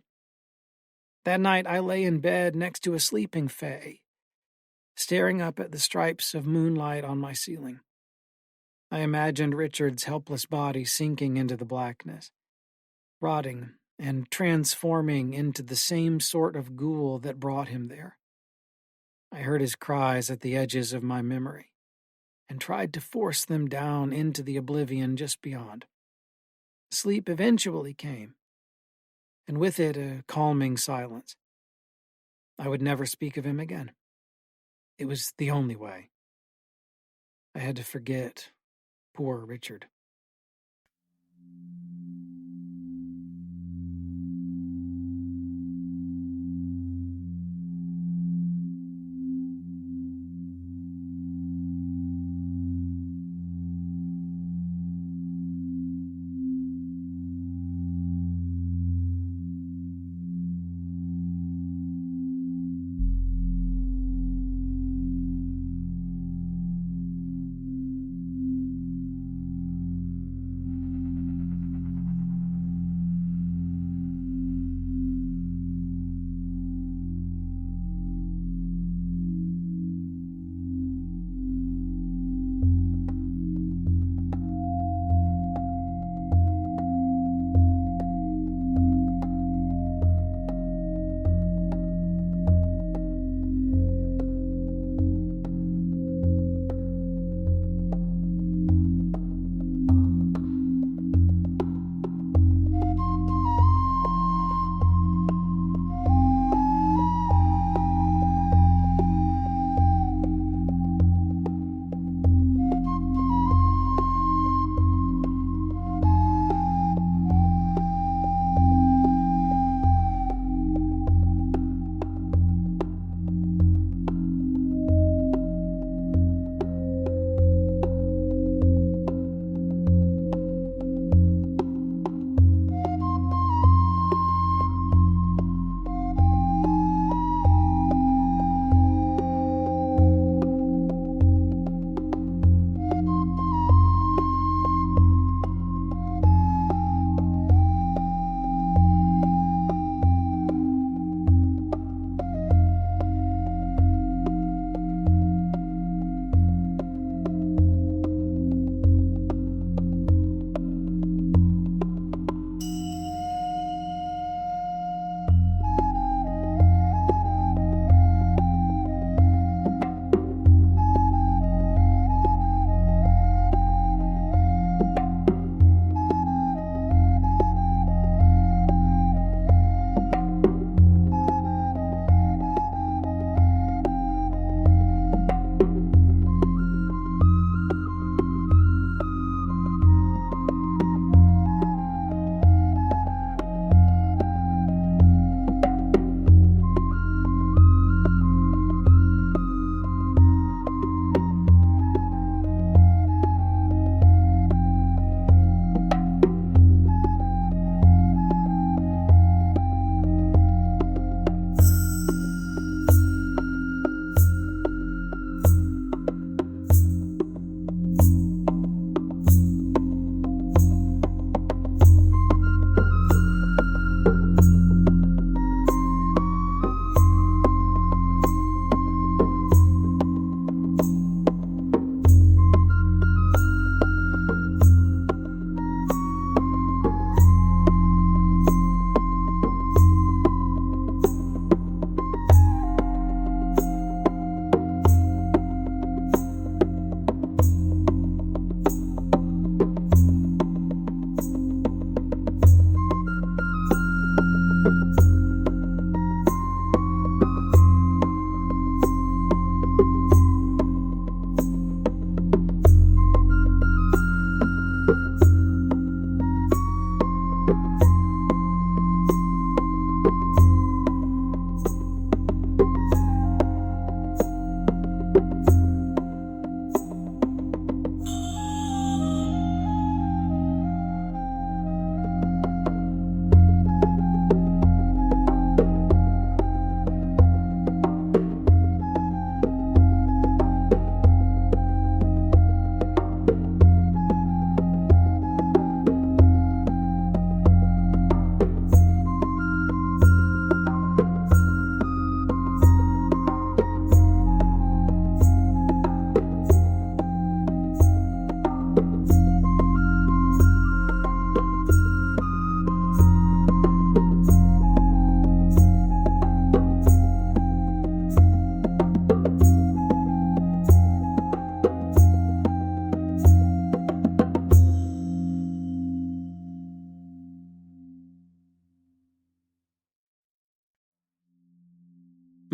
That night I lay in bed next to a sleeping Fae, staring up at the stripes of moonlight on my ceiling. I imagined Richard's helpless body sinking into the blackness, rotting and transforming into the same sort of ghoul that brought him there. I heard his cries at the edges of my memory and tried to force them down into the oblivion just beyond. Sleep eventually came, and with it a calming silence. I would never speak of him again. It was the only way. I had to forget poor Richard.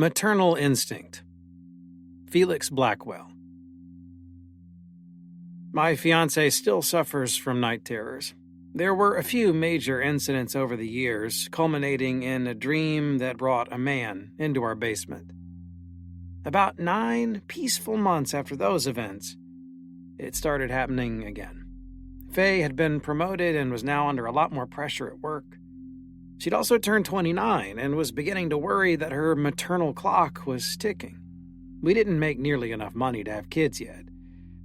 Maternal Instinct. Felix Blackwell. My fiancé still suffers from night terrors. There were a few major incidents over the years, culminating in a dream that brought a man into our basement. About 9 peaceful months after those events, it started happening again. Faye had been promoted and was now under a lot more pressure at work. She'd also turned 29 and was beginning to worry that her maternal clock was ticking. We didn't make nearly enough money to have kids yet,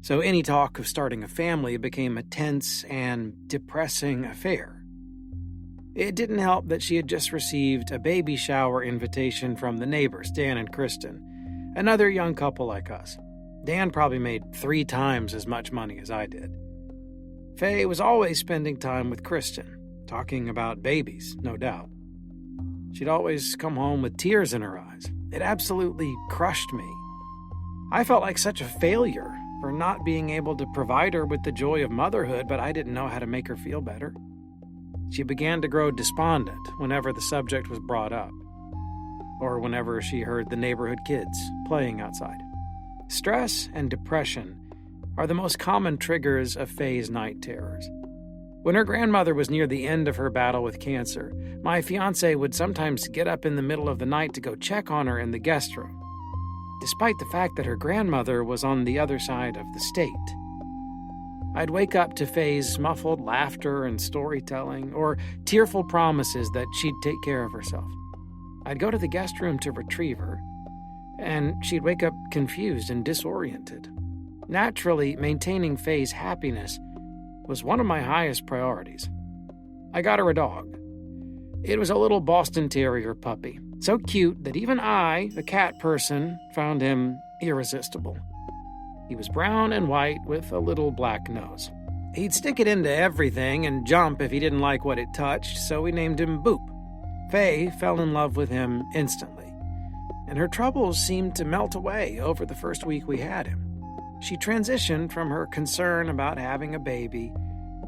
so any talk of starting a family became a tense and depressing affair. It didn't help that she had just received a baby shower invitation from the neighbors, Dan and Kristen, another young couple like us. Dan probably made 3 times as much money as I did. Faye was always spending time with Kristen, talking about babies, no doubt. She'd always come home with tears in her eyes. It absolutely crushed me. I felt like such a failure for not being able to provide her with the joy of motherhood, but I didn't know how to make her feel better. She began to grow despondent whenever the subject was brought up, or whenever she heard the neighborhood kids playing outside. Stress and depression are the most common triggers of Faye's night terrors. When her grandmother was near the end of her battle with cancer, my fiancé would sometimes get up in the middle of the night to go check on her in the guest room, despite the fact that her grandmother was on the other side of the state. I'd wake up to Faye's muffled laughter and storytelling, or tearful promises that she'd take care of herself. I'd go to the guest room to retrieve her, and she'd wake up confused and disoriented. Naturally, maintaining Faye's happiness was one of my highest priorities. I got her a dog. It was a little Boston Terrier puppy, so cute that even I, a cat person, found him irresistible. He was brown and white with a little black nose. He'd stick it into everything and jump if he didn't like what it touched, so we named him Boop. Faye fell in love with him instantly, and her troubles seemed to melt away over the first week we had him. She transitioned from her concern about having a baby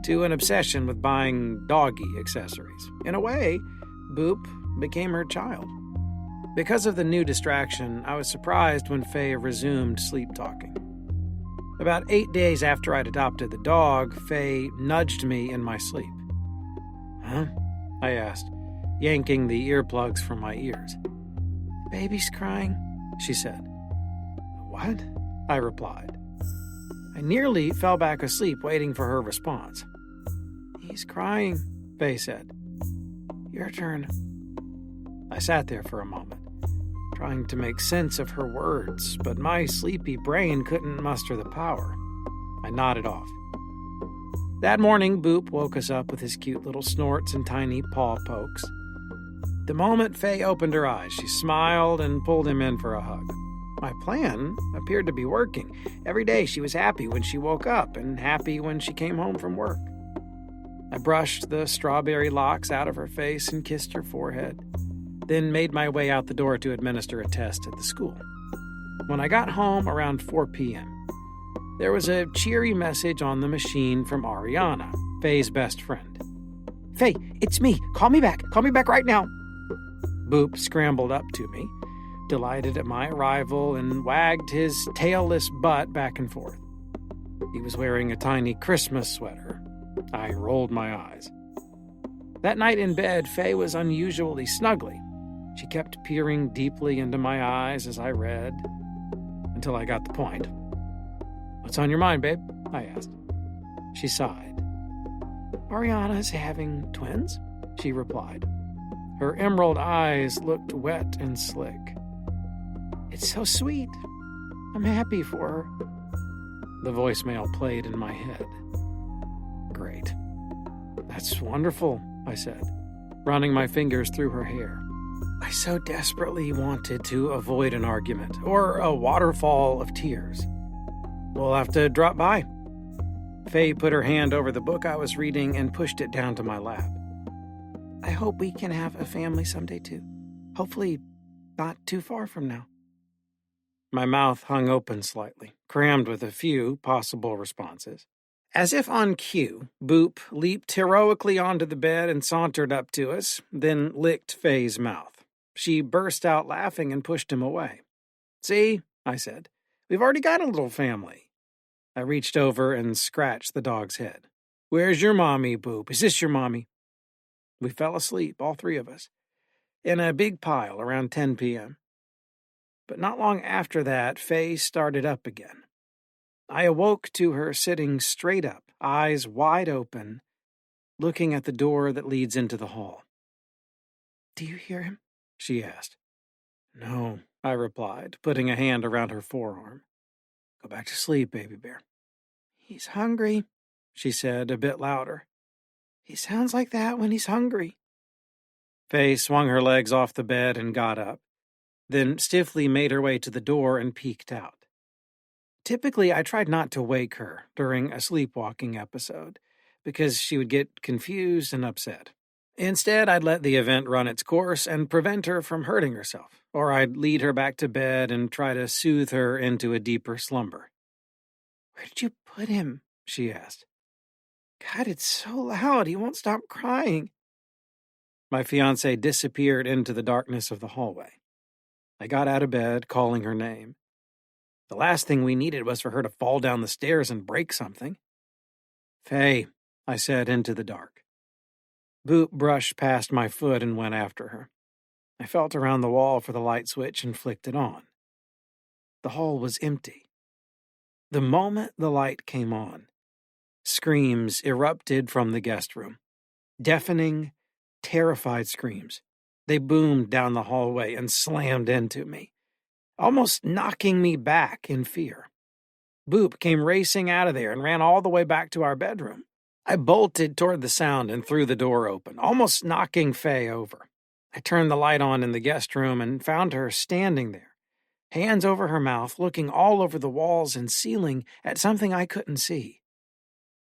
to an obsession with buying doggy accessories. In a way, Boop became her child. Because of the new distraction, I was surprised when Faye resumed sleep talking. About 8 days after I'd adopted the dog, Faye nudged me in my sleep. "Huh?" I asked, yanking the earplugs from my ears. "The baby's crying," she said. "What?" I replied. I nearly fell back asleep waiting for her response. "He's crying," Faye said. "Your turn." I sat there for a moment, trying to make sense of her words, but my sleepy brain couldn't muster the power. I nodded off. That morning, Boop woke us up with his cute little snorts and tiny paw pokes. The moment Faye opened her eyes, she smiled and pulled him in for a hug. My plan appeared to be working. Every day she was happy when she woke up and happy when she came home from work. I brushed the strawberry locks out of her face and kissed her forehead, then made my way out the door to administer a test at the school. When I got home around 4 p.m., there was a cheery message on the machine from Ariana, Faye's best friend. "Faye, it's me. Call me back. Call me back right now." Boop scrambled up to me, delighted at my arrival, and wagged his tailless butt back and forth. He was wearing a tiny Christmas sweater. I rolled my eyes. That night in bed, Faye was unusually snuggly. She kept peering deeply into my eyes as I read, until I got the point. "What's on your mind, babe?" I asked. She sighed. "Ariana's having twins," she replied. Her emerald eyes looked wet and slick. "It's so sweet. I'm happy for her." The voicemail played in my head. "Great. That's wonderful," I said, running my fingers through her hair. I so desperately wanted to avoid an argument or a waterfall of tears. "We'll have to drop by." Faye put her hand over the book I was reading and pushed it down to my lap. "I hope we can have a family someday, too. Hopefully not too far from now." My mouth hung open slightly, crammed with a few possible responses. As if on cue, Boop leaped heroically onto the bed and sauntered up to us, then licked Faye's mouth. She burst out laughing and pushed him away. "See," I said, "we've already got a little family." I reached over and scratched the dog's head. "Where's your mommy, Boop? Is this your mommy?" We fell asleep, all three of us, in a big pile around 10 p.m. But not long after that, Faye started up again. I awoke to her sitting straight up, eyes wide open, looking at the door that leads into the hall. "Do you hear him?" she asked. "No," I replied, putting a hand around her forearm. "Go back to sleep, baby bear." "He's hungry," she said, a bit louder. "He sounds like that when he's hungry." Faye swung her legs off the bed and got up, then stiffly made her way to the door and peeked out. Typically, I tried not to wake her during a sleepwalking episode, because she would get confused and upset. Instead, I'd let the event run its course and prevent her from hurting herself, or I'd lead her back to bed and try to soothe her into a deeper slumber. "Where did you put him?" she asked. "God, it's so loud, he won't stop crying." My fiancé disappeared into the darkness of the hallway. I got out of bed, calling her name. The last thing we needed was for her to fall down the stairs and break something. "Faye," I said into the dark. Boop brushed past my foot and went after her. I felt around the wall for the light switch and flicked it on. The hall was empty. The moment the light came on, screams erupted from the guest room. Deafening, terrified screams. They boomed down the hallway and slammed into me, almost knocking me back in fear. Boop came racing out of there and ran all the way back to our bedroom. I bolted toward the sound and threw the door open, almost knocking Faye over. I turned the light on in the guest room and found her standing there, hands over her mouth, looking all over the walls and ceiling at something I couldn't see.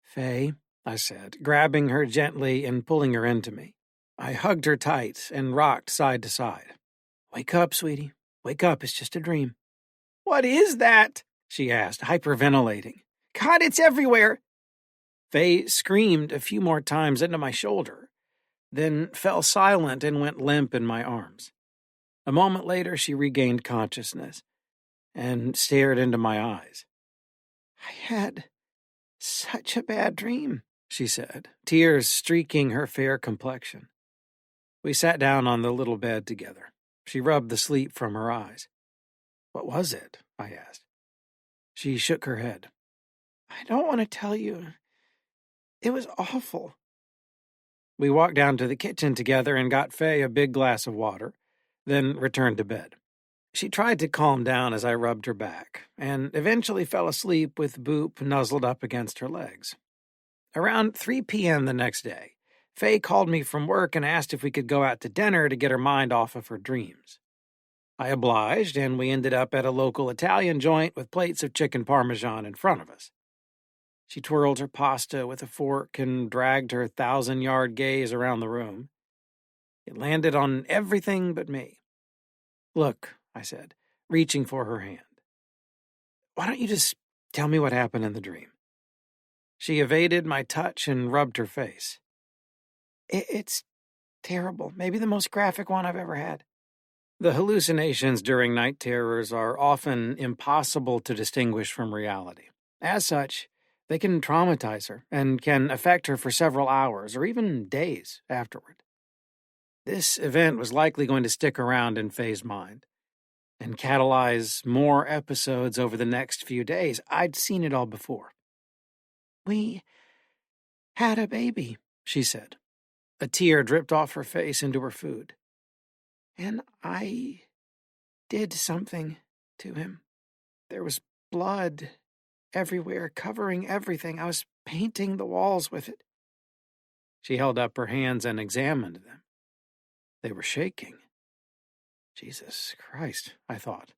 "Faye," I said, grabbing her gently and pulling her into me. I hugged her tight and rocked side to side. "Wake up, sweetie. Wake up, it's just a dream." "What is that?" she asked, hyperventilating. "God, it's everywhere." Faye screamed a few more times into my shoulder, then fell silent and went limp in my arms. A moment later, she regained consciousness and stared into my eyes. "I had such a bad dream," she said, tears streaking her fair complexion. We sat down on the little bed together. She rubbed the sleep from her eyes. "What was it?" I asked. She shook her head. "I don't want to tell you. It was awful." We walked down to the kitchen together and got Faye a big glass of water, then returned to bed. She tried to calm down as I rubbed her back, and eventually fell asleep with Boop nuzzled up against her legs. Around 3 p.m. the next day, Faye called me from work and asked if we could go out to dinner to get her mind off of her dreams. I obliged, and we ended up at a local Italian joint with plates of chicken parmesan in front of us. She twirled her pasta with a fork and dragged her 1,000-yard gaze around the room. It landed on everything but me. "Look," I said, reaching for her hand. "Why don't you just tell me what happened in the dream?" She evaded my touch and rubbed her face. It's terrible. Maybe the most graphic one I've ever had." The hallucinations during night terrors are often impossible to distinguish from reality. As such, they can traumatize her and can affect her for several hours or even days afterward. This event was likely going to stick around in Faye's mind and catalyze more episodes over the next few days. I'd seen it all before. "We had a baby," she said. A tear dripped off her face into her food. "And I did something to him. There was blood everywhere, covering everything. I was painting the walls with it." She held up her hands and examined them. They were shaking. Jesus Christ, I thought.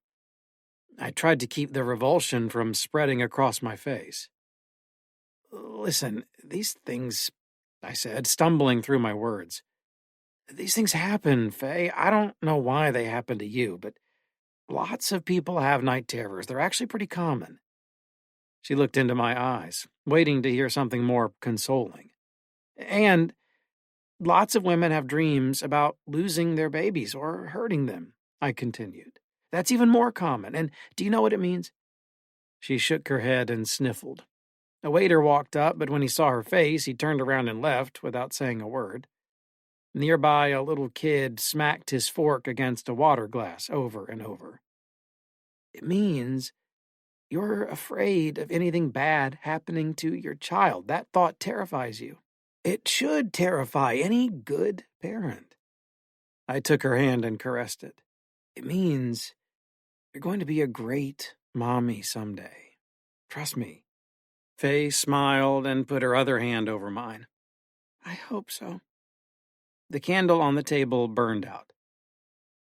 I tried to keep the revulsion from spreading across my face. "Listen, these things," I said, stumbling through my words. "These things happen, Faye. I don't know why they happen to you, but lots of people have night terrors. They're actually pretty common." She looked into my eyes, waiting to hear something more consoling. "And Lots of women have dreams about losing their babies or hurting them, I continued. That's even more common, and do you know what it means? She shook her head and sniffled. A waiter walked up, but when he saw her face, he turned around and left without saying a word. Nearby, a little kid smacked his fork against a water glass over and over. It means you're afraid of anything bad happening to your child. That thought terrifies you. It should terrify any good parent. I took her hand and caressed it. It means you're going to be a great mommy someday. Trust me. Faye smiled and put her other hand over mine. I hope so. The candle on the table burned out.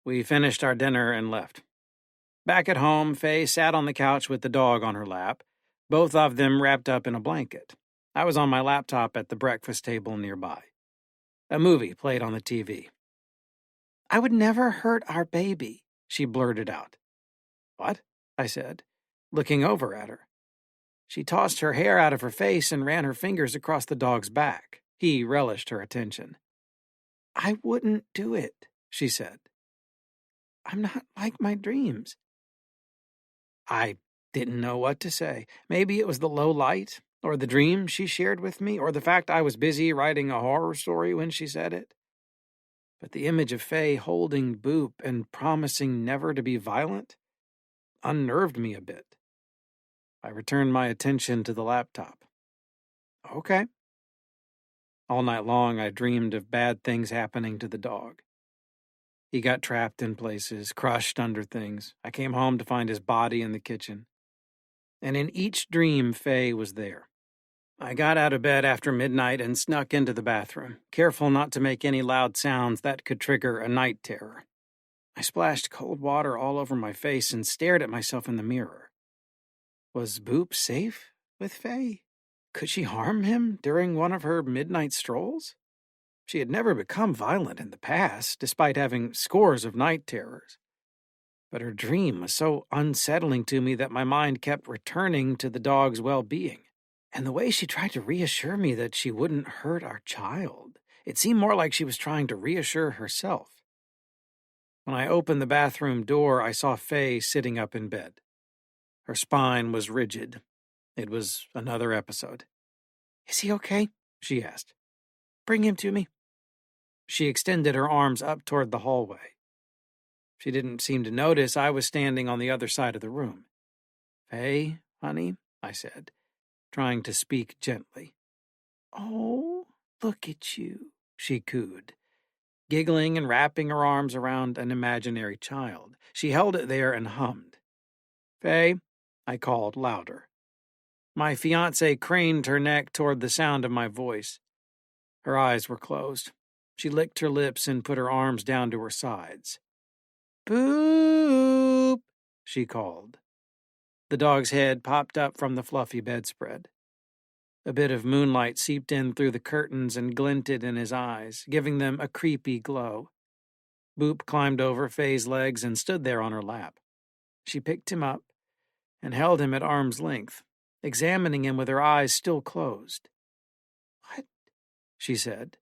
We finished our dinner and left. Back at home, Faye sat on the couch with the dog on her lap, both of them wrapped up in a blanket. I was on my laptop at the breakfast table nearby. A movie played on the TV. I would never hurt our baby, she blurted out. What? I said, looking over at her. She tossed her hair out of her face and ran her fingers across the dog's back. He relished her attention. I wouldn't do it, she said. I'm not like my dreams. I didn't know what to say. Maybe it was the low light, or the dream she shared with me, or the fact I was busy writing a horror story when she said it. But the image of Faye holding Boop and promising never to be violent unnerved me a bit. I returned my attention to the laptop. Okay. All night long, I dreamed of bad things happening to the dog. He got trapped in places, crushed under things. I came home to find his body in the kitchen. And in each dream, Faye was there. I got out of bed after midnight and snuck into the bathroom, careful not to make any loud sounds that could trigger a night terror. I splashed cold water all over my face and stared at myself in the mirror. Was Boop safe with Faye? Could she harm him during one of her midnight strolls? She had never become violent in the past, despite having scores of night terrors. But her dream was so unsettling to me that my mind kept returning to the dog's well-being. And the way she tried to reassure me that she wouldn't hurt our child, it seemed more like she was trying to reassure herself. When I opened the bathroom door, I saw Faye sitting up in bed. Her spine was rigid. It was another episode. Is he okay? She asked. Bring him to me. She extended her arms up toward the hallway. She didn't seem to notice I was standing on the other side of the room. Faye, honey, I said, trying to speak gently. Oh, look at you, she cooed, giggling and wrapping her arms around an imaginary child. She held it there and hummed. Faye, I called louder. My fiancée craned her neck toward the sound of my voice. Her eyes were closed. She licked her lips and put her arms down to her sides. Boop, she called. The dog's head popped up from the fluffy bedspread. A bit of moonlight seeped in through the curtains and glinted in his eyes, giving them a creepy glow. Boop climbed over Faye's legs and stood there on her lap. She picked him up and held him at arm's length, examining him with her eyes still closed. What? She said,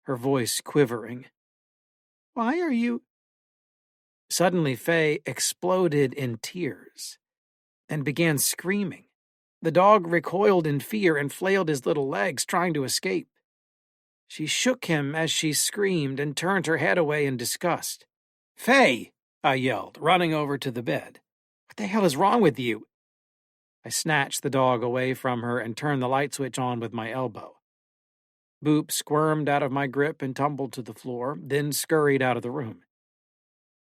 her voice quivering. Why are you... Suddenly, Faye exploded in tears and began screaming. The dog recoiled in fear and flailed his little legs, trying to escape. She shook him as she screamed and turned her head away in disgust. Faye, I yelled, running over to the bed. What the hell is wrong with you? I snatched the dog away from her and turned the light switch on with my elbow. Boop squirmed out of my grip and tumbled to the floor, then scurried out of the room.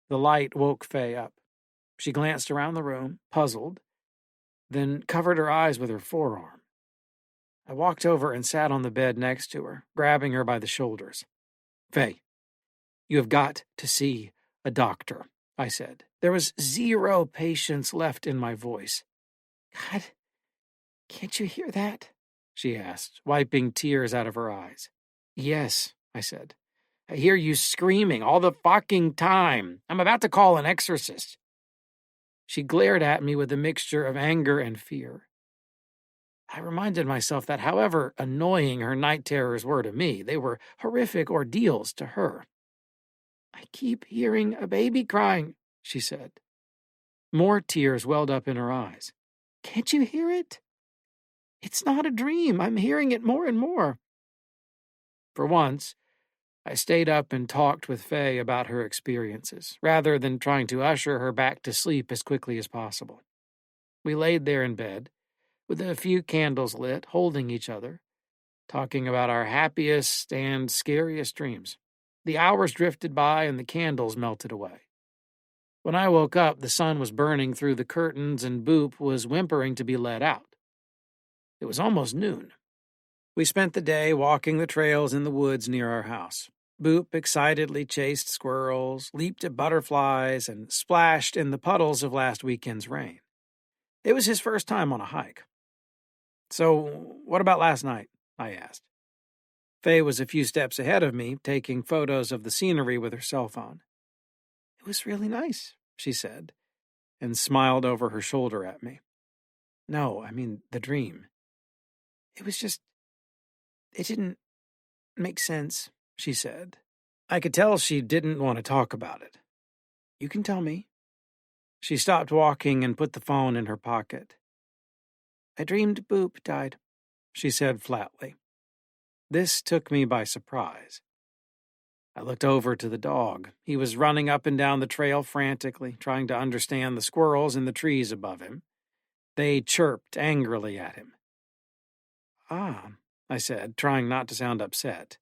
The light woke Faye up. She glanced around the room, puzzled, then covered her eyes with her forearm. I walked over and sat on the bed next to her, grabbing her by the shoulders. Faye, you have got to see a doctor, I said. There was zero patience left in my voice. God, can't you hear that? She asked, wiping tears out of her eyes. Yes, I said. I hear you screaming all the fucking time. I'm about to call an exorcist. She glared at me with a mixture of anger and fear. I reminded myself that however annoying her night terrors were to me, they were horrific ordeals to her. "I keep hearing a baby crying," she said. More tears welled up in her eyes. "Can't you hear it? It's not a dream. I'm hearing it more and more." For once, I stayed up and talked with Faye about her experiences, rather than trying to usher her back to sleep as quickly as possible. We laid there in bed, with a few candles lit, holding each other, talking about our happiest and scariest dreams. The hours drifted by and the candles melted away. When I woke up, the sun was burning through the curtains and Boop was whimpering to be let out. It was almost noon. We spent the day walking the trails in the woods near our house. Boop excitedly chased squirrels, leaped at butterflies, and splashed in the puddles of last weekend's rain. It was his first time on a hike. "So, what about last night?" I asked. Faye was a few steps ahead of me, taking photos of the scenery with her cell phone. "It was really nice," she said, and smiled over her shoulder at me. "No, I mean the dream. It didn't make sense," she said. I could tell she didn't want to talk about it. "You can tell me." She stopped walking and put the phone in her pocket. "I dreamed Boop died," she said flatly. This took me by surprise. I looked over to the dog. He was running up and down the trail frantically, trying to understand the squirrels in the trees above him. They chirped angrily at him. "Ah," I said, trying not to sound upset.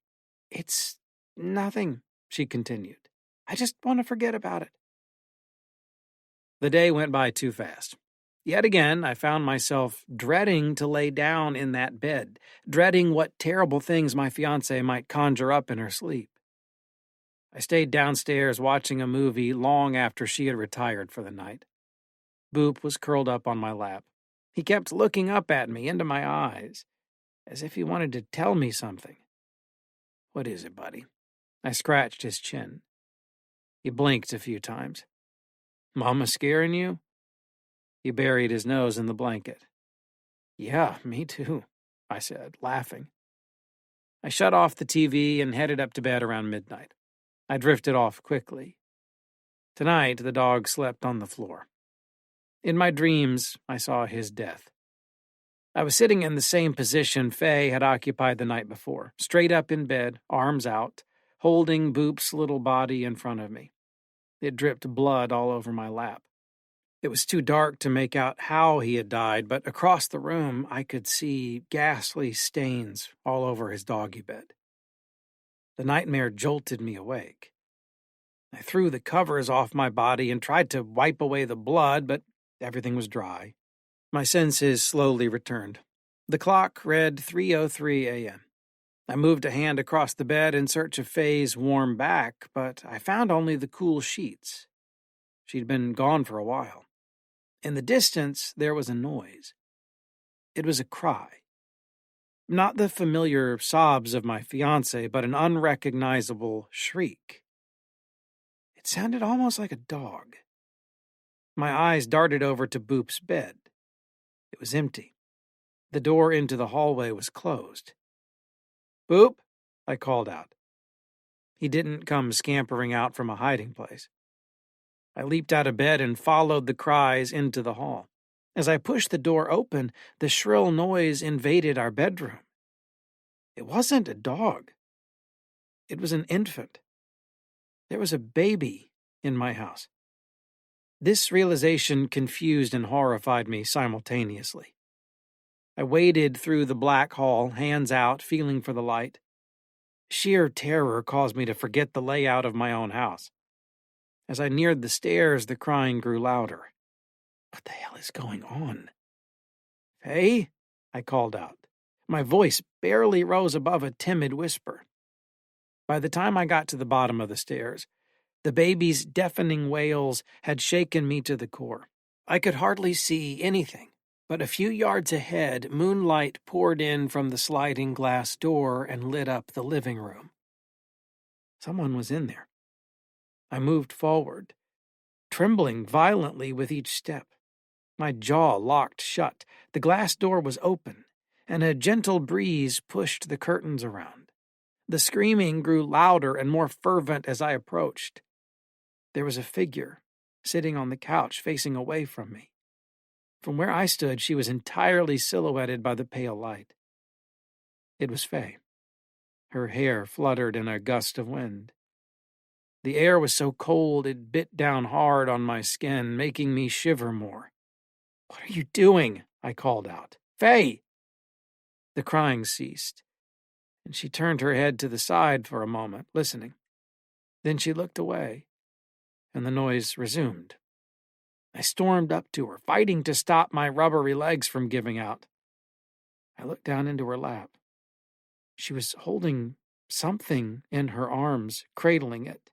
"It's nothing," she continued. "I just want to forget about it." The day went by too fast. Yet again, I found myself dreading to lay down in that bed, dreading what terrible things my fiancée might conjure up in her sleep. I stayed downstairs watching a movie long after she had retired for the night. Boop was curled up on my lap. He kept looking up at me, into my eyes, as if he wanted to tell me something. "What is it, buddy?" I scratched his chin. He blinked a few times. "Mama scaring you?" He buried his nose in the blanket. "Yeah, me too," I said, laughing. I shut off the TV and headed up to bed around midnight. I drifted off quickly. Tonight, the dog slept on the floor. In my dreams, I saw his death. I was sitting in the same position Faye had occupied the night before, straight up in bed, arms out, holding Boop's little body in front of me. It dripped blood all over my lap. It was too dark to make out how he had died, but across the room I could see ghastly stains all over his doggy bed. The nightmare jolted me awake. I threw the covers off my body and tried to wipe away the blood, but everything was dry. My senses slowly returned. The clock read 3:03 a.m. I moved a hand across the bed in search of Faye's warm back, but I found only the cool sheets. She'd been gone for a while. In the distance, there was a noise. It was a cry. Not the familiar sobs of my fiancé, but an unrecognizable shriek. It sounded almost like a dog. My eyes darted over to Boop's bed. It was empty. The door into the hallway was closed. "Boop," I called out. He didn't come scampering out from a hiding place. I leaped out of bed and followed the cries into the hall. As I pushed the door open, the shrill noise invaded our bedroom. It wasn't a dog. It was an infant. There was a baby in my house. This realization confused and horrified me simultaneously. I waded through the black hall, hands out, feeling for the light. Sheer terror caused me to forget the layout of my own house. As I neared the stairs, the crying grew louder. What the hell is going on? "Faye?" I called out. My voice barely rose above a timid whisper. By the time I got to the bottom of the stairs, the baby's deafening wails had shaken me to the core. I could hardly see anything, but a few yards ahead, moonlight poured in from the sliding glass door and lit up the living room. Someone was in there. I moved forward, trembling violently with each step. My jaw locked shut. The glass door was open, and a gentle breeze pushed the curtains around. The screaming grew louder and more fervent as I approached. There was a figure sitting on the couch facing away from me. From where I stood, she was entirely silhouetted by the pale light. It was Faye. Her hair fluttered in a gust of wind. The air was so cold it bit down hard on my skin, making me shiver more. "What are you doing?" I called out. "Faye!" The crying ceased, and she turned her head to the side for a moment, listening. Then she looked away, and the noise resumed. I stormed up to her, fighting to stop my rubbery legs from giving out. I looked down into her lap. She was holding something in her arms, cradling it.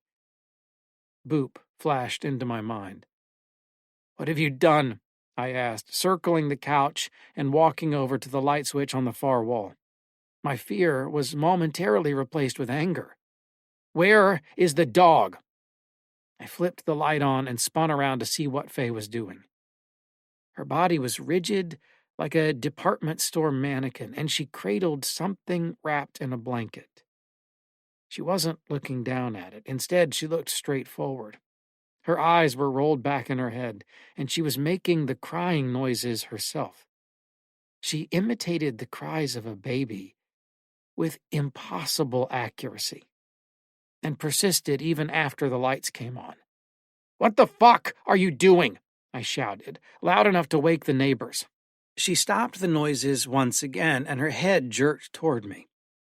Boop flashed into my mind. "What have you done?" I asked, circling the couch and walking over to the light switch on the far wall. My fear was momentarily replaced with anger. "Where is the dog?" I flipped the light on and spun around to see what Faye was doing. Her body was rigid, like a department store mannequin, and she cradled something wrapped in a blanket. She wasn't looking down at it. Instead, she looked straight forward. Her eyes were rolled back in her head, and she was making the crying noises herself. She imitated the cries of a baby with impossible accuracy, and persisted even after the lights came on. "What the fuck are you doing?" I shouted, loud enough to wake the neighbors. She stopped the noises once again, and her head jerked toward me.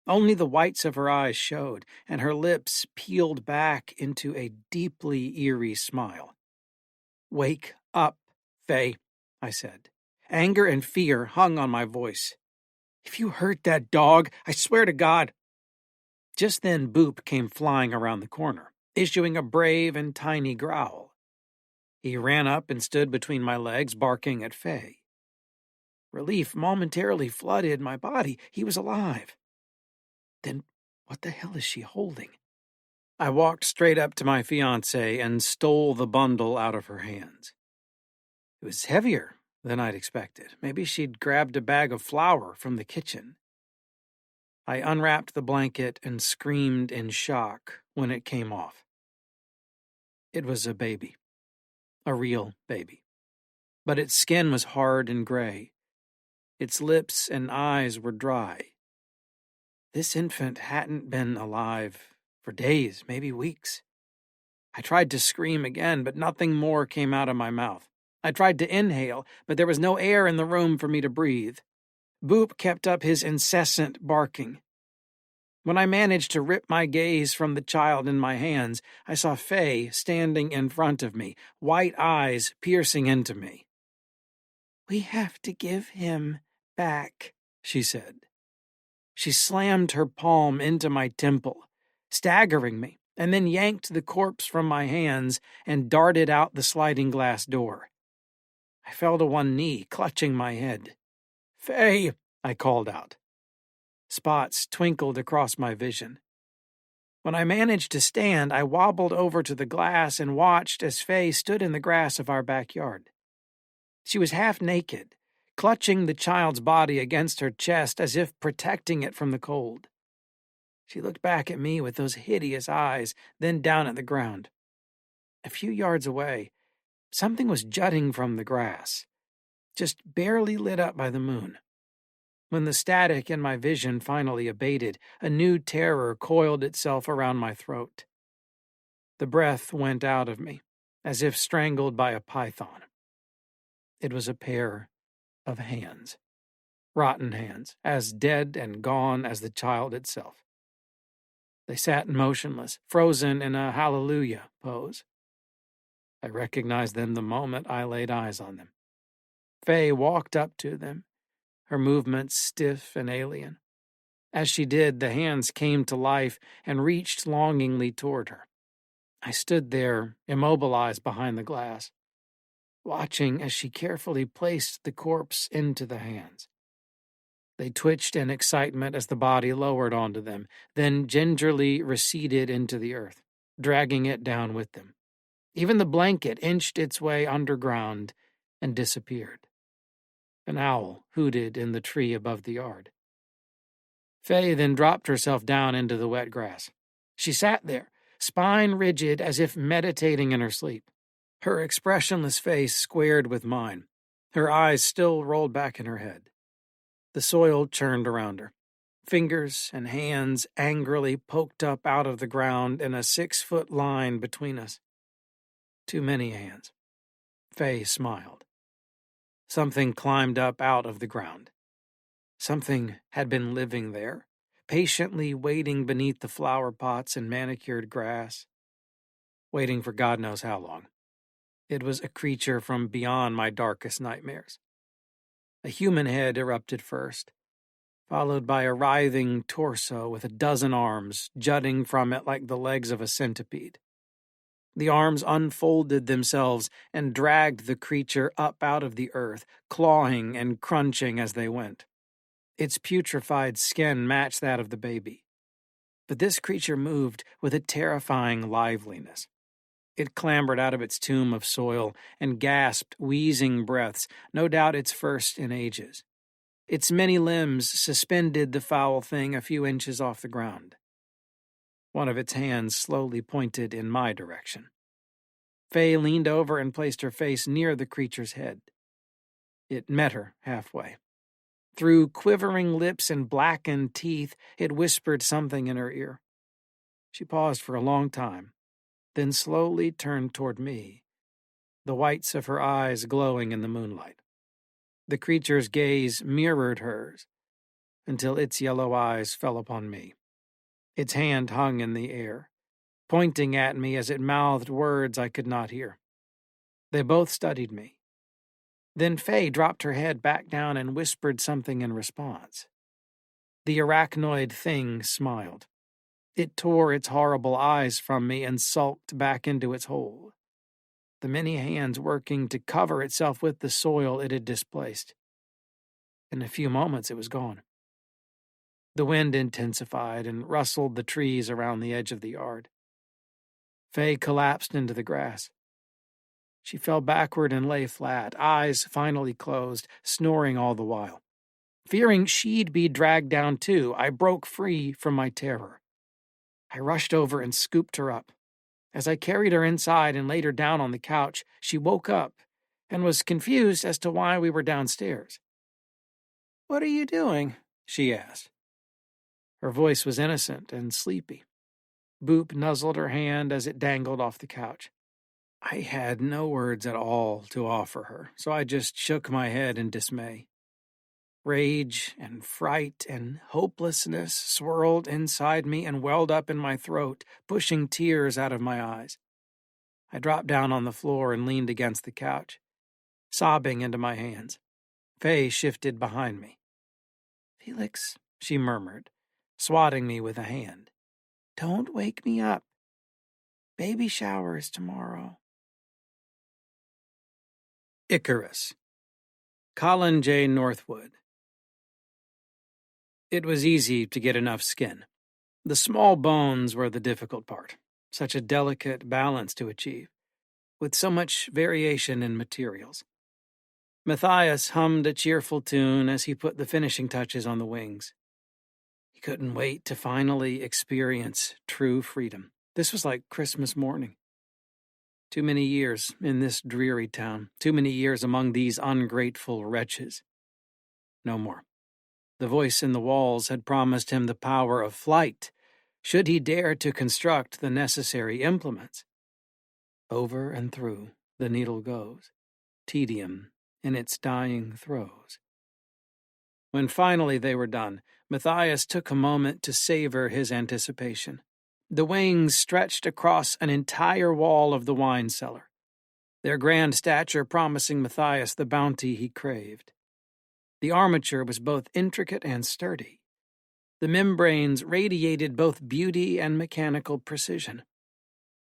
Only the whites of her eyes showed, and her lips peeled back into a deeply eerie smile. "Wake up, Faye," I said. Anger and fear hung on my voice. "If you hurt that dog, I swear to God." Just then Boop came flying around the corner, issuing a brave and tiny growl. He ran up and stood between my legs, barking at Faye. Relief momentarily flooded my body. He was alive. Then what the hell is she holding? I walked straight up to my fiancée and stole the bundle out of her hands. It was heavier than I'd expected. Maybe she'd grabbed a bag of flour from the kitchen. I unwrapped the blanket and screamed in shock when it came off. It was a baby. A real baby. But its skin was hard and gray. Its lips and eyes were dry. This infant hadn't been alive for days, maybe weeks. I tried to scream again, but nothing more came out of my mouth. I tried to inhale, but there was no air in the room for me to breathe. Boop kept up his incessant barking. When I managed to rip my gaze from the child in my hands, I saw Faye standing in front of me, white eyes piercing into me. "We have to give him back," she said. She slammed her palm into my temple, staggering me, and then yanked the corpse from my hands and darted out the sliding glass door. I fell to one knee, clutching my head. "Faye!" I called out. Spots twinkled across my vision. When I managed to stand, I wobbled over to the glass and watched as Faye stood in the grass of our backyard. She was half naked, clutching the child's body against her chest as if protecting it from the cold. She looked back at me with those hideous eyes, then down at the ground. A few yards away, something was jutting from the grass, just barely lit up by the moon. When the static in my vision finally abated, a new terror coiled itself around my throat. The breath went out of me, as if strangled by a python. It was a pair of hands. Rotten hands, as dead and gone as the child itself. They sat motionless, frozen in a hallelujah pose. I recognized them the moment I laid eyes on them. Faye walked up to them, her movements stiff and alien. As she did, the hands came to life and reached longingly toward her. I stood there, immobilized behind the glass, watching as she carefully placed the corpse into the hands. They twitched in excitement as the body lowered onto them, then gingerly receded into the earth, dragging it down with them. Even the blanket inched its way underground and disappeared. An owl hooted in the tree above the yard. Faye then dropped herself down into the wet grass. She sat there, spine rigid as if meditating in her sleep, her expressionless face squared with mine, her eyes still rolled back in her head. The soil churned around her. Fingers and hands angrily poked up out of the ground in a 6-foot line between us. Too many hands. Faye smiled. Something climbed up out of the ground. Something had been living there, patiently waiting beneath the flower pots and manicured grass, waiting for God knows how long. It was a creature from beyond my darkest nightmares. A human head erupted first, followed by a writhing torso with a dozen arms jutting from it like the legs of a centipede. The arms unfolded themselves and dragged the creature up out of the earth, clawing and crunching as they went. Its putrefied skin matched that of the baby. But this creature moved with a terrifying liveliness. It clambered out of its tomb of soil and gasped wheezing breaths, no doubt its first in ages. Its many limbs suspended the foul thing a few inches off the ground. One of its hands slowly pointed in my direction. Faye leaned over and placed her face near the creature's head. It met her halfway. Through quivering lips and blackened teeth, it whispered something in her ear. She paused for a long time, then slowly turned toward me, the whites of her eyes glowing in the moonlight. The creature's gaze mirrored hers until its yellow eyes fell upon me. Its hand hung in the air, pointing at me as it mouthed words I could not hear. They both studied me. Then Faye dropped her head back down and whispered something in response. The arachnoid thing smiled. It tore its horrible eyes from me and sulked back into its hole, the many hands working to cover itself with the soil it had displaced. In a few moments it was gone. The wind intensified and rustled the trees around the edge of the yard. Faye collapsed into the grass. She fell backward and lay flat, eyes finally closed, snoring all the while. Fearing she'd be dragged down too, I broke free from my terror. I rushed over and scooped her up. As I carried her inside and laid her down on the couch, she woke up and was confused as to why we were downstairs. "What are you doing?" she asked. Her voice was innocent and sleepy. Boop nuzzled her hand as it dangled off the couch. I had no words at all to offer her, so I just shook my head in dismay. Rage and fright and hopelessness swirled inside me and welled up in my throat, pushing tears out of my eyes. I dropped down on the floor and leaned against the couch, sobbing into my hands. Faye shifted behind me. "Felix," she murmured, swatting me with a hand. "Don't wake me up. Baby shower is tomorrow." Icarus. Colin J. Northwood. It was easy to get enough skin. The small bones were the difficult part, such a delicate balance to achieve, with so much variation in materials. Matthias hummed a cheerful tune as he put the finishing touches on the wings. He couldn't wait to finally experience true freedom. This was like Christmas morning. Too many years in this dreary town, too many years among these ungrateful wretches. No more. The voice in the walls had promised him the power of flight, should he dare to construct the necessary implements. Over and through the needle goes, tedium in its dying throes. When finally they were done, Matthias took a moment to savor his anticipation. The wings stretched across an entire wall of the wine cellar, their grand stature promising Matthias the bounty he craved. The armature was both intricate and sturdy. The membranes radiated both beauty and mechanical precision.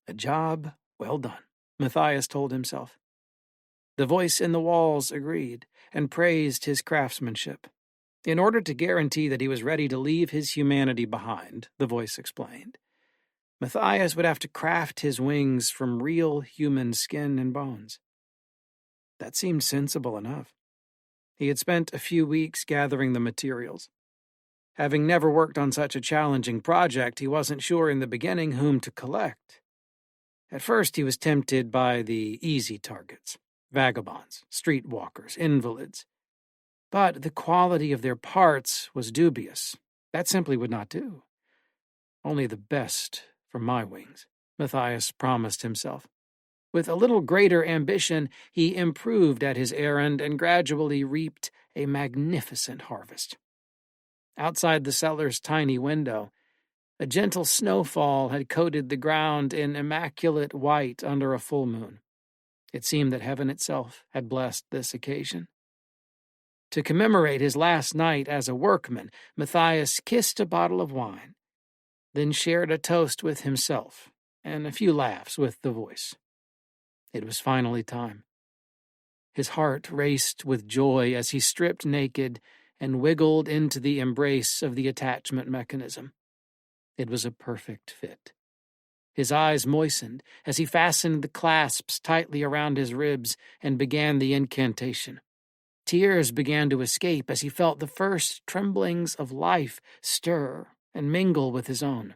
A job well done, Matthias told himself. The voice in the walls agreed and praised his craftsmanship. In order to guarantee that he was ready to leave his humanity behind, the voice explained, Matthias would have to craft his wings from real human skin and bones. That seemed sensible enough. He had spent a few weeks gathering the materials. Having never worked on such a challenging project, he wasn't sure in the beginning whom to collect. At first, he was tempted by the easy targets: vagabonds, streetwalkers, invalids. But the quality of their parts was dubious. That simply would not do. Only the best for my wings, Matthias promised himself. With a little greater ambition, he improved at his errand and gradually reaped a magnificent harvest. Outside the cellar's tiny window, a gentle snowfall had coated the ground in immaculate white under a full moon. It seemed that heaven itself had blessed this occasion. To commemorate his last night as a workman, Matthias kissed a bottle of wine, then shared a toast with himself and a few laughs with the voice. It was finally time. His heart raced with joy as he stripped naked and wiggled into the embrace of the attachment mechanism. It was a perfect fit. His eyes moistened as he fastened the clasps tightly around his ribs and began the incantation. Tears began to escape as he felt the first tremblings of life stir and mingle with his own.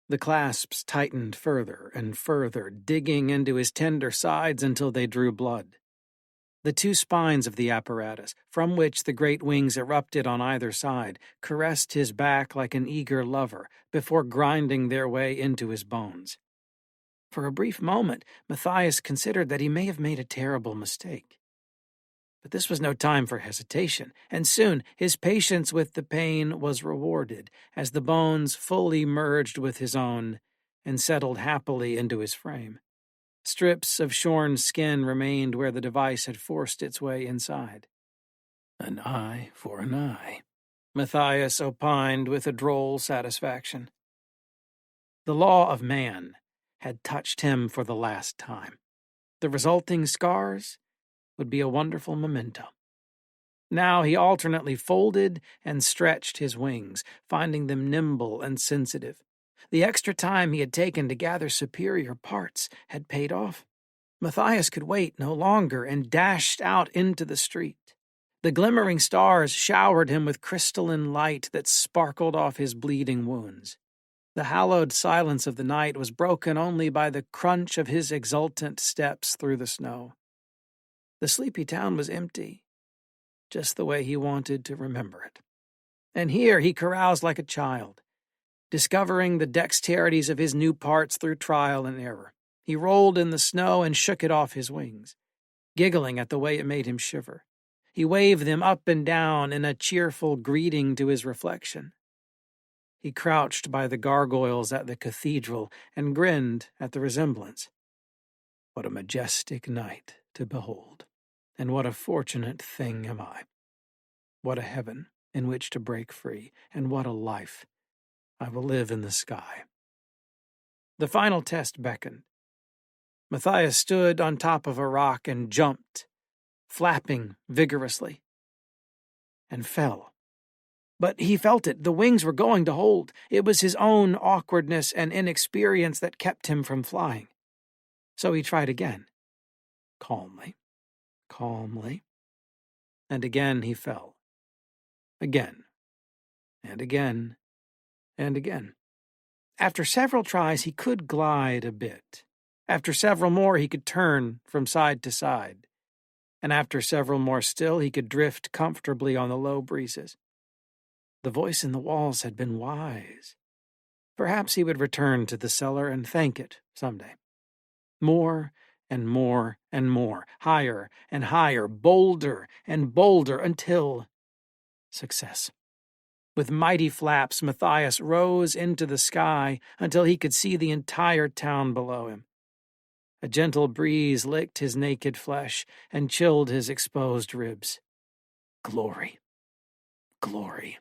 The clasps tightened further and further, digging into his tender sides until they drew blood. The two spines of the apparatus, from which the great wings erupted on either side, caressed his back like an eager lover before grinding their way into his bones. For a brief moment, Matthias considered that he may have made a terrible mistake. But this was no time for hesitation, and soon his patience with the pain was rewarded as the bones fully merged with his own and settled happily into his frame. Strips of shorn skin remained where the device had forced its way inside. An eye for an eye, Matthias opined with a droll satisfaction. The law of man had touched him for the last time. The resulting scars would be a wonderful memento. Now he alternately folded and stretched his wings, finding them nimble and sensitive. The extra time he had taken to gather superior parts had paid off. Matthias could wait no longer and dashed out into the street. The glimmering stars showered him with crystalline light that sparkled off his bleeding wounds. The hallowed silence of the night was broken only by the crunch of his exultant steps through the snow. The sleepy town was empty, just the way he wanted to remember it. And here he caroused like a child, discovering the dexterities of his new parts through trial and error. He rolled in the snow and shook it off his wings, giggling at the way it made him shiver. He waved them up and down in a cheerful greeting to his reflection. He crouched by the gargoyles at the cathedral and grinned at the resemblance. What a majestic night to behold, and what a fortunate thing am I. What a heaven in which to break free, and what a life I will live in the sky. The final test beckoned. Matthias stood on top of a rock and jumped, flapping vigorously, and fell. But he felt it. The wings were going to hold. It was his own awkwardness and inexperience that kept him from flying. So he tried again. Calmly, and again he fell. Again, and again, and again. After several tries, he could glide a bit. After several more, he could turn from side to side. And after several more still, he could drift comfortably on the low breezes. The voice in the walls had been wise. Perhaps he would return to the cellar and thank it someday. More and more and more, higher and higher, bolder and bolder, until success. With mighty flaps, Matthias rose into the sky until he could see the entire town below him. A gentle breeze licked his naked flesh and chilled his exposed ribs. Glory. Glory.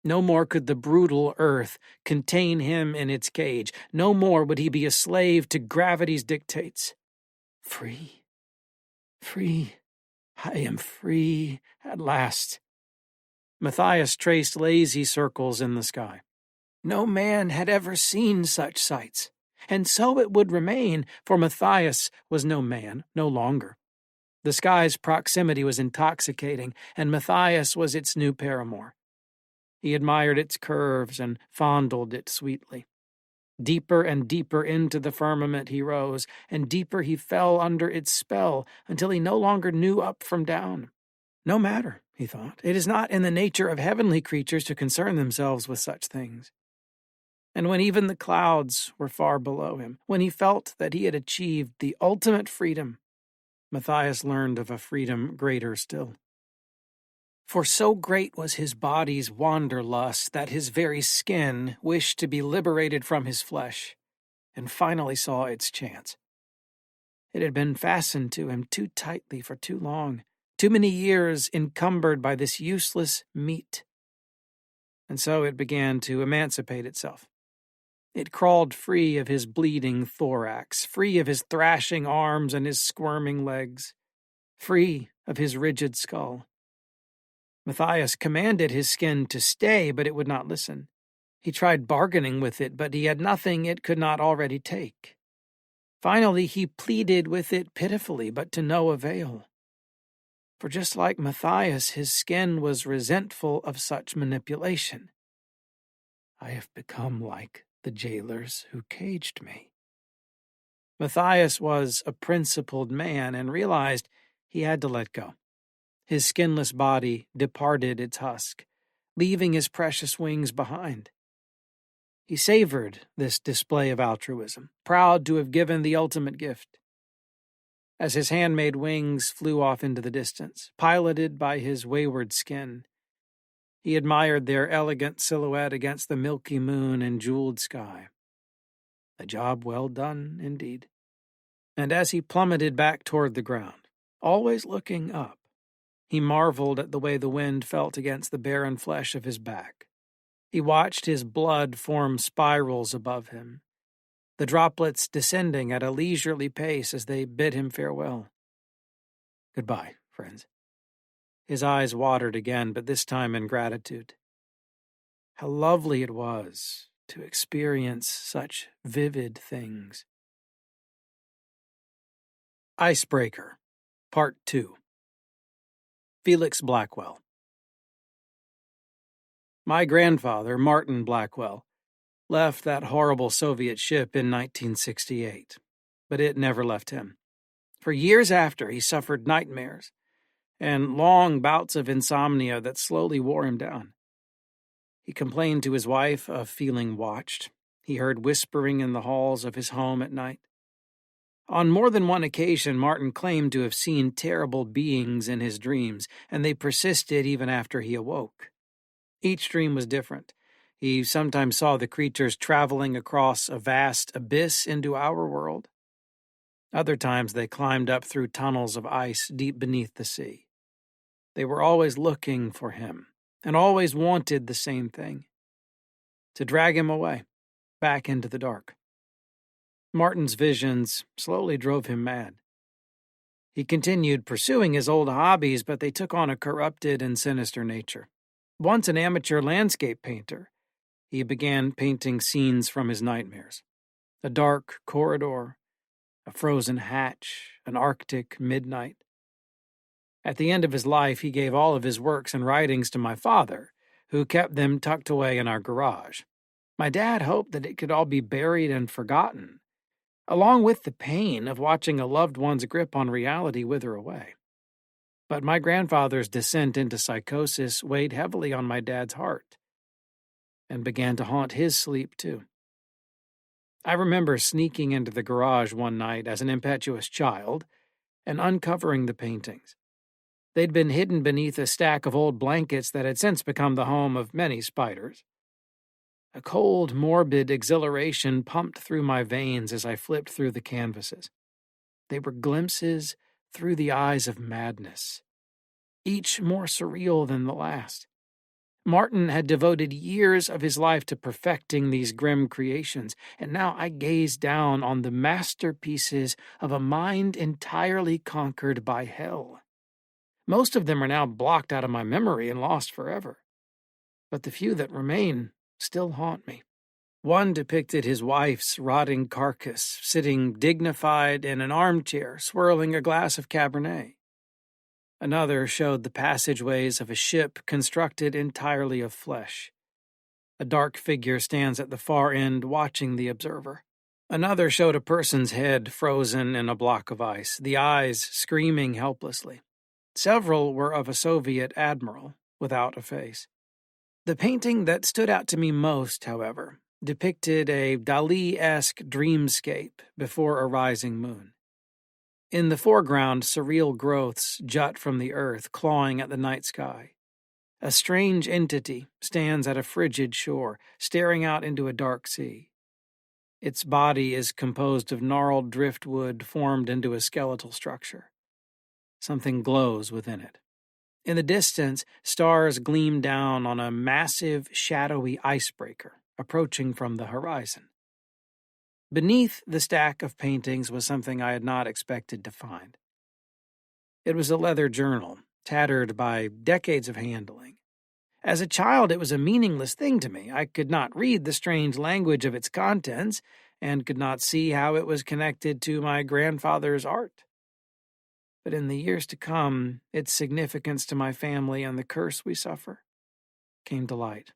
No more could the brutal earth contain him in its cage. No more would he be a slave to gravity's dictates. Free. Free. I am free at last. Matthias traced lazy circles in the sky. No man had ever seen such sights, and so it would remain, for Matthias was no man no longer. The sky's proximity was intoxicating, and Matthias was its new paramour. He admired its curves and fondled it sweetly. Deeper and deeper into the firmament he rose, and deeper he fell under its spell, until he no longer knew up from down. No matter, he thought. It is not in the nature of heavenly creatures to concern themselves with such things. And when even the clouds were far below him, when he felt that he had achieved the ultimate freedom, Matthias learned of a freedom greater still. For so great was his body's wanderlust that his very skin wished to be liberated from his flesh, and finally saw its chance. It had been fastened to him too tightly for too long, too many years encumbered by this useless meat. And so it began to emancipate itself. It crawled free of his bleeding thorax, free of his thrashing arms and his squirming legs, free of his rigid skull. Matthias commanded his skin to stay, but it would not listen. He tried bargaining with it, but he had nothing it could not already take. Finally, he pleaded with it pitifully, but to no avail. For just like Matthias, his skin was resentful of such manipulation. I have become like the jailers who caged me. Matthias was a principled man and realized he had to let go. His skinless body departed its husk, leaving his precious wings behind. He savored this display of altruism, proud to have given the ultimate gift. As his handmade wings flew off into the distance, piloted by his wayward skin, he admired their elegant silhouette against the milky moon and jeweled sky. A job well done, indeed. And as he plummeted back toward the ground, always looking up, he marveled at the way the wind felt against the barren flesh of his back. He watched his blood form spirals above him, the droplets descending at a leisurely pace as they bid him farewell. Goodbye, friends. His eyes watered again, but this time in gratitude. How lovely it was to experience such vivid things. Icebreaker, Part 2. Felix Blackwell. My grandfather, Martin Blackwell, left that horrible Soviet ship in 1968, but it never left him. For years after, he suffered nightmares and long bouts of insomnia that slowly wore him down. He complained to his wife of feeling watched. He heard whispering in the halls of his home at night. On more than one occasion, Martin claimed to have seen terrible beings in his dreams, and they persisted even after he awoke. Each dream was different. He sometimes saw the creatures traveling across a vast abyss into our world. Other times they climbed up through tunnels of ice deep beneath the sea. They were always looking for him, and always wanted the same thing: to drag him away, back into the dark. Martin's visions slowly drove him mad. He continued pursuing his old hobbies, but they took on a corrupted and sinister nature. Once an amateur landscape painter, he began painting scenes from his nightmares. A dark corridor, a frozen hatch, an Arctic midnight. At the end of his life, he gave all of his works and writings to my father, who kept them tucked away in our garage. My dad hoped that it could all be buried and forgotten, along with the pain of watching a loved one's grip on reality wither away. But my grandfather's descent into psychosis weighed heavily on my dad's heart, and began to haunt his sleep too. I remember sneaking into the garage one night as an impetuous child and uncovering the paintings. They'd been hidden beneath a stack of old blankets that had since become the home of many spiders. A cold, morbid exhilaration pumped through my veins as I flipped through the canvases. They were glimpses through the eyes of madness, each more surreal than the last. Martin had devoted years of his life to perfecting these grim creations, and now I gazed down on the masterpieces of a mind entirely conquered by hell. Most of them are now blocked out of my memory and lost forever, but the few that remain still haunt me. One depicted his wife's rotting carcass, sitting dignified in an armchair, swirling a glass of Cabernet. Another showed the passageways of a ship constructed entirely of flesh. A dark figure stands at the far end watching the observer. Another showed a person's head frozen in a block of ice, the eyes screaming helplessly. Several were of a Soviet admiral, without a face. The painting that stood out to me most, however, depicted a Dali-esque dreamscape before a rising moon. In the foreground, surreal growths jut from the earth, clawing at the night sky. A strange entity stands at a frigid shore, staring out into a dark sea. Its body is composed of gnarled driftwood formed into a skeletal structure. Something glows within it. In the distance, stars gleam down on a massive, shadowy icebreaker approaching from the horizon. Beneath the stack of paintings was something I had not expected to find. It was a leather journal, tattered by decades of handling. As a child, it was a meaningless thing to me. I could not read the strange language of its contents and could not see how it was connected to my grandfather's art. But in the years to come, its significance to my family and the curse we suffer came to light.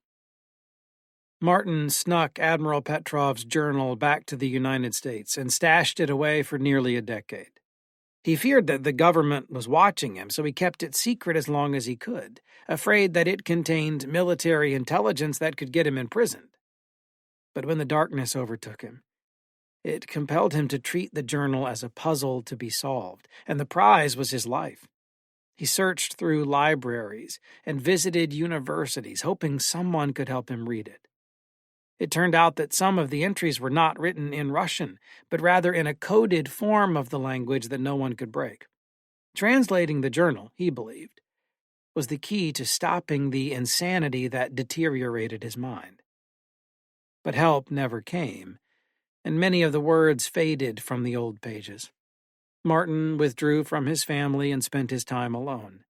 Martin snuck Admiral Petrov's journal back to the United States and stashed it away for nearly a decade. He feared that the government was watching him, so he kept it secret as long as he could, afraid that it contained military intelligence that could get him imprisoned. But when the darkness overtook him, it compelled him to treat the journal as a puzzle to be solved, and the prize was his life. He searched through libraries and visited universities, hoping someone could help him read it. It turned out that some of the entries were not written in Russian, but rather in a coded form of the language that no one could break. Translating the journal, he believed, was the key to stopping the insanity that deteriorated his mind. But help never came, and many of the words faded from the old pages. Martin withdrew from his family and spent his time alone.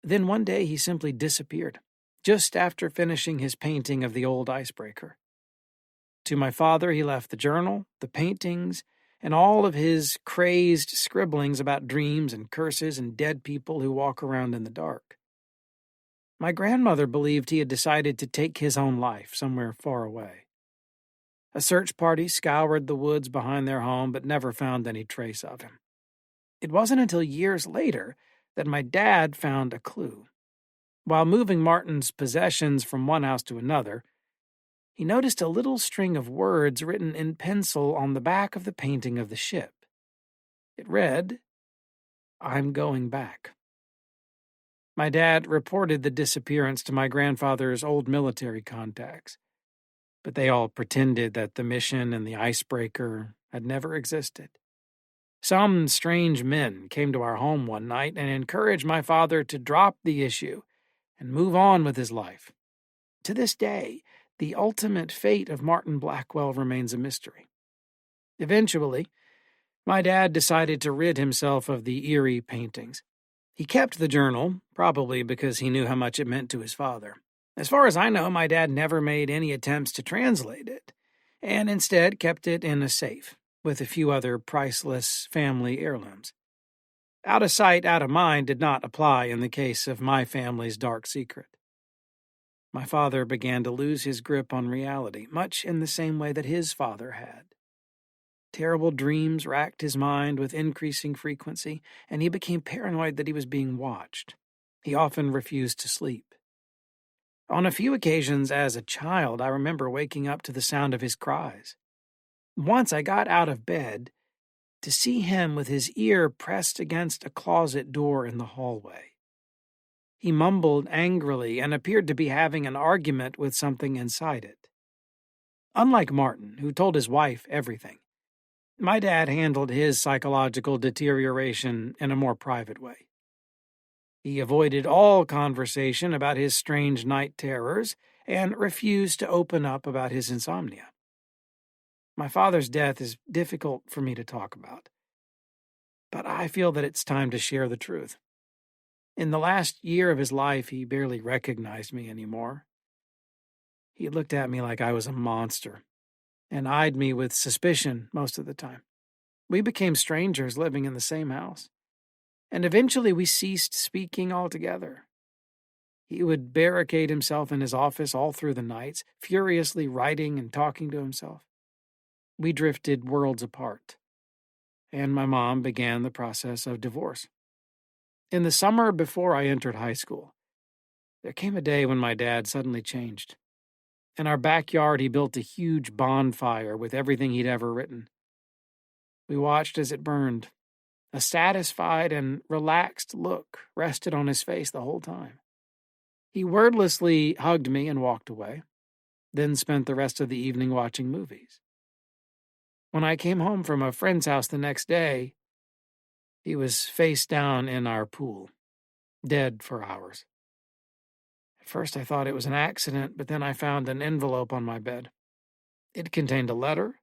Then one day he simply disappeared, just after finishing his painting of the old icebreaker. To my father, he left the journal, the paintings, and all of his crazed scribblings about dreams and curses and dead people who walk around in the dark. My grandmother believed he had decided to take his own life somewhere far away. A search party scoured the woods behind their home but never found any trace of him. It wasn't until years later that my dad found a clue. While moving Martin's possessions from one house to another, he noticed a little string of words written in pencil on the back of the painting of the ship. It read, "I'm going back." My dad reported the disappearance to my grandfather's old military contacts, but they all pretended that the mission and the icebreaker had never existed. Some strange men came to our home one night and encouraged my father to drop the issue and move on with his life. To this day, the ultimate fate of Martin Blackwell remains a mystery. Eventually, my dad decided to rid himself of the eerie paintings. He kept the journal, probably because he knew how much it meant to his father. As far as I know, my dad never made any attempts to translate it, and instead kept it in a safe, with a few other priceless family heirlooms. Out of sight, out of mind did not apply in the case of my family's dark secret. My father began to lose his grip on reality, much in the same way that his father had. Terrible dreams racked his mind with increasing frequency, and he became paranoid that he was being watched. He often refused to sleep. On a few occasions as a child, I remember waking up to the sound of his cries. Once I got out of bed to see him with his ear pressed against a closet door in the hallway. He mumbled angrily and appeared to be having an argument with something inside it. Unlike Martin, who told his wife everything, my dad handled his psychological deterioration in a more private way. He avoided all conversation about his strange night terrors and refused to open up about his insomnia. My father's death is difficult for me to talk about, but I feel that it's time to share the truth. In the last year of his life, he barely recognized me anymore. He looked at me like I was a monster and eyed me with suspicion most of the time. We became strangers living in the same house. and eventually we ceased speaking altogether. He would barricade himself in his office all through the nights, furiously writing and talking to himself. We drifted worlds apart, and my mom began the process of divorce. In the summer before I entered high school, there came a day when my dad suddenly changed. In our backyard, he built a huge bonfire with everything he'd ever written. We watched as it burned. A satisfied and relaxed look rested on his face the whole time. He wordlessly hugged me and walked away, then spent the rest of the evening watching movies. When I came home from a friend's house the next day, he was face down in our pool, dead for hours. At first I thought it was an accident, but then I found an envelope on my bed. It contained a letter,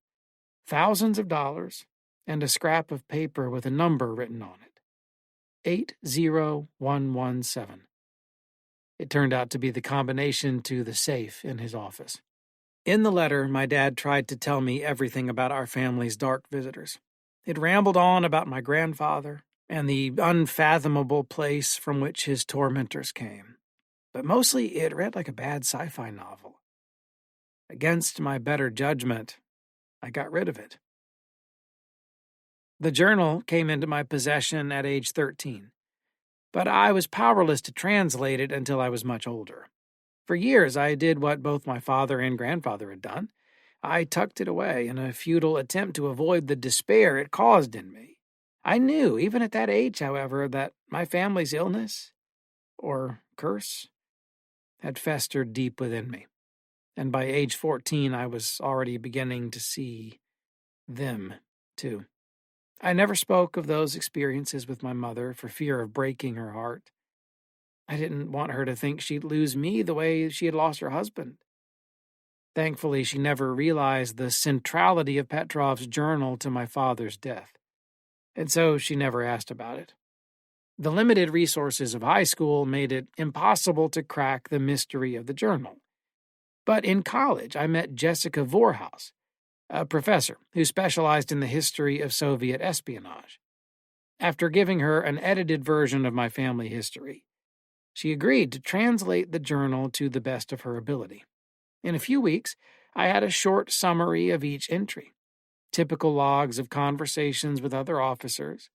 thousands of dollars, and a scrap of paper with a number written on it. 80117. It turned out to be the combination to the safe in his office. In the letter, my dad tried to tell me everything about our family's dark visitors. It rambled on about my grandfather and the unfathomable place from which his tormentors came. But mostly it read like a bad sci-fi novel. Against my better judgment, I got rid of it. The journal came into my possession at age 13, but I was powerless to translate it until I was much older. For years, I did what both my father and grandfather had done. I tucked it away in a futile attempt to avoid the despair it caused in me. I knew, even at that age, however, that my family's illness, or curse, had festered deep within me. And by age 14, I was already beginning to see them, too. I never spoke of those experiences with my mother for fear of breaking her heart. I didn't want her to think she'd lose me the way she had lost her husband. Thankfully, she never realized the centrality of Petrov's journal to my father's death, and so she never asked about it. The limited resources of high school made it impossible to crack the mystery of the journal. But in college, I met Jessica Vorhaus, a professor who specialized in the history of Soviet espionage. After giving her an edited version of my family history, she agreed to translate the journal to the best of her ability. In a few weeks, I had a short summary of each entry, typical logs of conversations with other officers,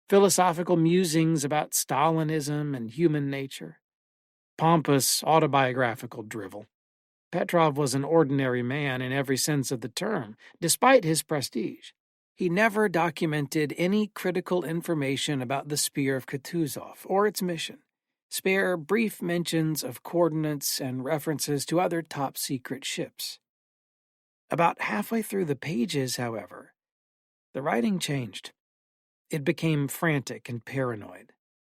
philosophical musings about Stalinism and human nature, pompous autobiographical drivel. Petrov was an ordinary man in every sense of the term, despite his prestige. He never documented any critical information about the Spear of Kutuzov or its mission. Spare brief mentions of coordinates and references to other top-secret ships. About halfway through the pages, however, the writing changed. It became frantic and paranoid.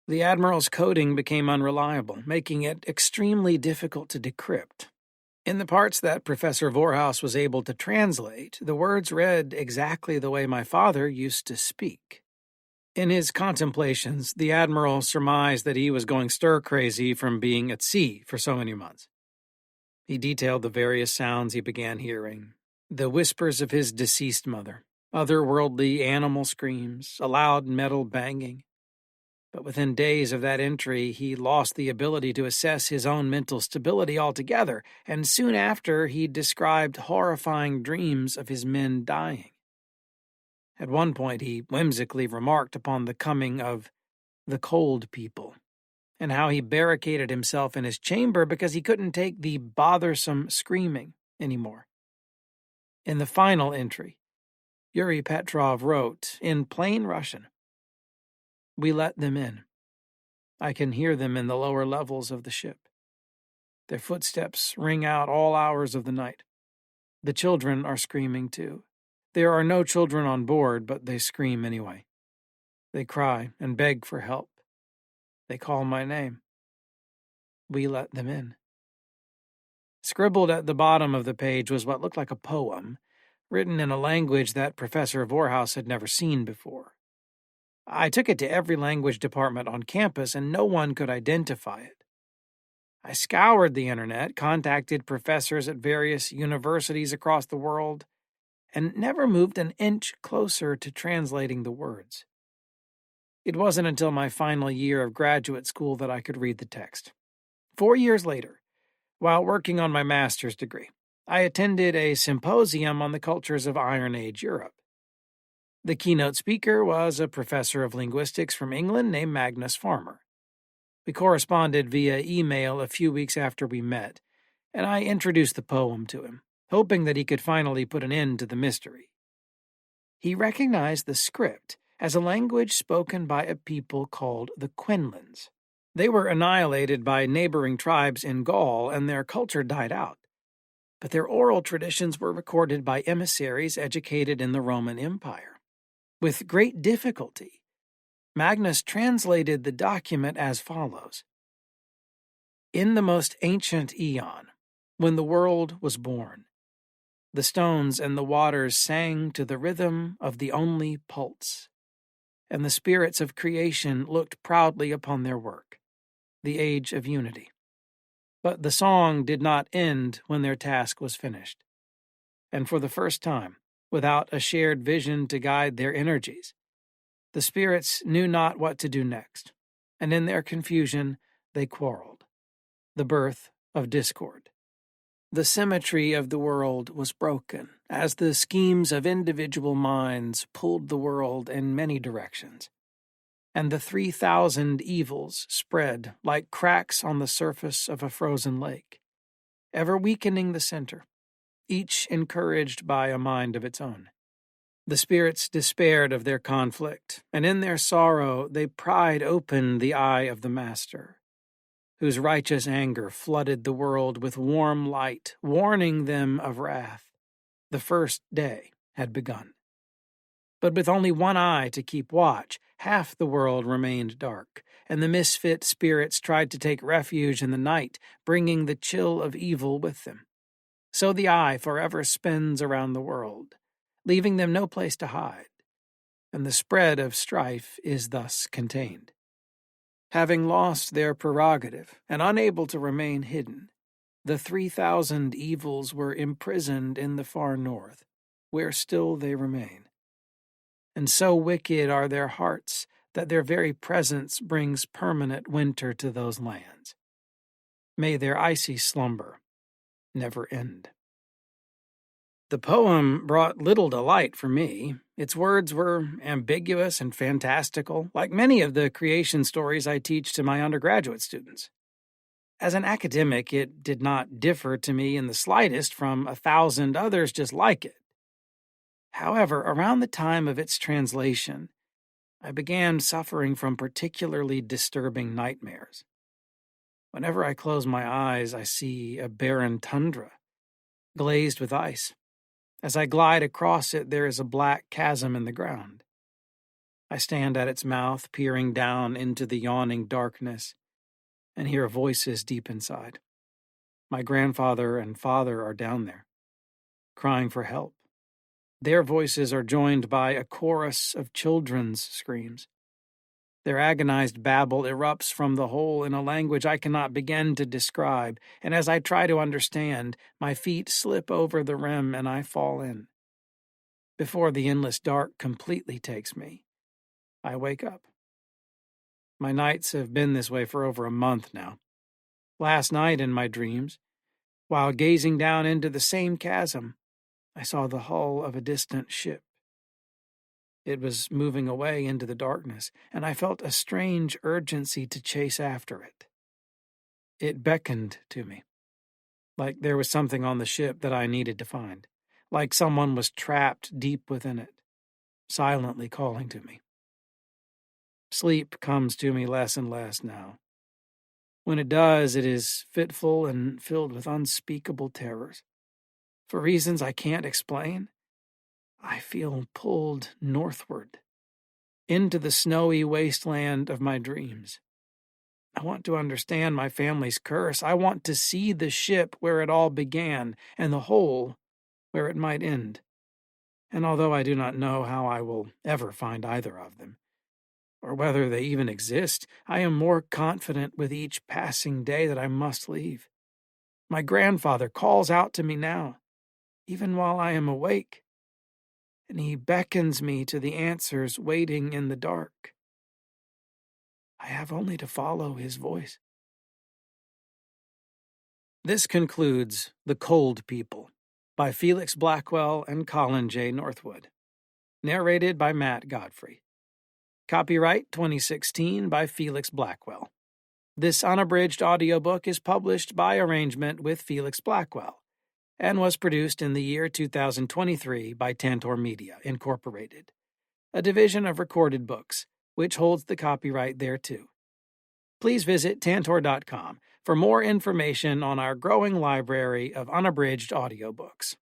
The Admiral's coding became unreliable, making it extremely difficult to decrypt. In the parts that Professor Vorhaus was able to translate, the words read exactly the way my father used to speak. In his contemplations, the Admiral surmised that he was going stir-crazy from being at sea for so many months. He detailed the various sounds he began hearing, the whispers of his deceased mother, otherworldly animal screams, a loud metal banging. But within days of that entry, he lost the ability to assess his own mental stability altogether, and soon after he described horrifying dreams of his men dying. At one point, he whimsically remarked upon the coming of the cold people, and how he barricaded himself in his chamber because he couldn't take the bothersome screaming anymore. In the final entry, Yuri Petrov wrote, in plain Russian, "We let them in. I can hear them in the lower levels of the ship. Their footsteps ring out all hours of the night. The children are screaming too. There are no children on board, but they scream anyway. They cry and beg for help. They call my name. We let them in." Scribbled at the bottom of the page was what looked like a poem, written in a language that Professor Vorhaus had never seen before. I took it to every language department on campus, and no one could identify it. I scoured the internet, contacted professors at various universities across the world, and never moved an inch closer to translating the words. It wasn't until my final year of graduate school that I could read the text. 4 years later, while working on my master's degree, I attended a symposium on the cultures of Iron Age Europe. The keynote speaker was a professor of linguistics from England named Magnus Farmer. We corresponded via email a few weeks after we met, and I introduced the poem to him, hoping that he could finally put an end to the mystery. He recognized the script as a language spoken by a people called the Quenlins. They were annihilated by neighboring tribes in Gaul, and their culture died out. But their oral traditions were recorded by emissaries educated in the Roman Empire. With great difficulty, Magnus translated the document as follows. In the most ancient eon, when the world was born, the stones and the waters sang to the rhythm of the only pulse, and the spirits of creation looked proudly upon their work, the age of unity. But the song did not end when their task was finished, and for the first time, without a shared vision to guide their energies, the spirits knew not what to do next, and in their confusion they quarreled, the birth of discord. The symmetry of the world was broken, as the schemes of individual minds pulled the world in many directions, and the 3,000 evils spread like cracks on the surface of a frozen lake, ever weakening the center, each encouraged by a mind of its own. The spirits despaired of their conflict, and in their sorrow they pried open the eye of the Master, whose righteous anger flooded the world with warm light, warning them of wrath. The first day had begun. But with only one eye to keep watch, half the world remained dark, and the misfit spirits tried to take refuge in the night, bringing the chill of evil with them. So the eye forever spins around the world, leaving them no place to hide, and the spread of strife is thus contained. Having lost their prerogative and unable to remain hidden, the 3,000 evils were imprisoned in the far north, where still they remain. And so wicked are their hearts that their very presence brings permanent winter to those lands. May their icy slumber never end. The poem brought little delight for me. Its words were ambiguous and fantastical, like many of the creation stories I teach to my undergraduate students. As an academic, it did not differ to me in the slightest from 1,000 others just like it. However, around the time of its translation, I began suffering from particularly disturbing nightmares. Whenever I close my eyes, I see a barren tundra, glazed with ice. As I glide across it, there is a black chasm in the ground. I stand at its mouth, peering down into the yawning darkness, and hear voices deep inside. My grandfather and father are down there, crying for help. Their voices are joined by a chorus of children's screams. Their agonized babble erupts from the hole in a language I cannot begin to describe, and as I try to understand, my feet slip over the rim and I fall in. Before the endless dark completely takes me, I wake up. My nights have been this way for over a month now. Last night in my dreams, while gazing down into the same chasm, I saw the hull of a distant ship. It was moving away into the darkness, and I felt a strange urgency to chase after it. It beckoned to me, like there was something on the ship that I needed to find, like someone was trapped deep within it, silently calling to me. Sleep comes to me less and less now. When it does, it is fitful and filled with unspeakable terrors. For reasons I can't explain, I feel pulled northward, into the snowy wasteland of my dreams. I want to understand my family's curse. I want to see the ship where it all began, and the hole where it might end. And although I do not know how I will ever find either of them, or whether they even exist, I am more confident with each passing day that I must leave. My grandfather calls out to me now, even while I am awake, and he beckons me to the answers waiting in the dark. I have only to follow his voice. This concludes The Cold People by Felix Blackwell and Colin J. Northwood. Narrated by Matt Godfrey. Copyright 2016 by Felix Blackwell. This unabridged audiobook is published by arrangement with Felix Blackwell and was produced in the year 2023 by Tantor Media, Incorporated, a division of Recorded Books, which holds the copyright thereto. Please visit Tantor.com for more information on our growing library of unabridged audiobooks.